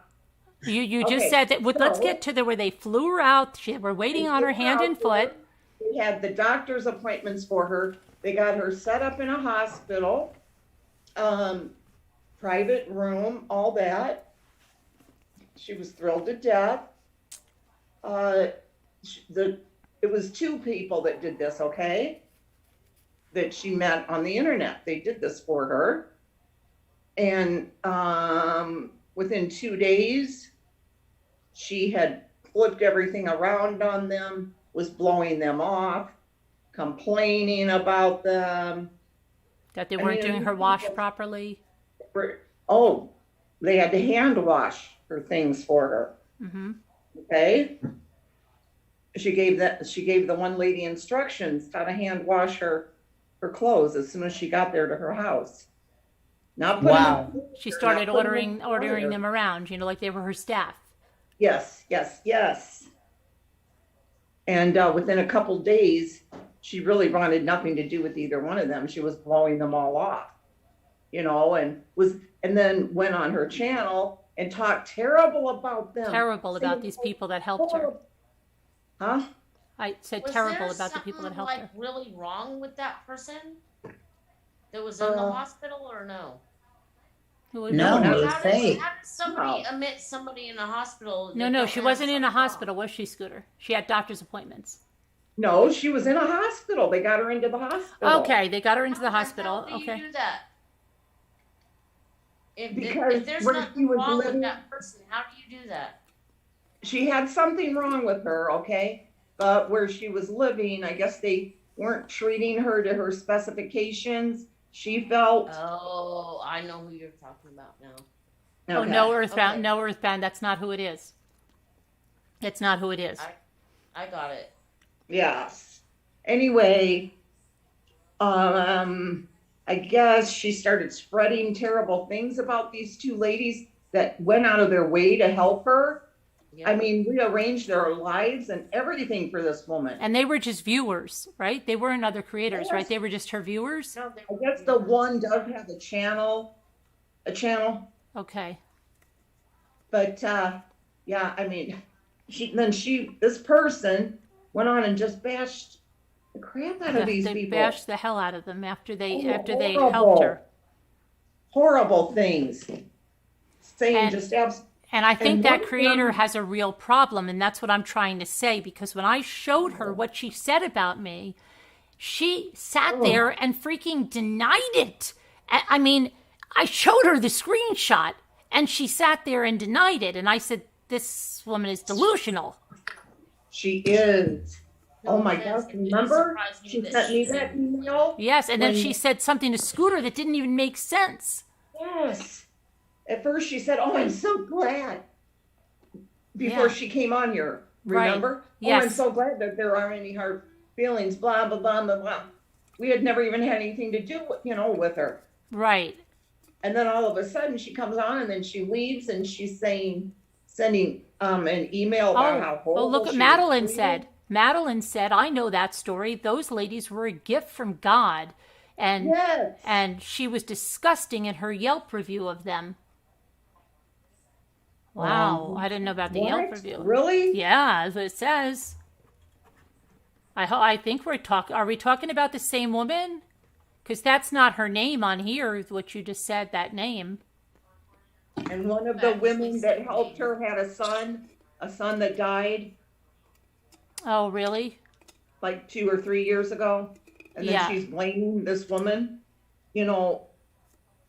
You just said that. Let's get to where they flew her out. They were waiting on her hand and foot. They had the doctor's appointments for her. They got her set up in a hospital, private room, all that. She was thrilled to death. It was 2 people that did this, okay? That she met on the internet. They did this for her. And within 2 days, she had flipped everything around on them, was blowing them off, complaining about them. That they weren't doing her wash properly. Oh, they had to hand wash her things for her. Mm-hmm. Okay. She gave the one lady instructions how to hand wash her clothes as soon as she got there to her house. Wow. She started ordering them around, like they were her staff. Yes. And within a couple days, she really wanted nothing to do with either one of them. She was blowing them all off, and then went on her channel and talked terrible about them. Terrible about these people that helped her. Huh? I said terrible about the people that helped her. Was there something really wrong with that person that was in the hospital, or no? No, How did somebody admit somebody in the hospital? No, she wasn't in a hospital, was she, Scooter? She had doctor's appointments. No, she was in a hospital. They got her into the hospital. Okay, they got her into the hospital. How Okay. do you do that? Because if there's where nothing she was wrong living, with that person, how do you do that? she had something wrong with her, okay? But where she was living, I guess they weren't treating her to her specifications. She felt. Oh, I know who you're talking about now. Oh, Okay. no, Earthbound. Okay. No, Earthbound. That's not who it is. It's not who it is. I got it. Yes. Anyway, I guess she started spreading terrible things about these 2 ladies that went out of their way to help her. Yep. I mean, rearranged their lives and everything for this woman. And they were just viewers, right? They weren't other creators, Yes. right? They were just her viewers. No, I guess the one does have a channel. Okay. But yeah, I mean, this person went on and just bashed the crap out of these They people. bashed the hell out of them after they Horrible. helped her. Horrible things. Saying And- just absolutely. And I think And that one of creator them- has a real problem, and that's what I'm trying to say, because when I showed her what she said about me, she sat there and freaking denied it. I mean, I showed her the screenshot, and she sat there and denied it. And I said, this woman is delusional. She is. Oh my Yes, God, it remember? surprised me She that sent me she that didn't. email. Yes, and then When- she said something to Scooter that didn't even make sense. Yes. At first she said, oh, I'm so glad. Before Yeah. she came on here, Right. remember? Yes. Oh, I'm so glad that there aren't any hard feelings, blah, blah, blah, blah, blah. We had never even had anything to do with, with her. Right. And then all of a sudden she comes on and then she leaves and she's sending an email about how horrible well, look what she was Madeline treated. said. Madeline said, I know that story. Those ladies were a gift from God. And Yes. and she was disgusting in her Yelp review of them. Wow, I didn't know about the Yelp What? review. Really? Yeah, that's what it says. I think we're talking. Are we talking about the same woman? Because that's not her name on here. What you just said, that name. And one of the women that helped her had a son that died Oh, really? like 2 or 3 years ago. And then Yeah. she's blaming this woman,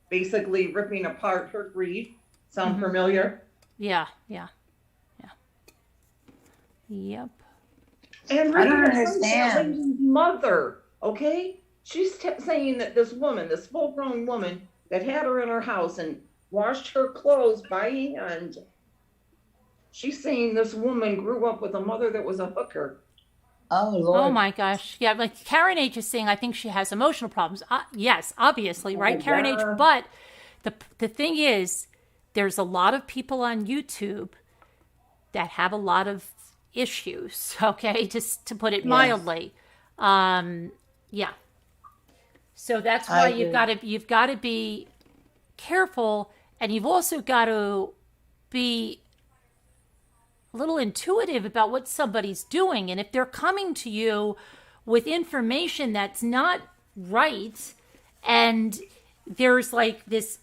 basically ripping apart her grief. Sound Mm-hmm. familiar? Yeah. Yep. And I don't ripping apart understand. that lady's mother, okay? She's saying that this woman, this full-grown woman that had her in her house and washed her clothes by hand, She's saying this woman grew up with a mother that was a hooker. Oh Lord. Oh my gosh. Yeah, like Karen H is saying, I think she has emotional problems. Yes, obviously, right, Karen H? But the thing is, there's a lot of people on YouTube that have a lot of issues, okay, just to put it mildly. Yeah. So that's why you've got to be careful, and you've also got to be a little intuitive about what somebody's doing. And if they're coming to you with information that's not right, and there's like this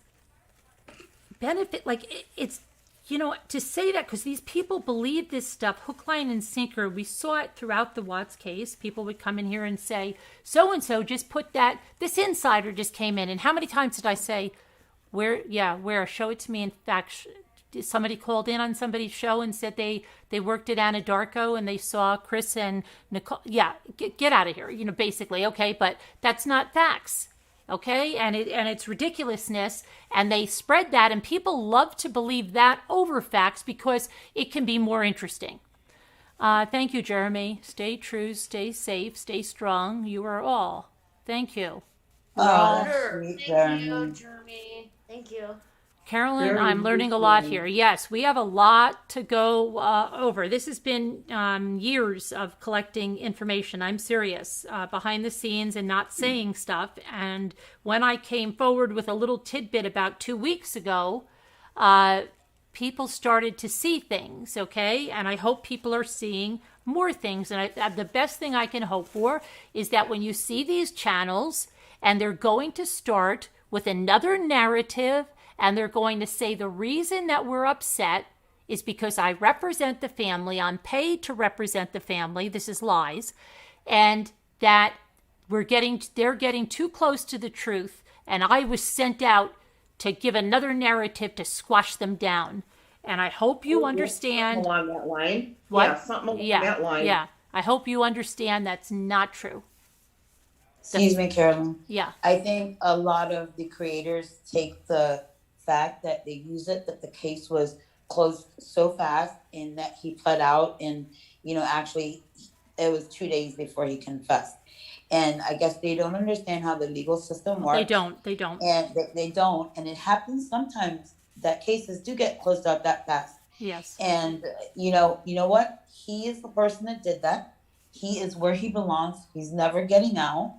benefit, like it's, you know, to say that, because these people believe this stuff hook, line, and sinker. We saw it throughout the Watts case. People would come in here and say, so-and-so just put that, this insider just came in. And how many times did I say, where, show it to me. In fact, somebody called in on somebody's show and said they worked at Anadarko and they saw Chris and Nicole. Yeah, get out of here, you know, basically. Okay, but that's not facts. Okay, and it's ridiculousness, and they spread that, and people love to believe that over facts because it can be more interesting. Thank you, Jeremy. Stay true, stay safe, stay strong. You are all. Thank you. Sweet, Thank you, Jeremy. Thank you. Carolyn, I'm learning a lot here. Yes, we have a lot to go over. This has been years of collecting information. I'm serious, behind the scenes and not saying stuff. And when I came forward with a little tidbit about 2 weeks ago, people started to see things, okay? And I hope people are seeing more things. And the best thing I can hope for is that when you see these channels and they're going to start with another narrative, and they're going to say the reason that we're upset is because I represent the family. I'm paid to represent the family. This is lies. And that they're getting too close to the truth. And I was sent out to give another narrative to squash them down. And I hope you understand. Something along that line. What? Yeah, something along that line. Yeah. I hope you understand that's not true. Excuse me, Carolyn. Yeah. I think a lot of the creators take the fact that they use it, that the case was closed so fast and that he pled out, and, you know, actually it was 2 days before he confessed. And I guess they don't understand how the legal system works. They don't. And they don't. And it happens sometimes that cases do get closed out that fast. Yes. And you know what? He is the person that did that. He is where he belongs. He's never getting out.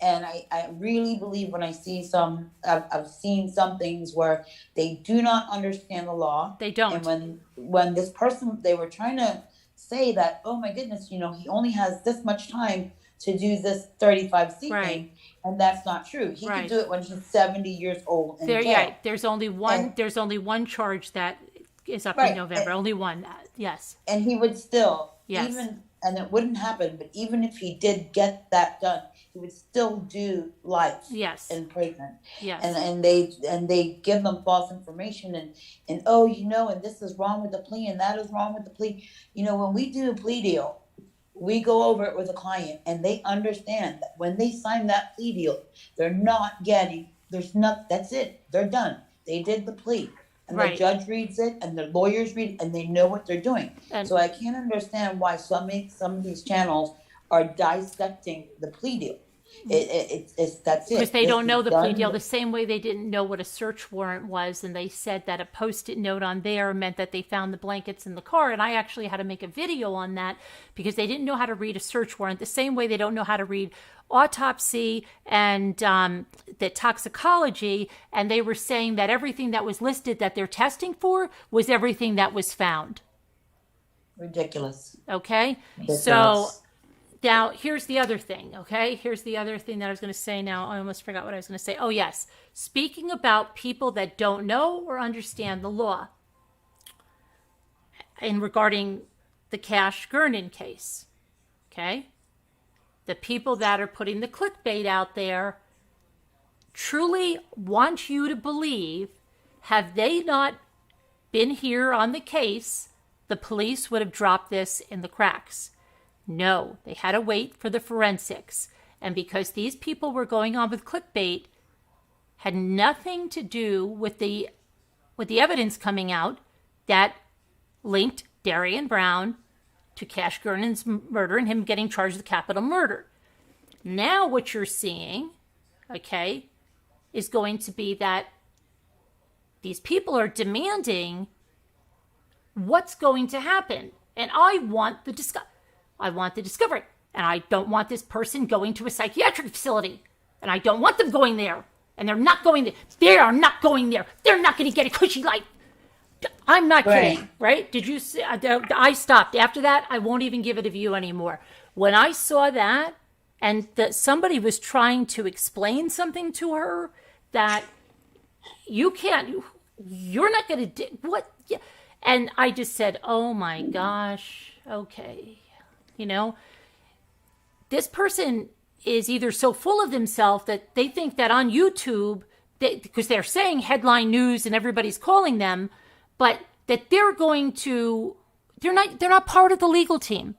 And I really believe when I see I've seen some things where they do not understand the law. They don't. And when this person, they were trying to say that, oh my goodness, you know, he only has this much time to do this 35C thing. And that's not true. He could do it when he's 70 years old. There's only one charge that is up in November. Only one. Yes. And he would still, and it wouldn't happen, but even if he did get that done, he would still do life in prison. Yes. And they give them false information and oh, you know, and this is wrong with the plea and that is wrong with the plea. You know, when we do a plea deal, we go over it with a client and they understand that when they sign that plea deal, they're not getting, that's it. They're done. They did the plea. And the judge reads it, and the lawyers read it, and they know what they're doing. So I can't understand why some of these channels are dissecting the plea deal. That's it. Because they don't know the plea deal the same way they didn't know what a search warrant was, and they said that a Post-it note on there meant that they found the blankets in the car. And I actually had to make a video on that because they didn't know how to read a search warrant the same way they don't know how to read autopsy and the toxicology. And they were saying that everything that was listed that they're testing for was everything that was found. Ridiculous. Okay. So now here's the other thing. Okay. Here's the other thing that I was going to say now. I almost forgot what I was going to say. Oh, yes. Speaking about people that don't know or understand the law in regarding the Cash Gurnan case. Okay. The people that are putting the clickbait out there truly want you to believe, have they not been here on the case, the police would have dropped this in the cracks. No, they had to wait for the forensics. And because these people were going on with clickbait, had nothing to do with the evidence coming out that linked Darian Brown to Cash Gernon's murder and him getting charged with capital murder. Now what you're seeing, okay, is going to be that these people are demanding what's going to happen. And I want the discovery. And I don't want this person going to a psychiatric facility. And I don't want them going there. And they're not going there. They are not going there. They're not going to get a cushy life. I'm not kidding, right? Did you see? I stopped. After that, I won't even give it a view anymore. When I saw that, and that somebody was trying to explain something to her that you're not going to do, what? Yeah. And I just said, oh my gosh, okay. You know, this person is either so full of themselves that they think that on YouTube, because they're saying headline news and everybody's calling them, but that they're not part of the legal team.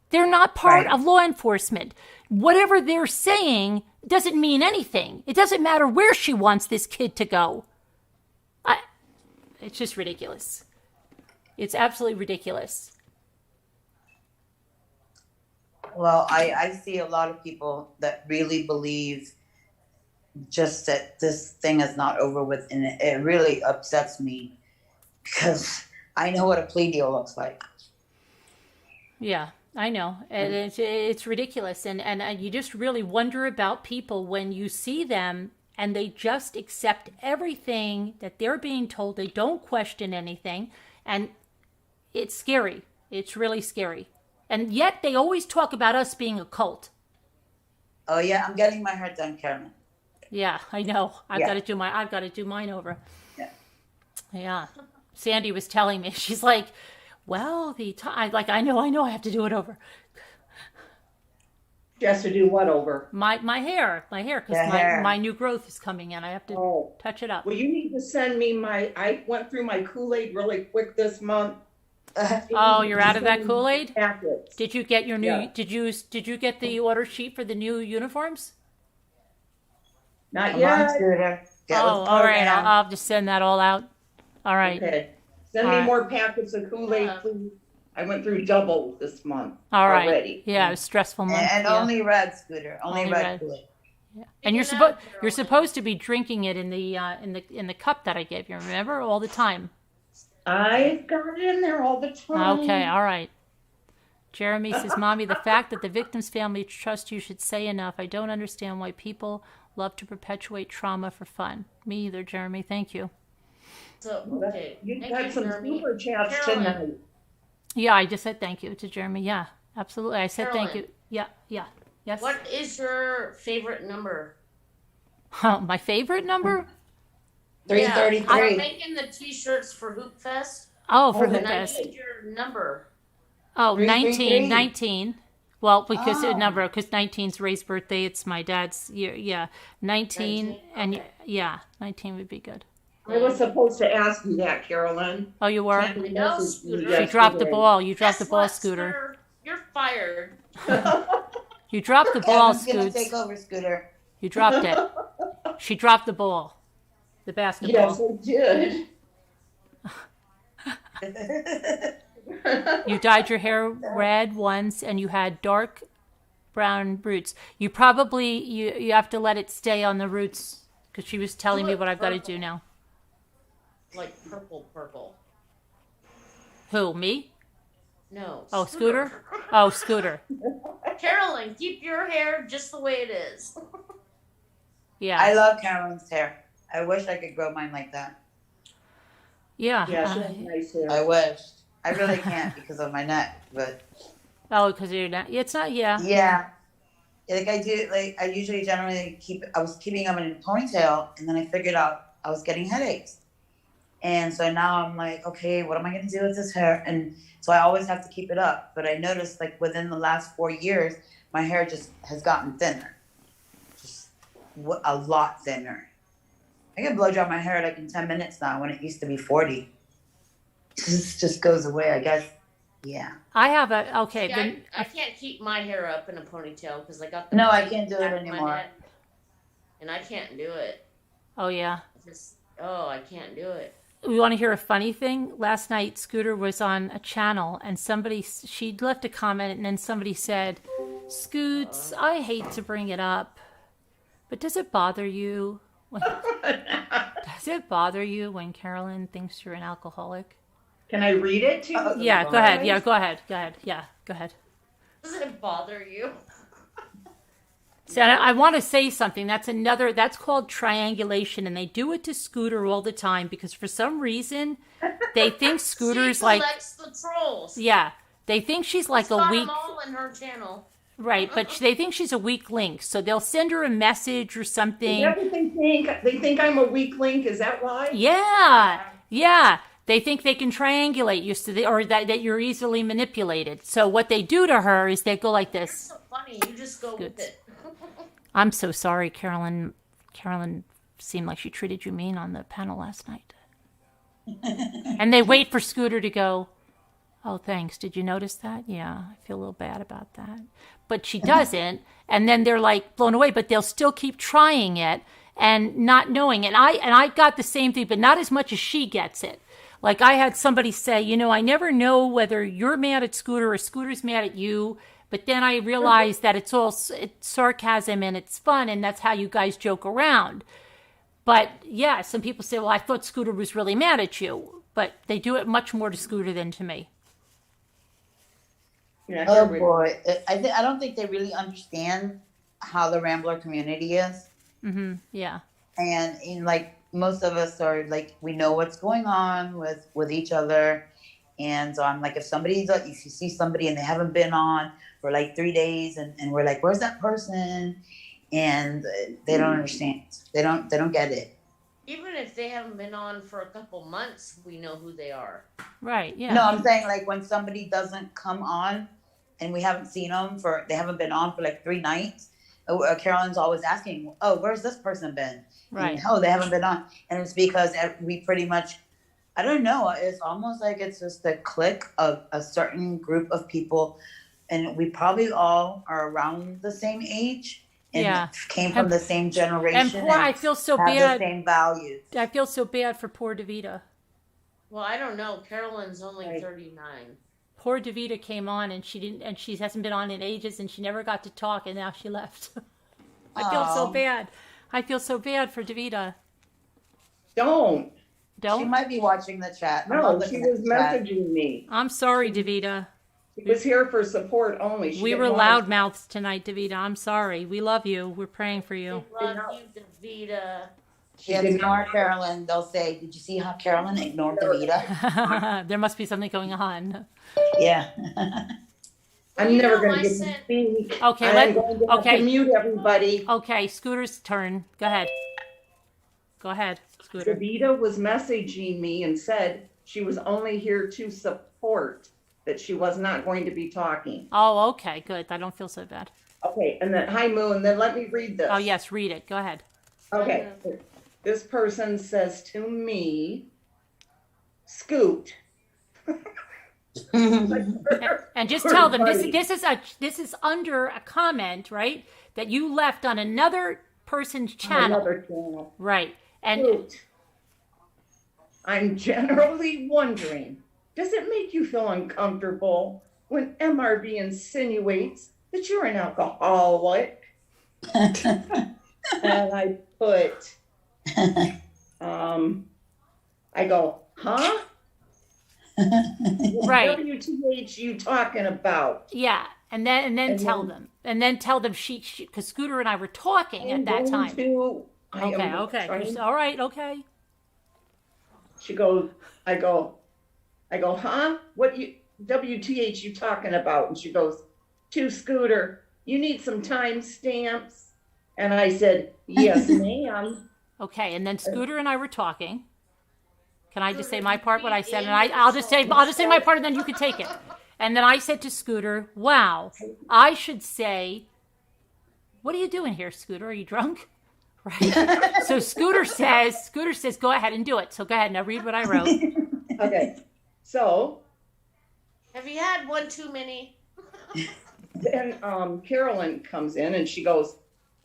They're not part of law enforcement. Whatever they're saying doesn't mean anything. It doesn't matter where she wants this kid to go. It's just ridiculous. It's absolutely ridiculous. Well, I see a lot of people that really believe just that this thing is not over with, and it really upsets me because I know what a plea deal looks like. Yeah, I know. And it's ridiculous. And you just really wonder about people when you see them and they just accept everything that they're being told. They don't question anything. And it's scary. It's really scary. And yet they always talk about us being a cult. Oh yeah, I'm getting my hair done, Carolyn. Yeah, I know. I've got to do mine over. Yeah. Yeah. Sandy was telling me, she's like, well, I know I have to do it over. She has to do what over? My hair, because my new growth is coming in. I have to touch it up. Well, you need to send me I went through my Kool-Aid really quick this month. Oh, you're out of that Kool-Aid? Packets. Did you get your new, Yeah. did you get the order sheet for the new uniforms? Not Come on, yet. Scooter. Get with the all right. program. I'll just send that all out. All right. Okay. Send All me right. more packets of Kool-Aid, please. I went through double this month All right. already. Yeah, it was a stressful month. And yeah. only red, Scooter. Only red Kool-Aid. Yeah. And you're supposed to be drinking it in the cup that I gave you. Remember, all the time. I've got it in there all the time. Okay. All right. Jeremy says, "Mommy, the fact that the victim's family trusts you should say enough. I don't understand why people love to perpetuate trauma for fun." Me either, Jeremy. Thank you. So, Well, okay. You Thank got you, some Jeremy. super chats Carolyn. tonight. Yeah, I just said thank you to Jeremy. Yeah, absolutely. I said thank you. Carolyn. Yeah. Yes. What is your favorite number? My favorite number? 333. I'm making the t-shirts for Hoop Fest. Oh, for and Hoop I Fest. need your number. Oh, 333. 19. Well, because Oh. 19's Ray's birthday. It's my dad's year. Yeah, 19, and okay. yeah, 19 would be good. I was supposed to ask you that, Carolyn. Oh, you were? Sandy No, messaged me Scooter. She dropped the yesterday. ball. You dropped the Guess ball, what, Scooter. You're fired. You dropped the ball, Kevin's gonna Scoots. take over, Scooter. You dropped it. She dropped the ball. The basketball. Yes, I did. You dyed your hair red once and you had dark brown roots. You probably, you have to let it stay on the roots because she was telling me what I've got to do now. Like purple. Who, me? No. Oh, Scooter? Oh, Scooter. Carolyn, keep your hair just the way it is. Yeah. I love Carolyn's hair. I wish I could grow mine like that. Yeah. Yeah, she has nice hair. I wish. I really can't because of my neck, but Oh, because you're not, it's not, yeah. yeah. Like I usually generally I was keeping them in a ponytail, and then I figured out I was getting headaches. And so now I'm like, okay, what am I going to do with this hair? And so I always have to keep it up. But I noticed like within the last 4 years, my hair just has gotten thinner. Just a lot thinner. I can blow dry my hair like in 10 minutes now when it used to be 40. This just goes away, I guess. Yeah. I have a, okay. See, Then, I can't keep my hair up in a ponytail because I got No, I can't do it back of my anymore. head, and I can't do it. oh, yeah. I can't do it. we want to hear a funny thing? Last night, Scooter was on a channel and she left a comment and then somebody said, Scoots, I hate to bring it up, but does it bother you? Does it bother you when Carolyn thinks you're an alcoholic? Can I read it to you? Yeah, go ahead. Yeah, go ahead. Yeah, go ahead. Does it bother you? So I want to say something. That's called triangulation, and they do it to Scooter all the time because for some reason they think Scooter's she like the trolls. Yeah, they think she's like a weak. Them all in her channel. Right, but they think she's a weak link, so they'll send her a message or something. Is that what they think? They think I'm a weak link. Is that why? Yeah. They think they can triangulate you, or that you're easily manipulated. So what they do to her is they go like this. It's so funny. You just go with it. I'm so sorry, Carolyn. Carolyn seemed like she treated you mean on the panel last night. And they wait for Scooter to go, oh, thanks. Did you notice that? Yeah, I feel a little bad about that. But she doesn't. And then they're like blown away, but they'll still keep trying it and not knowing. And I got the same thing, but not as much as she gets it. Like I had somebody say, I never know whether you're mad at Scooter or Scooter's mad at you. But then I realized that it's sarcasm and it's fun, and that's how you guys joke around. But yeah, some people say, well, I thought Scooter was really mad at you. But they do it much more to Scooter than to me. Yeah, Oh boy, I don't think they really understand how the Rambler community is. Mm-hmm. Yeah. And like most of us are like, we know what's going on with each other. And so I'm like, if you see somebody and they haven't been on for like 3 days and we're like, where's that person? And they don't understand. They don't get it. Even if they haven't been on for a couple months, we know who they are. Right, yeah. No, I'm saying like when somebody doesn't come on and we haven't seen them they haven't been on for like 3 nights, Carolyn's always asking, oh, where's this person been? Right. And, oh, they haven't been on. And it's because we pretty much, I don't know, it's almost like it's just a clique of a certain group of people. And we probably all are around the same age and came from the same generation. And I feel so have bad. The same values. I feel so bad for poor Davita. Well, I don't know. Carolyn's only 39. Poor Davita came on and she hasn't been on in ages and she never got to talk and now she left. I feel so bad. I feel so bad for Davita. Don't. She might be watching the chat. No, she was messaging me. I'm sorry, Davita. She was here for support only. We were loudmouths tonight, Davita. I'm sorry. We love you. We're praying for you. We love you, Davita. She ignored Carolyn. They'll say, did you see how Carolyn ignored Davita? There must be something going on. Yeah. I'm never going to get to speak. Okay, I'm going to have to mute everybody. Okay, Scooter's turn. Go ahead. Go ahead, Scooter. Davita was messaging me and said she was only here to support, that she was not going to be talking. Oh, okay, good. I don't feel so bad. Okay, and then, hi, Moon, then let me read this. Oh, yes, read it. Go ahead. Okay, this person says to me, Scoot. And just tell them this is under a comment, right? That you left on another person's channel. Another channel. Right. And Scoot. I'm generally wondering, does it make you feel uncomfortable when MRB insinuates that you're an alcoholic? And I put, I go, huh? Right. WTH you talking about? Yeah. And then tell them. And then tell them she because Scooter and I were talking at that time. Okay. All right, okay. She goes, I go, huh? What WTH you talking about? And she goes, to Scooter, you need some timestamps. And I said, yes, ma'am. Okay, and then Scooter and I were talking. Can I just say my part, what I said? And I'll just say my part and then you can take it. And then I said to Scooter, wow, I should say, what are you doing here, Scooter? Are you drunk? Right. So Scooter says, go ahead and do it. So go ahead, now read what I wrote. Okay. So have you had one too many? Then Carolyn comes in and she goes,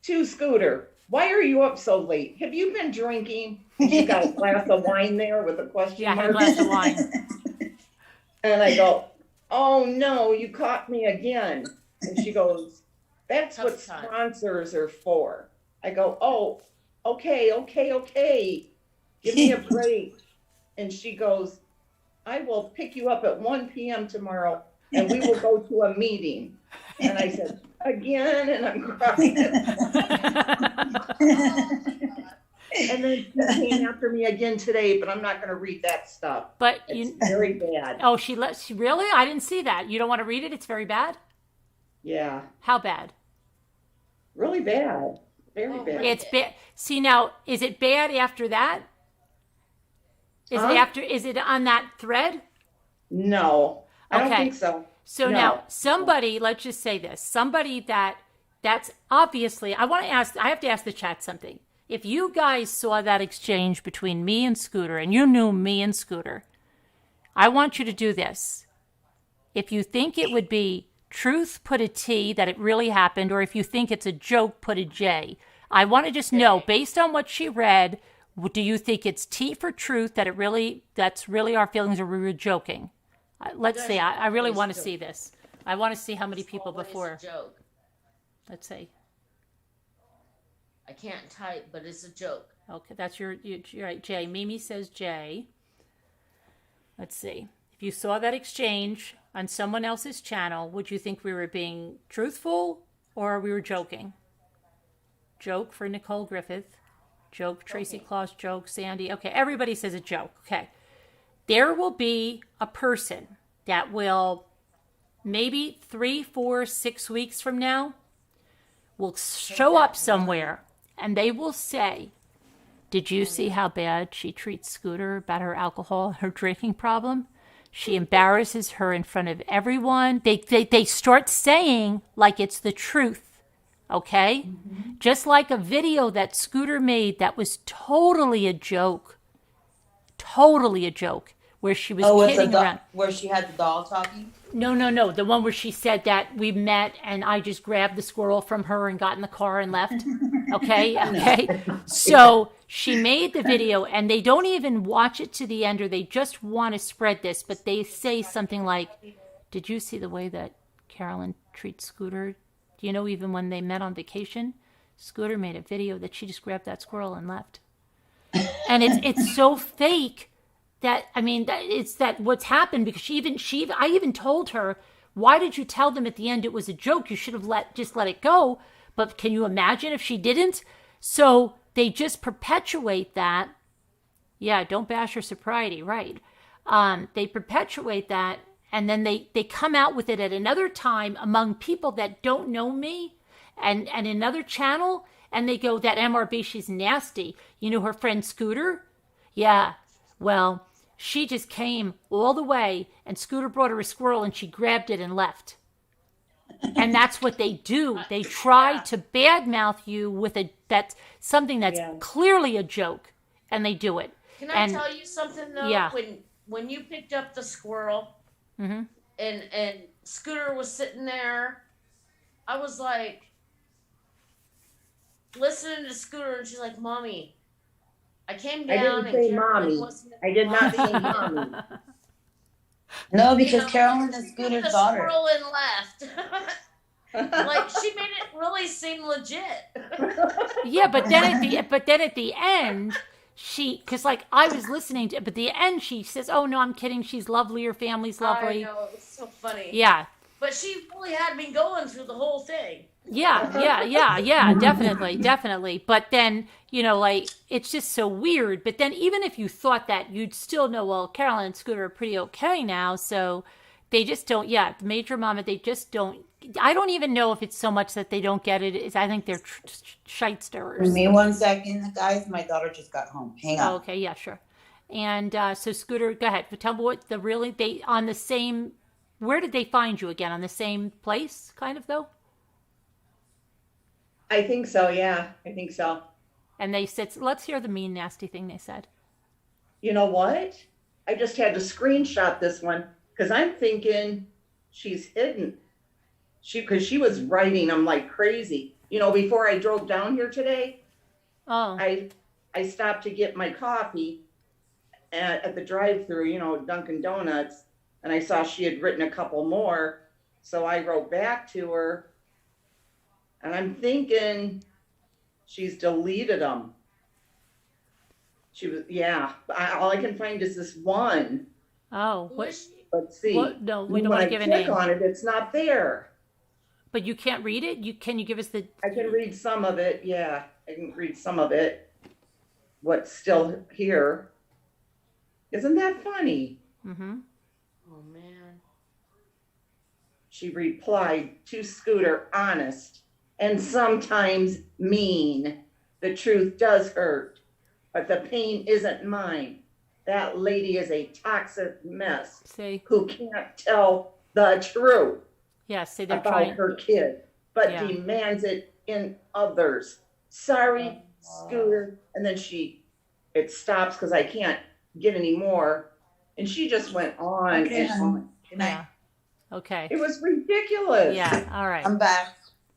to Scooter, why are you up so late? Have you been drinking? And she got a glass of wine there with a question Yeah, I had a mark. glass of wine. And I go, oh no, you caught me again. And she goes, that's Tough what time. sponsors are for. I go, oh, okay. Give me a break. And she goes, I will pick you up at 1 p.m. tomorrow and we will go to a meeting. And I said, again, and I'm crying. And then she came after me again today, but I'm not going to read that stuff. But It's very bad. Oh, she really? I didn't see that. You don't want to read it? It's very bad? Yeah, How bad? really bad. Very bad. It's bad. See, now, is it bad after that? Is it on that thread? No, I don't Okay. think so. So No. now somebody, let's just say this, somebody that's obviously, I have to ask the chat something. If you guys saw that exchange between me and Scooter and you knew me and Scooter, I want you to do this. If you think it would be truth, put a T, that it really happened, or if you think it's a joke, put a J. I want to just know, based on what she read, do you think it's T for truth, that's really our feelings, or we were joking? Let's see. I really want to see this. I want to see how many people Always before. a joke. Let's see. I can't type, but it's a joke. Okay, that's you're right. J. Mimi says J. Let's see. If you saw that exchange on someone else's channel, would you think we were being truthful or we were joking? Joke for Nicole Griffith. Joke, Tracy Claus, joke, Sandy. Okay, everybody says a joke. Okay. There will be a person that will, maybe 3, 4, 6 weeks from now, will show up somewhere and they will say, did you see how bad she treats Scooter about her alcohol, her drinking problem? She embarrasses her in front of everyone. They start saying like it's the truth, okay? Mm-hmm. Just like a video that Scooter made that was totally a joke, where she was kidding around. Where she had the doll talking? No. The one where she said that we met and I just grabbed the squirrel from her and got in the car and left. Okay. So she made the video and they don't even watch it to the end, or they just want to spread this, but they say something like, did you see the way that Carolyn treats Scooter? Do you know, even when they met on vacation, Scooter made a video that she just grabbed that squirrel and left. And it's so fake. That what's happened, because I even told her, why did you tell them at the end it was a joke? You should have let it go. But can you imagine if she didn't? So they just perpetuate that. Yeah, don't bash her sobriety, right? They perpetuate that, and then they come out with it at another time among people that don't know me and another channel, and they go, that MRB, she's nasty. You know her friend Scooter? Yeah, well, she just came all the way and Scooter brought her a squirrel and she grabbed it and left. And that's what they do. They try to badmouth you with that's something that's clearly a joke, and they do it. Can I tell you something though? Yeah. When you picked up the squirrel, mm-hmm. and Scooter was sitting there, I was like listening to Scooter, and she's like, "Mommy." I came down I didn't say mommy. I did not say mommy. No, because Carolyn is Scooter's daughter. Squirrel and left. Like, she made it really seem legit. Yeah, but then at the end, because like I was listening to, but at the end she says, "Oh no, I'm kidding. She's lovely. Her family's lovely." I know, it's so funny. Yeah. But she really had me going through the whole thing. Yeah, definitely. But then, like, it's just so weird. But then even if you thought that, you'd still know, well, Carolyn and Scooter are pretty okay now. So they just don't, the Major Mama, they just don't, I don't even know if it's so much that they don't get it. I think they're shite stirrers. Give me 1 second, guys. My daughter just got home. Hang on. Oh, okay, yeah, sure. And so Scooter, go ahead. Tell me what on the same, where did they find you again? On the same place, kind of, though? I think so, yeah. I think so. And they said, let's hear the mean, nasty thing they said. You know what? I just had to screenshot this one because I'm thinking she's hidden. Because she was writing them like crazy. Before I drove down here today, Oh. I stopped to get my coffee at the drive-through, you know, Dunkin' Donuts, and I saw she had written a couple more. So I wrote back to her, and I'm thinking she's deleted them. She was, yeah. All I can find is this one. Oh, what? Let's see. What? No, we don't want to give a name. When I name. click on it, it's not there. But you can't read it? Can you give us the... I can read some of it, yeah. I can read some of it. What's still here. Isn't that funny? Mm-hmm. Oh, man. She replied to Scooter, honest and sometimes mean. The truth does hurt, but the pain isn't mine. That lady is a toxic mess who can't tell the truth about her kid, but demands it in others. Sorry, Scooter. And then it stops because I can't get any more. And she just went on and on. Yeah. Okay. It was ridiculous. Yeah. All right. I'm back.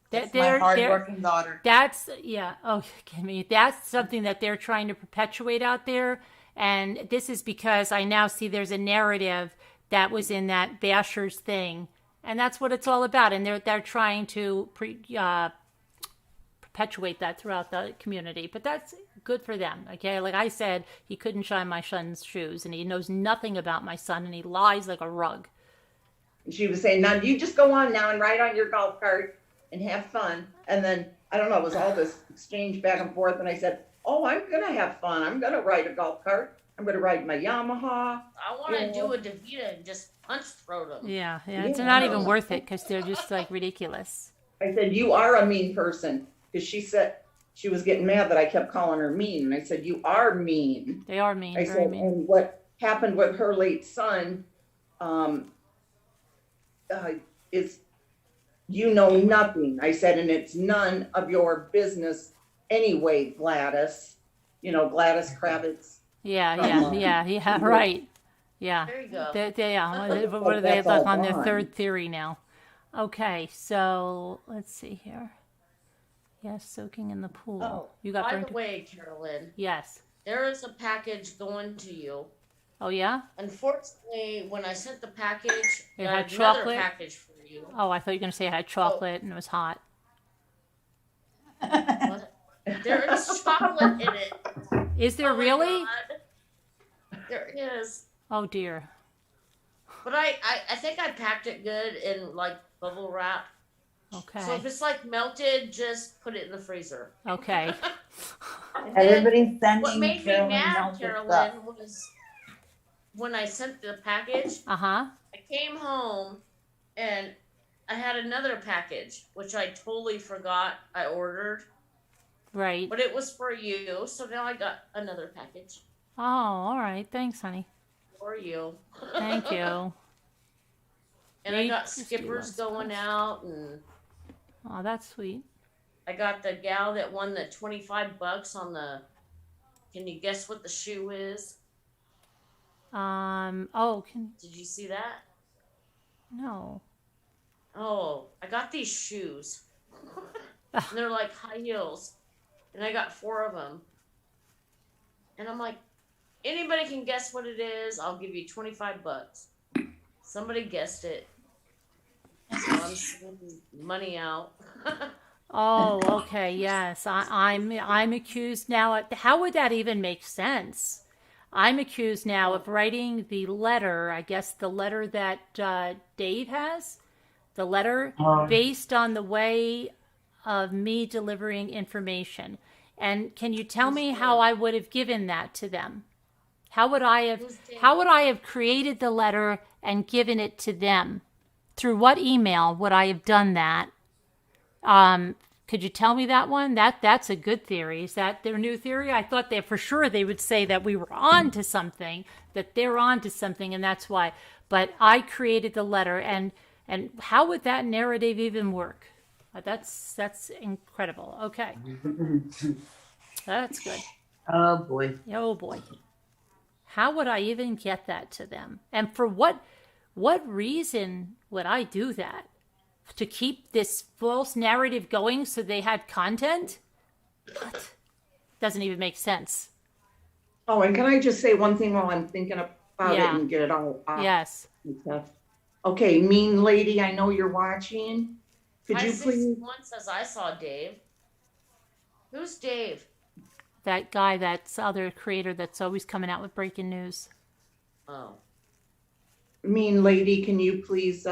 That's my hardworking daughter. That's that's something that they're trying to perpetuate out there. And this is because I now see there's a narrative that was in that Bashers thing. And that's what it's all about. And they're trying to perpetuate that throughout the community. But that's good for them. Okay. Like I said, he couldn't shine my son's shoes, and he knows nothing about my son, and he lies like a rug. She was saying, now you just go on now and ride on your golf cart and have fun. And then, I don't know, it was all this exchange back and forth. And I said, oh, I'm going to have fun. I'm going to ride a golf cart. I'm going to ride my Yamaha. I want to do a Davita and just punch throw them. Yeah. It's not even worth it because they're just like ridiculous. I said, you are a mean person. Because she said she was getting mad that I kept calling her mean. And I said, you are mean. They are mean. I said, mean. And what happened with her late son is, you know nothing. I said, and it's none of your business anyway, Gladys. You know, Gladys Kravitz. Yeah, right. Yeah. There you go. What are they like on their third theory now? Okay, so let's see here. Yes, soaking in the pool. Oh, you got. By the way, Carolyn. Yes. There is a package going to you. Oh yeah. Unfortunately, when I sent the package, it had chocolate. Another package for you. Oh, I thought you were going to say it had chocolate and it was hot. What? There is chocolate in it. Is there really? There is. Oh dear. But I think I packed it good in like bubble wrap. Okay. So if it's like melted, just put it in the freezer. Okay. Everybody's sending. What made me mad, Carolyn, was when I sent the package. I came home and I had another package, which I totally forgot I ordered. Right. But it was for you, so now I got another package. Oh, all right. Thanks, honey. For you. Thank you. And I got skippers going out, and oh, that's sweet. I got the gal that won the $25 on the. Can you guess what the shoe is? Did you see that? No. Oh, I got these shoes. And they're like high heels. And I got 4 of them. And I'm like, anybody can guess what it is, I'll give you $25. Somebody guessed it. So I'm sending money out. Oh, okay, yes. I'm accused now. How would that even make sense? I'm accused now of writing the letter, I guess the letter that Dave has, the letter based on the way of me delivering information. And can you tell me how I would have given that to them? How would I have created the letter and given it to them? Through what email would I have done that? Could you tell me that one? That's a good theory. Is that their new theory? I thought that for sure they would say that we were on to something, that they're on to something, and that's why. But I created the letter, and how would that narrative even work? That's incredible. Okay. That's good. Oh boy. Oh boy. How would I even get that to them? And for what reason would I do that? To keep this false narrative going so they had content? What? doesn't even make sense. Oh, and can I just say one thing while I'm thinking about Yeah. it and get it all off? Yes. And stuff? Okay, mean lady, I know you're watching. Could you please? 561 says I saw Dave. Who's Dave? That guy, that's other creator that's always coming out with breaking news. Oh. Mean lady, can you please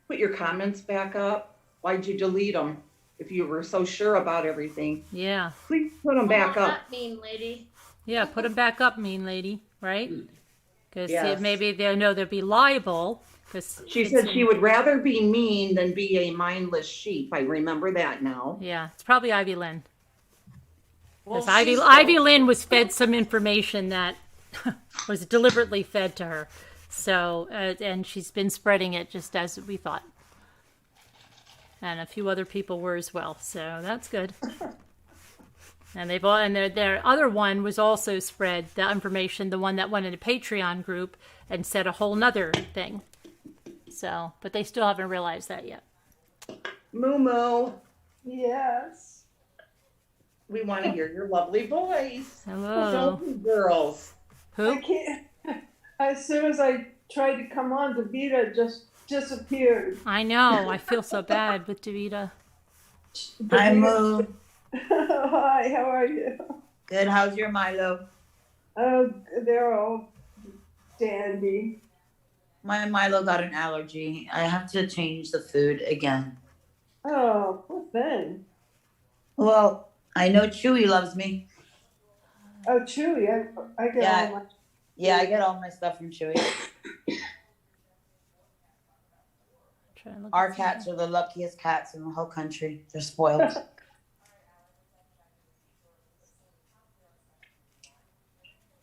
put your comments back up? Why'd you delete them if you were so sure about everything? Yeah. Please put them back up. That mean lady. Yeah, put them back up, mean lady, right? Because Yes. maybe they know they'll be liable. She said she would rather be mean than be a mindless sheep. I remember that now. Yeah, it's probably Ivy Lynn. Well, Because Ivy Lynn was fed some information that was deliberately fed to her. So, and she's been spreading it just as we thought. And a few other people were as well. So that's good. And they've all, and their other one was also spread the information, the one that went in a Patreon group and said a whole nother thing. So, but they still haven't realized that yet. Moo Moo, Yes. we want to hear your lovely voice. Hello. Don't you girls? Who? I can't. As soon as I tried to come on, Davita just disappeared. I know. I feel so bad with Davita. Hi, Moo. Hi, how are you? Good. How's your Milo? Oh, they're all dandy. My Milo got an allergy. I have to change the food again. Oh, what then? Well, I know Chewy loves me. Oh, Chewy, I get Yeah. all my. Yeah, I get all my stuff from Chewy. Our cats are the luckiest cats in the whole country. They're spoiled.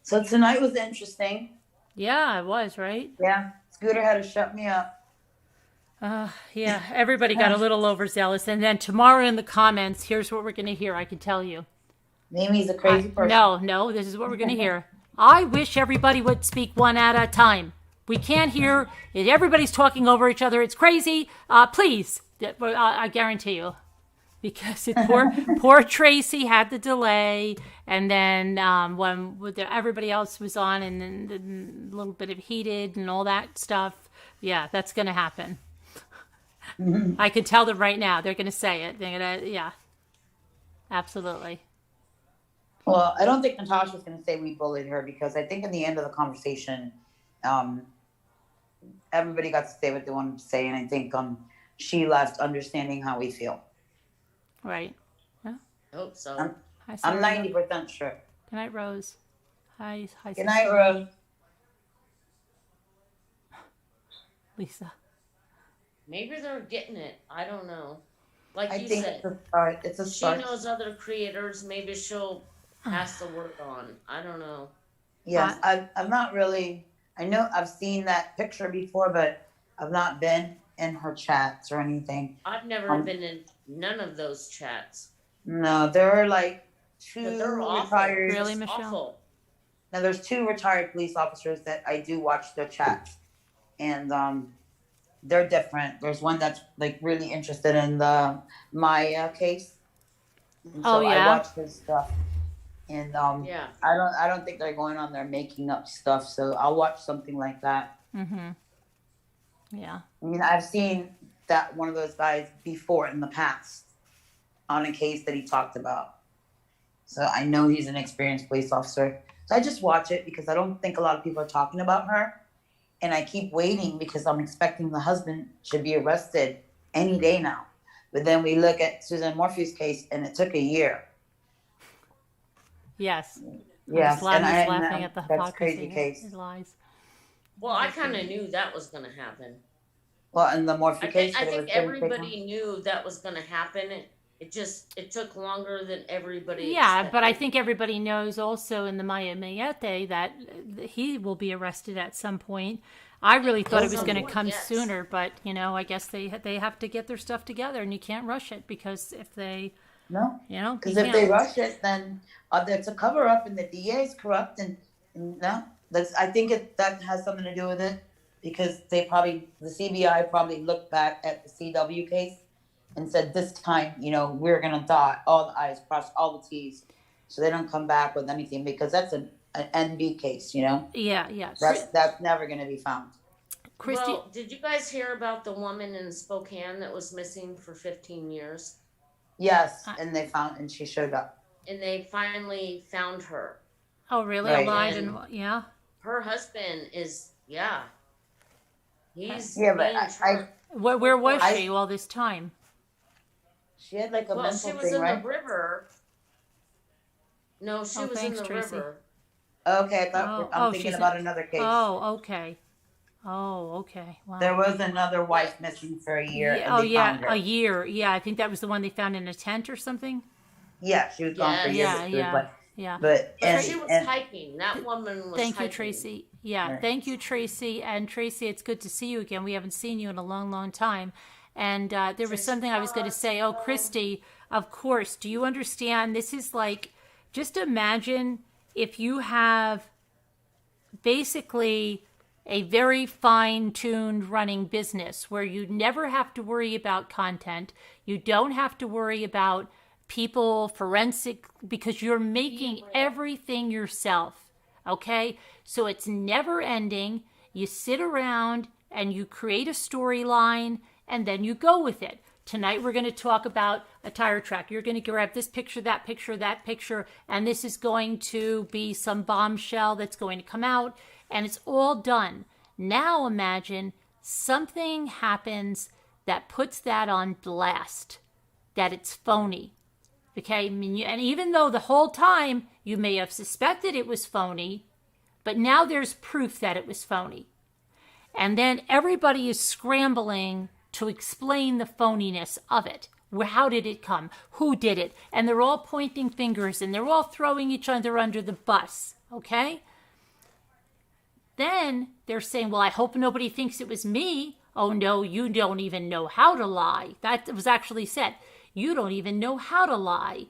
So tonight was interesting. Yeah, it was, right? Yeah, Scooter had to shut me up. Yeah, everybody got a little overzealous. And then tomorrow in the comments, here's what we're going to hear. I can tell you. Mimi's a crazy person. No, this is what we're going to hear. I wish everybody would speak one at a time. We can't hear it. Everybody's talking over each other. It's crazy. Please, I guarantee you. Because poor Tracy had the delay, and then when everybody else was on, and then a little bit of heated and all that stuff. Yeah, that's going to happen. Mm-hmm. I can tell them right now. They're going to say it. They're going to, yeah, absolutely. Well, I don't think Natasha's going to say we bullied her, because I think in the end of the conversation, everybody got to say what they wanted to say, and I think she left understanding how we feel. Right. Yeah. I hope so. I'm 90% sure. Good night, Rose. Hi. Good night, Rose. Lisa. Maybe they're getting it. I don't know. Like I you think said, it's a start. she knows other creators. Maybe she'll pass the word on. I don't know. Yes, I'm not really. I know I've seen that picture before, but I've not been in her chats or anything. I've never been in none of those chats. No, there are like two They're retired. Really, Michelle? Awful. Now there's two retired police officers that I do watch their chats, and they're different. There's one that's like really interested in the Maya case. And so I watch his stuff, and Yeah. I don't think they're going on there making up stuff. So I'll watch something like that. Mm-hmm. Yeah. I mean, I've seen that one of those guys before in the past on a case that he talked about. So I know he's an experienced police officer. So I just watch it because I don't think a lot of people are talking about her. And I keep waiting because I'm expecting the husband should be arrested any day now. But then we look at Susan Morphy's case, and it took a year. Yes. Yes, and I was laughing at the that's hypocrisy crazy case. his lies. Well, I kind of knew that was going to happen. Well, in the Morphy I case, think everybody knew that was going to happen. It took longer than everybody expected. But I think everybody knows also in the Maya Mayete that he will be arrested at some point. I really thought it was going to come sooner, but I guess they have to get their stuff together, and you can't rush it, because if they because if they rush it, then it's a cover up, and the DA is corrupt, and I think that has something to do with it, because the CBI probably looked back at the CW case and said, this time, we're going to dot all the I's, cross all the T's. so they don't come back with anything, because that's an NB case, you know? Yeah. That's never going to be found. Christy, Well, did you guys hear about the woman in Spokane that was missing for 15 years? Yes, and she showed up. And they finally found her. oh really? Right. Alive And and yeah. her husband is, he's Yeah, but being charged. Where was she all this time? She had like a Well, mental she was thing, in right? the river. No, she was thanks, in the Tracy. river. Okay, I thought I'm thinking she's about another case. Okay. Wow. There was another wife missing for a year, and they found her. a year. Yeah, I think that was the one they found in a tent or something. Yeah, she was gone for years. Yeah. But She was hiking. That woman was Thank hiking. you, Tracy. Yeah, Right. thank you, Tracy. And Tracy, it's good to see you again. We haven't seen you in a long, long time. And there was something I was going to say. Oh, Christy, of course. Do you understand? This is like, just imagine if you have basically a very fine-tuned running business where you never have to worry about content. You don't have to worry about people forensic, because you're making everything yourself. Okay? So it's never ending. You sit around and you create a storyline and then you go with it. Tonight we're going to talk about a tire track. You're going to grab this picture, that picture, and this is going to be some bombshell that's going to come out, and it's all done. Now imagine something happens that puts that on blast, that it's phony. Okay, and even though the whole time you may have suspected it was phony, but now there's proof that it was phony. And then everybody is scrambling to explain the phoniness of it. How did it come? Who did it? And they're all pointing fingers and they're all throwing each other under the bus. Okay? Then they're saying, well, I hope nobody thinks it was me. Oh, no, you don't even know how to lie. That was actually said. You don't even know how to lie.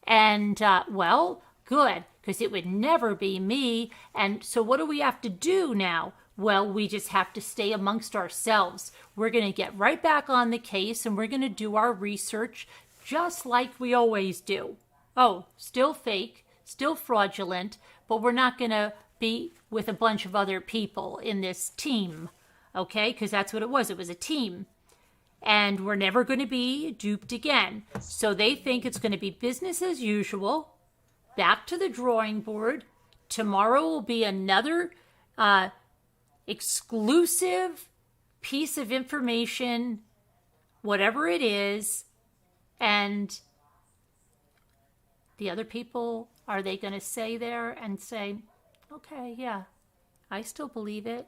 And, well, good, because it would never be me. And so what do we have to do now? Well, we just have to stay amongst ourselves. We're going to get right back on the case and we're going to do our research just like we always do. Oh, still fake, still fraudulent, but we're not going to be with a bunch of other people in this team, okay? Because that's what it was. It was a team. And we're never going to be duped again. So they think it's going to be business as usual, back to the drawing board. Tomorrow will be another exclusive piece of information, whatever it is, and the other people, are they going to say there and say, okay, yeah, I still believe it?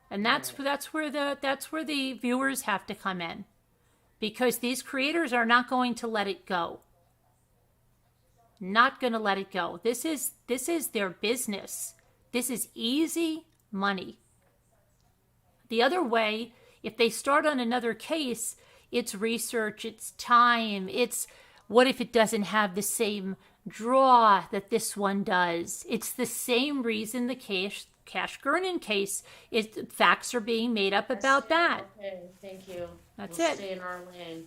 And that's where the viewers have to come in, because these creators are not going to let it go. Not going to let it go. This is their business. This is easy money. The other way, if they start on another case, it's research, it's time, it's what if it doesn't have the same draw that this one does? It's the same reason the Cash Gurnan case is, facts are being made up about that. Okay, thank you. That's we'll it. Stay in our lane.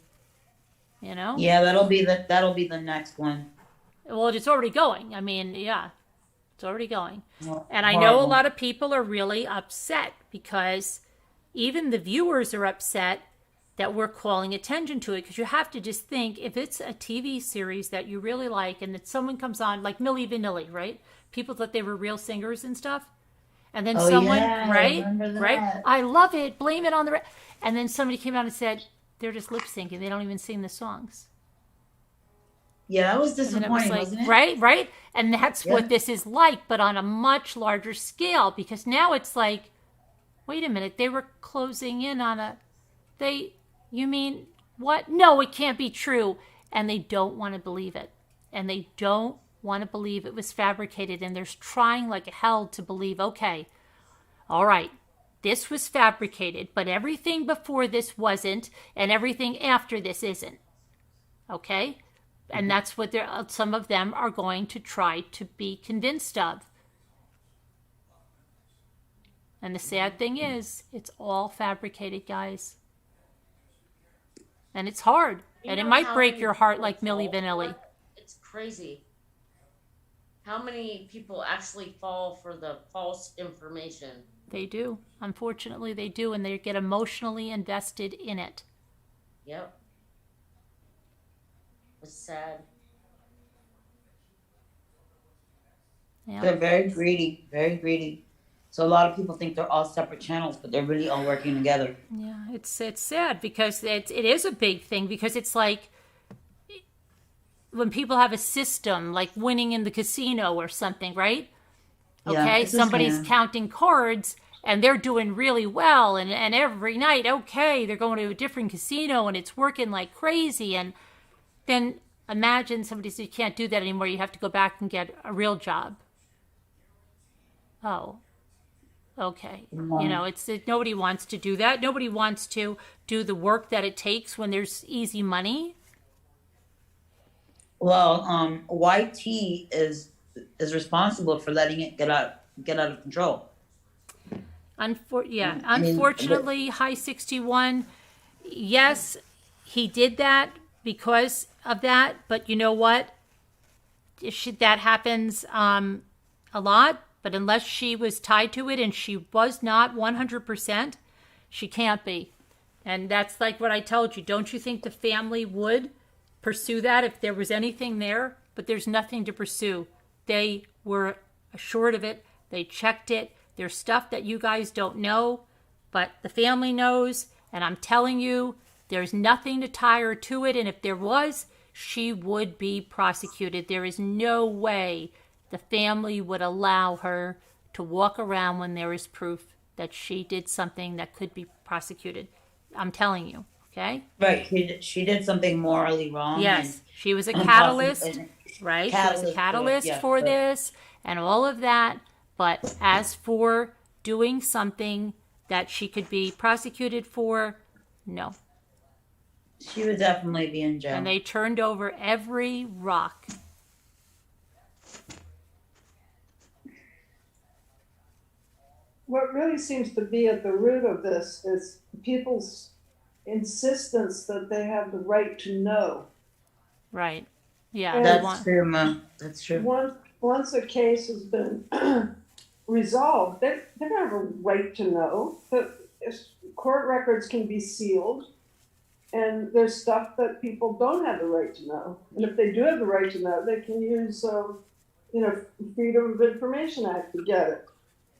You know? Yeah, that'll be the next one. Well, it's already going. I mean, yeah, it's already going. Well, and I know a lot of people are really upset because even the viewers are upset that we're calling attention to it, because you have to just think, if it's a TV series that you really like and that someone comes on, like Milli Vanilli, right? People thought they were real singers and stuff. And then someone, right? I love it. Blame it on the... And then somebody came out and said, they're just lip syncing. They don't even sing the songs. Yeah, that was disappointing, wasn't it? Right? And that's what this is like, but on a much larger scale, because now it's like, wait a minute, they were closing in on you mean what? No, it can't be true. And they don't want to believe it. And they don't want to believe it was fabricated. And they're trying like hell to believe, okay, all right, this was fabricated, but everything before this wasn't, and everything after this isn't. Okay? And that's what some of them are going to try to be convinced of. And the sad thing is, it's all fabricated, guys. And it's hard. And it might break your heart like Milli Vanilli. It's crazy. how many people actually fall for the false information? They do. Unfortunately, they do, and they get emotionally invested in it. Yep. It's sad. Yeah. They're very greedy, very greedy. So a lot of people think they're all separate channels, but they're really all working together. Yeah, it's sad because it is a big thing, because it's like when people have a system like winning in the casino or something, right? Yeah, Okay, it's a somebody's scam. counting cards and they're doing really well, and every night, okay, they're going to a different casino and it's working like crazy, and then imagine somebody says you can't do that anymore, you have to go back and get a real job. Oh, okay. You know, nobody wants to do that. Nobody wants to do the work that it takes when there's easy money. Well, YT is responsible for letting it get out of control. Unfortunately, High 61, yes, he did that because of that, but you know what? That happens a lot, but unless she was tied to it and she was not 100%, she can't be. And that's like what I told you. Don't you think the family would pursue that if there was anything there? But there's nothing to pursue. They were assured of it. They checked it. There's stuff that you guys don't know, but the family knows. And I'm telling you, there's nothing to tie her to it. And if there was, she would be prosecuted. There is no way the family would allow her to walk around when there is proof that she did something that could be prosecuted. I'm telling you, okay? Right. She did something morally wrong. Yes, she was a catalyst, right? She was a catalyst for this and all of that. But as for doing something that she could be prosecuted for, no. She would definitely be in jail. And they turned over every rock. What really seems to be at the root of this is people's insistence that they have the right to know. Right. Yeah. And That's true, Ma. That's true. Once a case has been resolved, they don't have a right to know. Court records can be sealed, and there's stuff that people don't have the right to know. And if they do have the right to know, they can use, Freedom of Information Act to get it.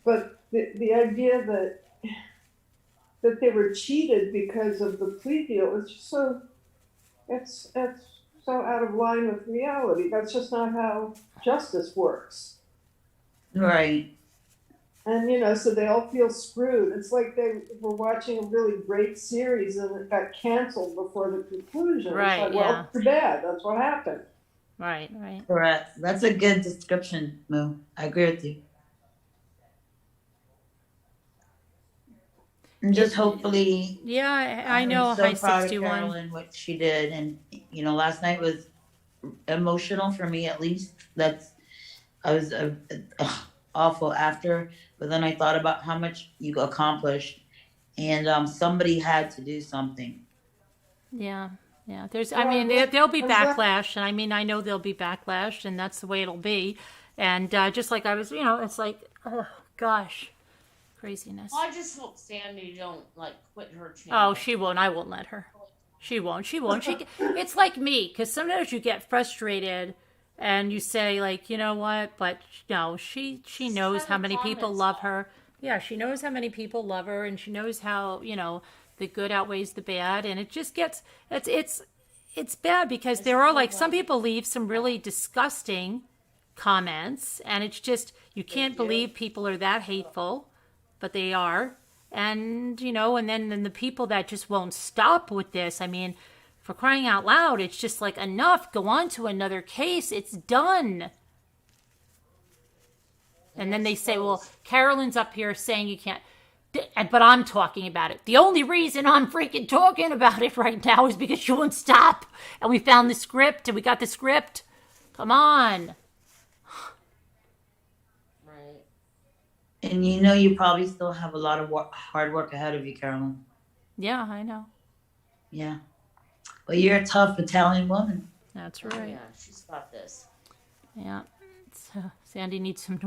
But the idea that they were cheated because of the plea deal is just it's so out of line with reality. That's just not how justice works. Right. And, so they all feel screwed. It's like they were watching a really great series and it got canceled before the conclusion. Right, it's like, well, too bad. That's what happened. Right. Correct. That's a good description, Moo. I agree with you. And just hopefully. Yeah, I know. I'm so High proud 61. of Carolyn, what she did, and last night was emotional for me. At least I was awful after, but then I thought about how much you accomplished, and somebody had to do something. Yeah. There'll be backlash, and I know there'll be backlash, and that's the way it'll be. And just like I was, it's like, oh gosh. Craziness. Well, I just hope Sandy don't quit her channel. Oh, she won't. I won't let her. She won't. It's like me, because sometimes you get frustrated and you say you know what? But no, she knows how many people love her. Yeah, she knows how many people love her, and she knows how the good outweighs the bad, and it just gets it's bad because there are some people leave some really disgusting comments, and it's just you can't believe people are that hateful. But they are. And, and then the people that just won't stop with this, for crying out loud, it's just enough, go on to another case, it's done. And then they say, well, Carolyn's up here saying you can't, but I'm talking about it. The only reason I'm freaking talking about it right now is because she won't stop. And we found the script, and we got the script. Come on. And you probably still have a lot of hard work ahead of you, Carolyn. Yeah, I know. Yeah. Well, you're a tough Italian woman. That's right. Oh, yeah, she's got this. Yeah. Sandy needs some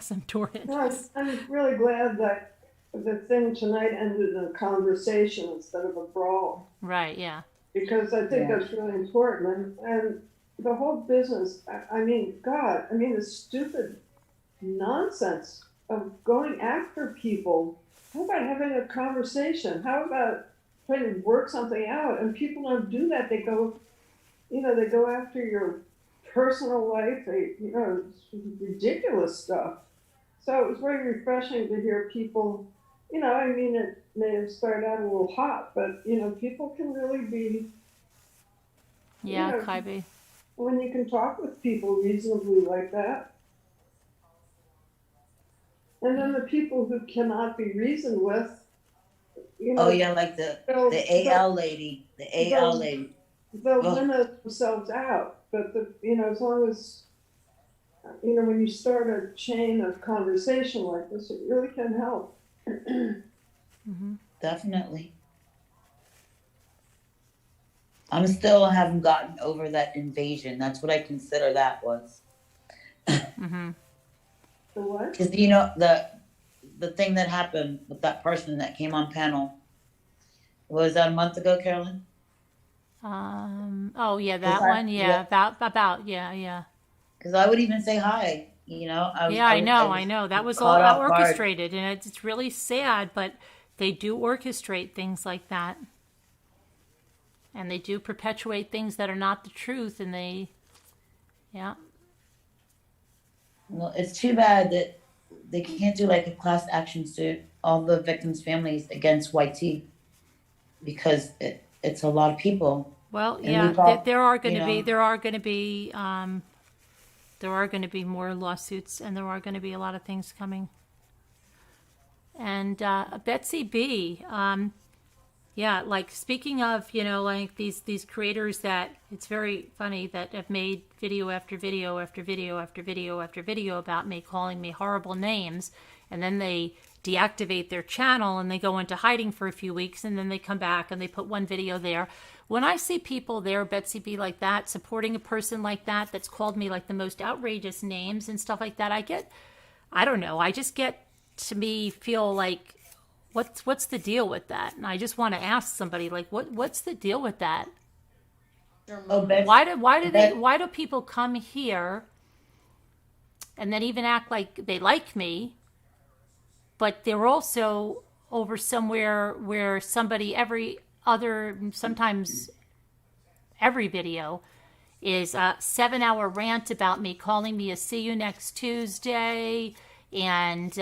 some torrent. No, I'm really glad that the thing tonight ended in a conversation instead of a brawl. Right, yeah. Because I think Yeah. that's really important. And the whole business, I mean, God, I mean, the stupid nonsense of going after people. How about having a conversation? How about trying to work something out? And people don't do that. They go, they go after your personal life. It's ridiculous stuff. So it was very refreshing to hear people, I mean, it may have started out a little hot, but, people can really be, Yeah, you know, Kaibi. when you can talk with people reasonably like that. And then the people who cannot be reasoned with, Oh yeah, like the AL lady, they'll Oh, limit themselves out. But as long as, when you start a chain of conversation like this, it really can help. definitely. I'm still haven't gotten over that invasion. That's what I consider that was. Mm-hmm. The what? Because the thing that happened with that person that came on panel, was that a month ago, Carolyn? Oh yeah, that one. Yeah, about yeah. Because I would even say hi. I know. That was all caught off guard. orchestrated, and it's really sad, but they do orchestrate things like that, and they do perpetuate things that are not the truth, and yeah. Well, it's too bad that they can't do like a class action suit, all the victims' families against YT, because it's a lot of people. Well, And yeah, there are going to be more lawsuits, and there are going to be a lot of things coming. And Betsy B, like speaking of, like these creators that it's very funny that have made video after video after video after video after video about me, calling me horrible names, and then they deactivate their channel and they go into hiding for a few weeks, and then they come back and they put one video there. When I see people there, Betsy B, like that, supporting a person like that, that's called me like the most outrageous names and stuff like that, I just get to me feel like, what's the deal with that? And I just want to ask somebody, like, what's the deal with that? Why do people come here and then even act like they like me, but they're also over somewhere where sometimes every video is a 7-hour rant about me, calling me a see you next Tuesday, and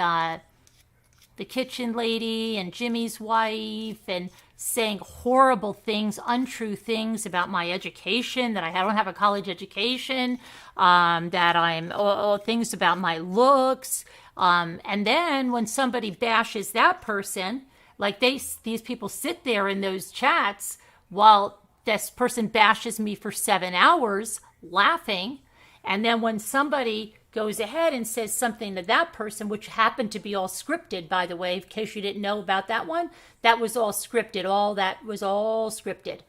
the kitchen lady and Jimmy's wife, and saying horrible things, untrue things about my education, that I don't have a college education, that I'm things about my looks. And then when somebody bashes that person, like these people sit there in those chats while this person bashes me for 7 hours laughing. And then when somebody goes ahead and says something to that person, which happened to be all scripted, by the way, in case you didn't know about that one, that was all scripted. All that was all scripted.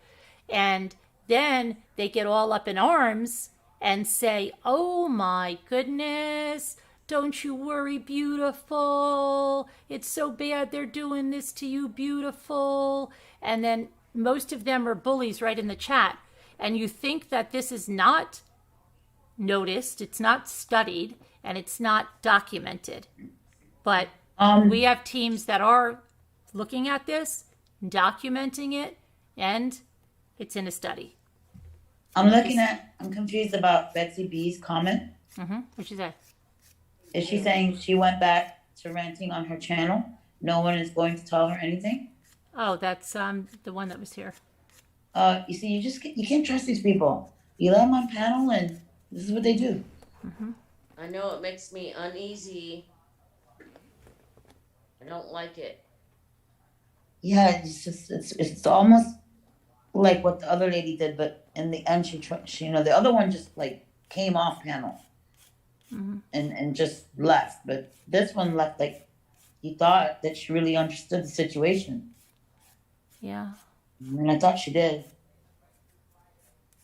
And then they get all up in arms and say, oh my goodness, don't you worry, beautiful. It's so bad they're doing this to you, beautiful. And then most of them are bullies right in the chat. And you think that this is not noticed, it's not studied, and it's not documented. But we have teams that are looking at this, documenting it, and it's in a study. I'm confused about Betsy B's comment. What'd she say? Is she saying she went back to ranting on her channel? No one is going to tell her anything? Oh, that's the one that was here. You see, you can't trust these people. You let them on panel, and this is what they do. I know it makes me uneasy. I don't like it. Yeah, it's almost like what the other lady did, but in the end, she the other one just like came off panel and just left. But this one left like he thought that she really understood the situation. Yeah. And I thought she did.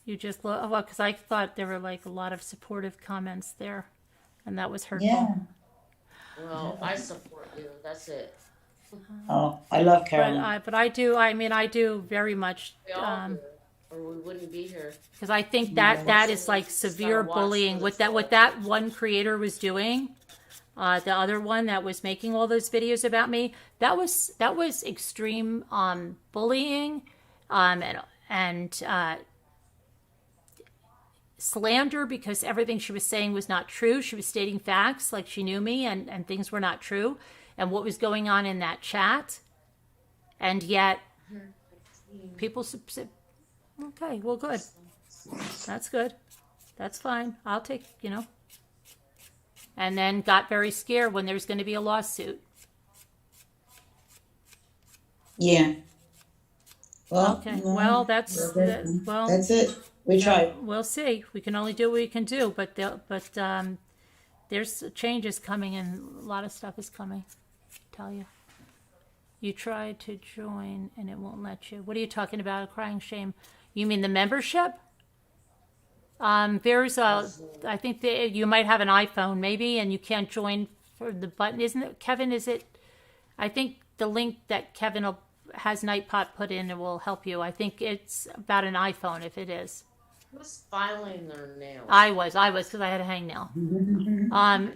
You just because I thought there were like a lot of supportive comments there. and that was hurtful. Yeah. Well, I support you. That's it. Oh, I love Carolyn. But I do very much. We all do, or we wouldn't be here. Because I think that is like severe bullying. What that one creator was doing, the other one that was making all those videos about me, that was extreme bullying, and slander, because everything she was saying was not true. She was stating facts like she knew me, and things were not true, and what was going on in that chat, and yet people said, okay, well, good. That's good. That's fine. I'll take, And then got very scared when there's going to be a lawsuit. Yeah. Well, okay. Well, that's it. We tried. We'll see. We can only do what we can do, but there's changes coming, and a lot of stuff is coming. I tell you. You tried to join and it won't let you. What are you talking about? A crying shame? You mean the membership? There's I think you might have an iPhone maybe, and you can't join for the button, isn't it? Kevin, is it? I think the link that Kevin has Nightpot put in will help you. I think it's about an iPhone if it is. Who's filing their nails? I was because I had a hangnail.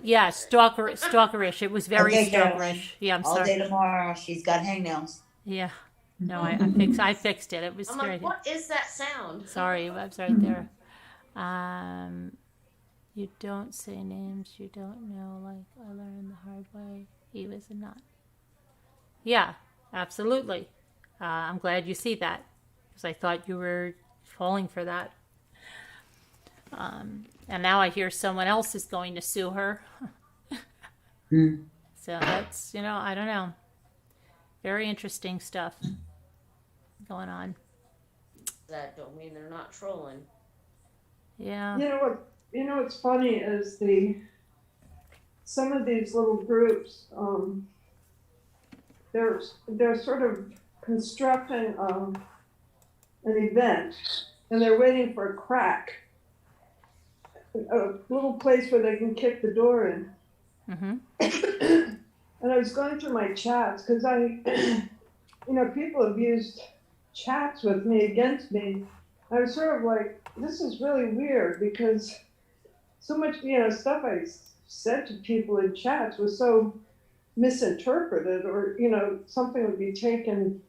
Yeah, stalkerish. It was very stalkerish. Yeah, I'm sorry. All day tomorrow, she's got hangnails. Yeah. No, I fixed it. It was I'm like, what is that sound? Sorry, I was right there. You don't say names you don't know, like I learned the hard way. He was not. Yeah, absolutely. I'm glad you see that, because I thought you were falling for that. And now I hear someone else is going to sue her. So that's, I don't know. Very interesting stuff going on. That don't mean they're not trolling. Yeah. You know what's funny is some of these little groups, they're sort of constructing an event, and they're waiting for a crack, a little place where they can kick the door in. Mm-hmm. And I was going through my chats because people have used chats with me against me. I was sort of like, this is really weird, because so much, stuff I said to people in chats was so misinterpreted, or, something would be taken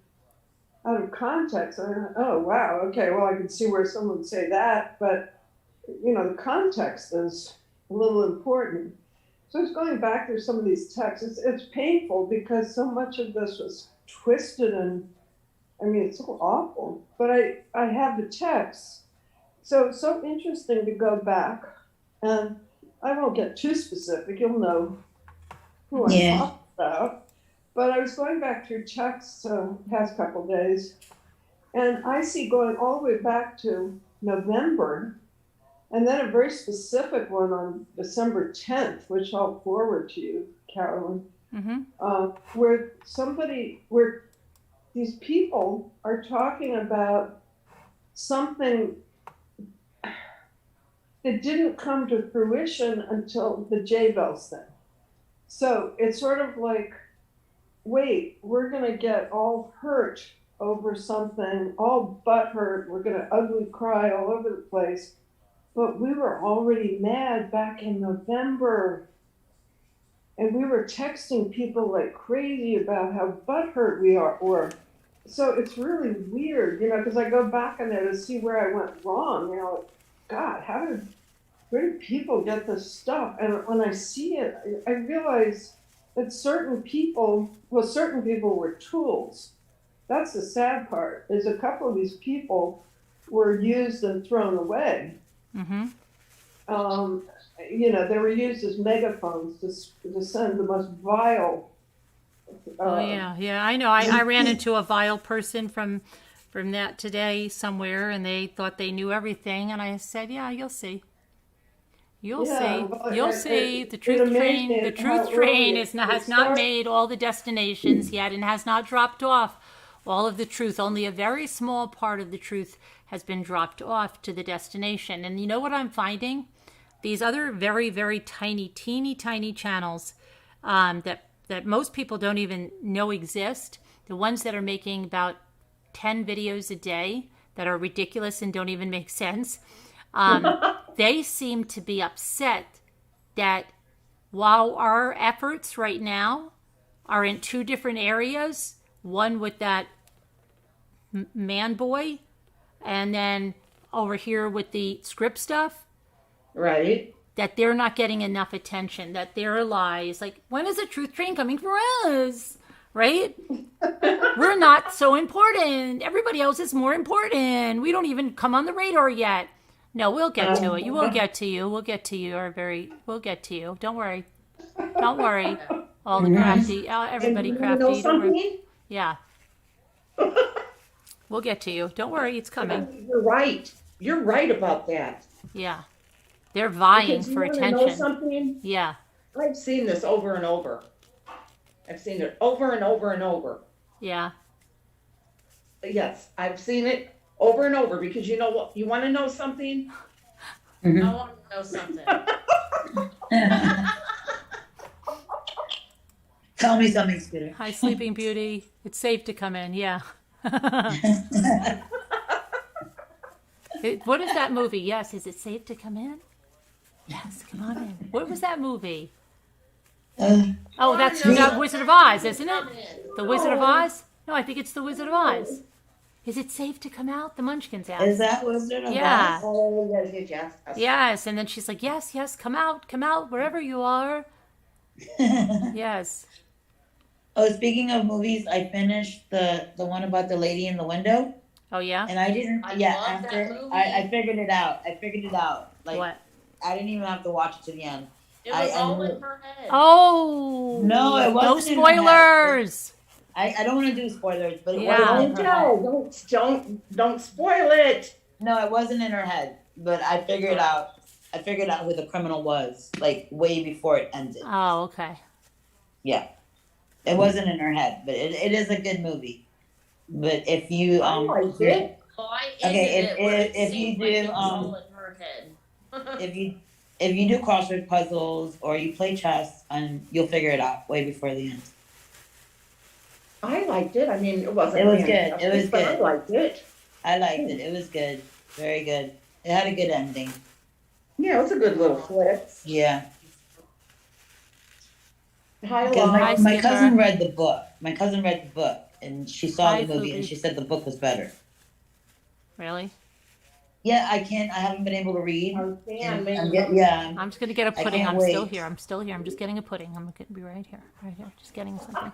out of context. I went, oh, wow, okay, well, I can see where someone would say that, but, the context is a little important. So I was going back through some of these texts. It's painful because so much of this was twisted, and it's so awful. But I have the texts. So it's so interesting to go back, and I won't get too specific. You'll know who I'm talking about. But I was going back through texts the past couple of days, and I see going all the way back to November, and then a very specific one on December 10th, which I'll forward to you, Carolyn, where these people are talking about something that didn't come to fruition until the J-Bells thing. So it's sort of like, wait, we're going to get all hurt over something, all butthurt, we're going to ugly cry all over the place. But we were already mad back in November, and we were texting people like crazy about how butthurt we are. So it's really weird, because I go back in there to see where I went wrong. God, where did people get this stuff? And when I see it, I realize that certain people were tools. That's the sad part, is a couple of these people were used and thrown away. Mm-hmm. They were used as megaphones to send the most vile. Yeah. I know. I ran into a vile person from that today somewhere, and they thought they knew everything, and I said, "Yeah, you'll see. You'll see. The truth train has not made all the destinations yet, and has not dropped off all of the truth. Only a very small part of the truth has been dropped off to the destination. And you know what I'm finding? these other very, very tiny, teeny tiny channels that most people don't even know exist, the ones that are making about 10 videos a day that are ridiculous and don't even make sense, they seem to be upset that while our efforts right now are in two different areas, one with that man boy, and then over here with the script stuff, Right. that they're not getting enough attention, that there are lies. Like, when is the truth train coming for us? Right? We're not so important. Everybody else is more important. We don't even come on the radar yet. No, we'll get to it. You will get to you. We'll get to you. We'll get to you. Don't worry. Don't worry. All the crafty, everybody and crafty. Know Don't worry. something? Yeah. We'll get to you. Don't worry. It's coming. You're right. You're right about that. Yeah. They're vying Because you for wanna attention. Know something? Yeah. I've seen this over and over. I've seen it over and over and over. Yeah. Yes, I've seen it over and over because you know what? You want to know something? I want to know something. Tell me something, Scooter. Hi, Sleeping Beauty. It's safe to come in. Yeah. What is that movie? Yes. Is it safe to come in? Yes. Come on in. What was that movie? Oh, that's Wizard of Oz, isn't it? The Wizard of Oz? No, I think it's the Wizard of Oz. Is it safe to come out? The Munchkins out. Is that Wizard of Yeah. Oz? Oh, yes. Yes, and then she's like, yes, come out, wherever you are. Yes. Oh, speaking of movies, I finished the one about the lady in the window. Oh, yeah? And I didn't, I yeah, love that after, movie. I figured it out. Like, What? I didn't even have to watch it to the end. It was I all knew- in her head. Oh! No, it No wasn't in her head. spoilers! I don't want to do spoilers, but it Yeah. wasn't in her head. Don't spoil it. No, it wasn't in her head, but I figured out who the criminal was, like, way before it ended. Oh, okay. Yeah. It wasn't in her head, but it is a good movie. But if you, I liked it. Well, I Okay, ended it where it if you seemed like do, it was all in her head. if you do crossword puzzles or you play chess, and you'll figure it out way before the end. I liked it. I mean, it wasn't. It was good. fantastic, It was but I good. liked it. I liked it. It was good. Very good. It had a good ending. Yeah, it was a good little flip. Yeah. Hi, Because Laura. Hi, my Skipper. cousin read the book. My cousin read the book, and she saw Hi, the movie, and Phoebe. she said the book was better. Really? Yeah, I haven't been able to read. Oh, damn, I'm man. yeah. I'm just going to get a I pudding. can't I'm still wait. here. I'm just getting a pudding. I'm going to be right here. Just getting something.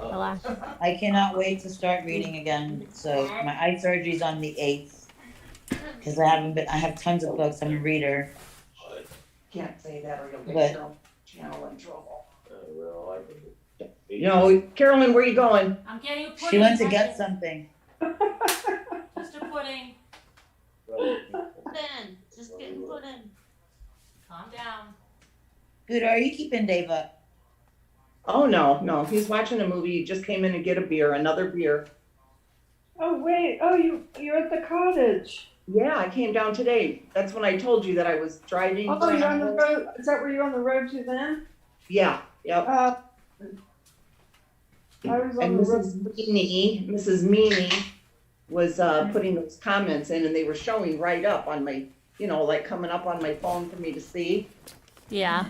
Relax. I cannot wait to start reading again. So my eye surgery's on the 8th. Because I have tons of books. I'm a reader. Can't say that or you'll But- get your channel in trouble. You know, Carolyn, where you going? I'm getting a pudding. She went to get something. Just a pudding. Then, just getting put in. Calm down. Good, are you keeping Dave up? Oh, no. He's watching a movie. He just came in to get a beer, another beer. Oh, wait, you're at the cottage. Yeah, I came down today. That's when I told you that I was driving. Oh, you're on the road, is that where you're on the road to then? Yeah, yep. I was on And the road. Mrs. Meany was putting those comments in and they were showing right up on my, like coming up on my phone for me to see. Yeah.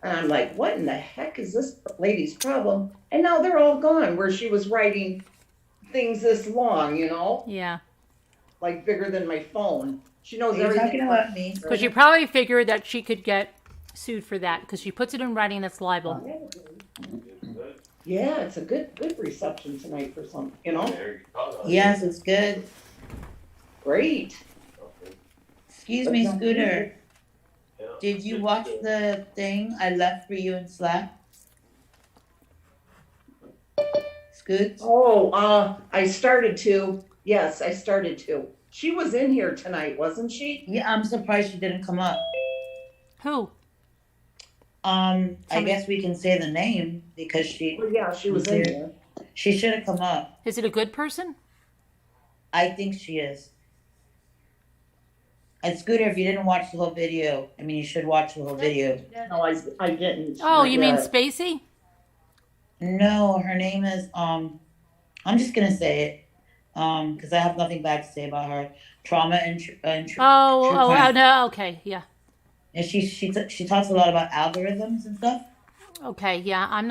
And I'm like, what in the heck is this lady's problem? And now they're all gone where she was writing things this long, Yeah. like bigger than my phone. She knows Are you everything. talking about me? Because you probably figured that she could get sued for that because she puts it in writing that's libel. Yeah, it's a good reception tonight for some, Yes, it's good. Great. Excuse me, Scooter. Did you watch the thing I left for you in Slack? Scoot? Oh, I started to. Yes, I started to. She was in here tonight, wasn't she? Yeah, I'm surprised she didn't come up. Who? I guess we can say the name because she Well, yeah, she was in here. She should have come up. Is it a good person? I think she is. And Scooter, if you didn't watch the whole video, I mean, you should watch the whole video. No, I didn't. Oh, Not you mean yet. Spacey? No, her name is, I'm just gonna say it, because I have nothing bad to say about her. Trauma and true Oh, crime. no, okay, yeah. And she talks a lot about algorithms and stuff. Okay, yeah, I'm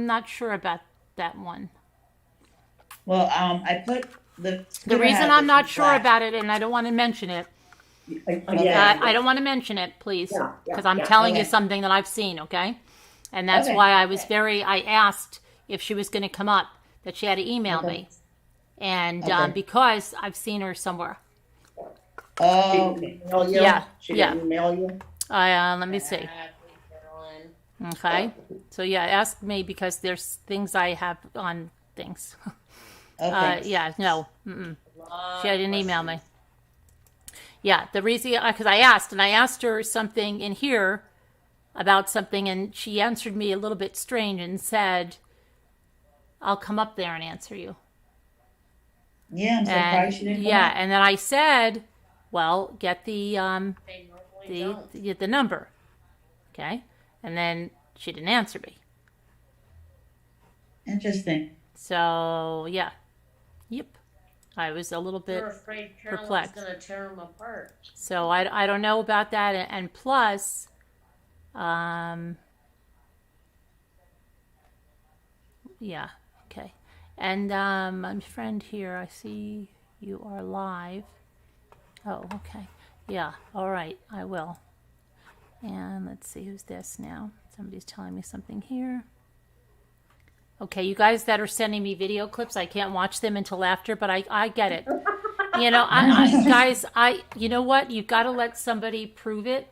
not sure about that one. Well, I put the reason I'm not sure about it, and I don't want to mention it, I don't want to mention it, please, because I'm telling you something that I've seen, okay? And that's why I was I asked if she was going to come up, that she had to email me. And because I've seen her somewhere. Oh, yeah. She didn't email you? Let me see. Okay. So, yeah, ask me because there's things I have on things. okay. Yeah, no. She didn't email me. Yeah, the reason, because I asked her something in here about something, and she answered me a little bit strange and said, I'll come up there and answer you. Yeah, I'm surprised she didn't come up. And then I said, well, get the number. Okay? And then she didn't answer me. Interesting. So, yeah. Yep. I was a little bit perplexed. Going to tear them apart. So I don't know about that. And plus, yeah, okay. And my friend here, I see you are live. Oh, okay. Yeah, all right, I will. And let's see, who's this now? Somebody's telling me something here. Okay, you guys that are sending me video clips, I can't watch them until after, but I get it. You know, guys, you know what? You've got to let somebody prove it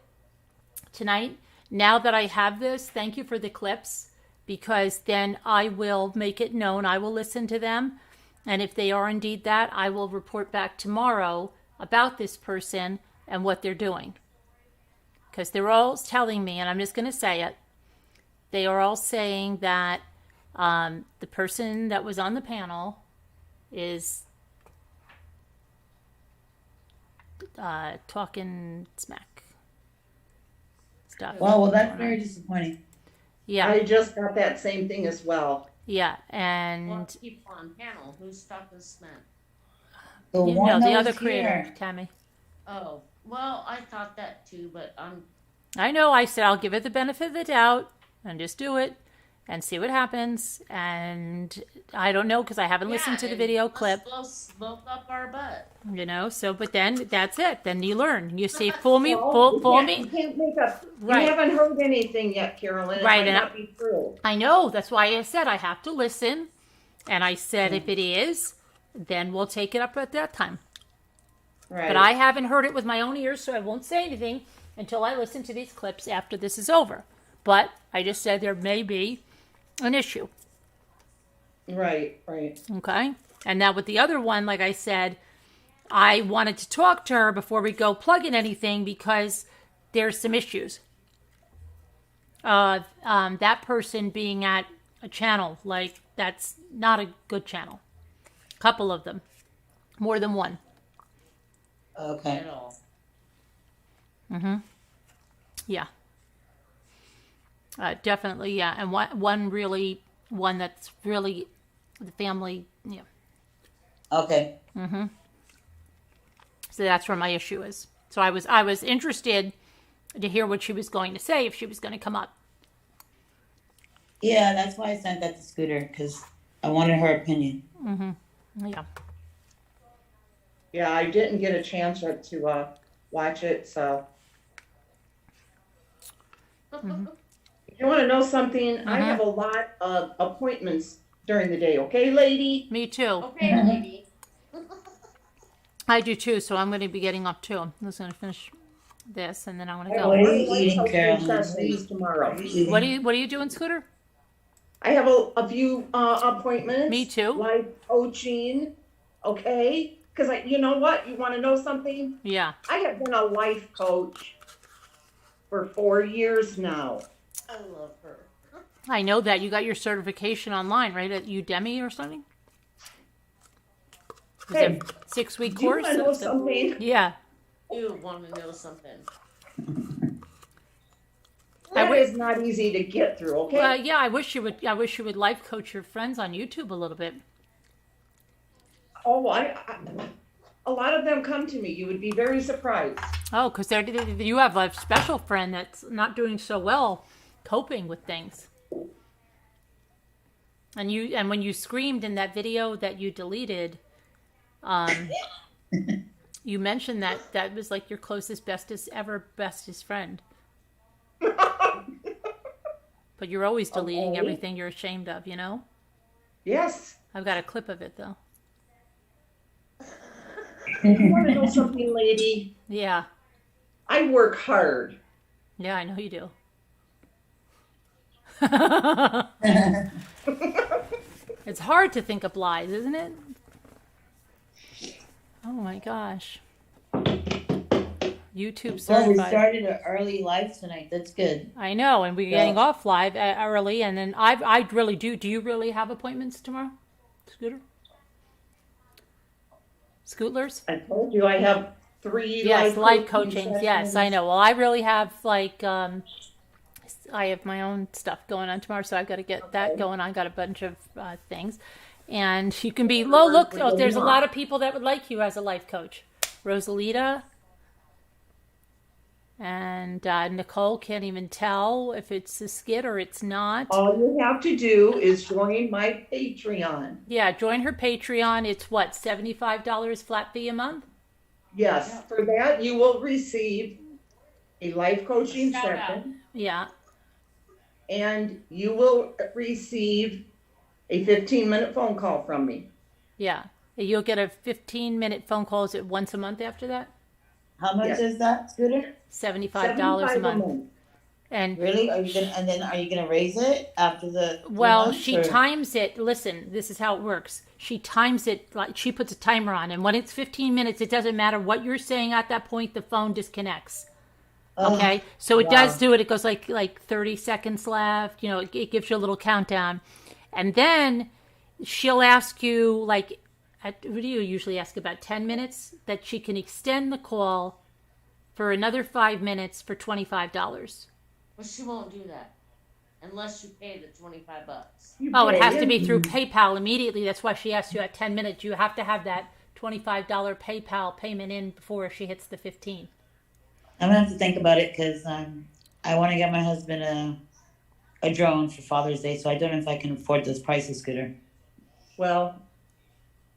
tonight. Now that I have this, thank you for the clips, because then I will make it known. I will listen to them. And if they are indeed that, I will report back tomorrow about this person and what they're doing. Because they're all telling me, and I'm just going to say it, they are all saying that the person that was on the panel is talking smack stuff. Well, that's very disappointing. Yeah. I just got that same thing as well. Yeah, and people on panel, who's talking smack? The other creator, Tammy. Oh, well, I thought that too, but I know. I said I'll give it the benefit of the doubt and just do it and see what happens. And I don't know because I haven't listened to the video clip. Smoke up our butt. You know. So, but then that's it. Then you learn. You see, fool me, fool me. You can't make up. Right. You haven't heard anything yet, Carolyn. It might not be true. I know. That's why I said I have to listen. And I said if it is, then we'll take it up at that time. Right. But I haven't heard it with my own ears, so I won't say anything until I listen to these clips after this is over. But I just said there may be an issue. Right. Okay? And now with the other one, like I said, I wanted to talk to her before we go plug in anything because there's some issues. That person being at a channel, like, that's not a good channel. A couple of them. More than one. Okay. Yeah. Definitely, yeah. And one that's really the family, yeah. Okay. So that's where my issue is. So I was interested to hear what she was going to say if she was going to come up. Yeah, that's why I sent that to Scooter, because I wanted her opinion. Yeah. Yeah, I didn't get a chance to watch it, so. If you want to know something, I have a lot of appointments during the day, okay, lady? Me too. Okay, lady. I do too, so I'm going to be getting up too. I'm just going to finish this and then I want to go. What are you eating, Carolyn? Tomorrow. What are you doing, Scooter? I have a few appointments. Me too. Life coaching, okay? Because you know what? You want to know something? Yeah. I have been a life coach for 4 years now. I love her. I know that. You got your certification online, right? At Udemy or something? Is it a 6-week course? Do you want to know something? Yeah. You want to know something? That is not easy to get through, okay? Yeah, I wish you would. I wish you would life coach your friends on YouTube a little bit. Oh, a lot of them come to me. You would be very surprised. Oh, because you have a special friend that's not doing so well coping with things. And when you screamed in that video that you deleted, you mentioned that was like your closest, bestest friend. But you're always deleting everything you're ashamed of, you know? Yes. I've got a clip of it, though. You want to know something, lady? Yeah. I work hard. Yeah, I know you do. It's hard to think of lies, isn't it? Oh my gosh. YouTube certified. Well, we started an early live tonight. That's good. I know, and we're getting off live early, and then I really do. Do you really have appointments tomorrow, Scooter? Scootlers? I told you I have 3 life coaching. Yes, I know. Well, I really have I have my own stuff going on tomorrow, so I've got to get that going on. Got a bunch of things, and you can be look. Oh, there's a lot of people that would like you as a life coach. Rosalita and Nicole can't even tell if it's a skit or it's not. All you have to do is join my Patreon. Yeah, join her Patreon. It's what, $75 flat fee a month? Yes, for that you will receive a life coaching session. Yeah. And you will receive a 15-minute phone call from me. Yeah. You'll get a 15-minute phone call. Is it once a month after that? How much is that, Scooter? $75 a month. And really, are you gonna raise it after the? Well, she times it. Listen, this is how it works. She times it like she puts a timer on, and when it's 15 minutes, it doesn't matter what you're saying at that point. The phone disconnects. Okay, so it does do it. It goes like 30 seconds left. You know, it gives you a little countdown, and then she'll ask you like, what do you usually ask, about 10 minutes? That she can extend the call for another 5 minutes for $25. Well, she won't do that unless you pay the $25. Oh, it has to be through PayPal immediately. That's why she asked you at 10 minutes. You have to have that $25 PayPal payment in before she hits the 15. I'm gonna have to think about it because I want to get my husband a drone for Father's Day, so I don't know if I can afford those prices, Scooter. Well,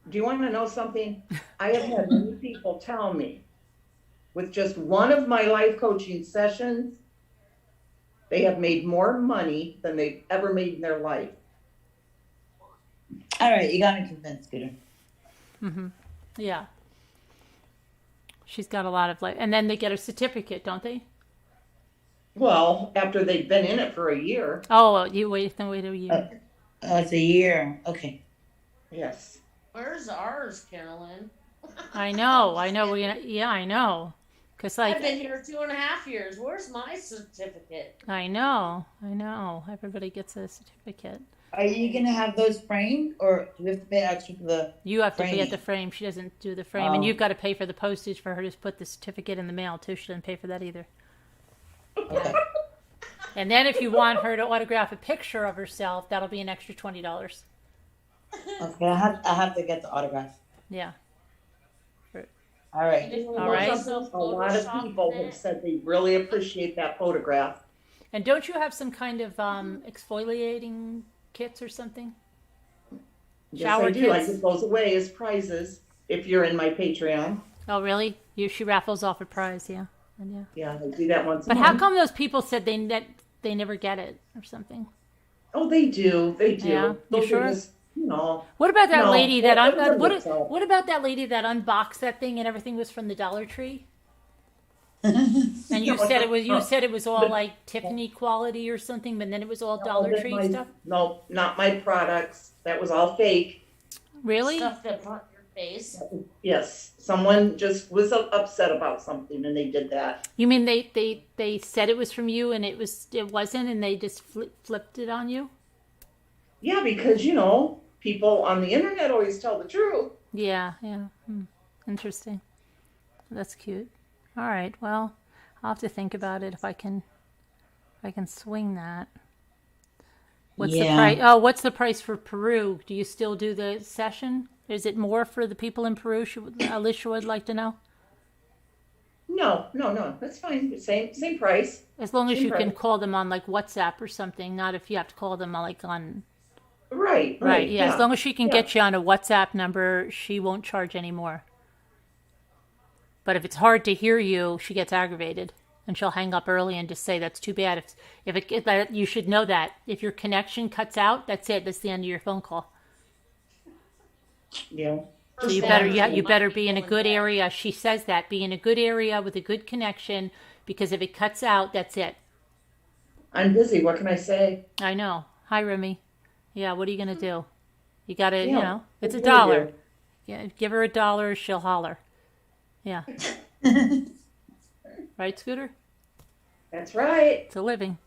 do you want to know something? I have had many people tell me, with just one of my life coaching sessions, they have made more money than they've ever made in their life. All right, you got me convinced, Scooter. Mm-hmm. Yeah. She's got a lot of life. And then they get a certificate, don't they? Well, after they've been in it for a year. Oh, you wait a year. It's a year. Okay. Yes. Where's ours, Carolyn? I know. I know. Because I've been here 2.5 years. Where's my certificate? I know. Everybody gets a certificate. Are you gonna have those framed, or do we have to pay extra for the? You have to framing? pay at the frame. She doesn't do the frame, and you've got to pay for the postage for her to put the certificate in the mail too. She doesn't pay for that either. Okay. And then if you want her to autograph a picture of herself, that'll be an extra $20. Okay, I have to get the autograph. Yeah. All right. All right. A lot of people have said they really appreciate that photograph. And don't you have some kind of exfoliating kits or something? Yes, Shower I do. I kits? give those away as prizes if you're in my Patreon. Oh, really? She raffles off a prize, yeah. And yeah. Yeah, I do that once. But how come those people said they never get it or something? Oh, they do. They do. Yeah, Those you sure? are just, What about that lady that so. what about that lady that unboxed that thing and everything was from the Dollar Tree? And you said it was all like Tiffany quality or something, but then it was all Dollar Tree stuff? No, not my products. That was all fake. Really? Stuff that burnt your face. Yes. Someone just was upset about something and they did that. You mean they said it was from you and it wasn't, and they just flipped it on you? Yeah, because people on the internet always tell the truth. Yeah. Interesting. That's cute. All right. Well, I'll have to think about it if I can swing that. What's the price? Oh, what's the price for Peru? Do you still do the session? Is it more for the people in Peru? Alicia would like to know. No, that's fine. Same price. As long as Same you can price. call them on like WhatsApp or something, not if you have to call them on like on. Right. Yeah. As long as she can get you on a WhatsApp number, she won't charge any more. But if it's hard to hear you, she gets aggravated and she'll hang up early and just say that's too bad. If you should know that if your connection cuts out, that's it. That's the end of your phone call. Yeah. So you better be in a good area. She says that, be in a good area with a good connection, because if it cuts out, that's it. I'm busy. What can I say? I know. Hi, Remy. Yeah, what are you gonna do? You gotta, it's what $1. Yeah, give her $1, she'll holler. Yeah. Right, Scooter? That's right. It's a living.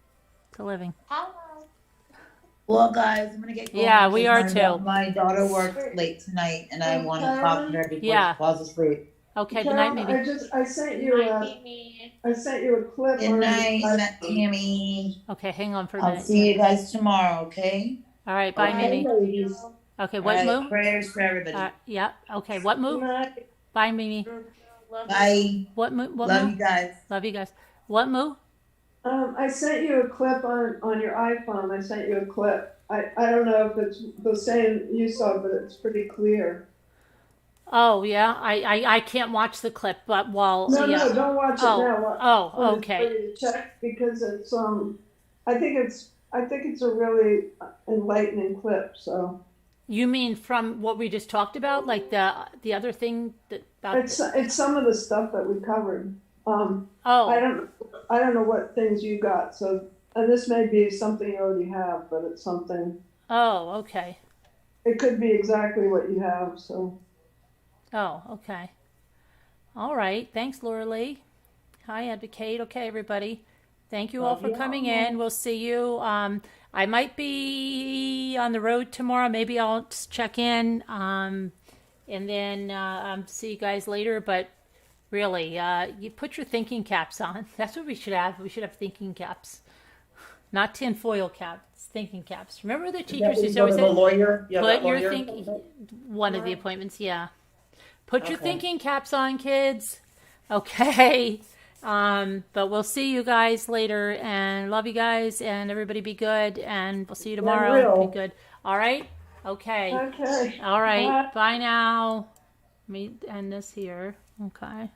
Well, guys, I'm gonna get going. Yeah, we are because too. My daughter works late tonight, and I want to talk to her before she falls asleep. Okay. Good night, Mimi. I sent you a clip. Good night, Tammy. Okay, hang on for a I'll minute. see you guys tomorrow. Okay. All right, bye, Mimi. Ladies. Okay, what All right, Moo? prayers for everybody. Yeah. Okay, what Moo? Bye, Mimi. Bye. What Moo? Love you guys. Love you guys. What Moo? I sent you a clip on your iPhone. I sent you a clip. I don't know if it's the same you saw, but it's pretty clear. Oh yeah, I can't watch the clip, but No, don't watch it now. Oh, okay. Ready to check because it's I think it's a really enlightening clip. So You mean from what we just talked about, like the other thing about? it's some of the stuff that we covered. Oh, I don't know what things you got. So and this may be something you already have, but it's something. oh, okay. It could be exactly what you have. So. Oh, okay. All right. Thanks, Laura Lee. Hi, Advocate. Okay, everybody. Thank you all for coming in. We'll see you. I might be on the road tomorrow. Maybe I'll just check in and then see you guys later. But really, you put your thinking caps on. That's what we should have. We should have thinking caps, not tinfoil caps. Thinking caps. Remember the teachers used to always say, lawyer? "Put your thinking." One of the appointments, yeah. Put your thinking caps on, kids. Okay. But we'll see you guys later, and love you guys, and everybody be good, and we'll see you tomorrow. Be good. All right? Okay. Okay. All right. Bye now. Let me end this here. Okay.